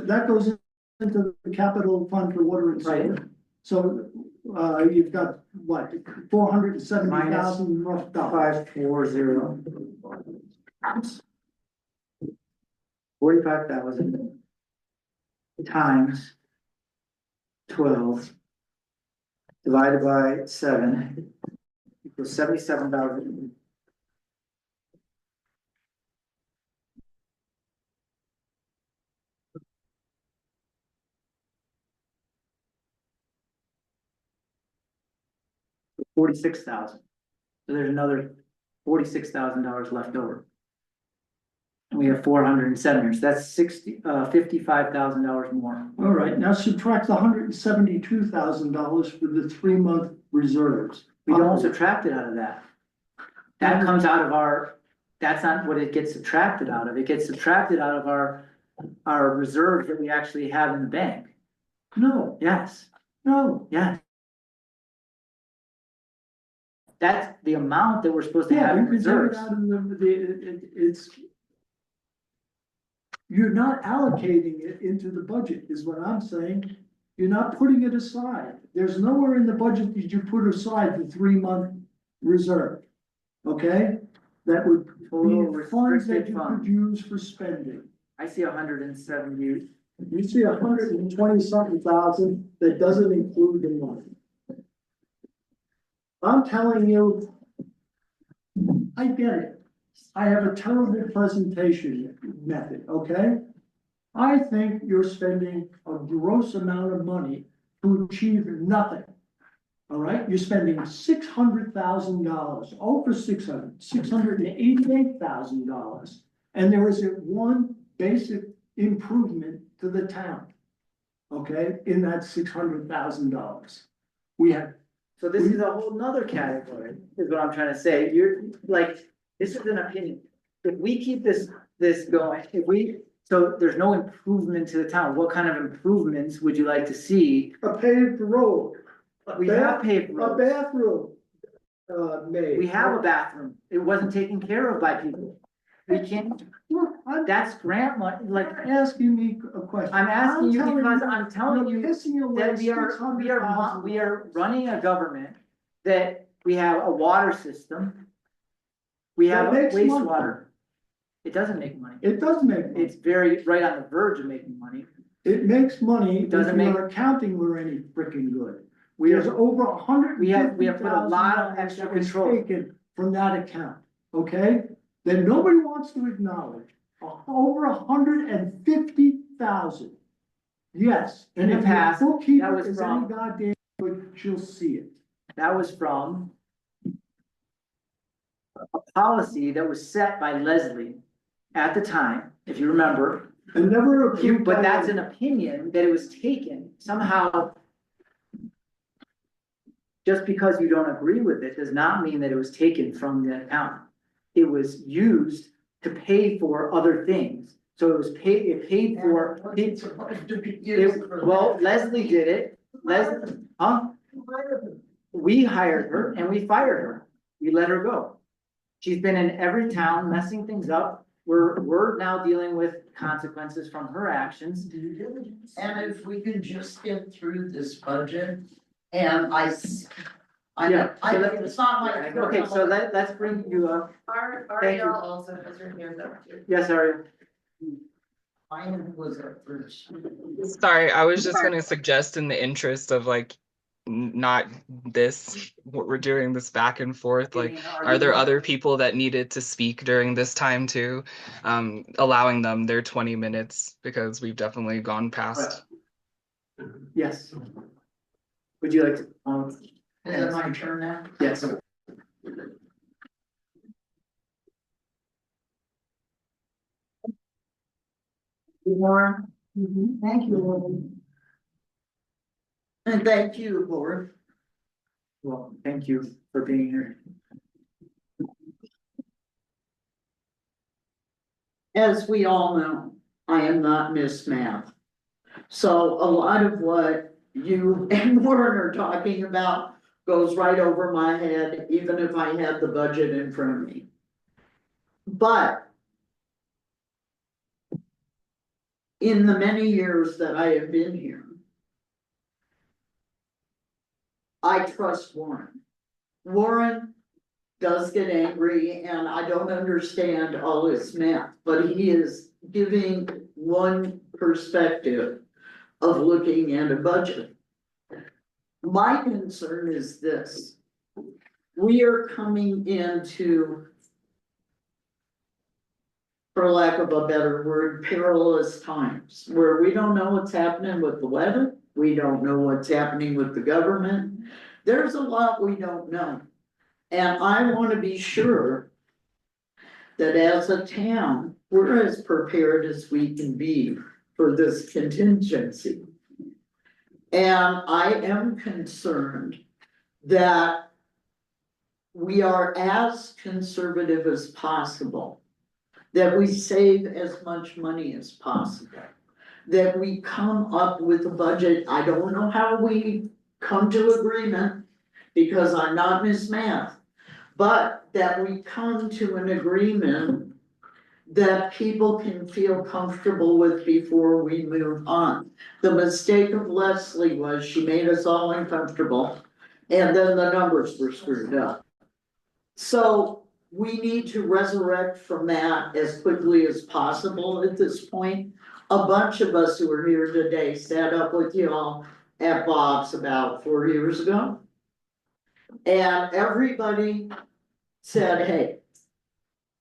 into the capital fund for water and sewer. Right. So, you've got what, 470,000 rough dollars. 540. 45,000 times 12 divided by 7 equals 77,000. $46,000. So there's another $46,000 left over. And we have 407 here, so that's $55,000 more. All right, now subtract the $172,000 for the 3-month reserves. We don't subtract it out of that. That comes out of that's not what it gets subtracted out of. It gets subtracted out of our reserves that we actually have in the bank. No, Yes, no. yes. That's the amount that we're supposed to have Yeah, in you can take it reserves. out of it's. You're not allocating it into the budget, is what I'm saying. You're not putting it aside. There's nowhere in the budget that you put aside the 3-month reserve. Okay? That would Total be funds that restricted you could funds. use for spending. I see 170. You see 120 something thousand that doesn't include the money. I'm telling you, I get it. I have a terrible presentation method, okay? I think you're spending a gross amount of money to achieve nothing. All right, you're spending $600,000, over $688,000. And there isn't one basic improvement to the town. Okay, in that $600,000. We have, So this is a whole nother category, is what I'm trying to say. You're like, this is an opinion. If we keep this going, so there's no improvement to the town, what kind of improvements would you like to see? a paved road. We have paved A roads. bathroom, made. We have a bathroom. It wasn't taken care of by people. We can't, that's grant money, like, You're asking me a question. I'm asking you telling because I'm telling you're you pissing away that we are running a government, that we have a water system. We have That makes money. wastewater. It doesn't make money. It does make money. It's very right on the verge of making money. It makes money if Doesn't make- your accounting were any freaking good. There's over We have put a lot of extra control. taken from that account, okay? That nobody wants to acknowledge, over 150,000. Yes, and In the if your past, bookkeeper that was is from- any goddamn good, she'll see it. That was from a policy that was set by Leslie at the time, if you remember. And never approved. But by that's an anyone. opinion that it was taken somehow. Just because you don't agree with it does not mean that it was taken from the account. It was used to pay for other things. So it paid for. Well, Leslie did it. Leslie, huh? We hired her and we fired her. We let her go. She's been in every town messing things up. We're now dealing with consequences from her actions. And if we can just get through this budget, and Yeah, so it's not my. Okay, so let's bring you up. Thank you. Ariel also has her hand up too. Yes, Ariel. Mine was at first. Sorry, I was just gonna suggest in the interest of like not this, what we're doing this back and forth, like, are there other people that needed to speak during this time too? Allowing them their 20 minutes because we've definitely gone past. Yes. Would you like to, Is it my turn now? yes. Warren? Thank you, Warren. And thank you, Board. Well, thank you for being here. As we all know, I am not Miss Math. So a lot of what you and Warren are talking about goes right over my head, even if I had the budget in front of me. But in the many years that I have been here, I trust Warren. Warren does get angry and I don't understand all his math, but he is giving one perspective of looking at a budget. My concern is this. We are coming into, for lack of a better word, perilous times where we don't know what's happening with the weather. We don't know what's happening with the government. There's a lot we don't know. And I want to be sure that as a town, we're as prepared as we can be for this contingency. And I am concerned that we are as conservative as possible, that we save as much money as possible, that we come up with a budget. I don't know how we come to agreement because I'm not Miss Math, but that we come to an agreement that people can feel comfortable with before we move on. The mistake of Leslie was she made us all uncomfortable and then the numbers were screwed up. So we need to resurrect from that as quickly as possible at this point. A bunch of us who are here today sat up with y'all at Bob's about 4 years ago. And everybody said, hey,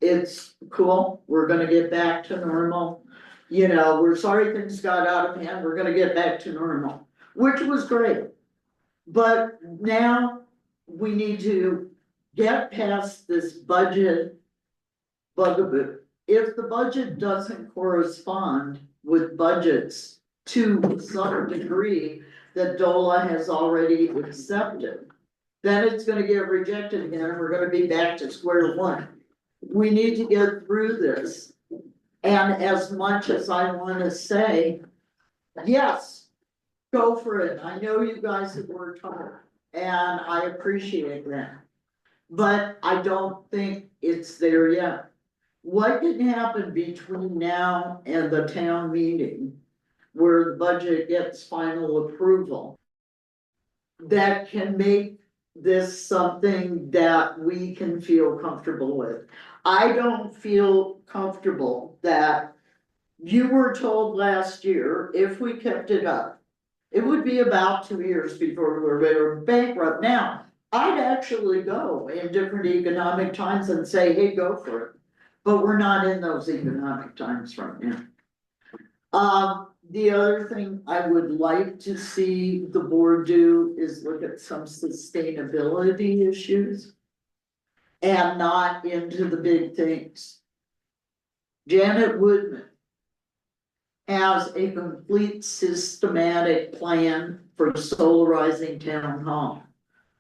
it's cool, we're gonna get back to normal. You know, we're sorry things got out of hand, we're gonna get back to normal, which was great. But now we need to get past this budget bugaboo. If the budget doesn't correspond with budgets to some degree that DOLA has already accepted, then it's gonna get rejected again, and we're gonna be back to square one. We need to get through this. And as much as I wanna say, yes, go for it. I know you guys have worked hard, and I appreciate that. But I don't think it's there yet. What can happen between now and the town meeting, where the budget gets final approval, that can make this something that we can feel comfortable with? I don't feel comfortable that you were told last year, if we kept it up, it would be about 2 years before we were bankrupt. Now, I'd actually go in different economic times and say, hey, go for it. But we're not in those economic times right now. The other thing I would like to see the board do is look at some sustainability issues and not into the big things. Janet Woodman has a complete systematic plan for solarizing town hall.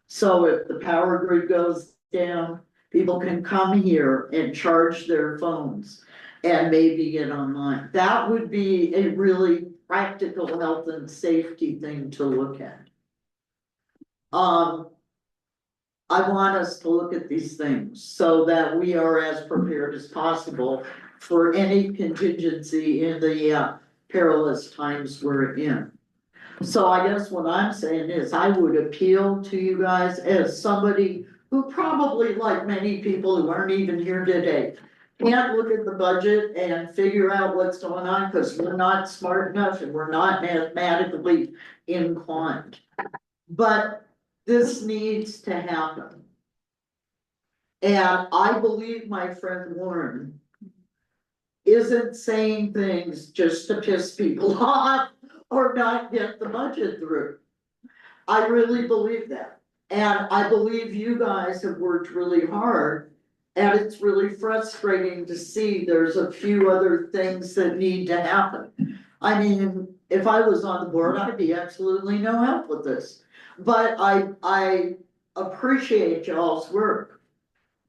So if the power grid goes down, people can come here and charge their phones and maybe get online. That would be a really practical health and safety thing to look at. I want us to look at these things so that we are as prepared as possible for any contingency in the perilous times we're in. So I guess what I'm saying is I would appeal to you guys as somebody who probably, like many people who aren't even here today, can't look at the budget and figure out what's going on because we're not smart enough and we're not mathematically inclined. But this needs to happen. And I believe my friend Warren isn't saying things just to piss people off or not get the budget through. I really believe that. And I believe you guys have worked really hard. And it's really frustrating to see there's a few other things that need to happen. I mean, if I was on the board, I'd be absolutely no help with this. But I appreciate y'all's work.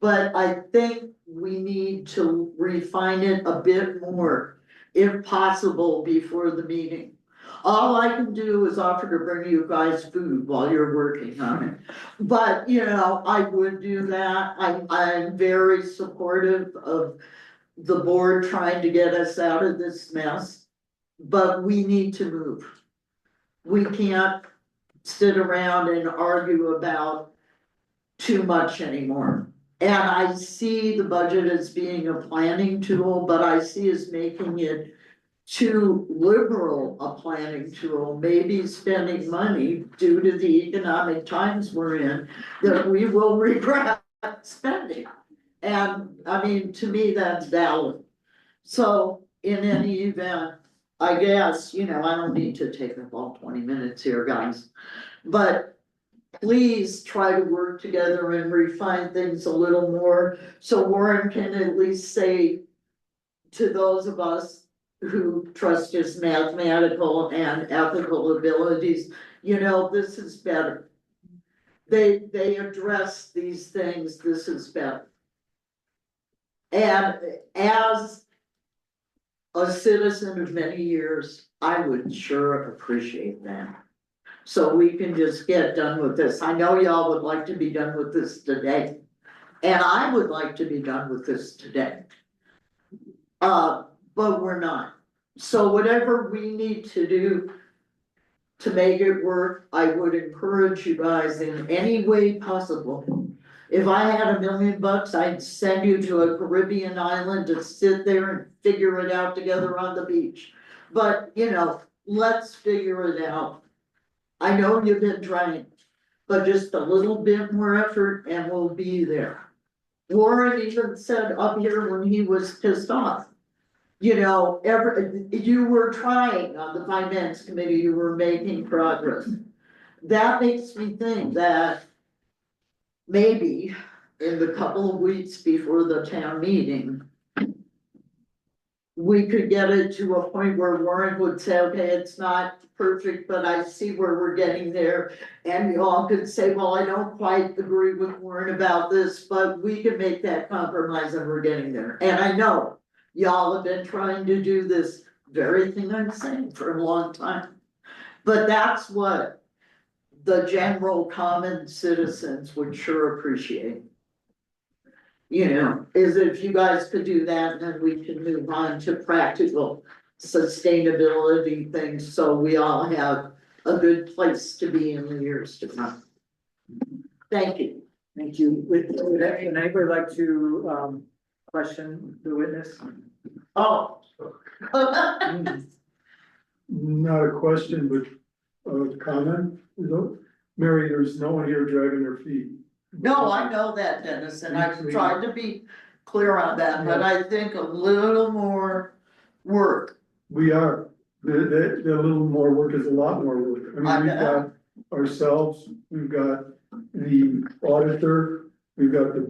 But I think we need to refine it a bit more, if possible, before the meeting. All I can do is offer to bring you guys food while you're working on it. But, you know, I would do that. I'm very supportive of the board trying to get us out of this mess. But we need to move. We can't sit around and argue about too much anymore. And I see the budget as being a planning tool, but I see us making it too liberal a planning tool, maybe spending money due to the economic times we're in that we will regret spending. And I mean, to me, that's valid. So in any event, I guess, you know, I don't need to take up all 20 minutes here, guys, but please try to work together and refine things a little more, so Warren can at least say to those of us who trust his mathematical and ethical abilities, you know, this is better. They address these things, this is better. And as a citizen of many years, I would sure appreciate that. So we can just get done with this. I know y'all would like to be done with this today. And I would like to be done with this today. But we're not. So whatever we need to do to make it work, I would encourage you guys in any way possible. If I had $1 million, I'd send you to a Caribbean island to sit there and figure it out together on the beach. But, you know, let's figure it out. I know you've been trying, but just a little bit more effort and we'll be there. Warren even said up here when he was pissed off, you know, you were trying on the finance committee, you were making progress. That makes me think that maybe in the couple of weeks before the town meeting, we could get it to a point where Warren would say, okay, it's not perfect, but I see where we're getting there. And you all could say, well, I don't quite agree with Warren about this, but we can make that compromise and we're getting there. And I know y'all have been trying to do this very thing I'm saying for a long time. But that's what the general common citizens would sure appreciate. You know, is if you guys could do that, then we can move on to practical sustainability things, so we all have a good place to be in the years to come. Thank you. Thank you. Would anybody like to, question the witness? Oh. Not a question, but a comment. Mary, there's no one here dragging their feet. No, I know that, Dennis, and I've tried to be clear on that, but I think a little more work. We are, the little more work is a lot more work. I mean, we've got ourselves, we've got the auditor, we've got the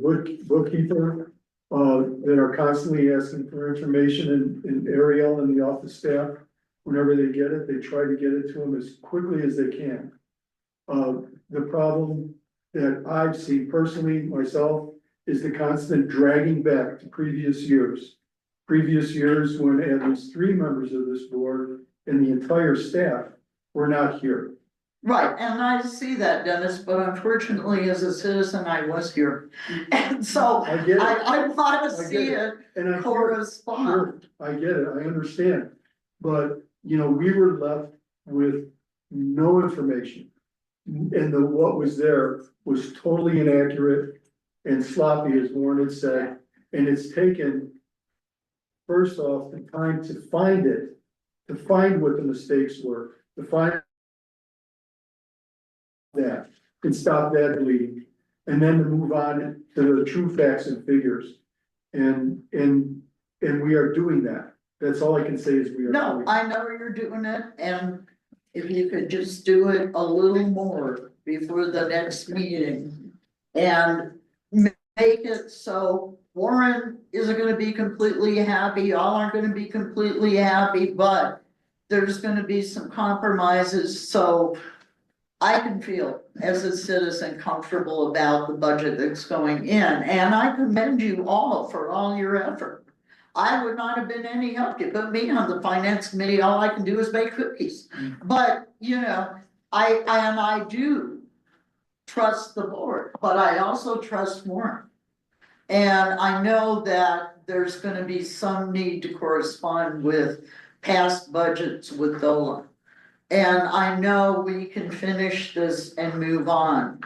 bookkeeper, that are constantly asking for information, and Ariel and the office staff, whenever they get it, they try to get it to them as quickly as they can. The problem that I've seen personally myself is the constant dragging back to previous years. Previous years when at least 3 members of this board and the entire staff were not here. Right, and I see that, Dennis, but unfortunately, as a citizen, I was here. And so I get it. I wanna see it And I correspond. Sure, I get it, I understand. But, you know, we were left with no information. And what was there was totally inaccurate and sloppy, as Warren had said. And it's taken, first off, the time to find it, to find what the mistakes were, to find that, and stop that bleeding. And then to move on to the true facts and figures. And we are doing that. That's all I can say is we are. No, doing it. I know you're doing it, and if you could just do it a little more before the next meeting. And make it so Warren isn't gonna be completely happy, y'all aren't gonna be completely happy, but there's gonna be some compromises, so I can feel as a citizen comfortable about the budget that's going in, and I commend you all for all your effort. I would not have been any help. You put me on the finance committee, all I can do is bake cookies. But, you know, I do trust the board, but I also trust Warren. And I know that there's gonna be some need to correspond with past budgets with DOLA. And I know we can finish this and move on.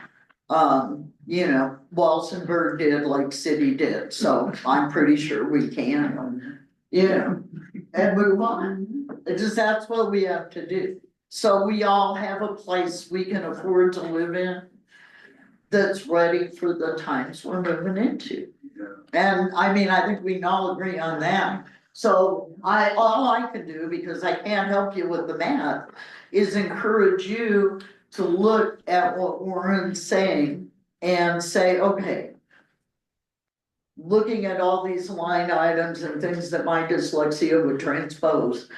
You know, Walsenburg did like City did, so I'm pretty sure we can. You know, and move on. It's just, that's what we have to do. So we all have a place we can afford to live in that's ready for the times we're moving into. And I mean, I think we can all agree on that. So all I can do, because I can't help you with the math, is encourage you to look at what Warren's saying and say, okay, looking at all these line items and things that my dyslexia would transpose,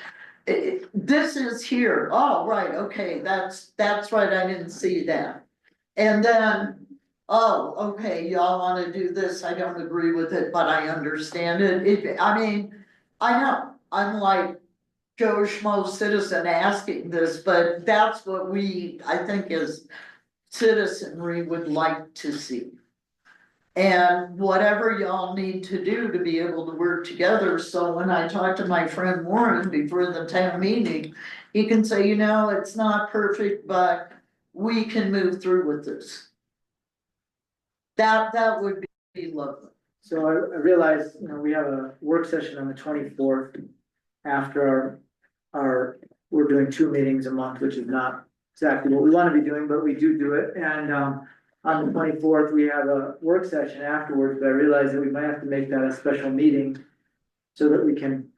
this is here, oh, right, okay, that's right, I didn't see that. And then, oh, okay, y'all wanna do this, I don't agree with it, but I understand it. I mean, I know, I'm like Joe Schmo citizen asking this, but that's what we, I think, as citizenry would like to see. And whatever y'all need to do to be able to work together, so when I talk to my friend Warren before the town meeting, he can say, you know, it's not perfect, but we can move through with this. That would be lovely. So I realize, you know, we have a work session on the 24th after our, we're doing 2 meetings a month, which is not exactly what we wanna be doing, but we do it, and, on the 24th, we have a work session afterwards, but I realize that we might have to make that a special meeting so that we can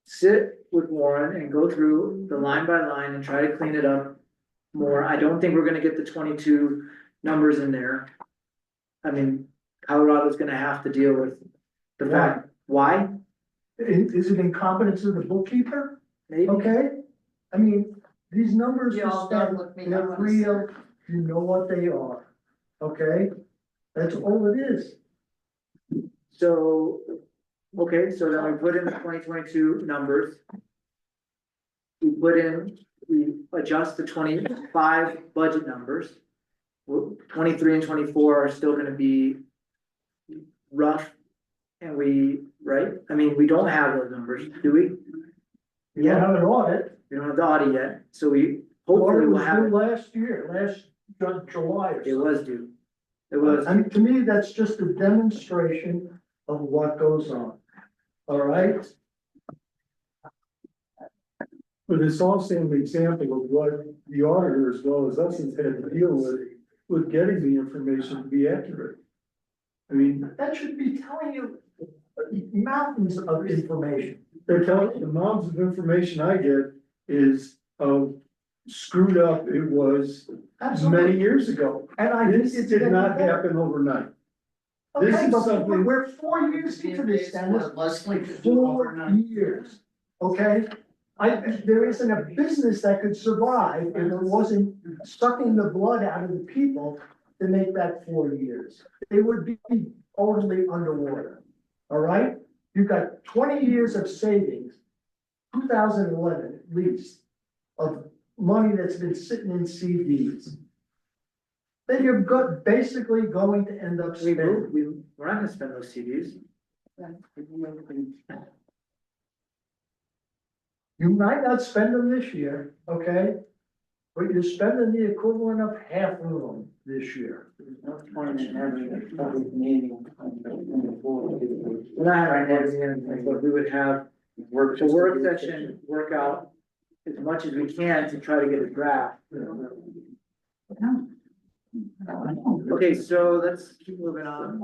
sit with Warren and go through the line by line and try to clean it up more. I don't think we're gonna get the 22 numbers in there. I mean, Colorado's gonna have to deal with the fact, why? Is it incompetence of the bookkeeper? Maybe, Okay, I mean, these numbers You are all done spent, with me, they're real, you know what they are, okay? That's all it is. so, okay, so then we put in the 2022 numbers. We adjust the 25 budget numbers. 23 and 24 are still gonna be rough. And right, I mean, we don't have those numbers, do we? You don't have an audit, We don't have the audit yet, so we the hopefully audit will was have due it. last year, July or It something. was due. It was, I mean, to me, that's just a demonstration of what goes on, all right? But it's also an example of what the auditor as well as us has had to deal with getting the information to be accurate. I mean, That should be telling you mountains of information. they're telling, the amounts of information I get is of screwed up it was many years ago. And I This think did not happen overnight. This Okay, is but something- we're 4 years into this, Dennis, 4 years, okay? There isn't a business that could survive if it wasn't sucking the blood out of the people to make that 4 years. They would be totally underwater, all right? You've got 20 years of savings, 2011 at least, of money that's been sitting in CDs. Then you're basically going to end up we're spending. not gonna spend those CDs. You might not spend them this year, okay? But you're spending the equivalent of half of them this year. We're not having anything, but we would have the work session, work out as much as we can to try to get a draft. Okay, so let's keep moving on,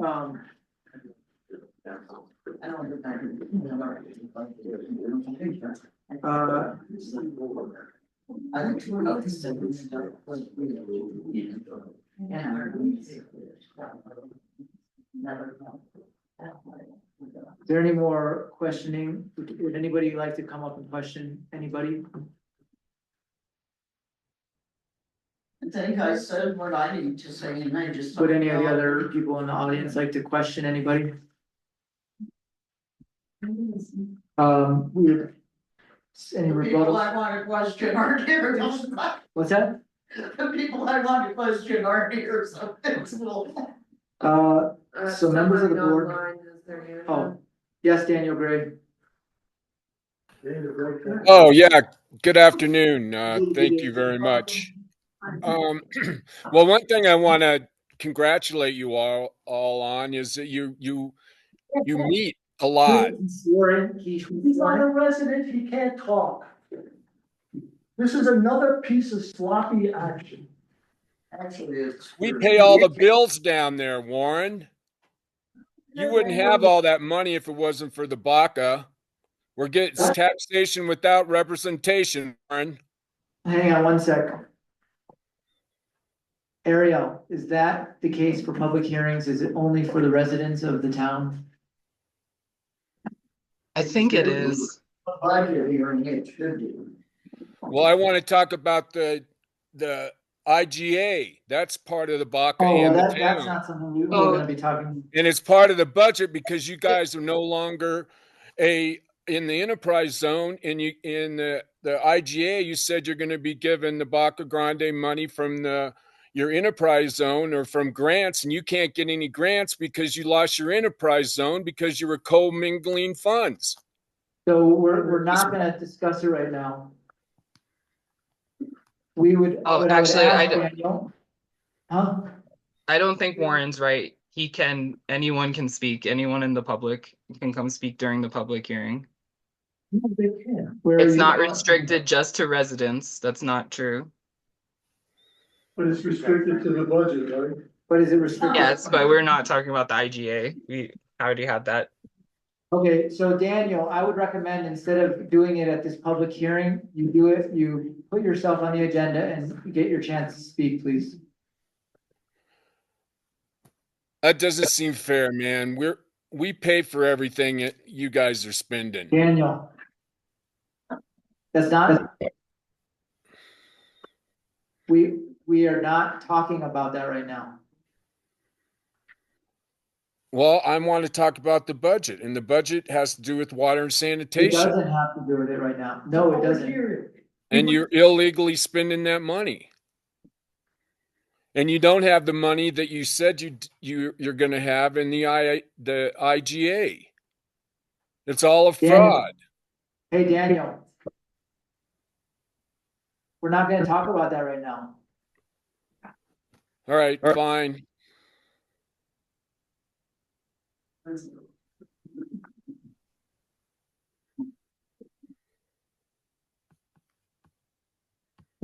is there any more questioning? Would anybody like to come up and question anybody? I think I said what I need to say and I just. Would any of the other people in the audience like to question anybody? Any The people rebuttals? I want to question aren't here. What's that? The people I want to question aren't here, so it's little. So members of the somebody board- online has their hand Oh, up. yes, Daniel Gray. Oh, yeah. Good afternoon. Thank you very much. Well, one thing I want to congratulate you all on is that you meet a lot. Warren, He's not a resident, he can't talk. This is another piece of sloppy action. Actually, it's. We pay all the bills down there, Warren. You wouldn't have all that money if it wasn't for the BACA. We're getting taxation without representation, Warren. hang on one sec. Ariel, is that the case for public hearings? Is it only for the residents of the town? I think it is. Budget hearing, it should be. Well, I want to talk about the IGA. That's part of the BACA Oh, well, and the that's town. not something we're Oh. gonna be talking. And it's part of the budget because you guys are no longer in the enterprise zone, and you in the IGA, you said you're going to be given the Baca Grande money from your enterprise zone or from grants, and you can't get any grants because you lost your enterprise zone because you were co-mingling funds. So we're not gonna discuss it right now. We would. Oh, what I would actually, ask Daniel- Huh? I don't think Warren's right. Anyone can speak. Anyone in the public can come speak during the public hearing. No, they can't. Where are It's you- not restricted just to residents. That's not true. But it's restricted to the budget, right? But is it restricted? Yes, but we're not talking about the IGA. We already had that. Okay, so Daniel, I would recommend instead of doing it at this public hearing, you do it, you put yourself on the agenda and get your chance to speak, please. That doesn't seem fair, man. We pay for everything that you guys are spending. Daniel. That's not. We are not talking about that right now. Well, I want to talk about the budget, and the budget has to do with water and It sanitation. doesn't have to do with it right now. No, it doesn't. And you're illegally spending that money. And you don't have the money that you said you're going to have in the IGA. It's all a fraud. Hey, Daniel. We're not going to talk about that right now. All right, fine.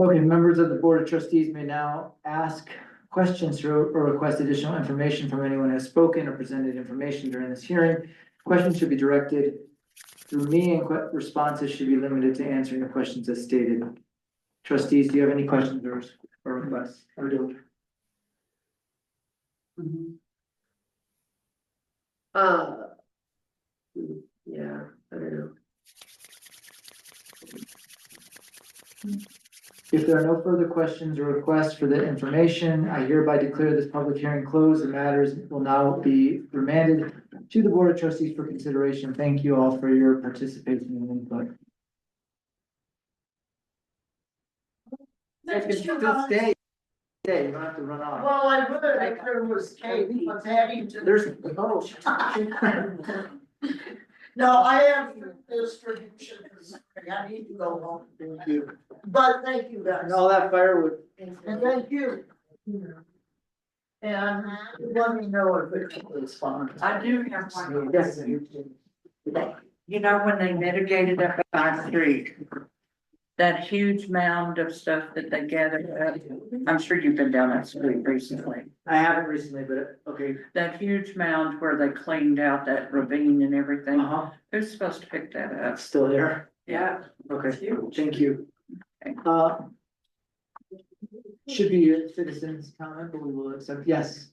Okay, members of the Board of Trustees may now ask questions or request additional information from anyone who has spoken or presented information during this hearing. Questions should be directed through me and responses should be limited to answering the questions as stated. Trustees, do you have any questions or requests? I don't. Yeah, I don't know. If there are no further questions or requests for the information, I hereby declare this public hearing closed. The matters will now be remanded to the Board of Trustees for consideration. Thank you all for your participation and input. Just stay. Stay, you don't have to run off. Well, I would, if there was Katie, but having to. There's no. No, I have distribution, I need to go home. Thank you. But thank you guys. And all that firewood. And thank you. And let me know if it's respond. I do have one. Yes. You know, when they mitigated up at my street, that huge mound of stuff that they gathered up, I'm sure you've been down that street recently. I haven't recently, but okay. That huge mound where they cleaned out that ravine and everything, who's supposed to pick that up? Still there? Yeah. Okay, thank you. Should be a citizen's comment, but we will accept, yes.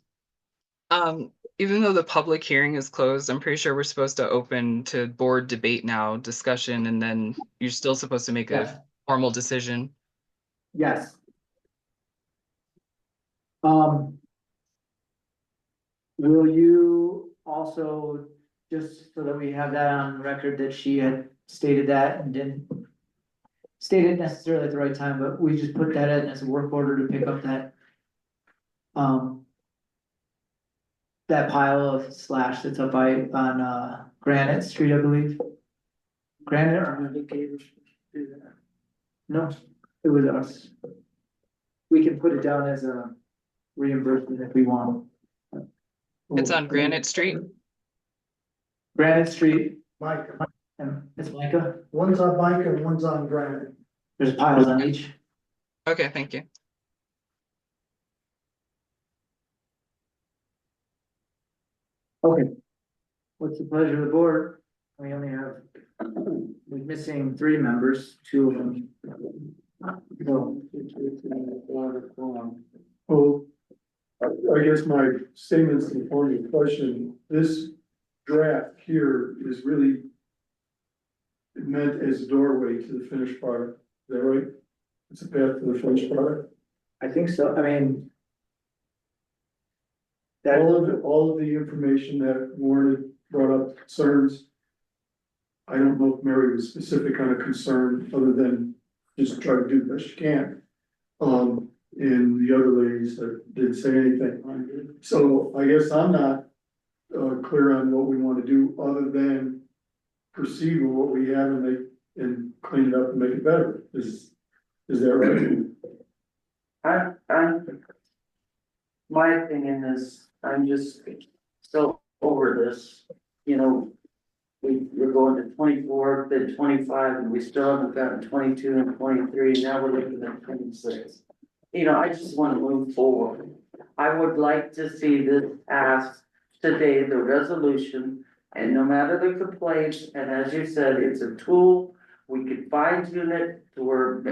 Even though the public hearing is closed, I'm pretty sure we're supposed to open to board debate now, discussion, and then you're still supposed to make a formal decision. Yes. Will you also, just so that we have that on record, that she had stated that and didn't state it necessarily at the right time, but we just put that in as a work order to pick up that that pile of slash that's up on Granite Street, I believe. Granite or no, it was us. We can put it down as a reimbursement if we want. It's on Granite Street. Granite Street, Micah, and it's Micah. one's on Micah and one's on Granite. There's piles on each. Okay, thank you. Okay. What's the pleasure of the board? We only have, we're missing 3 members, 2 of them. So. Well, I guess my statement's in form of question, this draft here is really meant as a doorway to the finished product, is that right? It's a path to the finished product? I think so, I mean. All of the information that Warren had brought up concerns. I don't know if Mary was specific on a concern other than just try to do the best you can. And the other ladies that didn't say anything. So I guess I'm not clear on what we want to do other than proceed with what we have and clean it up and make it better. Is that right? My opinion is, I'm just so over this, you know. We're going to 24, then 25, and we still haven't gotten 22 and 23, now we're looking at 26. you know, I just wanna move forward. I would like to see this passed today, the resolution, and no matter the complaints, and as you said, it's a tool. We could fine tune it to where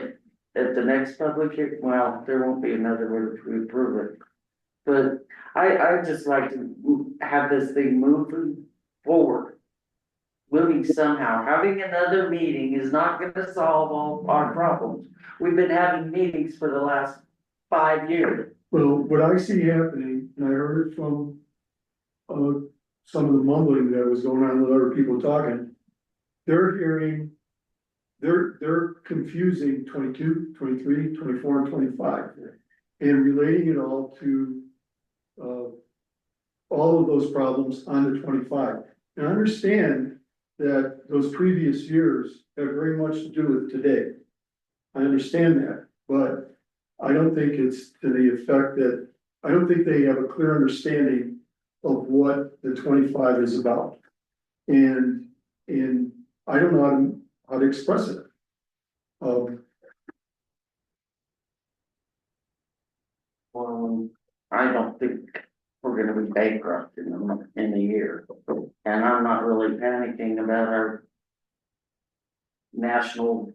at the next public hearing, well, there won't be another word if we approve it. But I just like to have this thing moving forward. Moving somehow, having another meeting is not gonna solve all our problems. We've been having meetings for the last 5 years. Well, what I see happening, and I heard it from, some of the mumbling that was going on with other people talking. They're hearing, they're confusing 22, 23, 24, and 25. And relating it all to, all of those problems on the 25. And I understand that those previous years have very much to do with today. I understand that, but I don't think it's to the effect that, I don't think they have a clear understanding of what the 25 is about. And I don't know how to express it. I don't think we're gonna be bankrupt in a year. And I'm not really panicking about our national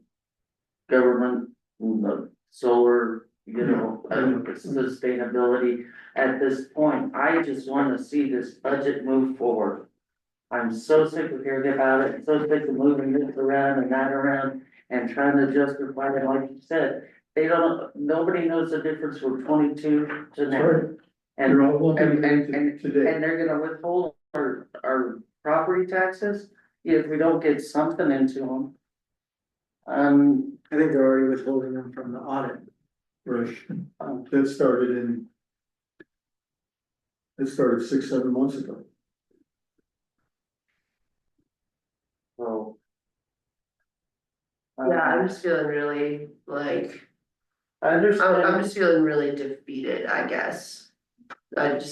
government, the solar, you know, sustainability. At this point, I just wanna see this budget move forward. I'm so sick of hearing about it, so sick of moving this around and that around and trying to justify it, like you said. They don't, nobody knows the difference from 22 to now. And, You're all looking and today. they're gonna withhold our property taxes if we don't get something into them. I think they're already withholding them from the audit. Right, that started 6, 7 months ago. So. Yeah, I'm just feeling really like, I understand. I'm just feeling really defeated, I guess. And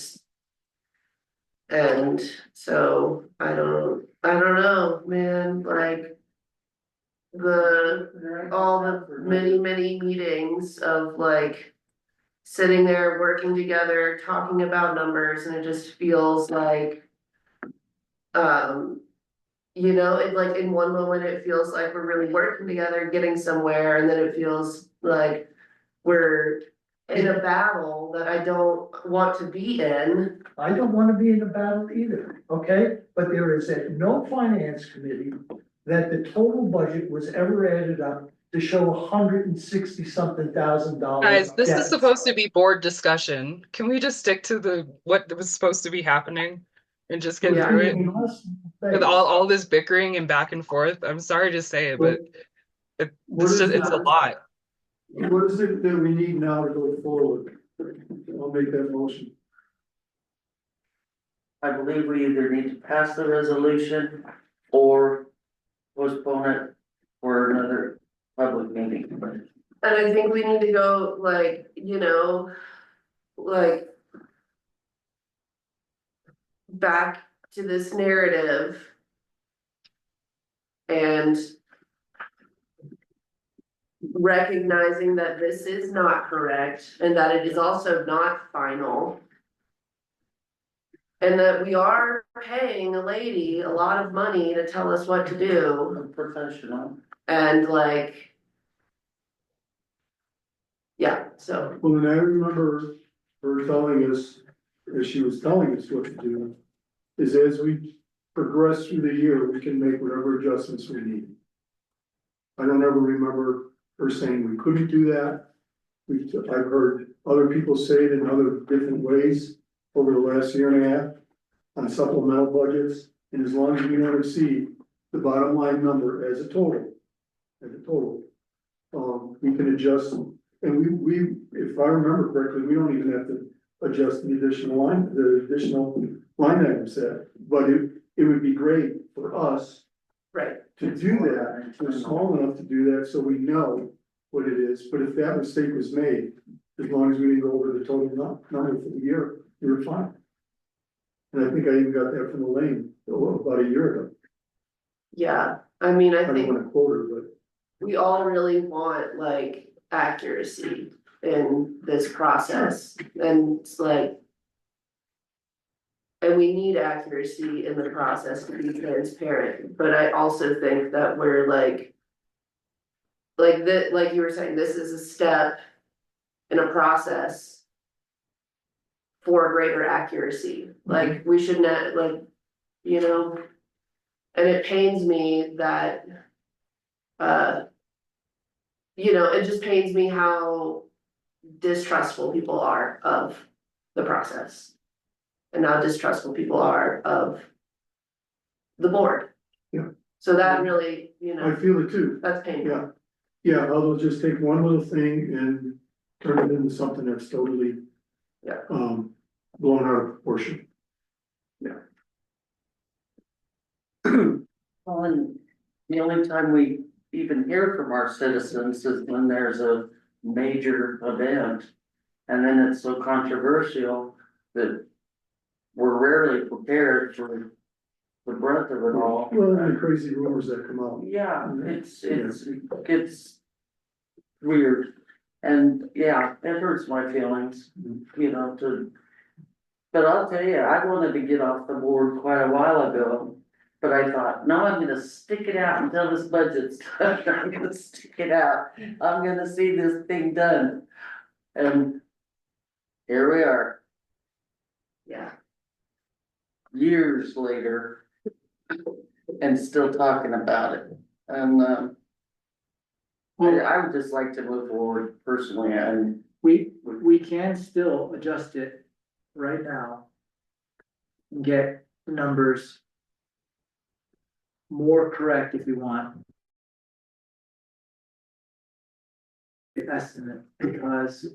so I don't know, man, like. All the many meetings of like. Sitting there, working together, talking about numbers, and it just feels like. You know, it like in one moment it feels like we're really working together, getting somewhere, and then it feels like we're in a battle that I don't want to be in. I don't wanna be in a battle either, okay? But there is no finance committee that the total budget was ever added up to show $160-something thousand. Guys, this is supposed to be board discussion. Can we just stick to what was supposed to be happening and just get through it? With all this bickering and back and forth, I'm sorry to say it, but it's a lot. What is it that we need now to go forward? I'll make that motion. I believe we either need to pass the resolution or postpone it for another public meeting. And I think we need to go like, you know, like. Back to this narrative. And. Recognizing that this is not correct and that it is also not final. And that we are paying a lady a lot of money to tell us what to do. A professional. And like. Yeah, so. Well, and I remember her telling us, as she was telling us what to do, is as we progress through the year, we can make whatever adjustments we need. I don't ever remember her saying we couldn't do that. I've heard other people say it in other different ways over the last year and a half on supplemental budgets. And as long as we don't exceed the bottom line number as a total, we can adjust. And we, if I remember correctly, we don't even have to adjust the additional line item set. But it would be great for us. Right. To do that, we're small enough to do that, so we know what it is, but if that mistake was made, as long as we didn't go over the total number for the year, we were fine. And I think I even got that from Elaine about a year ago. Yeah, I mean, I I don't think wanna quote her, but we all really want like accuracy. in this process, and it's like. And we need accuracy in the process to be transparent, but I also think that we're like like you were saying, this is a step in a process for greater accuracy, like we should not, like, you know, and it pains me that, you know, it just pains me how distrustful people are of the process. And how distrustful people are of the board. Yeah. So that really, you I know, feel it too. that's painful. Yeah. Yeah, they'll just take one little thing and turn it into something that's totally. Yeah. Blown out of proportion. Well, and the only time we even hear from our citizens is when there's a major event. And then it's so controversial that we're rarely prepared for the brunt of it all. Well, and the crazy rumors that come out. Yeah, it's weird. And yeah, it hurts my feelings, you know, but I'll tell you, I wanted to get off the board quite a while ago. But I thought, no, I'm gonna stick it out until this budget's done. I'm gonna stick it out. I'm gonna see this thing done. And here we are, Yeah. years later, and still talking about it. And I would just like to move forward personally, and We can still adjust it right now. And get the numbers more correct if we want. Estimate, because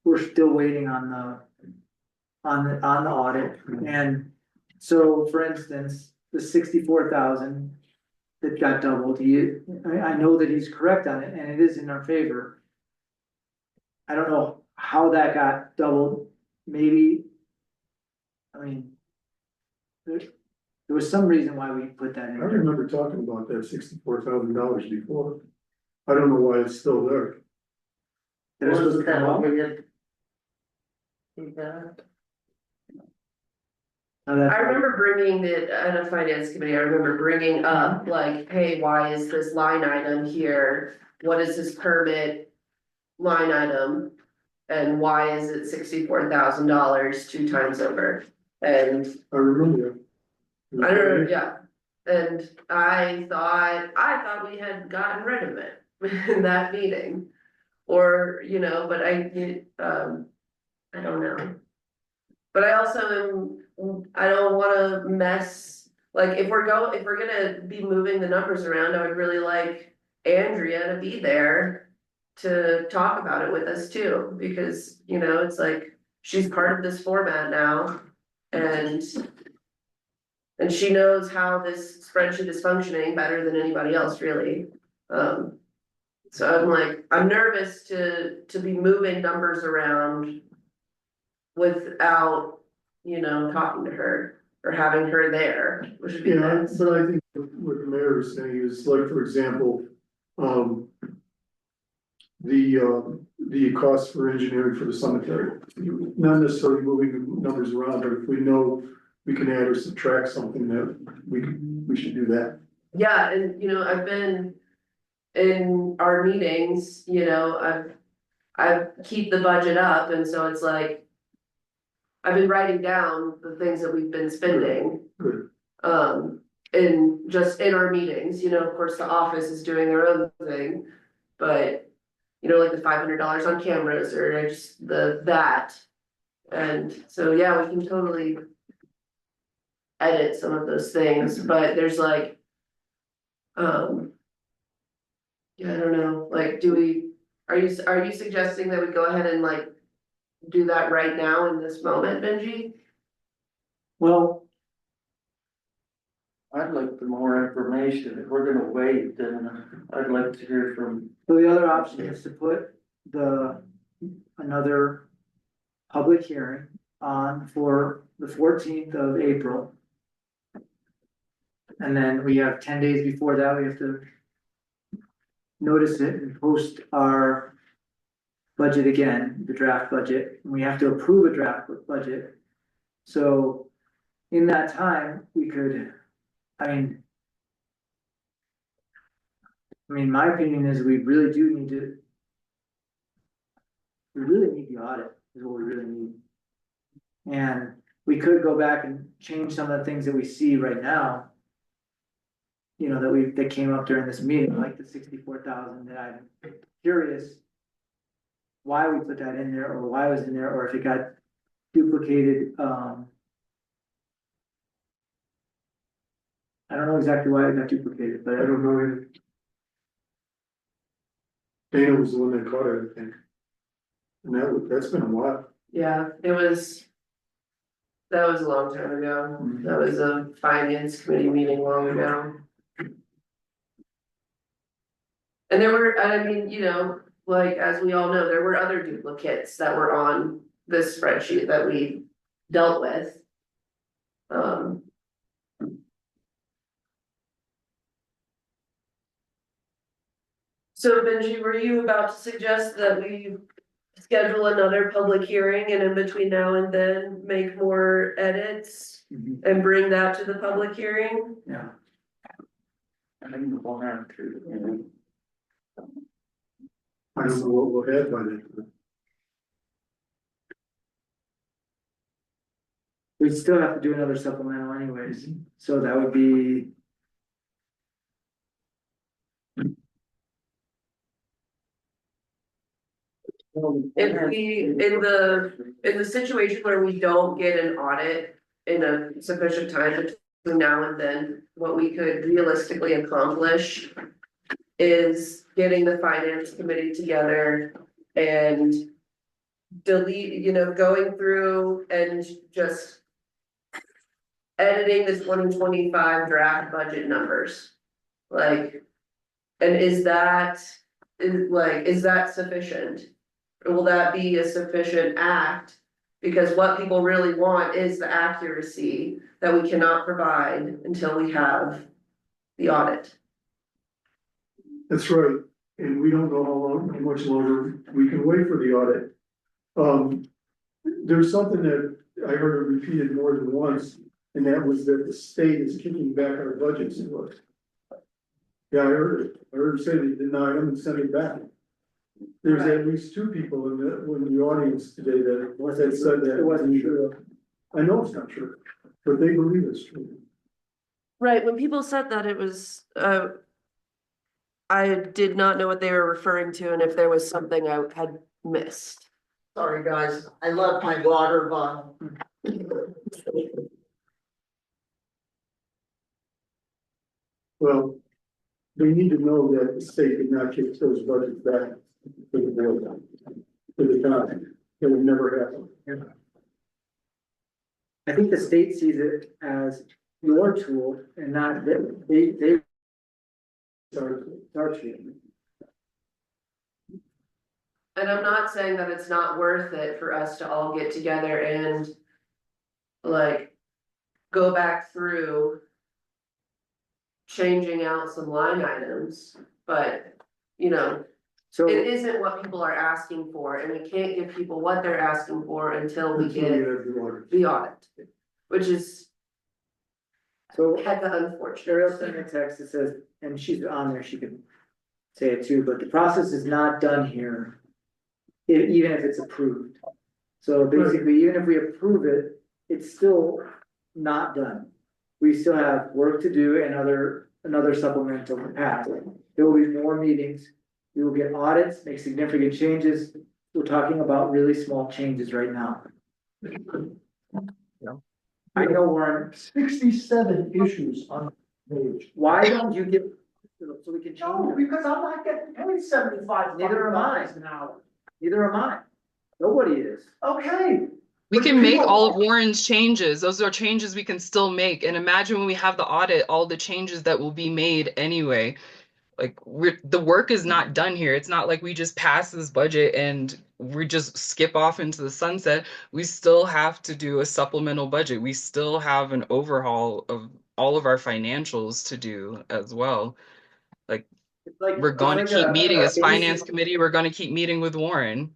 we're still waiting on the audit, and so, for instance, the 64,000. That got doubled, I know that he's correct on it, and it is in our favor. I don't know how that got doubled, maybe. I mean. There was some reason why we put that I in there. remember talking about that $64,000 before. I don't know why it's still there. It was supposed to come out. I remember bringing it at a finance committee, I remember bringing up like, hey, why is this line item here? What is this permit line item? And why is it $64,000 2 times over? And I remember that. I don't know, yeah, and I thought we had gotten rid of it in that meeting. Or, you know, but I don't know. But I also I don't wanna mess, like, if we're gonna be moving the numbers around, I would really like Andrea to be there. To talk about it with us too, because, you know, it's like, she's part of this format now. And she knows how this spreadsheet is functioning better than anybody else, really. So I'm like, I'm nervous to be moving numbers around without, you know, talking to her or having her there, which would be Yeah, nice. but I think what the mayor is saying is, like, for example, the cost for engineering for the cemetery. Not necessarily moving the numbers around, but if we know we can add or subtract something, that we should do that. Yeah, and you know, I've been in our meetings, you know, I keep the budget up, and so it's like. I've been writing down the things that we've been spending. Good. In just in our meetings, you know, of course, the office is doing their own thing. But, you know, like the $500 on cameras or just that. And so, yeah, we can totally. Edit some of those things, but there's like. Yeah, I don't know, like, are you suggesting that we go ahead and like. Do that right now in this moment, Benji? Well, I'd like for more information. If we're gonna wait, then I'd like to hear from. so the other option is to put another public hearing on for the 14th of April. And then we have 10 days before that, we have to notice it and post our budget again, the draft budget, and we have to approve a draft budget. So in that time, we could, I mean, my opinion is we really do need to. We really need the audit, is what we really need. And we could go back and change some of the things that we see right now. You know, that came up during this meeting, like the 64,000, that I'm curious. Why we put that in there, or why it was in there, or if it got duplicated, I don't know exactly why it got duplicated, but I don't know either. Dana was the one that caught it, I think. And that's been a while. Yeah, that was a long time ago. That was a finance committee meeting long ago. And there were, I mean, you know, like, as we all know, there were other duplicates that were on this spreadsheet that we dealt with. So Benji, were you about to suggest that we schedule another public hearing and in between now and then make more edits and bring that to the public hearing? yeah. I think we'll have to. I don't know what we'll have by then. We'd still have to do another supplemental anyways, so that would be. If we, in the situation where we don't get an audit in a sufficient time between now and then, what we could realistically accomplish is getting the finance committee together and delete, you know, going through and just editing the 2025 draft budget numbers. Like, and is that sufficient? Or will that be a sufficient act? Because what people really want is the accuracy that we cannot provide until we have the audit. That's right, and we don't know how much longer we can wait for the audit. There's something that I heard repeated more than once, and that was that the state is kicking back our budgets to us. Yeah, I heard it. I heard her say they deny them and send it back. There's at least two people in the audience today that said that. It wasn't true. I know it's not true, but they believe it's true. Right, when people said that, it was, I did not know what they were referring to and if there was something I had missed. Sorry, guys, I left my water bottle. Well, they need to know that the state did not kick those budgets back to the board, to the time. It would never happen. I think the state sees it as your tool and not they. Start treating. And I'm not saying that it's not worth it for us to all get together and like go back through changing out some line items, but you know, So it isn't what people are asking for, and we can't give people what they're asking for until we get the audit, which is so kind of unfortunate. Ariel sent me a text that says, and she's on there, she can say it too, but the process is not done here. Even if it's approved. So basically, even if we approve it, it's still not done. We still have work to do and another supplemental to pass. There will be more meetings. We will get audits, make significant changes. We're talking about really small changes right now. I know we're on 67 issues on the page. why don't you give, so we can change No, them? because I'm not getting paid 75. Neither am I. an hour. Neither am I. Nobody is. Okay. We But can make people- all of Warren's changes. Those are changes we can still make. And imagine when we have the audit, all the changes that will be made anyway. Like the work is not done here. It's not like we just pass this budget and we just skip off into the sunset. We still have to do a supplemental budget. We still have an overhaul of all of our financials to do as well. Like It's like we're going to keep meeting as a finance basic- committee. We're going to keep meeting with Warren.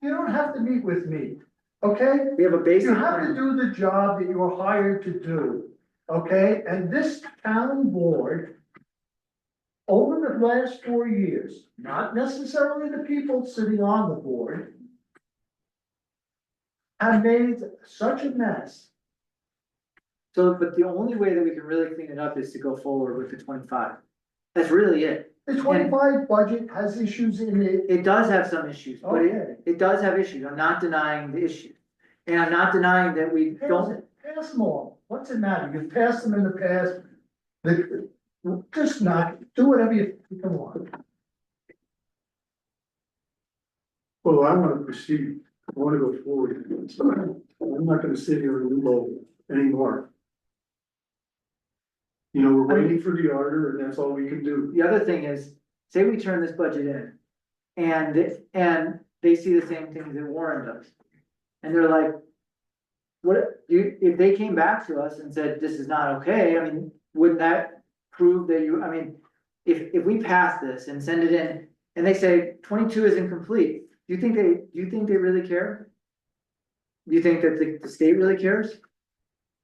You don't have to meet with me, okay? We have a basic You have to plan. do the job that you were hired to do, okay? And this town board, over the last 4 years, not necessarily the people sitting on the board, have made such a mess. So, but the only way that we can really clean it up is to go forward with the 25. That's really it. The 25 budget has issues in it. It does have some issues, but Okay. it does have issues. I'm not denying the issue. And I'm not denying that we don't, Pass them all. What's it matter? You've passed them in the past. Just not, do whatever you want. Well, I wanna proceed, I wanna go forward. I'm not gonna sit here in limbo anymore. You know, we're waiting for the order and that's all we can do. the other thing is, say we turn this budget in. And they see the same things that Warren does. And they're like, what, if they came back to us and said, this is not okay, I mean, wouldn't that prove that you, I mean, if we pass this and send it in, and they say 22 is incomplete, do you think they really care? Do you think that the state really cares?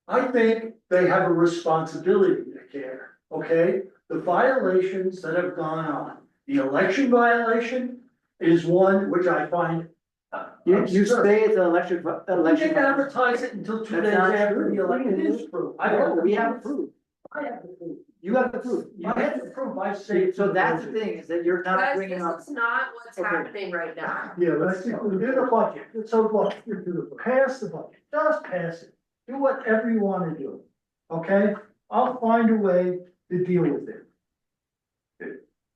I think they have a responsibility to care, okay? The violations that have gone on, the election violation is one which I find. You absurd. say it's an election. We didn't advertise it until 2 That's days not after true. the election is proved. I No, have we have proof. I have the proof. You have the proof. I have the proof, I say. So that's the thing, is that you're not Guys, bringing this up. is not what's Okay. happening right now. Yeah, let's do the budget. So look, pass the budget, just pass it. Do whatever you wanna do, okay? I'll find a way to deal with it.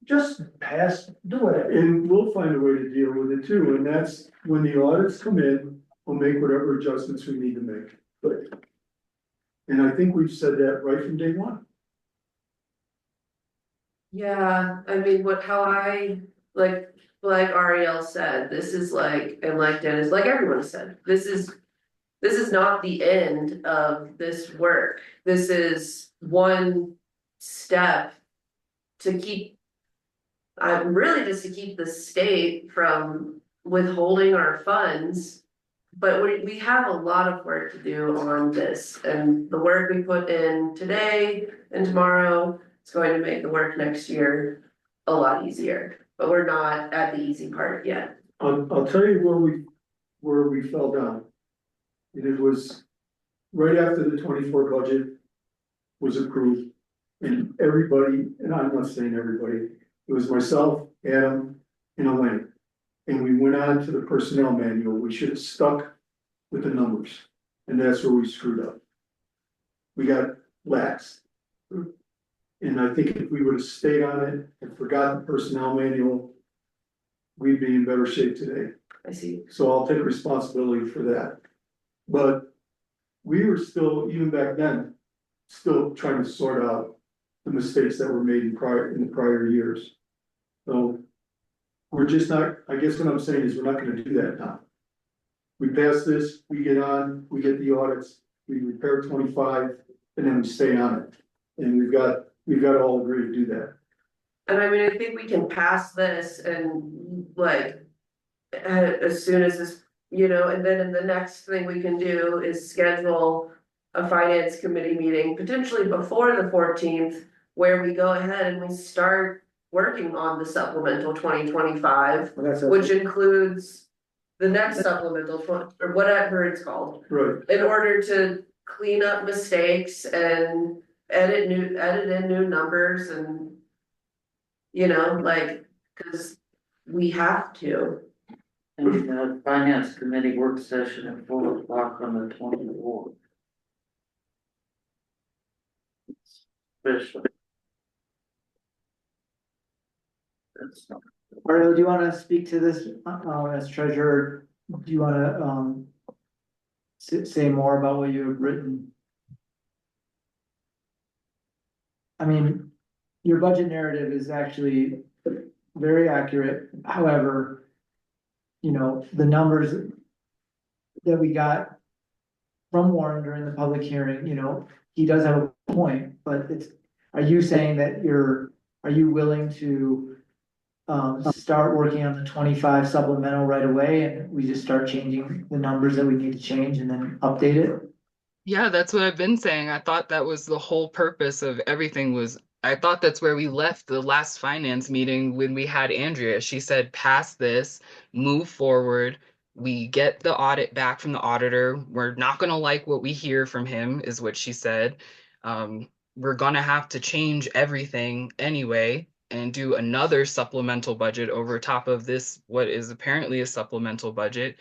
Just pass, do whatever. And we'll find a way to deal with it too, and that's when the audits come in, we'll make whatever adjustments we need to make, but. And I think we've said that right from day one. Yeah, I mean, how I, like Ariel said, this is like, and like Dennis, like everyone said, this is not the end of this work. This is one step to keep, really just to keep the state from withholding our funds. But we have a lot of work to do on this, and the work we put in today and tomorrow, it's going to make the work next year a lot easier, but we're not at the easy part yet. I'll tell you where we fell down. And it was right after the 24 budget was approved. And everybody, and I'm not saying everybody, it was myself, Adam, and Elaine. And we went on to the personnel manual, we should have stuck with the numbers, and that's where we screwed up. We got lax. And I think if we would have stayed on it and forgotten the personnel manual, we'd be in better shape today. I see. So I'll take responsibility for that. But we were still, even back then, still trying to sort out the mistakes that were made in the prior years. So we're just not, I guess what I'm saying is we're not gonna do that now. We pass this, we get on, we get the audits, we repair 25, and then we stay on it. And we've got to all agree to do that. And I mean, I think we can pass this and like, as soon as this, and then in the next thing we can do is schedule a finance committee meeting, potentially before the 14th, where we go ahead and we start working on the supplemental 2025, which includes the next supplemental, or whatever it's called, Right. in order to clean up mistakes and edit in new numbers and, cause we have to. And finance committee work session at 4 o'clock on the 24th. Special. That's not. Ariel, do you wanna speak to this, as treasurer? Do you wanna, say more about what you have written? I mean, your budget narrative is actually very accurate, however, the numbers that we got from Warren during the public hearing, he does have a point, but are you saying that are you willing to start working on the 25 supplemental right away and we just start changing the numbers that we need to change and then update it? Yeah, that's what I've been saying. I thought that was the whole purpose of everything was I thought that's where we left the last finance meeting when we had Andrea. She said, pass this, move forward. We get the audit back from the auditor. We're not going to like what we hear from him, is what she said. We're going to have to change everything anyway and do another supplemental budget over top of this, what is apparently a supplemental budget.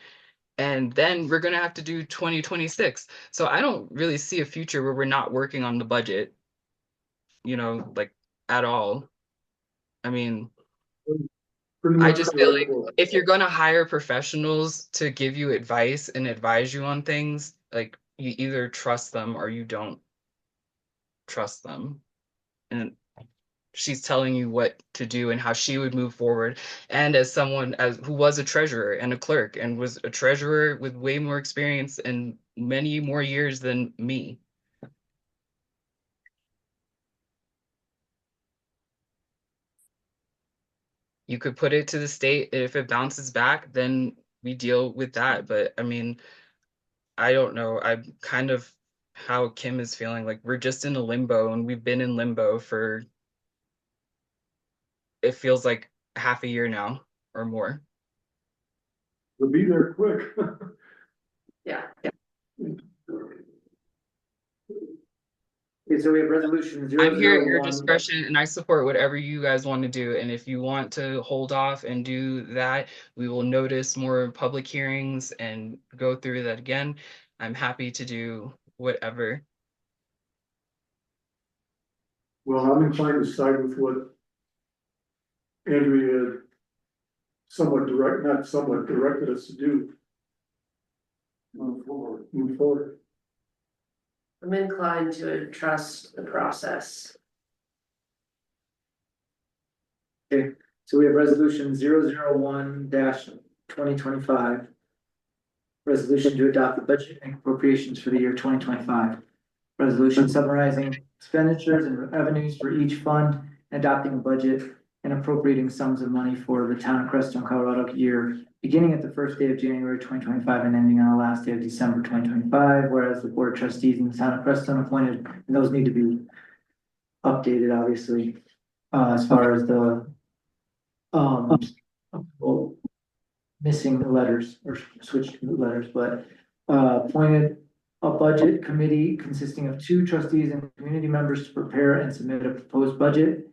And then we're going to have to do 2026. So I don't really see a future where we're not working on the budget, like at all. I mean, Pretty I much just feel across the like board. if you're going to hire professionals to give you advice and advise you on things, like you either trust them or you don't trust them. And she's telling you what to do and how she would move forward. And as someone as who was a treasurer and a clerk and was a treasurer with way more experience and many more years than me. You could put it to the state. If it bounces back, then we deal with that. But I mean, I don't know. I'm kind of how Kim is feeling. Like we're just in a limbo and we've been in limbo for it feels like half a year now or more. We'll be there quick. Yeah. Okay, so we have resolution I'm here at your 001. discretion and I support whatever you guys want to do. And if you want to hold off and do that, we will notice more public hearings and go through that again. I'm happy to do whatever. Well, I'm inclined to side with what Andrea not somewhat directed us to do. Move forward. I'm inclined to trust the process. Okay, so we have resolution 001 2025. Resolution to adopt the budget and appropriations for the year 2025. Resolution summarizing expenditures and revenues for each fund, adopting a budget and appropriating sums of money for the town of Crestone, Colorado year, beginning at the first day of January 2025 and ending on the last day of December 2025, whereas the board of trustees in the town of Crestone appointed, and those need to be updated, obviously, as far as the well, missing the letters or switched letters, but appointed a budget committee consisting of 2 trustees and community members to prepare and submit a proposed budget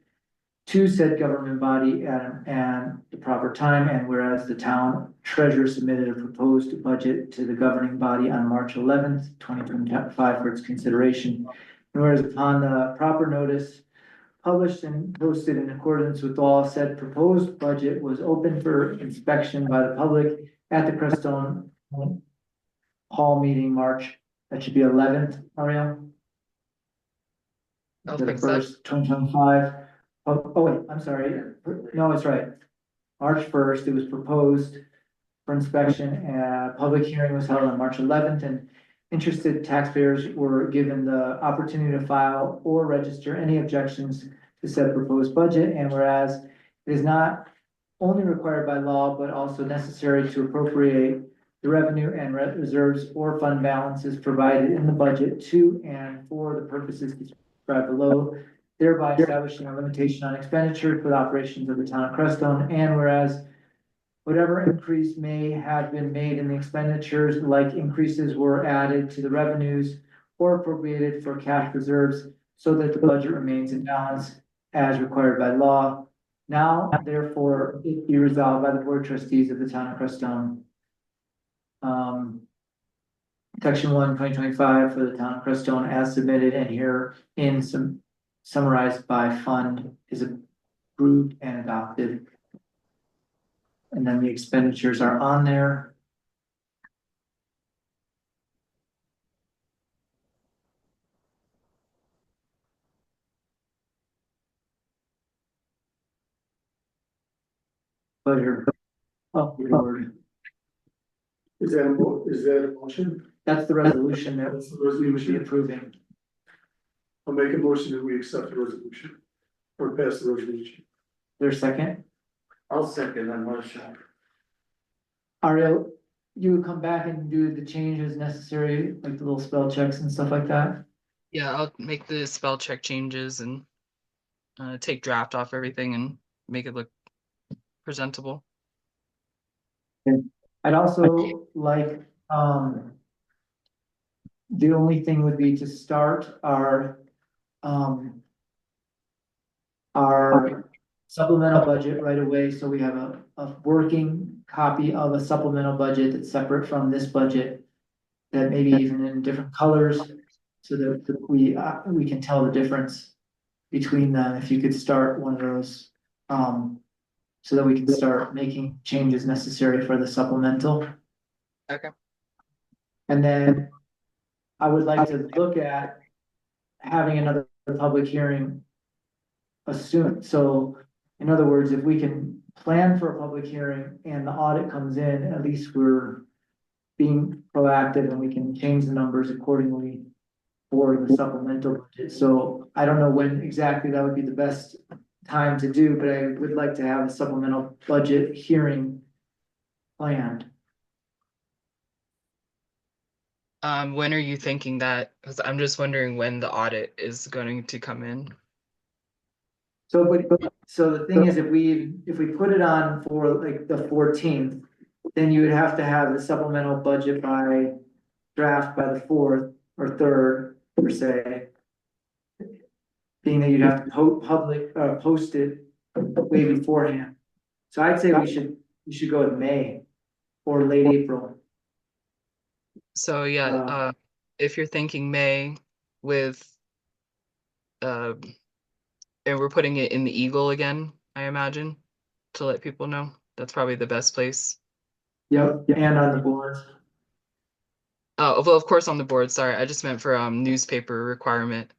to said government body and the proper time. And whereas the town treasurer submitted a proposed budget to the governing body on March 11th, 2025 for its consideration. And whereas upon the proper notice published and posted in accordance with all said proposed budget was open for inspection by the public at the Crestone Hall meeting March, that should be 11th, Ariel. I'll The fix that. first 2025. Oh, wait, I'm sorry. No, it's right. March 1st, it was proposed for inspection. Public hearing was held on March 11th and interested taxpayers were given the opportunity to file or register any objections to said proposed budget. And whereas it is not only required by law, but also necessary to appropriate the revenue and reserves or fund balances provided in the budget to and for the purposes described below, thereby establishing a limitation on expenditure for the operations of the town of Crestone. And whereas whatever increase may have been made in the expenditures, like increases were added to the revenues or appropriated for cash reserves so that the budget remains in balance as required by law. Now, therefore, it be resolved by the board of trustees of the town of Crestone. Section 1, 2025 for the town of Crestone as submitted and here in some summarized by fund is approved and adopted. And then the expenditures are on there. Pleasure. Oh, Lord. Is that a motion? That's the resolution that That's the we would be resolution. approving. I'll make a motion that we accept the resolution or pass the resolution. There's a second? I'll second that motion. Ariel, you would come back and do the changes necessary, like the little spell checks and stuff like that? Yeah, I'll make the spell check changes and take draft off everything and make it look presentable. I'd also like, the only thing would be to start our supplemental budget right away, so we have a working copy of a supplemental budget that's separate from this budget. That maybe even in different colors, so that we can tell the difference between them, if you could start one of those. So that we can start making changes necessary for the supplemental. Okay. And then I would like to look at having another public hearing so in other words, if we can plan for a public hearing and the audit comes in, at least we're being proactive and we can change the numbers accordingly for the supplemental budget. So I don't know when exactly that would be the best time to do, but I would like to have a supplemental budget hearing planned. When are you thinking that? Because I'm just wondering when the audit is going to come in. So the thing is, if we put it on for like the 14th, then you would have to have the supplemental budget draft by the 4th or 3rd, per se. Being that you'd have to post it way beforehand. So I'd say we should go to May or late April. So yeah, if you're thinking May with and we're putting it in the Eagle again, I imagine, to let people know. That's probably the best place. Yep, and on the boards. Oh, well, of course on the board. Sorry, I just meant for newspaper requirement.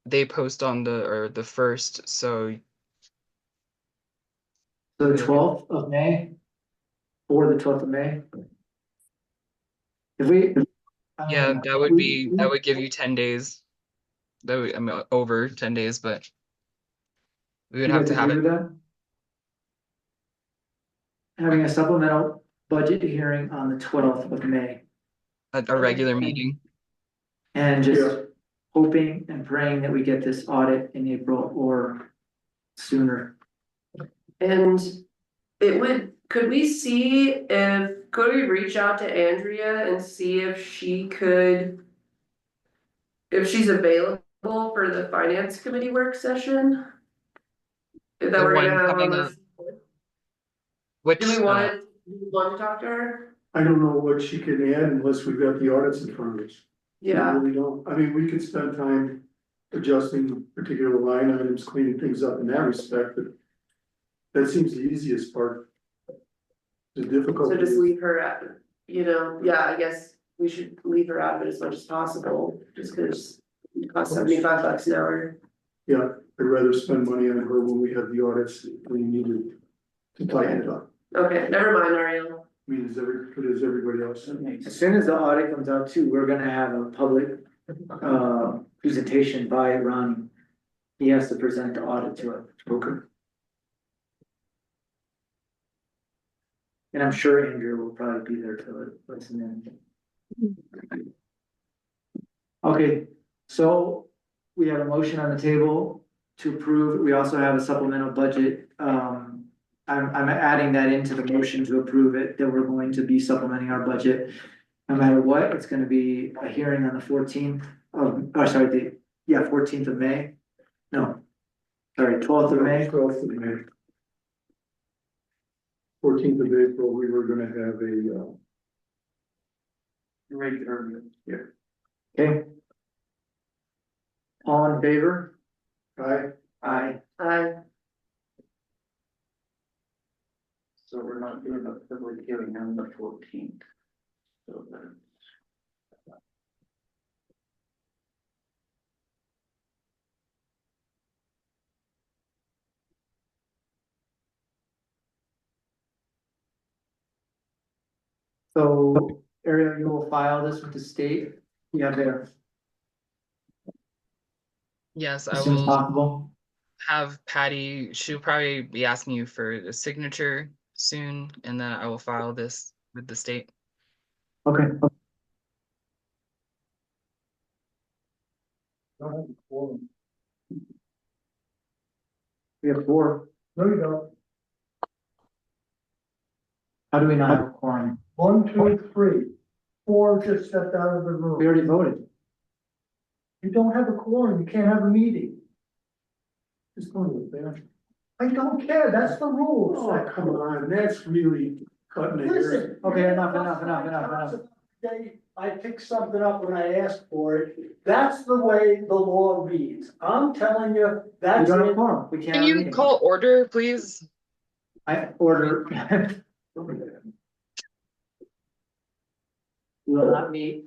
They post on the 1st, so the 12th of May or the 12th of May. If we yeah, that would give you 10 days. That would, I mean, over 10 days, but we would have to have it. Having a supplemental budget hearing on the 12th of May. A regular meeting. And just hoping and praying that we get this audit in April or sooner. And could we reach out to Andrea and see if she's available for the finance committee work session? That we're gonna have on this. Do we want to talk to her? I don't know what she can add unless we've got the audits in front of us. Yeah. We don't, I mean, we could spend time adjusting particular line items, cleaning things up in that respect, but that seems the easiest part. The difficult. So just leave her at, I guess we should leave her out of it as much as possible, just because it costs $75 an hour. Yeah, I'd rather spend money on her when we have the audits, we need to tighten it up. Okay, never mind, Ariel. I mean, as everybody else. As soon as the audit comes out too, we're gonna have a public presentation by Ronnie. He has to present the audit to it. Okay. And I'm sure Andrew will probably be there to listen in. Okay, so we have a motion on the table to approve. We also have a supplemental budget. I'm adding that into the motion to approve it, that we're going to be supplementing our budget. No matter what, it's gonna be a hearing on the 14th of, 14th of May. No, sorry, 12th of May. 12th of May. 14th of April, we were gonna have a Regular, yeah. Okay. All in favor? Aye. Aye. So we're not doing a public hearing on the 14th. So then. So, Ariel, you will file this with the state? Yeah, there. Yes, As soon as possible. have Patty, she'll probably be asking you for a signature soon, and then I will file this with the state. Okay. Don't have a quorum. We have four. No, you don't. How do we not have a quorum? 1, 2, 3. 4 just stepped out of the We room. already voted. You don't have a quorum, you can't have a meeting. Just go to the bench. I don't care, that's the rules. Oh, come on, that's really cutting it. Listen. Okay, enough. I pick something up when I ask for it. That's the way the law reads. I'm telling you, We that's don't have a it. quorum. We can't Can have a you meeting. call order, please? I order. We will not meet.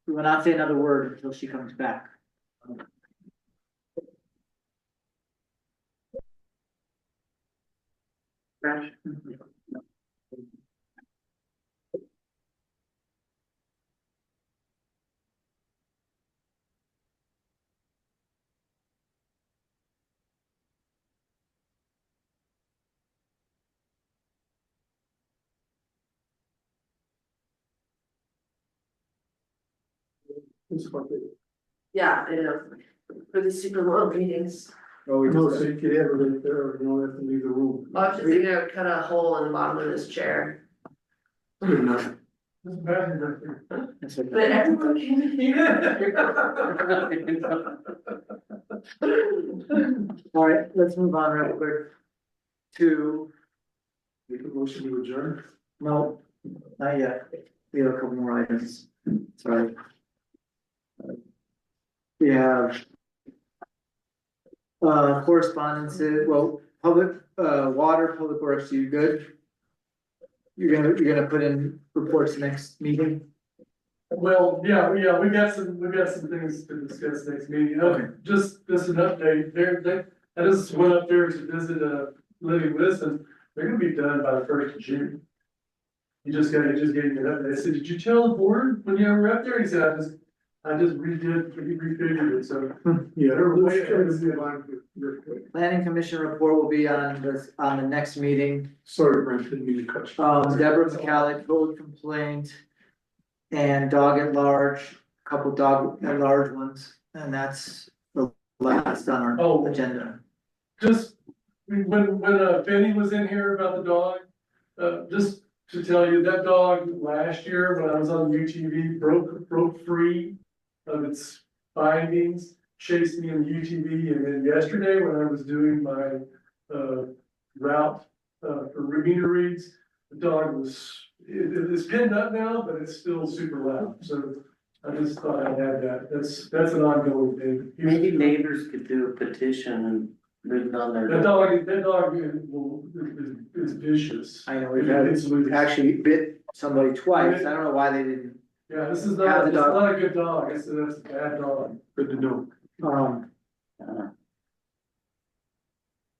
We will not say another word until she comes back. Yeah, I know, for the super long meetings. Oh, we No, just- so you could have it right there, you don't have to leave the room. I was just thinking I would cut a hole in the bottom of this chair, Good enough. It's okay. but everyone can hear. All right, let's move on real quick to, Make a motion to adjourn. no, not yet. We have a couple more items. Sorry. We have correspondences, well, public, water, public works, you good? You're gonna put in reports next meeting? Well, yeah, we got some things to discuss next meeting. Okay. Just an update, I just went up there to visit, Living Wisdom, they're gonna be done by the 1st of June. He just gave me an update. I said, did you tell the board when you were up there? He said, I just refigured it, so. Yeah, They're way ahead. Planning commission report will be on the next meeting. Sorry, Brent, didn't mean to cut you. Deborah McCallick, code complaint. And dog at large, couple dog at large ones, and that's the last on our Oh. agenda. Just, when Benny was in here about the dog, just to tell you, that dog last year, when I was on UTV, broke free of its bindings, chased me in the UTV, and then yesterday, when I was doing my, route, for meter reads, the dog was, it's pinned up now, but it's still super loud, so I just thought I'd add that, that's an ongoing thing. Maybe neighbors could do a petition and put it on their. That dog is vicious. I know we've had, It's- actually bit somebody twice, I don't know why they didn't, Yeah, this is Have the it's dog. not a good dog, that's a bad dog. Good to know.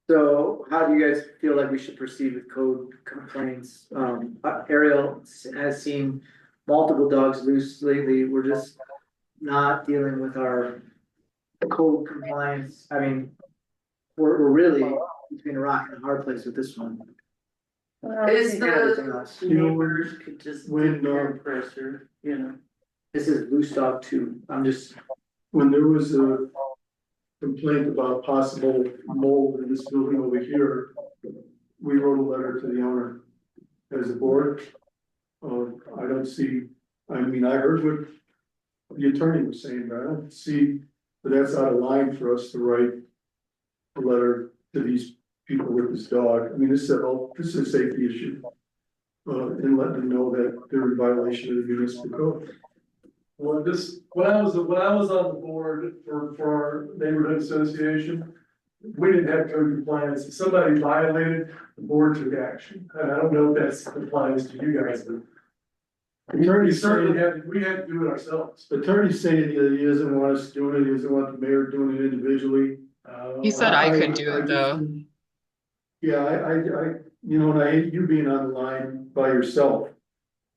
So how do you guys feel like we should proceed with code complaints? Ariel has seen multiple dogs loose lately, we're just not dealing with our code compliance, I mean, we're really between a rock and a hard place with this one. Is Everything the, else. Neighbors could just When, peer pressure, you know. This is loose dog too, I'm just, when there was a complaint about possible mold in this building over here, we wrote a letter to the owner as a board. I don't see, I mean, I heard what the attorney was saying, but I don't see that that's out of line for us to write a letter to these people with this dog. I mean, this is a safety issue. And let them know that they're in violation of the municipal code. Well, when I was on the board for our neighborhood association, we didn't have code compliance. If somebody violated, the board took action. And I don't know if that's applies to you guys, but. We certainly we had to do it ourselves. Attorney's saying that he doesn't want us doing it, he doesn't want the mayor doing it individually. He said I could do it though. Yeah, you know, and I hate you being on the line by yourself.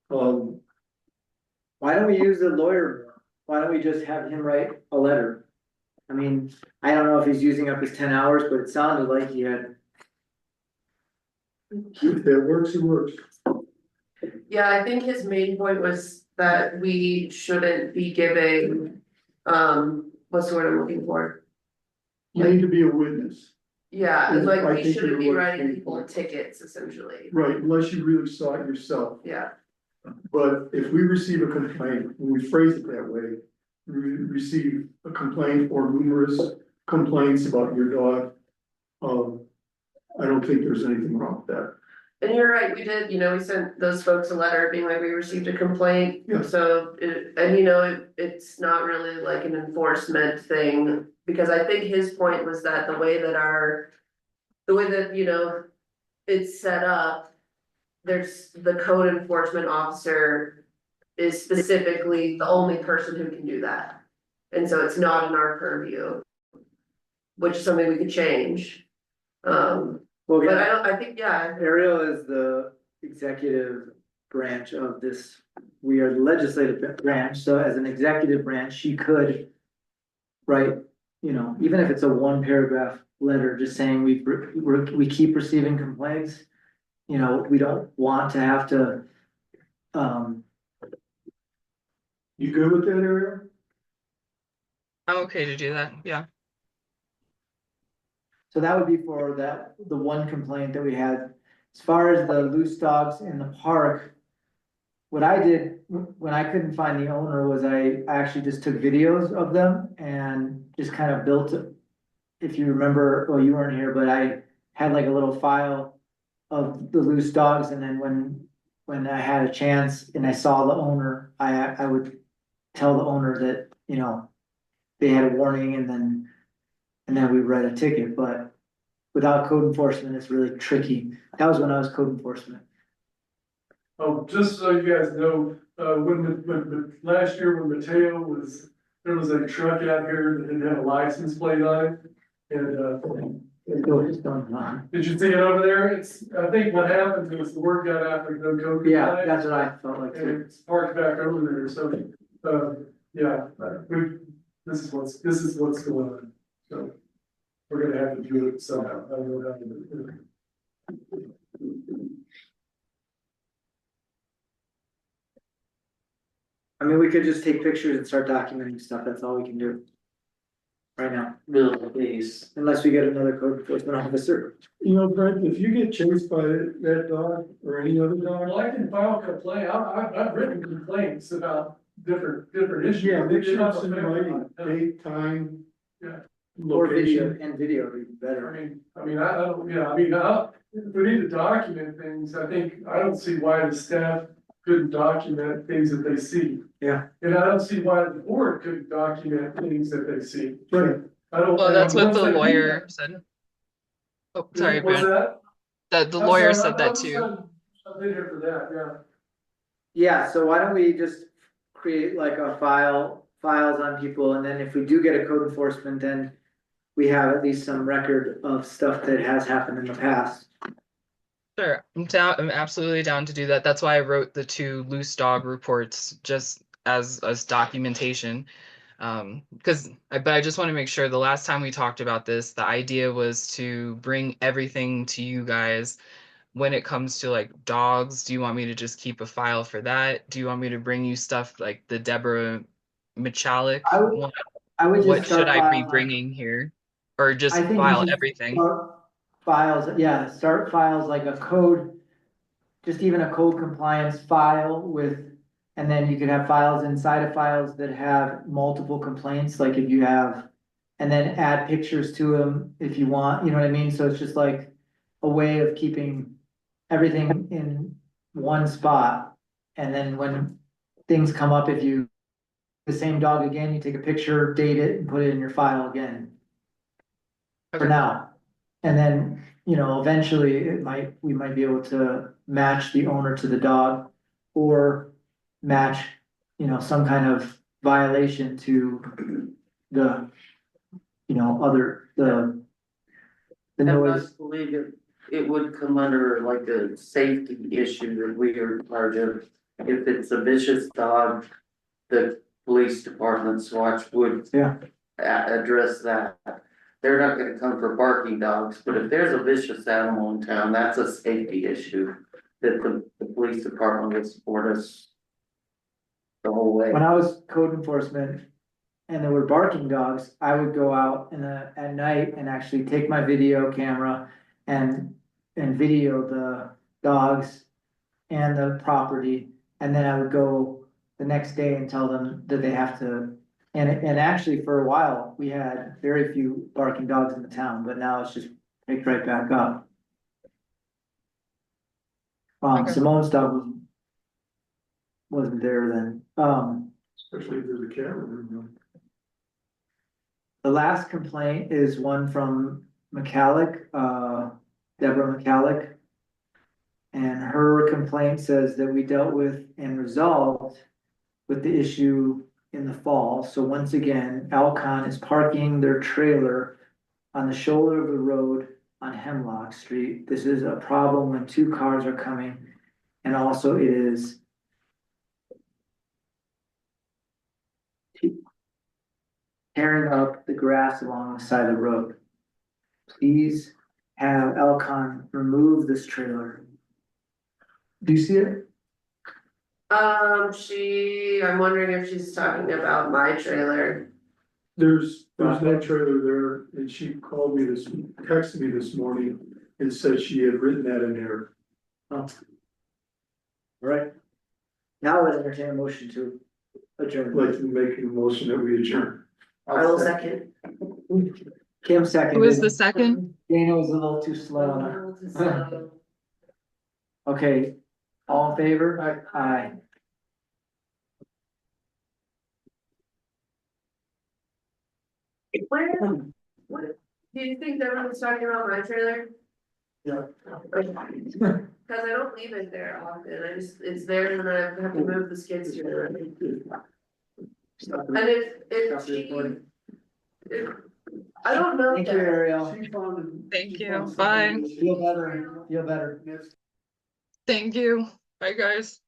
why don't we use the lawyer? Why don't we just have him write a letter? I mean, I don't know if he's using up his 10 hours, but it sounded like he had. If it works, it works. Yeah, I think his main point was that we shouldn't be giving, what's the word I'm looking for? You need to be a witness, Yeah, I like we think shouldn't be you're right. writing people tickets essentially, right, unless you really saw it yourself. yeah. But if we receive a complaint, when we phrase it that way, we receive a complaint or numerous complaints about your dog. I don't think there's anything wrong with that. And you're right, we did, we sent those folks a letter being like, we received a complaint. Yeah. So, it's not really like an enforcement thing, because I think his point was that the way that, it's set up. There's the code enforcement officer is specifically the only person who can do that. And so it's not in our purview, which is something we could change. Well, But I think, yeah, Ariel is the executive branch of this. We are the legislative branch, so as an executive branch, she could write, even if it's a 1 paragraph letter, just saying we keep receiving complaints. We don't want to have to, You good with that, Ariel? I'm okay to do that. Yeah. so that would be for the one complaint that we had. As far as the loose dogs in the park, what I did when I couldn't find the owner was I actually just took videos of them and just kind of built it. If you remember, well, you weren't here, but I had like a little file of the loose dogs, and then when I had a chance and I saw the owner, I would tell the owner that, they had a warning, and then we write a ticket. But without code enforcement, it's really tricky. That was when I was code enforcement. Oh, just so you guys know, when last year when there was a truck out here that didn't have a license plate on it. And, did you see it over there? I think what happened was the word got out, there's no code. Yeah, that's what I felt like And too. it's parked back over there, so, yeah, this is what's going on, so. We're gonna have to do it somehow, I don't know how to do it. I mean, we could just take pictures and start documenting stuff. That's all we can do right now, Build a piece. unless we get another code enforcement officer. Brent, if you get chased by that dog or any other dog. Well, I can file a complaint, I've written complaints about different issues. Yeah, make They're sure not it's in fair. writing, date, time. Yeah. Or video, Location. and video would be better. If we need to document things, I don't see why the staff couldn't document things that they see. Yeah. And I don't see why the board couldn't document things that they see. Right. Well, that's what once the they do lawyer that- said. Oh, sorry, What's Brent. that? That the I'm lawyer sorry, said that too. I've been here for that, yeah. Yeah, so why don't we just create like a files on people, and then if we do get a code enforcement, then we have at least some record of stuff that has happened in the past. Sure, I'm absolutely down to do that. That's why I wrote the 2 loose dog reports just as documentation. But I just want to make sure, the last time we talked about this, the idea was to bring everything to you guys. When it comes to like dogs, do you want me to just keep a file for that? Do you want me to bring you stuff like the Deborah Michalik one? I would What just start should I be filing. bringing here? Or just I think we file should everything? start files, yeah, start files like a code, just even a code compliance file with, and then you could have files inside of files that have multiple complaints, like if you have, and then add pictures to them if you want, you know what I mean? So it's just like a way of keeping everything in one spot. And then when things come up, if you, the same dog again, you take a picture, date it, and put it in your file again. For now. And then, eventually we might be able to match the owner to the dog, or match, some kind of violation to the, the I noise. must believe it would come under like a safety issue that we are in charge of. If it's a vicious dog, the police department's watch would Yeah. address that. They're not gonna come for barking dogs, but if there's a vicious animal in town, that's a safety issue. That the police department would support us the whole way. When I was code enforcement and there were barking dogs, I would go out at night and actually take my video camera and video the dogs and the property. And then I would go the next day and tell them that they have to, and actually for a while, we had very few barking dogs in the town, but now it's just picked right back up. Okay. Simone's dog wasn't there then. Especially if there's a camera room. The last complaint is one from McCallick, Deborah McCallick. And her complaint says that we dealt with and resolved with the issue in the fall. So once again, Alcon is parking their trailer on the shoulder of the road on Hemlock Street. This is a problem when two cars are coming. And also it is tearing up the grass along the side of the road. Please have Alcon remove this trailer. Do you see it? I'm wondering if she's talking about my trailer. There's no trailer there, and she called me texted me this morning and said she had written that in there. Oh. Right. Now I entertain a motion to adjourn. Like making a motion that we adjourn. I will second. Kim seconded. Who is the second? Dana was a little too slow on her. Okay, all in favor? Aye. Where, what, do you think everyone's talking about my trailer? Yeah. Cause I don't leave it there often, it's there and I have to move the skids to it. And if she, I don't know. Thank you, Ariel. Thank you. Bye. Feel better. Thank you. Bye, guys.